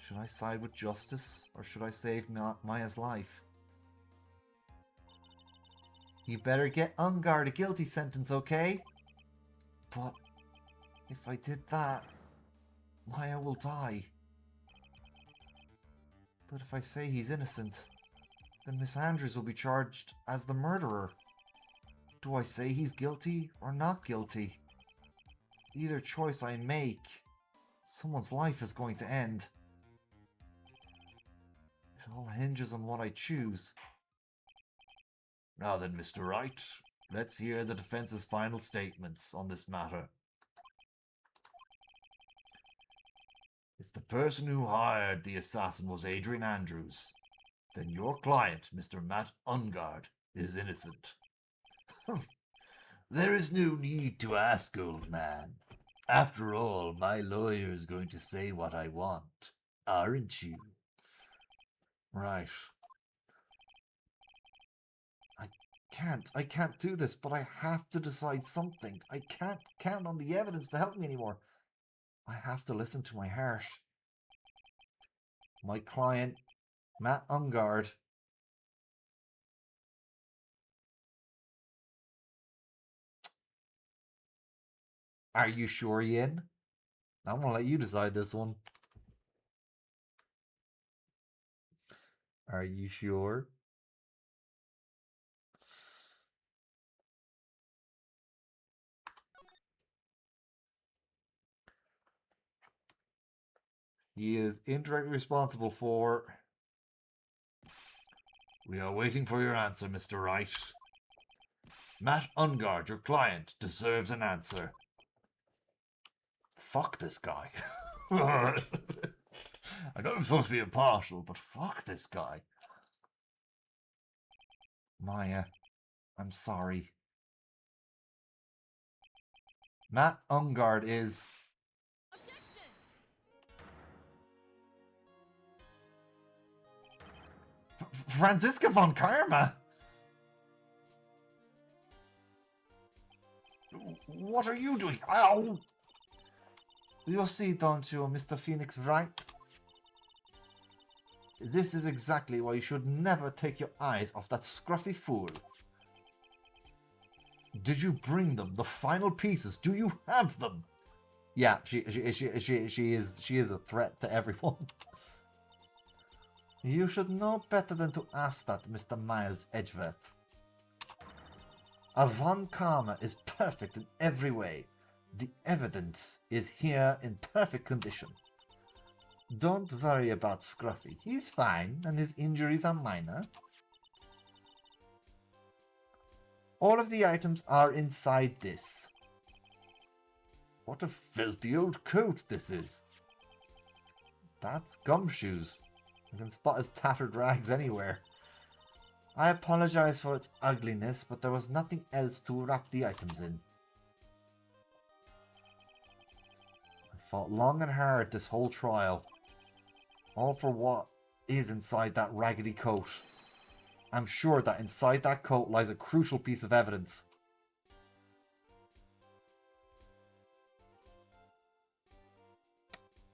S3: Should I side with justice, or should I save Maya's life? You better get Ungard a guilty sentence, okay? But if I did that, Maya will die. But if I say he's innocent, then Miss Andrews will be charged as the murderer. Do I say he's guilty or not guilty? Either choice I make, someone's life is going to end. It all hinges on what I choose. Now then, Mr. Wright,
S1: let's hear the defense's final statements on this matter. If the person who hired the assassin was Adrian Andrews, then your client, Mr. Matt Ungard, is innocent. There is no need to ask, old man. After all, my lawyer is going to say what I want, aren't you? Right. I can't do this, but I have to decide something. I can't count on the evidence to help me anymore. I have to listen to my heart. My client, Matt Ungard. Are you sure, Yin? I'm gonna let you decide this one. Are you sure? He is indirectly responsible for... We are waiting for your answer, Mr. Wright. Matt Ungard, your client, deserves an answer. Fuck this guy. I know I'm supposed to be impartial, but fuck this guy. Maya, I'm sorry. Matt Ungard is... Franziska von Karma? What are you doing? Ow! You see, don't you, Mr. Phoenix Wright? This is exactly why you should never take your eyes off that scruffy fool. Did you bring them, the final pieces? Do you have them? Yeah, she is a threat to everyone. You should know better than to ask that, Mr. Miles Edgeworth. A Von Karma is perfect in every way. The evidence is here in perfect condition. Don't worry about Scruffy. He's fine, and his injuries are minor. All of the items are inside this. What a filthy old coat this is. That's Gumshoes. I can spot his tattered rags anywhere. I apologize for its ugliness, but there was nothing else to wrap the items in. I fought long and hard this whole trial. All for what is inside that raggedy coat. I'm sure that inside that coat lies a crucial piece of evidence.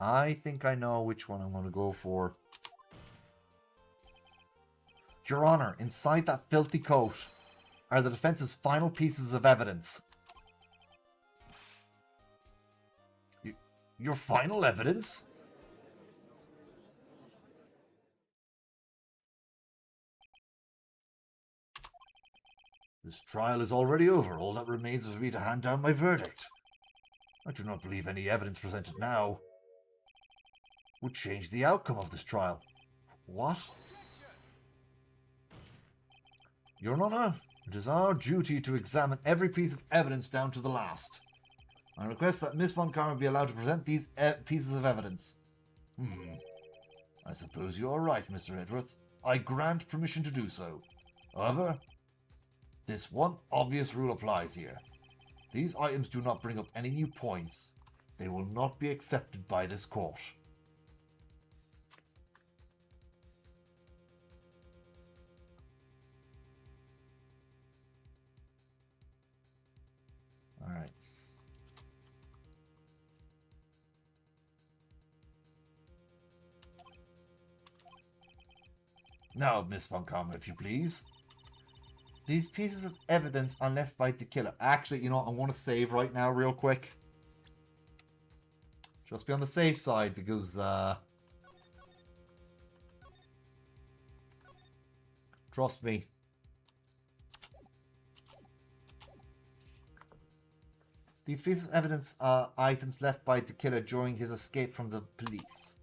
S1: I think I know which one I'm going to go for. Your Honor, inside that filthy coat are the defense's final pieces of evidence. Your final evidence? This trial is already over. All that remains is for me to hand down my verdict. I do not believe any evidence presented now would change the outcome of this trial. What? Your Honor, it is our duty to examine every piece of evidence down to the last. I request that Miss Von Karma be allowed to present these pieces of evidence. I suppose you are right, Mr. Edgeworth. I grant permission to do so. However, this one obvious rule applies here. These items do not bring up any new points. They will not be accepted by this court. Alright. Now, Miss Von Karma, if you please. These pieces of evidence are left by the killer. Actually, you know what? I want to save right now real quick. Just be on the safe side because, trust me. These pieces of evidence are items left by the killer during his escape from the police.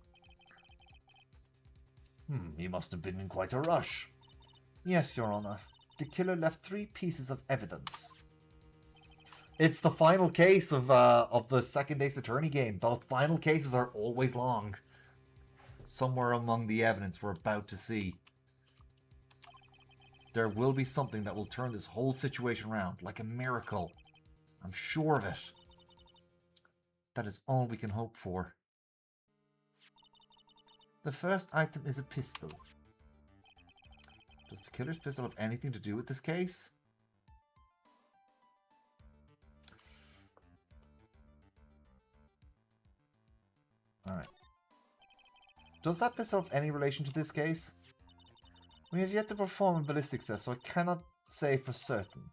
S1: He must have been in quite a rush. Yes, Your Honor. the killer left 3 pieces of evidence. It's the final case of the second Ace Attorney game. The final cases are always long. Somewhere among the evidence we're about to see, there will be something that will turn this whole situation around, like a miracle. I'm sure of it. That is all we can hope for. The first item is a pistol. Does the killer's pistol have anything to do with this case? Alright. Does that pistol have any relation to this case? We have yet to perform a ballistics test, so I cannot say for certain.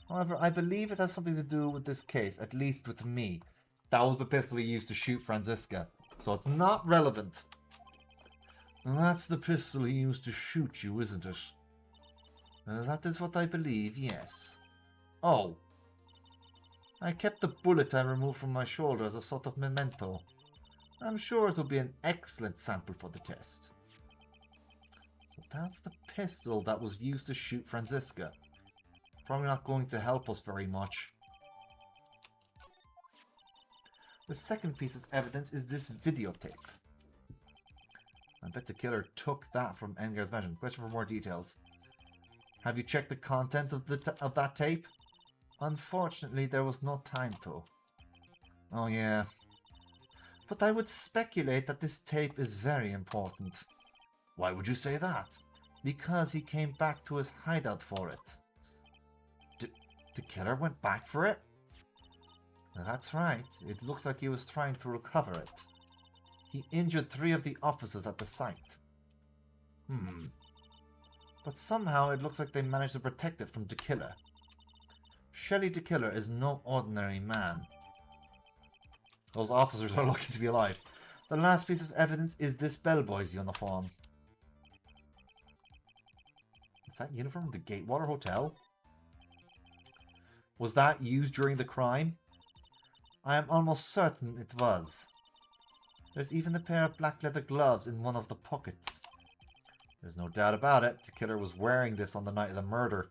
S1: However, I believe it has something to do with this case, at least with me. That was the pistol he used to shoot Franziska, so it's not relevant. And that's the pistol he used to shoot you, isn't it? That is what I believe, yes. Oh. I kept the bullet I removed from my shoulder as a sort of memento. I'm sure it will be an excellent sample for the test. So that's the pistol that was used to shoot Franziska. Probably not going to help us very much. The second piece of evidence is this videotape. I bet the killer took that from Engar's mansion. Question for more details. Have you checked the contents of that tape? Unfortunately, there was no time to. Oh yeah. But I would speculate that this tape is very important. Why would you say that? Because he came back to his hideout for it. The killer went back for it? That's right. It looks like he was trying to recover it. He injured 3 of the officers at the site. But somehow it looks like they managed to protect it from the killer. Shelley the Killer is no ordinary man. Those officers are lucky to be alive. The last piece of evidence is this bellboy's uniform. Is that uniform from the Gatewater Hotel? Was that used during the crime? I am almost certain it was. There's even a pair of black leather gloves in one of the pockets. There's no doubt about it. The killer was wearing this on the night of the murder.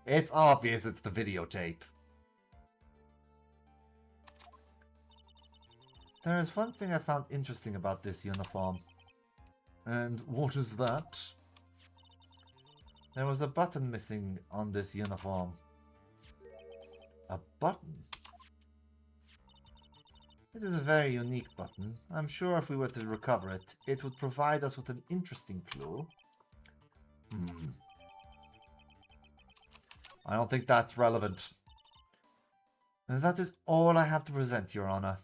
S1: It's obvious it's the videotape. There is one thing I found interesting about this uniform. And what is that? There was a button missing on this uniform. A button? It is a very unique button. I'm sure if we were to recover it, it would provide us with an interesting clue. I don't think that's relevant. And that is all I have to present, Your Honor.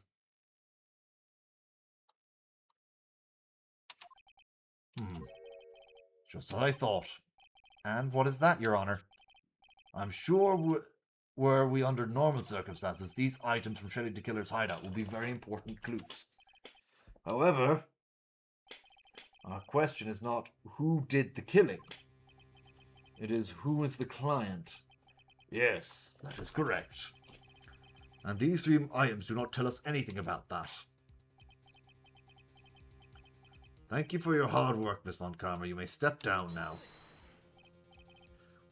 S1: Just as I thought. And what is that, Your Honor? I'm sure were we under normal circumstances, these items from Shelley the Killer's hideout would be very important clues. However, our question is not who did the killing. It is who is the client. Yes, that is correct. And these 3 items do not tell us anything about that. Thank you for your hard work, Miss Montgomery. You may step down now.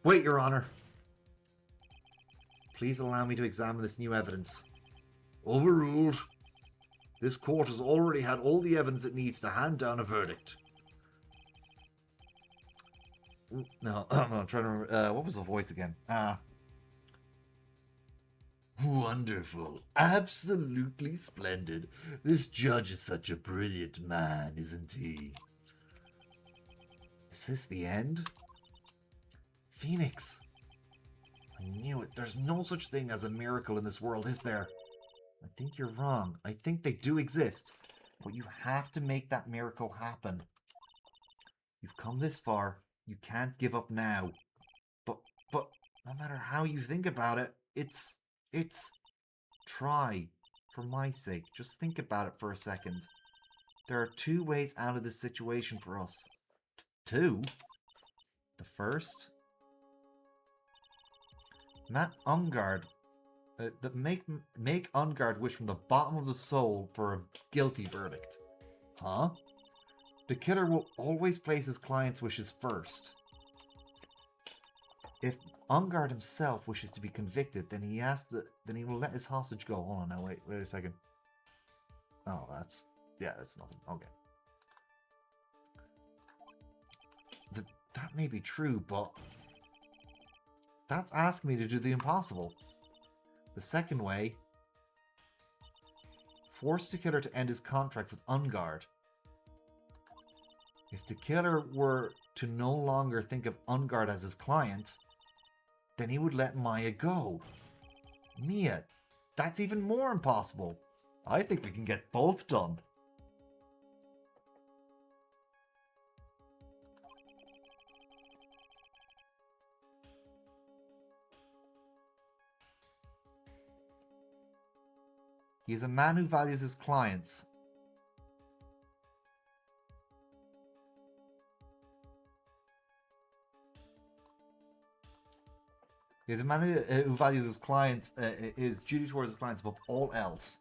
S1: Wait, Your Honor. Please allow me to examine this new evidence. Overruled. This court has already had all the evidence it needs to hand down a verdict. No, I'm trying to remember. What was the voice again? Wonderful. Absolutely splendid. This judge is such a brilliant man, isn't he? Is this the end? Phoenix. I knew it. There's no such thing as a miracle in this world, is there? I think you're wrong. I think they do exist. But you have to make that miracle happen. You've come this far. You can't give up now. But no matter how you think about it, it's... Try. For my sake. Just think about it for a second. There are 2 ways out of this situation for us. 2? The first... Matt Ungard. Make Ungard wish from the bottom of the soul for a guilty verdict. Huh? The killer will always place his client's wishes first. If Ungard himself wishes to be convicted, then he will let his hostage go. Hold on now, wait a second. Oh, that's nothing. Okay. That may be true, but that's asking me to do the impossible. The second way, force the killer to end his contract with Ungard. If the killer were to no longer think of Ungard as his client, then he would let Maya go. Mia, that's even more impossible. I think we can get both done. He's a man who values his clients. He's a man who values his clients, his duty towards his clients above all else.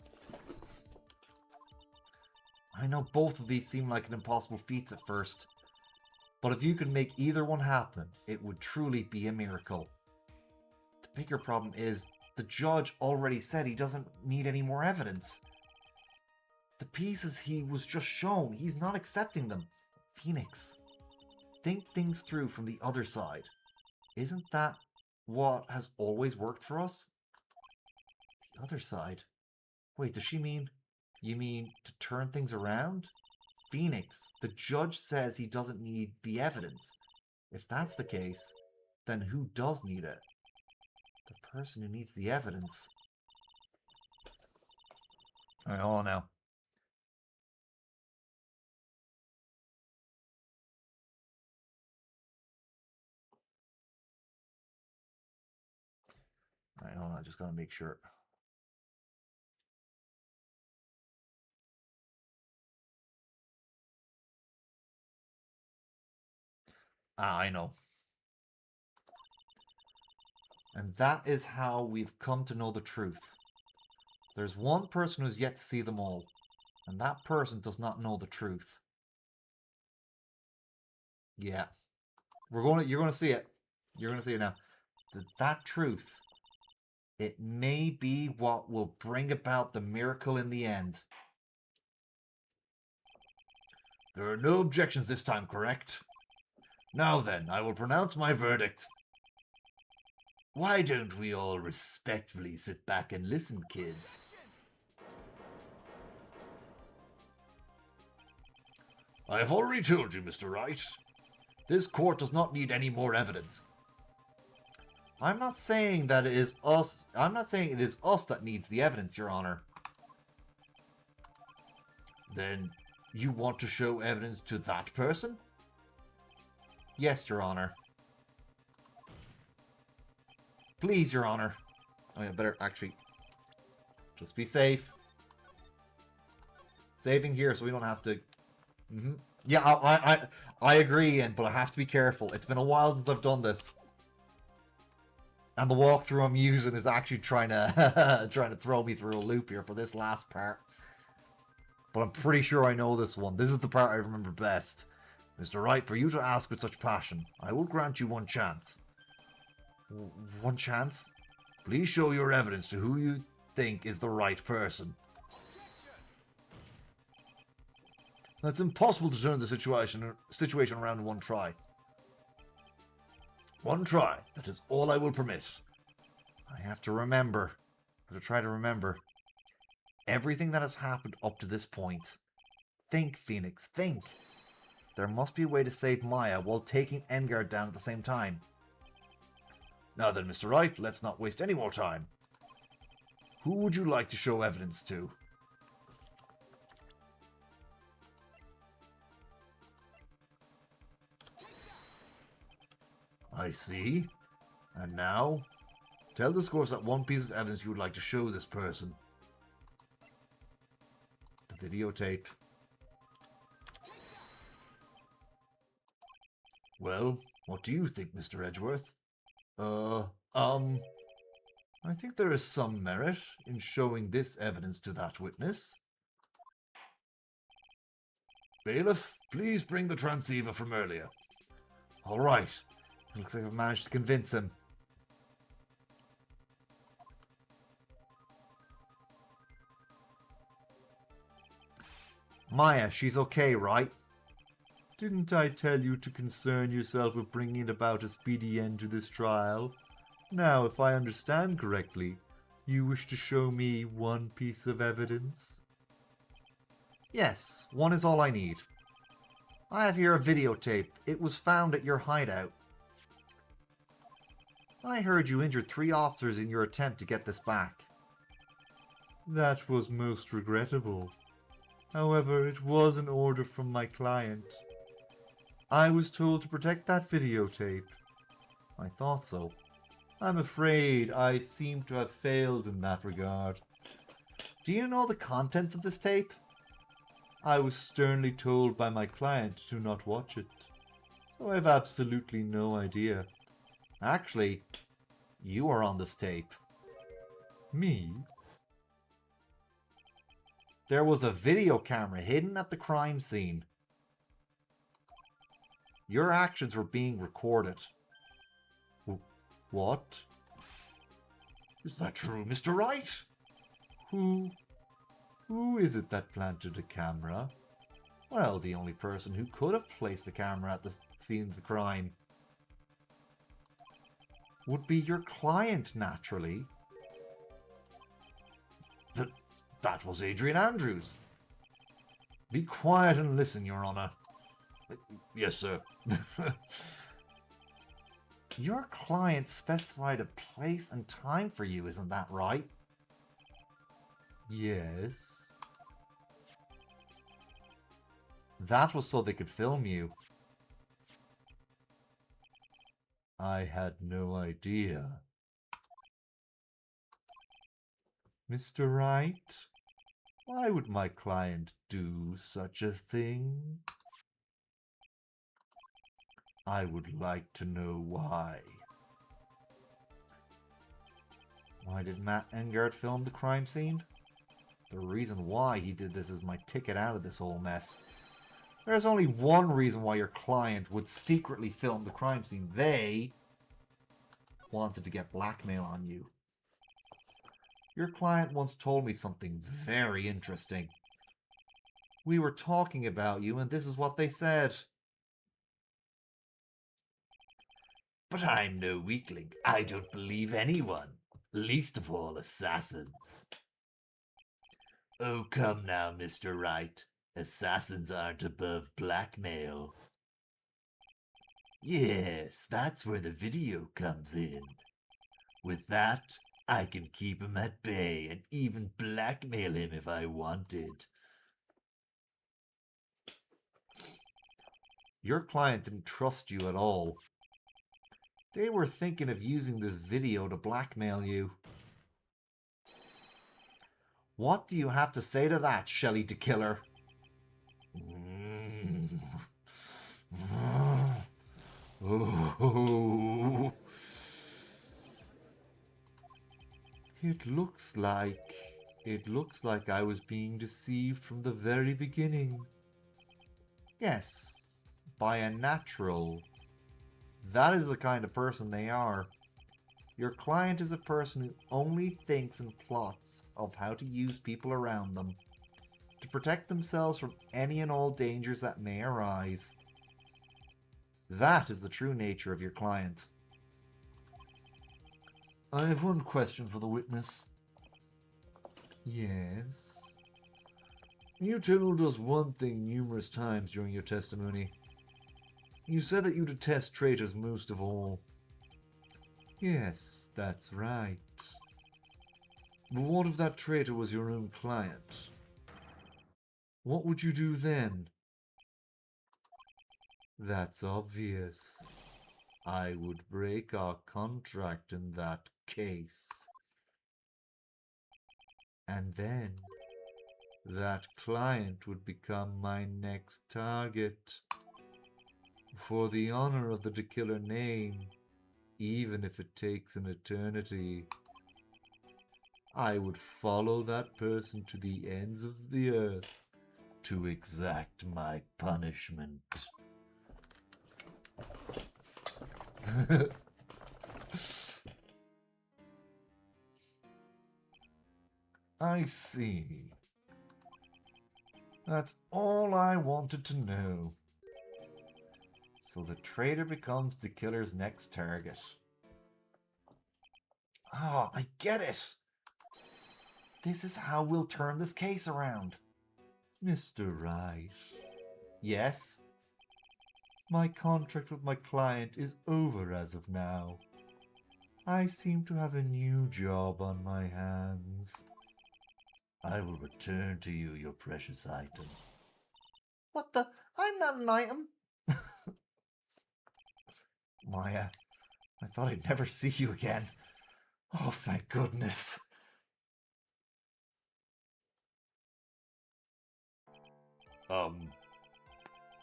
S1: I know both of these seem like an impossible feats at first, but if you could make either one happen, it would truly be a miracle. The bigger problem is, the judge already said he doesn't need any more evidence. The pieces he was just shown, he's not accepting them. Phoenix, think things through from the other side. Isn't that what has always worked for us? The other side? Wait, does she mean... You mean to turn things around? Phoenix, the judge says he doesn't need the evidence. If that's the case, then who does need it? The person who needs the evidence. Alright, hold on now. Alright, hold on, I just gotta make sure. I know. And that is how we've come to know the truth. There's one person who's yet to see them all, and that person does not know the truth. Yeah. You're gonna see it. You're gonna see it now. That truth, it may be what will bring about the miracle in the end. There are no objections this time, correct? Now then, I will pronounce my verdict. Why don't we all respectfully sit back and listen, kids? I have already told you, Mr. Wright. This court does not need any more evidence. I'm not saying that it is us. I'm not saying it is us that needs the evidence, Your Honor. Then you want to show evidence to that person? Yes, Your Honor. Please, Your Honor. Oh yeah, better actually just be safe. Saving here so we don't have to... Yeah, I agree, Ian, but I have to be careful. It's been a while since I've done this. And the walkthrough I'm using is actually trying to trying to throw me through a loop here for this last part. But I'm pretty sure I know this one. This is the part I remember best. Mr. Wright, for you to ask with such passion, I will grant you one chance. One chance? Please show your evidence to who you think is the right person. It's impossible to turn the situation around in one try. One try. That is all I will permit. I have to remember. I have to try to remember. Everything that has happened up to this point. Think, Phoenix, think. There must be a way to save Maya while taking Engard down at the same time. Now then, Mr. Wright, let's not waste any more time. Who would you like to show evidence to? I see. And now, tell the scores that one piece of evidence you would like to show this person. The videotape. Well, what do you think, Mr. Edgeworth? I think there is some merit in showing this evidence to that witness. Bailiff, please bring the transceiver from earlier. All right. Looks like I've managed to convince him. Maya, she's okay, right?
S3: Didn't I tell you to concern yourself with bringing about a speedy end to this trial? Now, if I understand correctly, you wish to show me one piece of evidence?
S1: Yes, one is all I need. I have here a videotape. It was found at your hideout. I heard you injured 3 officers in your attempt to get this back.
S3: That was most regrettable. However, it was an order from my client. I was told to protect that videotape.
S1: I thought so.
S3: I'm afraid I seem to have failed in that regard.
S1: Do you know the contents of this tape?
S3: I was sternly told by my client to not watch it, so I have absolutely no idea.
S1: Actually, you are on this tape.
S3: Me?
S1: There was a video camera hidden at the crime scene. Your actions were being recorded.
S3: What?
S1: Is that true, Mr. Wright?
S3: Who is it that planted a camera?
S1: Well, the only person who could have placed a camera at the scene of the crime would be your client, naturally. That was Adrian Andrews. Be quiet and listen, Your Honor.
S3: Yes, sir.
S1: Your client specified a place and time for you, isn't that right?
S3: Yes.
S1: That was so they could film you.
S3: I had no idea. Mr. Wright, why would my client do such a thing? I would like to know why.
S1: Why did Matt Engard film the crime scene? The reason why he did this is my ticket out of this whole mess. There's only one reason why your client would secretly film the crime scene. They wanted to get blackmail on you. Your client once told me something very interesting. We were talking about you, and this is what they said.
S3: But I'm no weakling. I don't believe anyone, least of all assassins. Oh, come now, Mr. Wright. Assassins aren't above blackmail. Yes, that's where the video comes in. With that, I can keep him at bay and even blackmail him if I wanted.
S1: Your client didn't trust you at all. They were thinking of using this video to blackmail you. What do you have to say to that, Shelley the Killer?
S3: Oh. It looks like I was being deceived from the very beginning.
S1: Yes, by a natural. That is the kind of person they are. Your client is a person who only thinks and plots of how to use people around them to protect themselves from any and all dangers that may arise. That is the true nature of your client.
S3: I have one question for the witness.
S1: Yes?
S3: You told us one thing numerous times during your testimony. You said that you detest traitors most of all.
S1: Yes, that's right.
S3: But what if that traitor was your own client? What would you do then?
S1: That's obvious. I would break our contract in that case. And then that client would become my next target. For the honor of the killer name, even if it takes an eternity, I would follow that person to the ends of the earth to exact my punishment. I see. That's all I wanted to know. So the traitor becomes the killer's next target. Ah, I get it. This is how we'll turn this case around. Mr. Wright. Yes? My contract with my client is over as of now. I seem to have a new job on my hands. I will return to you your precious item. What the? I'm not an item. Maya, I thought I'd never see you again. Oh, thank goodness.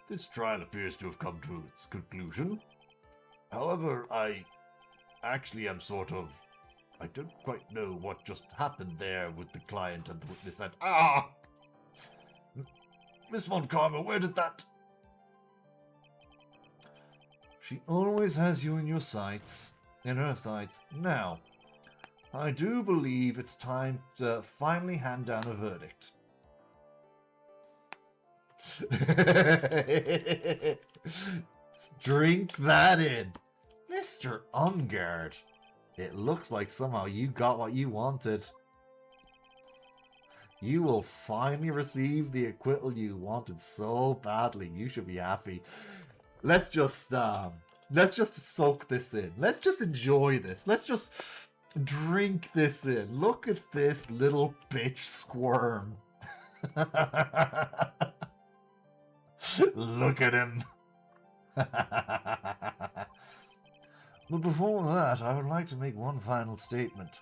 S1: This trial appears to have come to its conclusion. However, I actually am sort of... I don't quite know what just happened there with the client and the witness and... Ah! Miss Von Karma, where did that... She always has you in your sights. In her sights. Now, I do believe it's time to finally hand down a verdict. Drink that in. Mr. Ungard. It looks like somehow you got what you wanted. You will finally receive the acquittal you wanted so badly. You should be happy. Let's just soak this in. Let's just enjoy this. Let's just drink this in. Look at this little bitch squirm. Look at him. But before that, I would like to make one final statement.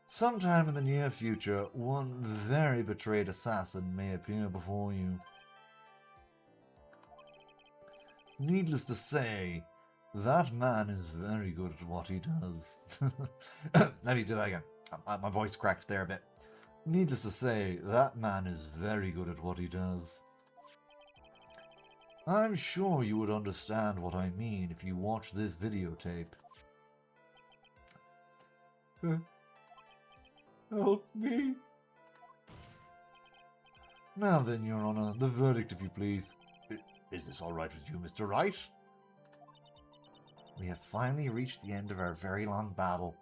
S1: Sometime in the near future, one very betrayed assassin may appear before you. Needless to say, that man is very good at what he does. Let me do that again. My voice cracked there a bit. Needless to say, that man is very good at what he does. I'm sure you would understand what I mean if you watch this videotape. Help me. Now then, Your Honor, the verdict, if you please. Is this all right with you, Mr. Wright? We have finally reached the end of our very long battle.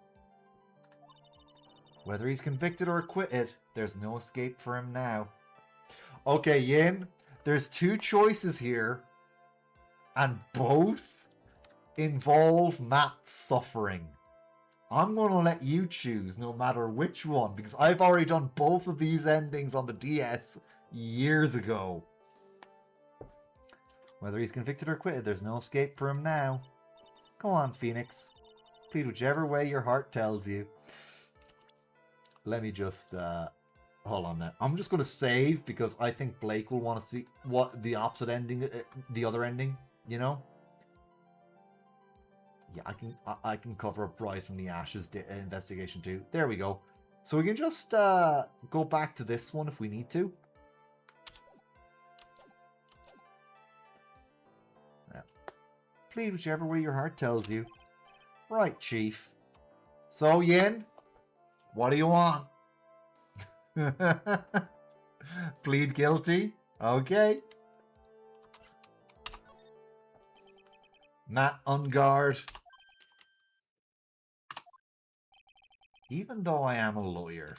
S1: Whether he's convicted or acquitted, there's no escape for him now. Okay, Yin, there's two choices here, and both involve Matt's suffering. I'm going to let you choose no matter which one, because I've already done both of these endings on the DS years ago. Whether he's convicted or acquitted, there's no escape for him now. Go on, Phoenix. Plead whichever way your heart tells you. Let me just, hold on now. I'm just going to save, because I think Blake will want to see what the opposite ending, the other ending, you know? Yeah, I can cover up Rise from the Ashes investigation too. There we go. So we can just go back to this one if we need to. Yeah. Plead whichever way your heart tells you. Right, Chief. So, Yin, what do you want? Plead guilty? Okay. Matt Ungard. Even though I am a lawyer,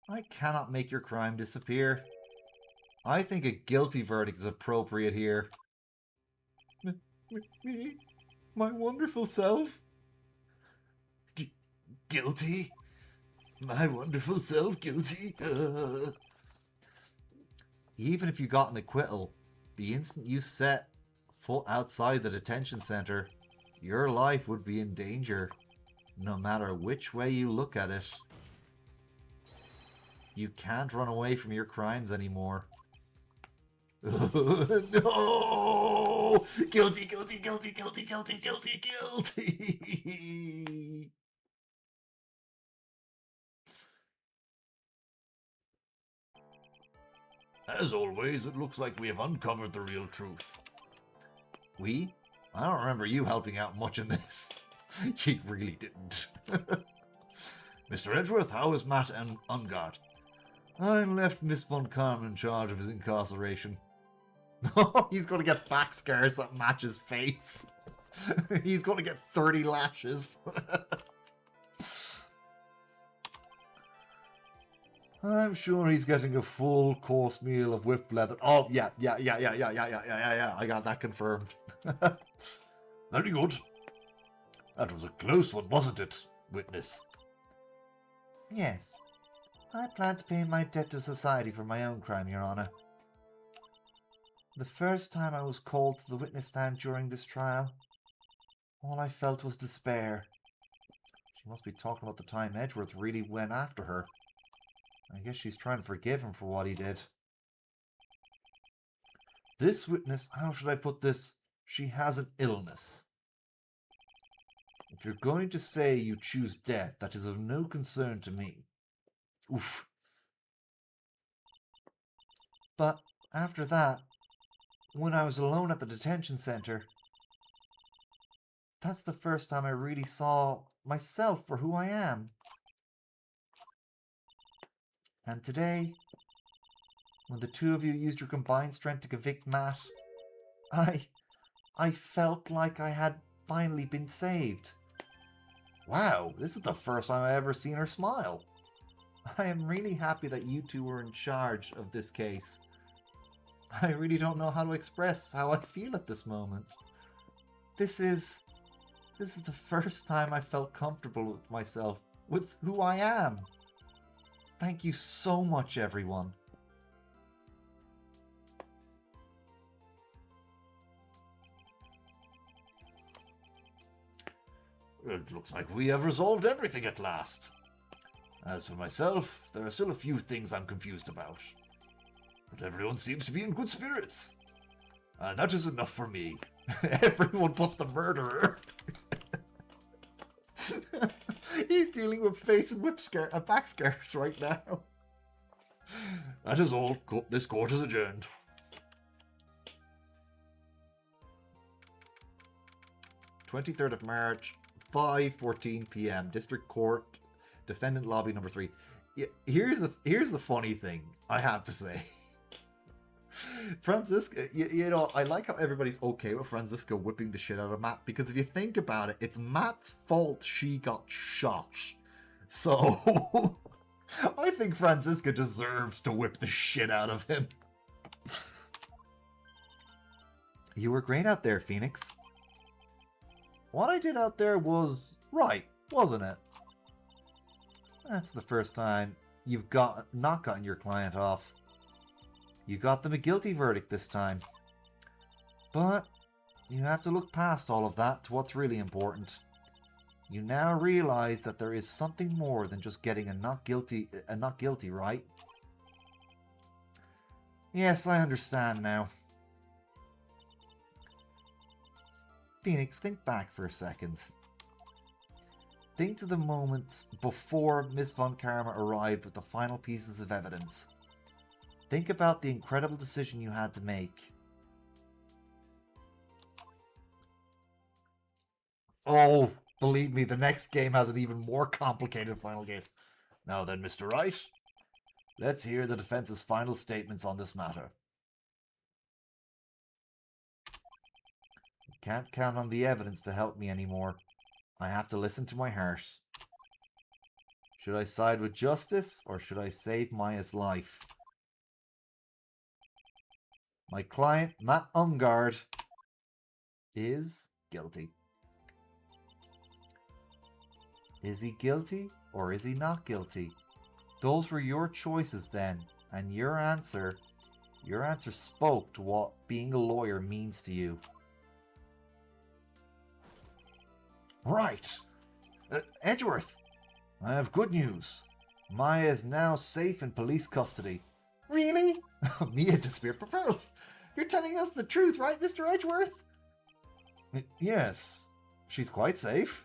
S1: I cannot make your crime disappear. I think a guilty verdict is appropriate here. Me? My wonderful self? Guilty? My wonderful self guilty? Even if you got an acquittal, the instant you set foot outside the detention center, your life would be in danger, no matter which way you look at it. You can't run away from your crimes anymore. No! Guilty, guilty, guilty, guilty, guilty, guilty, guilty! As always, it looks like we have uncovered the real truth. We?
S3: I don't remember you helping out much in this. You really didn't. Mr. Edgeworth, how is Matt and Ungard? I left Miss Von Karm in charge of his incarceration.
S1: He's going to get back scars that match his face. He's going to get 30 lashes.
S3: I'm sure he's getting a full course meal of whipped leather.
S1: Oh, yeah. I got that confirmed.
S3: Very good. That was a close one, wasn't it, witness?
S1: Yes. I plan to pay my debt to society for my own crime, Your Honor. The first time I was called to the witness stand during this trial, all I felt was despair. She must be talking about the time Edgeworth really went after her. I guess she's trying to forgive him for what he did. This witness, how should I put this? She has an illness. If you're going to say you choose death, that is of no concern to me. Oof. But after that, when I was alone at the detention center, that's the first time I really saw myself for who I am. And today, when the two of you used your combined strength to convict Matt, I felt like I had finally been saved. Wow, this is the first time I've ever seen her smile. I am really happy that you two were in charge of this case. I really don't know how to express how I feel at this moment. This is the first time I felt comfortable with myself, with who I am. Thank you so much, everyone.
S3: It looks like we have resolved everything at last. As for myself, there are still a few things I'm confused about. But everyone seems to be in good spirits. And that is enough for me.
S1: Everyone but the murderer. He's dealing with face and back scares right now.
S3: That is all. This court is adjourned.
S1: 23rd of March, 5:14 p.m. District Court, Defendant Lobby number 3. Here's the funny thing I have to say. Franziska, you know, I like how everybody's okay with Franziska whipping the shit out of Matt, because if you think about it, it's Matt's fault she got shot. So, I think Franziska deserves to whip the shit out of him. You were great out there, Phoenix. What I did out there was right, wasn't it? That's the first time you've not gotten your client off. You got them a guilty verdict this time. But you have to look past all of that to what's really important. You now realize that there is something more than just getting a not guilty, right? Yes, I understand now. Phoenix, think back for a second. Think to the moment before Miss Von Karma arrived with the final pieces of evidence. Think about the incredible decision you had to make. Oh, believe me, the next game has an even more complicated final case.
S3: Now then, Mr. Wright, let's hear the defense's final statements on this matter.
S1: Can't count on the evidence to help me anymore. I have to listen to my heart. Should I side with justice, or should I save Maya's life? My client, Matt Ungard, is guilty. Is he guilty, or is he not guilty? Those were your choices then, and your answer spoke to what being a lawyer means to you.
S3: Right.
S1: Edgeworth,
S3: I have good news.
S1: Maya is now safe in police custody. Really? Mia disappeared for pearls. You're telling us the truth, right, Mr. Edgeworth?
S3: Yes, she's quite safe.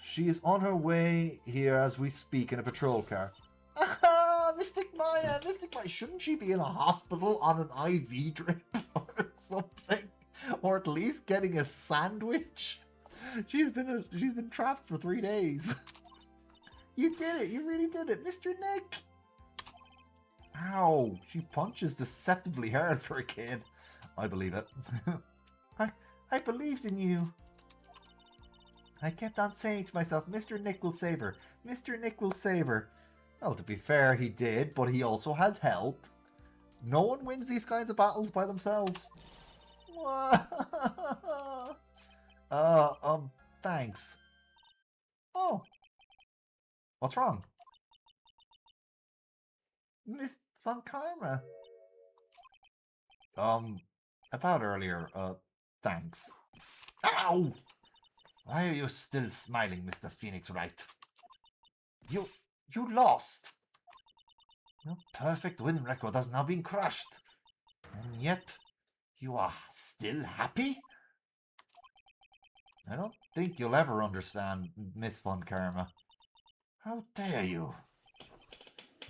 S1: She is on her way here as we speak in a patrol car. Ah, Mystic Maya! Shouldn't she be in a hospital on an IV drip or something? Or at least getting a sandwich. She's been trapped for 3 days. You did it. You really did it, Mr. Nick. Ow. She punches deceptively hard for a kid. I believe it. I believed in you. I kept on saying to myself, Mr. Nick will save her. Mr. Nick will save her. Well, to be fair, he did, but he also had help. No one wins these kinds of battles by themselves. Thanks. Oh. What's wrong? Miss Von Karma. About earlier, thanks. Ow! Why are you still smiling, Mr. Phoenix Wright? You lost! Your perfect win record has now been crushed. And yet, you are still happy? I don't think you'll ever understand, Miss Von Karma. How dare you?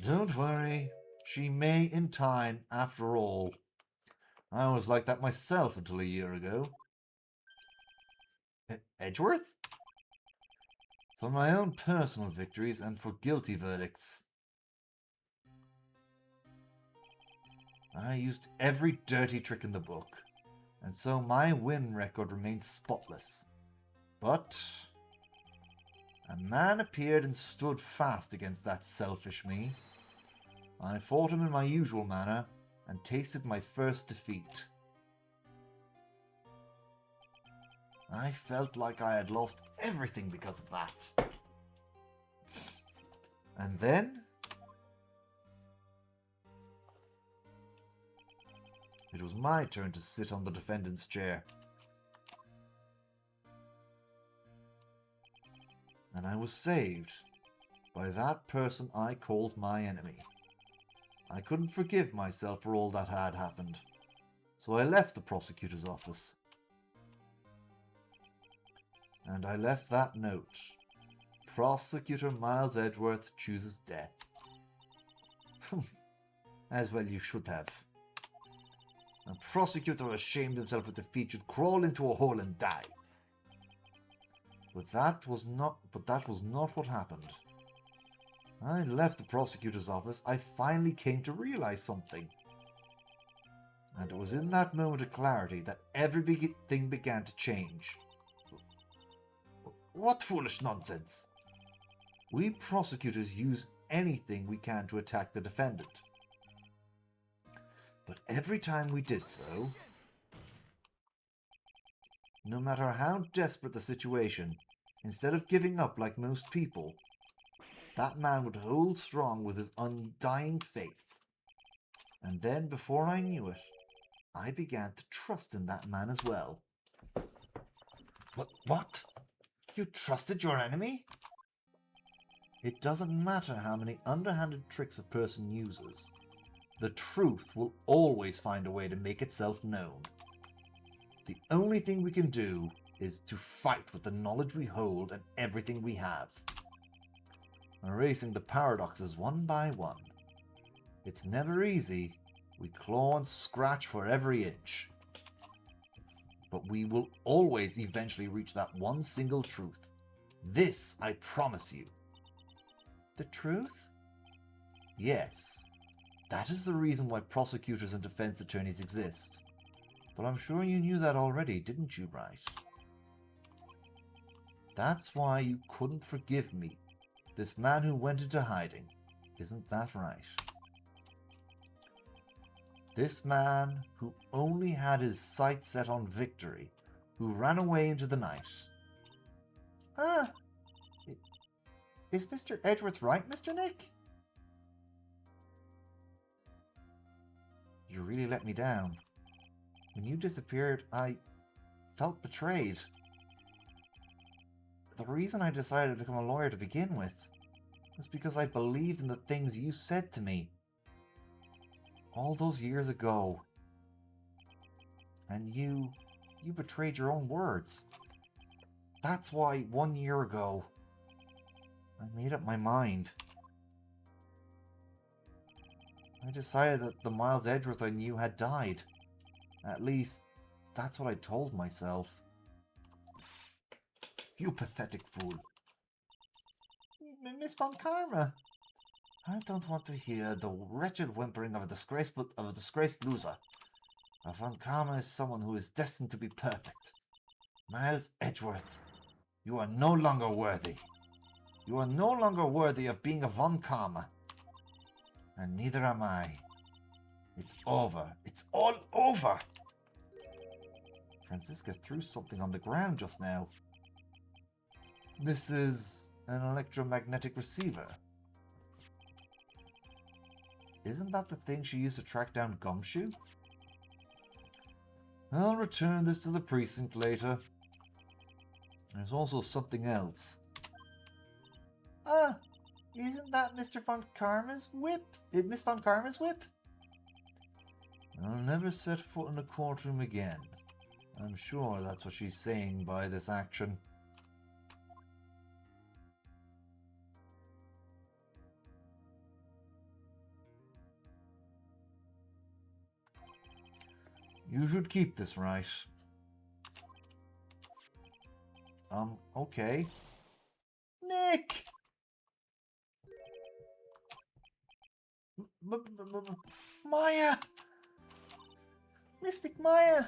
S1: Don't worry. She may in time, after all. I was like that myself until a year ago. Edgeworth? For my own personal victories and for guilty verdicts. I used every dirty trick in the book, and so my win record remained spotless. But a man appeared and stood fast against that selfish me. I fought him in my usual manner and tasted my first defeat. I felt like I had lost everything because of that. And then it was my turn to sit on the defendant's chair. And I was saved by that person I called my enemy. I couldn't forgive myself for all that had happened, so I left the prosecutor's office. And I left that note. Prosecutor Miles Edgeworth chooses death. As well you should have. A prosecutor who ashamed himself of defeat should crawl into a hole and die. But that was not what happened. I left the prosecutor's office. I finally came to realize something. And it was in that moment of clarity that everything began to change. What foolish nonsense! We prosecutors use anything we can to attack the defendant. But every time we did so, no matter how desperate the situation, instead of giving up like most people, that man would hold strong with his undying faith. And then, before I knew it, I began to trust in that man as well. What? You trusted your enemy? It doesn't matter how many underhanded tricks a person uses. The truth will always find a way to make itself known. The only thing we can do is to fight with the knowledge we hold and everything we have. Erasing the paradoxes one by one. It's never easy. We claw and scratch for every inch. But we will always eventually reach that one single truth. This I promise you. The truth? Yes. That is the reason why prosecutors and defense attorneys exist. But I'm sure you knew that already, didn't you, right? That's why you couldn't forgive me. This man who went into hiding. Isn't that right? This man who only had his sights set on victory, who ran away into the night. Is Mr. Edgeworth right, Mr. Nick? You really let me down. When you disappeared, I felt betrayed. The reason I decided to become a lawyer to begin with was because I believed in the things you said to me all those years ago. And you betrayed your own words. That's why 1 year ago, I made up my mind. I decided that the Miles Edgeworth I knew had died. At least, That's what I told myself. You pathetic fool. Miss Von Karma. I don't want to hear the wretched whimpering of a disgraced loser. A Von Karma is someone who is destined to be perfect. Miles Edgeworth, you are no longer worthy. You are no longer worthy of being a Von Karma. And neither am I. It's over. It's all over! Franziska threw something on the ground just now. This is an electromagnetic receiver. Isn't that the thing she used to track down Gumshoe? I'll return this to the precinct later. There's also something else. Ah, isn't that Mr. Von Karma's whip? Miss Von Karma's whip? I'll never set foot in a courtroom again. I'm sure that's what she's saying by this action. You should keep this, right? Okay. Nick! Maya! Mystic Maya!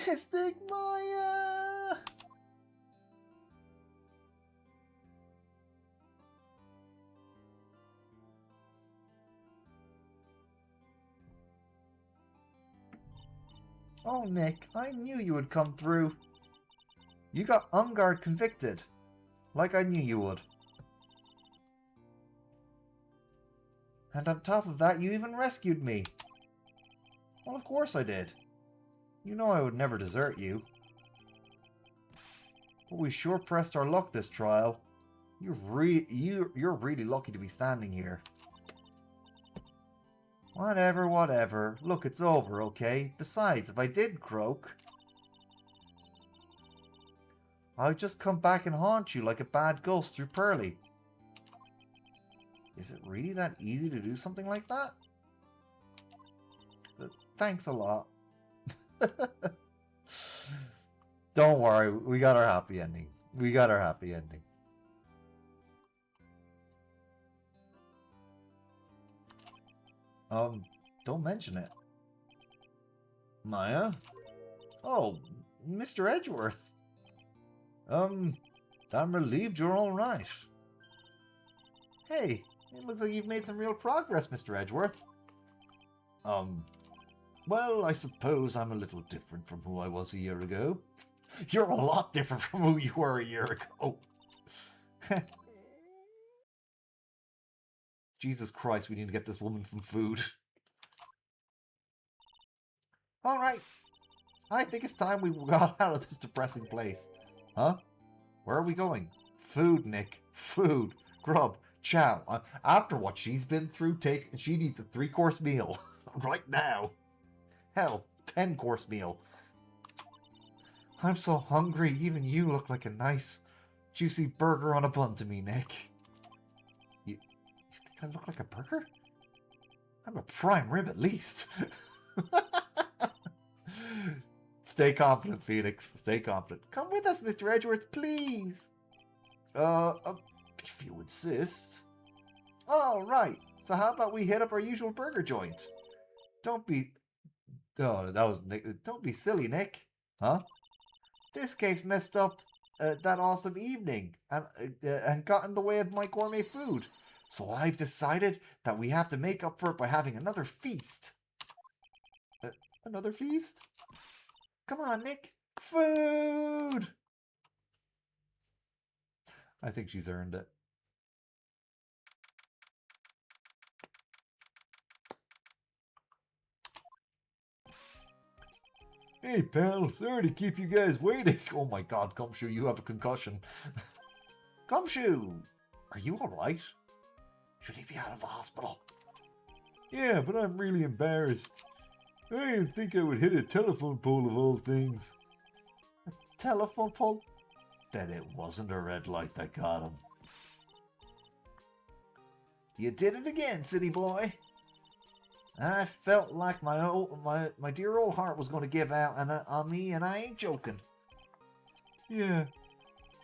S1: Mystic Maya! Oh, Nick, I knew you would come through. You got Ungard convicted, like I knew you would. And on top of that, you even rescued me. Well, of course I did. You know I would never desert you. But we sure pressed our luck this trial. You're really lucky to be standing here. Whatever. Look, it's over, okay? Besides, if I did croak, I would just come back and haunt you like a bad ghost through Pearly. Is it really that easy to do something like that? Thanks a lot. Don't worry, we got our happy ending. Don't mention it. Maya? Oh, Mr. Edgeworth. I'm relieved you're all right. Hey, it looks like you've made some real progress, Mr. Edgeworth. Well, I suppose I'm a little different from who I was a year ago. You're a lot different from who you were a year ago. Jesus Christ, we need to get this woman some food. Alright, I think it's time we got out of this depressing place. Huh? Where are we going? Food, Nick. Food. Grub. Chow. After what she's been through, she needs a 3-course meal. Right now. Hell, 10-course meal. I'm so hungry, even you look like a nice, juicy burger on a bun to me, Nick. You think I look like a burger? I'm a prime rib at least. Stay confident, Phoenix. Stay confident. Come with us, Mr. Edgeworth, please. If you insist. All right. So how about we hit up our usual burger joint? Don't be... Oh, that was Nick. Don't be silly, Nick. Huh? This case messed up that awesome evening and got in the way of my gourmet food. So I've decided that we have to make up for it by having another feast. Another feast? Come on, Nick. Food! I think she's earned it.
S3: Hey, pal, sorry to keep you guys waiting.
S1: Oh my god, Gumshoe, you have a concussion. Gumshoe! Are you alright? Should he be out of the hospital?
S3: Yeah, but I'm really embarrassed. I didn't think I would hit a telephone pole of all things.
S1: A telephone pole? Then it wasn't a red light that got him. You did it again, city boy. I felt like my dear old heart was going to give out on me, and I ain't joking.
S3: Yeah,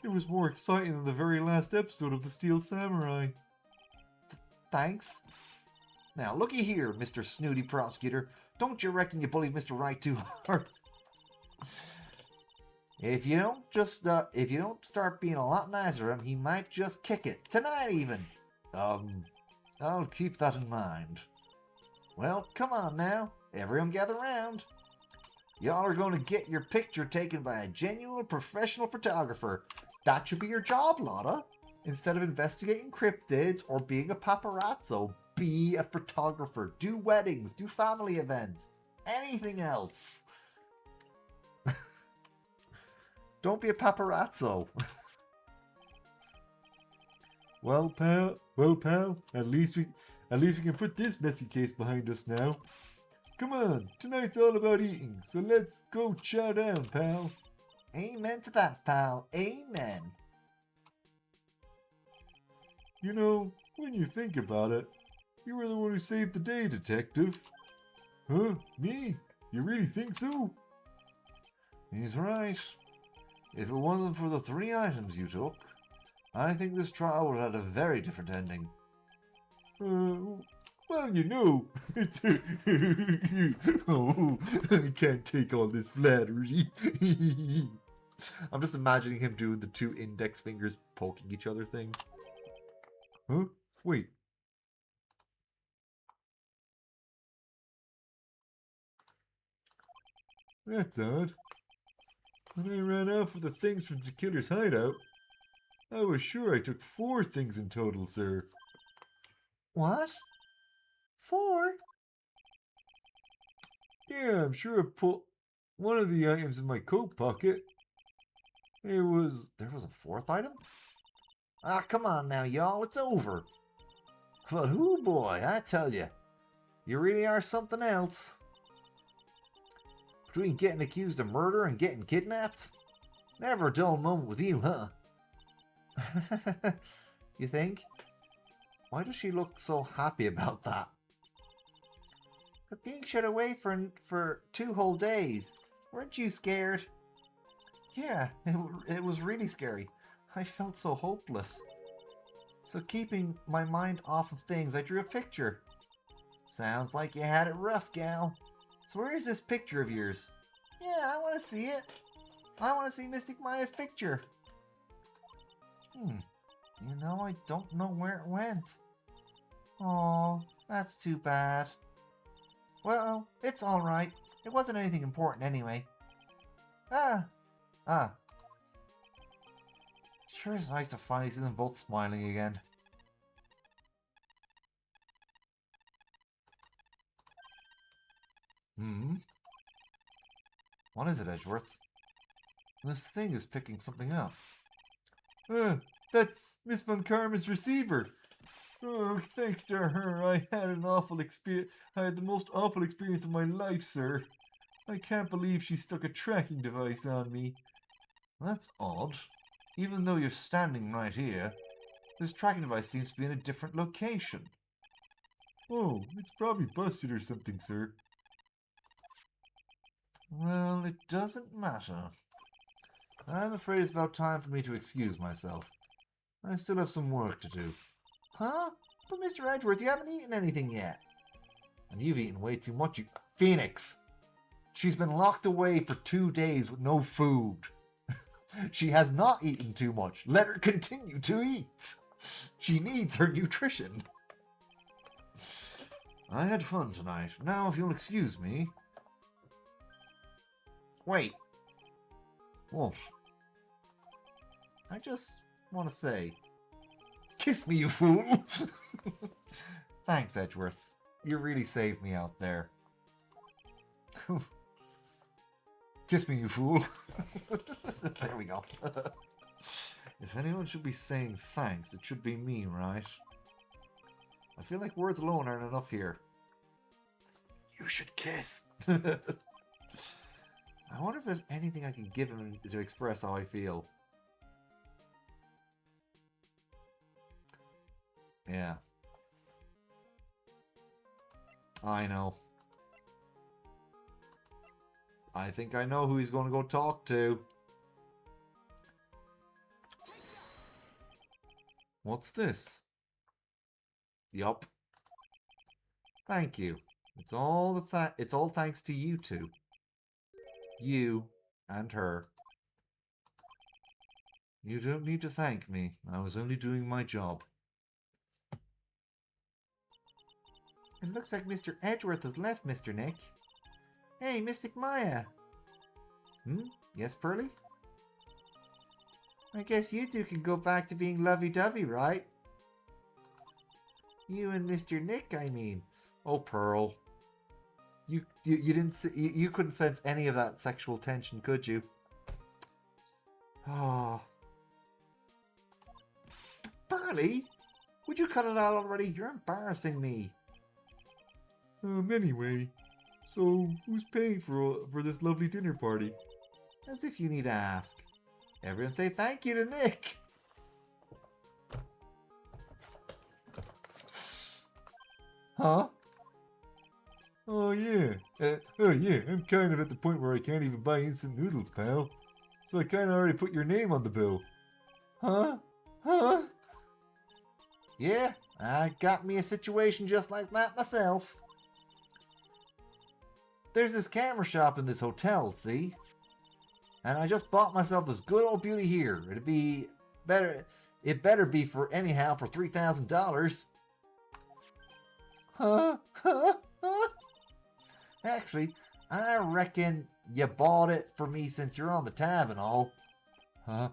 S3: it was more exciting than the very last episode of The Steel Samurai.
S1: Thanks. Now, looky here, Mr. Snooty Prosecutor. Don't you reckon you bullied Mr. Right too hard? If you don't start being a lot nicer to him, he might just kick it. Tonight even. I'll keep that in mind. Well, come on now. Everyone gather round. Y'all are going to get your picture taken by a genuine professional photographer. That should be your job, Lotta. Instead of investigating cryptids or being a paparazzo, be a photographer. Do weddings, do family events, anything else. Don't be a paparazzo.
S3: Well, pal, at least we can put this messy case behind us now. Come on, tonight's all about eating, so let's go chow down, pal.
S1: Amen to that, pal. Amen.
S3: You know, when you think about it, you were the one who saved the day, detective. Huh? Me? You really think so?
S1: He's right. If it wasn't for the 3 items you took, I think this trial would have had a very different ending.
S3: Well, you know, it's oh, I can't take all this flattery.
S1: I'm just imagining him doing the 2 index fingers poking each other thing.
S3: Huh? Wait. That's odd. When I ran off with the things from the killer's hideout, I was sure I took 4 things in total, sir.
S1: What? 4?
S3: Yeah, I'm sure I put one of the items in my coat pocket.
S1: There was a 4th item? Ah, come on now, y'all. It's over. But whoo boy, I tell you, you really are something else. Between getting accused of murder and getting kidnapped, never a dull moment with you, huh? You think? Why does she look so happy about that? But being shut away for 2 whole days, weren't you scared? Yeah, it was really scary. I felt so hopeless. So keeping my mind off of things, I drew a picture. Sounds like you had it rough, gal. So where is this picture of yours? Yeah, I want to see it. I want to see Mystic Maya's picture. You know, I don't know where it went. Oh, that's too bad. Well, it's alright. It wasn't anything important anyway. Ah. Sure is nice to finally see them both smiling again. What is it, Edgeworth? This thing is picking something up.
S3: That's Miss Von Karma's receiver. Oh, thanks to her, I had an awful experience. I had the most awful experience of my life, sir. I can't believe she stuck a tracking device on me.
S1: That's odd. Even though you're standing right here, this tracking device seems to be in a different location.
S3: Oh, it's probably busted or something, sir.
S1: Well, it doesn't matter. I'm afraid it's about time for me to excuse myself. I still have some work to do. Huh? But Mr. Edgeworth, you haven't eaten anything yet. And you've eaten way too much, you... Phoenix! She's been locked away for 2 days with no food. She has not eaten too much. Let her continue to eat. She needs her nutrition. I had fun tonight. Now, if you'll excuse me... Wait. What? I just want to say... Kiss me, you fool! Thanks, Edgeworth. You really saved me out there. Kiss me, you fool. There we go. If anyone should be saying thanks, it should be me, right? I feel like words alone aren't enough here. You should kiss. I wonder if there's anything I can give him to express how I feel. Yeah. I know. I think I know who he's going to go talk to. What's this? Yup. Thank you. It's all thanks to you two. You and her. You don't need to thank me. I was only doing my job. It looks like Mr. Edgeworth has left, Mr. Nick. Hey, Mystic Maya. Yes, Pearly? I guess you two can go back to being lovey-dovey, right? You and Mr. Nick, I mean. Oh, Pearl. You couldn't sense any of that sexual tension, could you? Ah. Pearly? Would you cut it out already? You're embarrassing me.
S3: Anyway, so who's paying for this lovely dinner party?
S1: As if you need to ask. Everyone say thank you to Nick. Huh?
S3: Oh yeah. Yeah, I'm kind of at the point where I can't even buy instant noodles, pal. So I kind of already put your name on the bill.
S1: Huh? Huh? Yeah, I got me a situation just like that myself. There's this camera shop in this hotel, see? And I just bought myself this good old beauty here. It better be for anyhow for $3,000. Huh? Huh? Huh? Actually, I reckon you bought it for me since you're on the tab and all.
S3: Huh?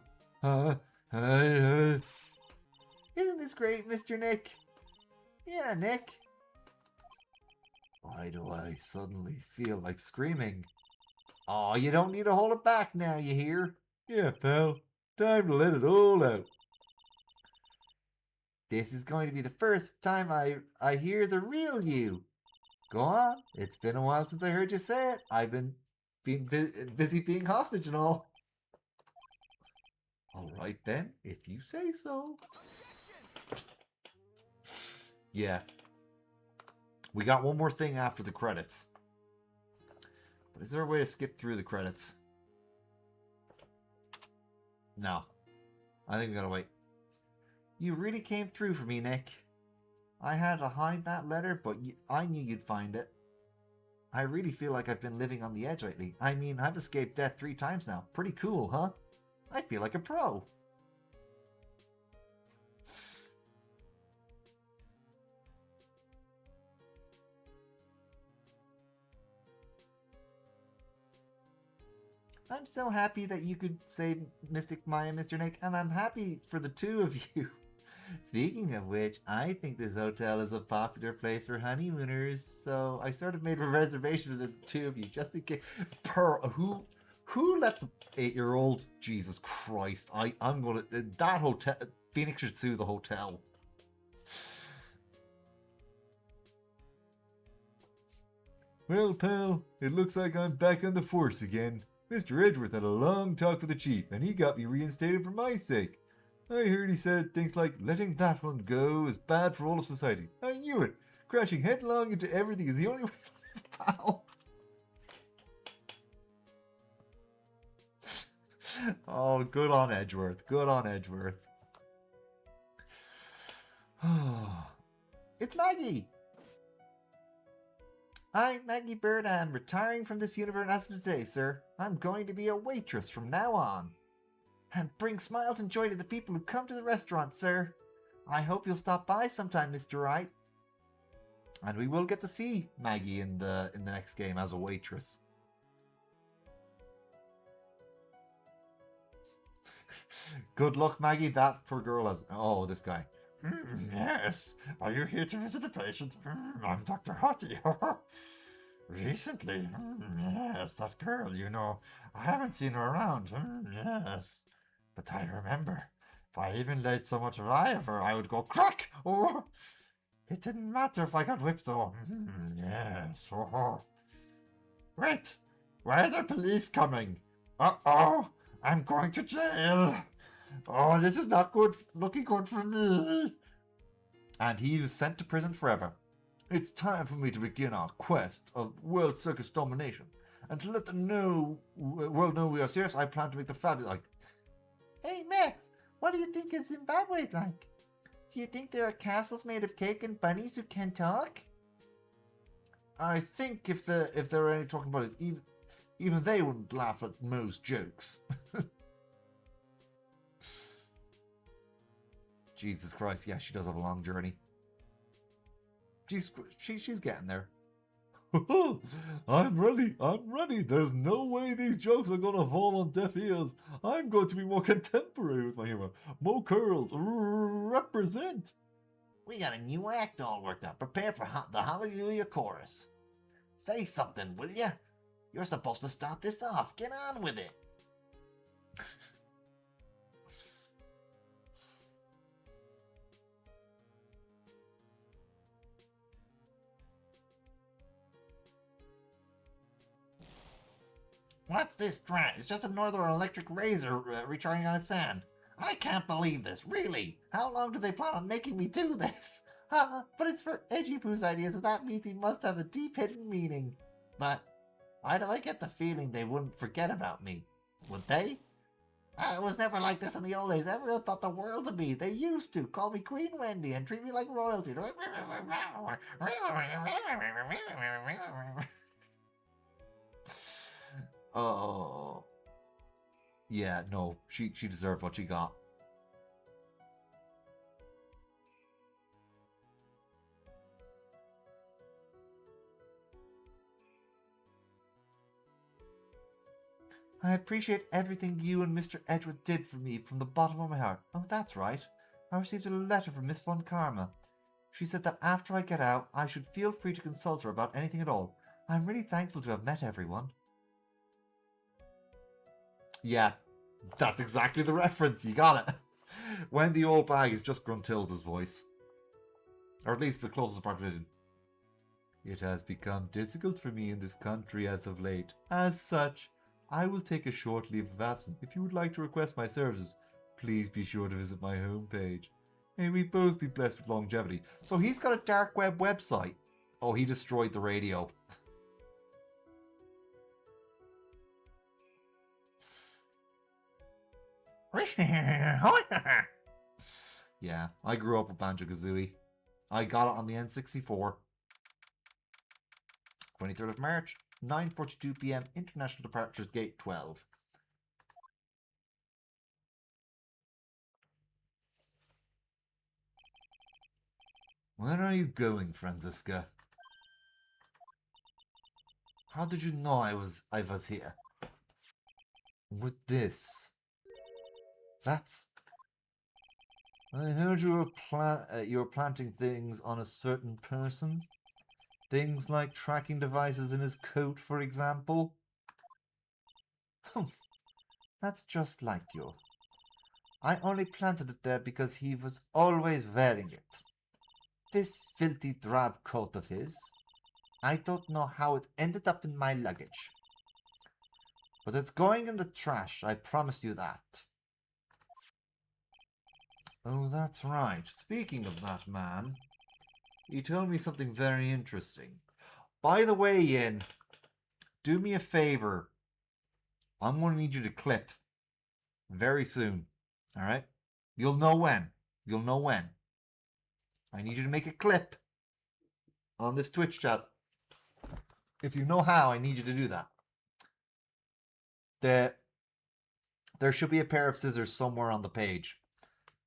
S1: Isn't this great, Mr. Nick? Yeah, Nick. Why do I suddenly feel like screaming? Oh, you don't need to hold it back now, you hear?
S3: Yeah, pal. Time to let it all out.
S1: This is going to be the first time I hear the real you. Go on. It's been a while since I heard you say it. I've been busy being hostage and all. All right then, if you say so. Yeah. We got one more thing after the credits. But is there a way to skip through the credits? No. I think we gotta wait. You really came through for me, Nick. I had to hide that letter, but I knew you'd find it. I really feel like I've been living on the edge lately. I mean, I've escaped death 3 times now. Pretty cool, huh? I feel like a pro. I'm so happy that you could save Mystic Maya, Mr. Nick, and I'm happy for the two of you. Speaking of which, I think this hotel is a popular place for honeymooners, so I sort of made a reservation for the two of you, just in case. Who let the 8-year-old? Jesus Christ! I'm gonna that hotel. Phoenix should sue the hotel.
S3: Well, pal, it looks like I'm back on the force again. Mr. Edgeworth had a long talk with the chief, and he got me reinstated for my sake. I heard he said things like, letting that one go is bad for all of society. I knew it. Crashing headlong into everything is the only way to live, pal.
S1: Oh, good on Edgeworth. Good on Edgeworth. It's Maggie! I'm Maggie Bird. I'm retiring from this universe today, sir. I'm going to be a waitress from now on. And bring smiles and joy to the people who come to the restaurant, sir. I hope you'll stop by sometime, Mr. Wright. And we will get to see Maggie in the next game as a waitress. Good luck, Maggie. That poor girl has... Oh, this guy.
S4: Yes. Are you here to visit the patient? I'm Dr. Hottie. Recently? Yes, that girl, you know. I haven't seen her around. Yes. But I remember, if I even laid so much eye of her, I would go crack! Oh! It didn't matter if I got whipped, though. Yes. Oh. Wait! Why are there police coming? Uh-oh! I'm going to jail! Oh, this is not good, looking good for me.
S1: And he was sent to prison forever.
S3: It's time for me to begin our quest of world circus domination. And to let the world know we are serious, I plan to make the fabulous... Like,
S1: Hey, Max, what do you think of Zimbabwe like? Do you think there are castles made of cake and bunnies who can talk?
S3: I think if they're only talking about it, even they wouldn't laugh at Mo's jokes. Jesus Christ, yeah, she does have a long journey. She's getting there. I'm ready. There's no way these jokes are going to fall on deaf ears. I'm going to be more contemporary with my humor. Mo Curls, represent.
S1: We got a new act all worked up. Prepare for the Hallelujah chorus. Say something, will ya? You're supposed to start this off. Get on with it. What's this drat? It's just a Northern Electric razor recharging on its sand. I can't believe this, really. How long do they plan on making me do this? But it's for Edgy Poo's ideas, and that means he must have a deep hidden meaning. But why do I get the feeling they wouldn't forget about me? Would they? It was never like this in the old days. Everyone thought the world of me. They used to call me Queen Wendy and treat me like royalty.
S3: Oh. Yeah, no, she deserved what she got.
S1: I appreciate everything you and Mr. Edgeworth did for me from the bottom of my heart. Oh, that's right. I received a letter from Miss Von Karma. She said that after I get out, I should feel free to consult her about anything at all. I'm really thankful to have met everyone.
S3: Yeah, that's exactly the reference. You got it. When the old bag is just Gruntilda's voice. Or at least the closest approximation. It has become difficult for me in this country as of late. As such, I will take a short leave of absence. If you would like to request my services, please be sure to visit my homepage. May we both be blessed with longevity.
S1: So he's got a dark web website.
S3: Oh, he destroyed the radio. Yeah, I grew up with Banjo-Kazooie. I got it on the N64.
S1: 23rd of March, 9:42 p.m. International Departures Gate 12.
S3: Where are you going, Franziska?
S1: How did you know I was here?
S3: With this.
S1: That's...
S3: I heard you were planting things on a certain person. Things like tracking devices in his coat, for example.
S1: That's just like you. I only planted it there because he was always wearing it. This filthy drab coat of his. I don't know how it ended up in my luggage. But it's going in the trash, I promise you that.
S3: Oh, that's right. Speaking of that man, he told me something very interesting.
S1: By the way, Yin, do me a favor. I'm going to need you to clip very soon. All right? You'll know when. You'll know when. I need you to make a clip on this Twitch chat. If you know how, I need you to do that. There should be a pair of scissors somewhere on the page.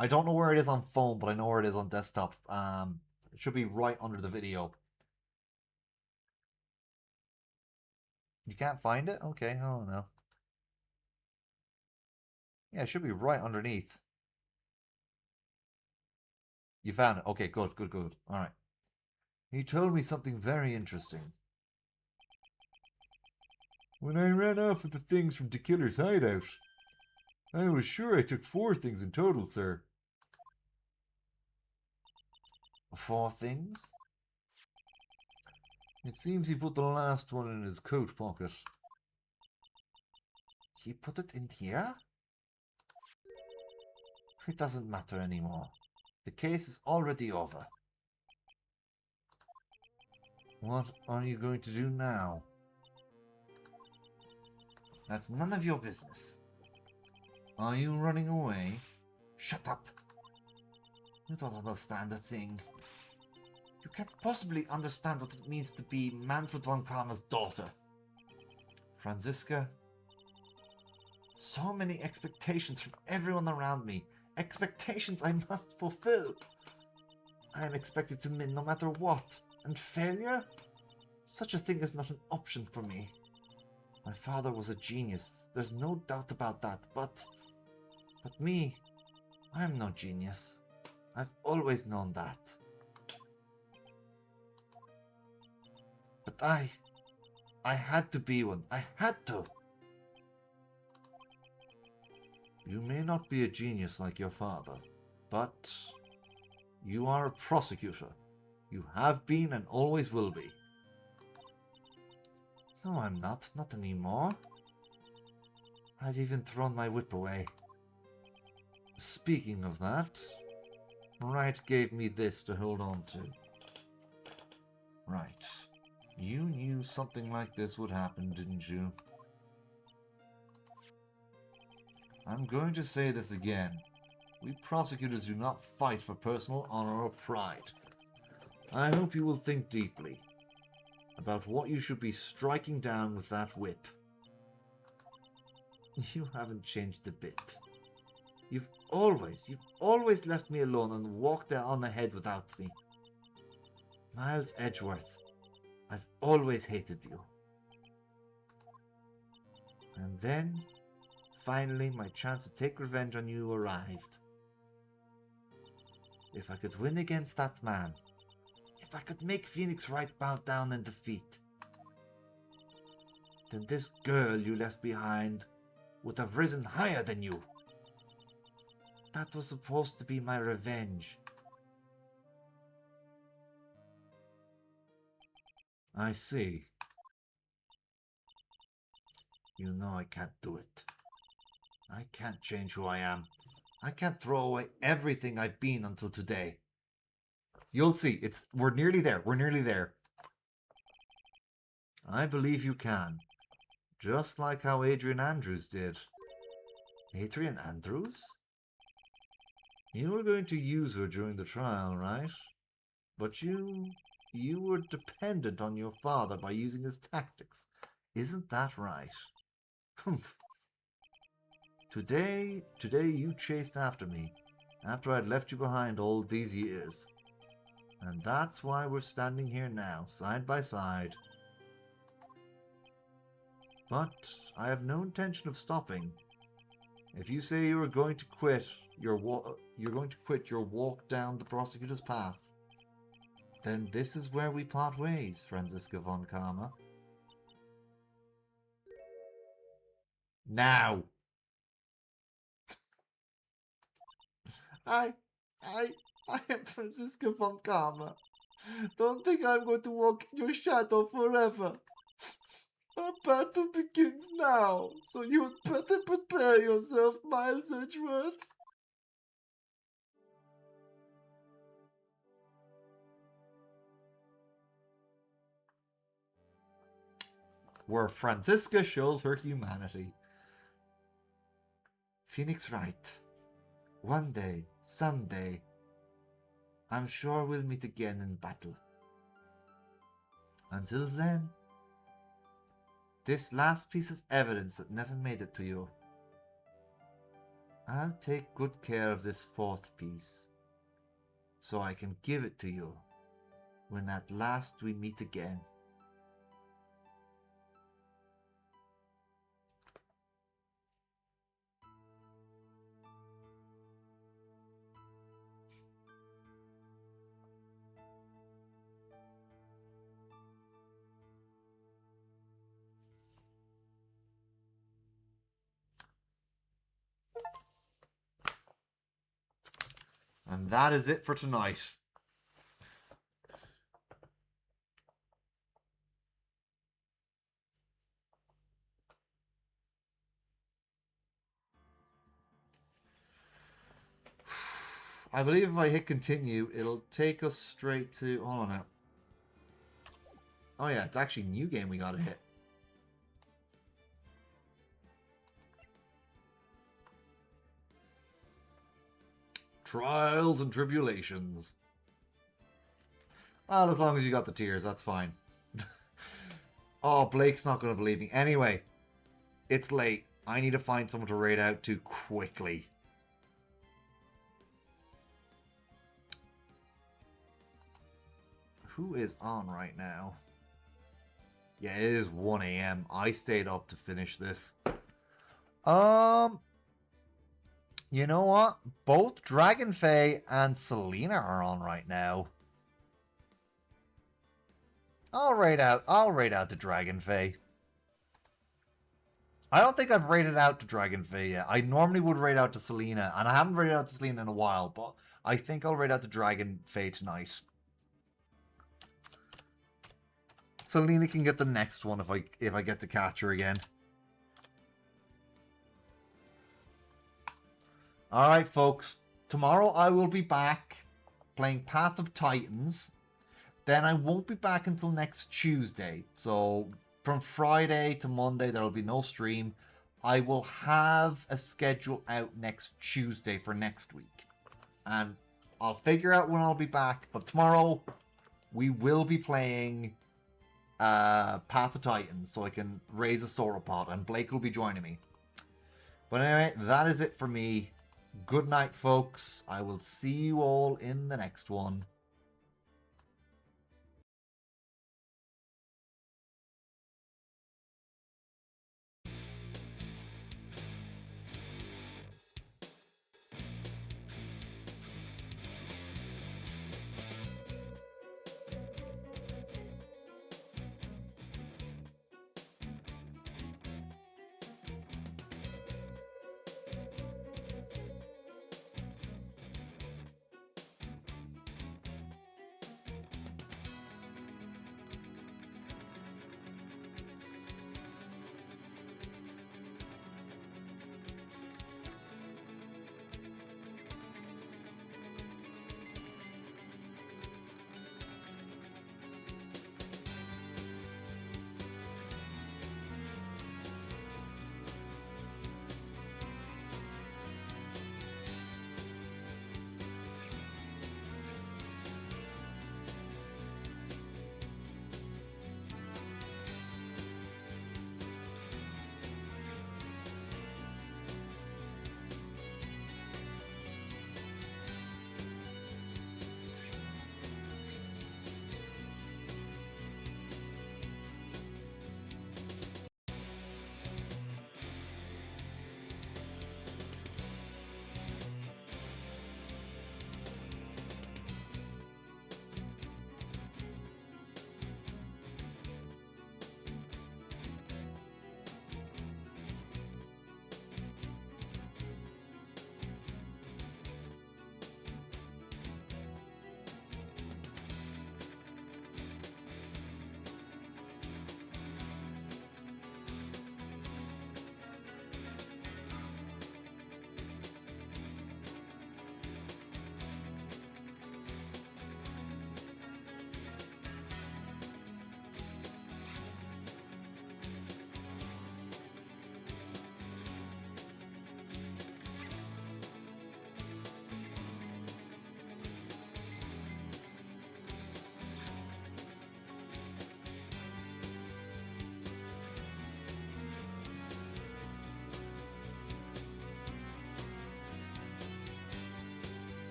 S1: I don't know where it is on phone, but I know where it is on desktop. It should be right under the video. You can't find it? Okay, I don't know. Yeah, it should be right underneath. You found it. Okay, good. All right.
S3: He told me something very interesting. When I ran off with the things from De Killer's hideout, I was sure I took 4 things in total, sir.
S1: 4 things?
S3: It seems he put the last one in his coat pocket.
S1: He put it in here? It doesn't matter anymore. The case is already over. What are you going to do now?
S4: That's none of your business.
S1: Are you running away?
S4: Shut up. You don't understand a thing. You can't possibly understand what it means to be Manfred von Karma's daughter.
S1: Franziska?
S4: So many expectations from everyone around me. Expectations I must fulfill. I am expected to win no matter what. And failure? Such a thing is not an option for me. My father was a genius. There's no doubt about that. But me, I'm no genius. I've always known that. But I had to be one. I had to.
S1: You may not be a genius like your father, but you are a prosecutor. You have been and always will be.
S4: No, I'm not. Not anymore. I've even thrown my whip away.
S1: Speaking of that, Wright gave me this to hold on to. Right. You knew something like this would happen, didn't you? I'm going to say this again. We prosecutors do not fight for personal honor or pride. I hope you will think deeply about what you should be striking down with that whip.
S4: You haven't changed a bit. You've always left me alone and walked on ahead without me. Miles Edgeworth, I've always hated you. And then, finally, my chance to take revenge on you arrived. If I could win against that man, if I could make Phoenix Wright bow down in defeat, then this girl you left behind would have risen higher than you. That was supposed to be my revenge.
S1: I see.
S4: You know I can't do it. I can't change who I am. I can't throw away everything I've been until today.
S1: You'll see. We're nearly there. We're nearly there. I believe you can. Just like how Adrian Andrews did.
S4: Adrian Andrews?
S1: You were going to use her during the trial, right? But you were dependent on your father by using his tactics. Isn't that right? Humph. Today you chased after me, after I'd left you behind all these years. And that's why we're standing here now, side by side. But I have no intention of stopping. If you say you are going to quit your walk down the prosecutor's path, then this is where we part ways, Franziska von Karma. Now!
S4: I am Franziska von Karma. Don't think I'm going to walk in your shadow forever. Our battle begins now, so you had better prepare yourself, Miles Edgeworth.
S1: Where Franziska shows her humanity.
S4: Phoenix Wright. One day, someday, I'm sure we'll meet again in battle. Until then, this last piece of evidence that never made it to you, I'll take good care of this fourth piece, so I can give it to you when at last we meet again.
S1: And that is it for tonight. I believe if I hit continue, it'll take us straight to... Hold on now. Oh yeah, it's actually new game we gotta hit. Trials and tribulations. Well, as long as you got the tears, that's fine. Oh, Blake's not going to believe me. Anyway, it's late. I need to find someone to raid out to quickly. Who is on right now? Yeah, it is 1 a.m. I stayed up to finish this. You know what? Both Dragonfae and Selena are on right now. I'll raid out to Dragonfae. I don't think I've raided out to Dragonfae yet. I normally would raid out to Selena, and I haven't raided out to Selena in a while, but I think I'll raid out to Dragonfae tonight. Selena can get the next one if I get to catch her again. Alright, folks. Tomorrow I will be back playing Path of Titans. Then I won't be back until next Tuesday. So from Friday to Monday, there will be no stream. I will have a schedule out next Tuesday for next week. And I'll figure out when I'll be back. But tomorrow, we will be playing Path of Titans. So I can raise a sauropod. And Blake will be joining me. But anyway, that is it for me. Good night, folks. I will see you all in the next one.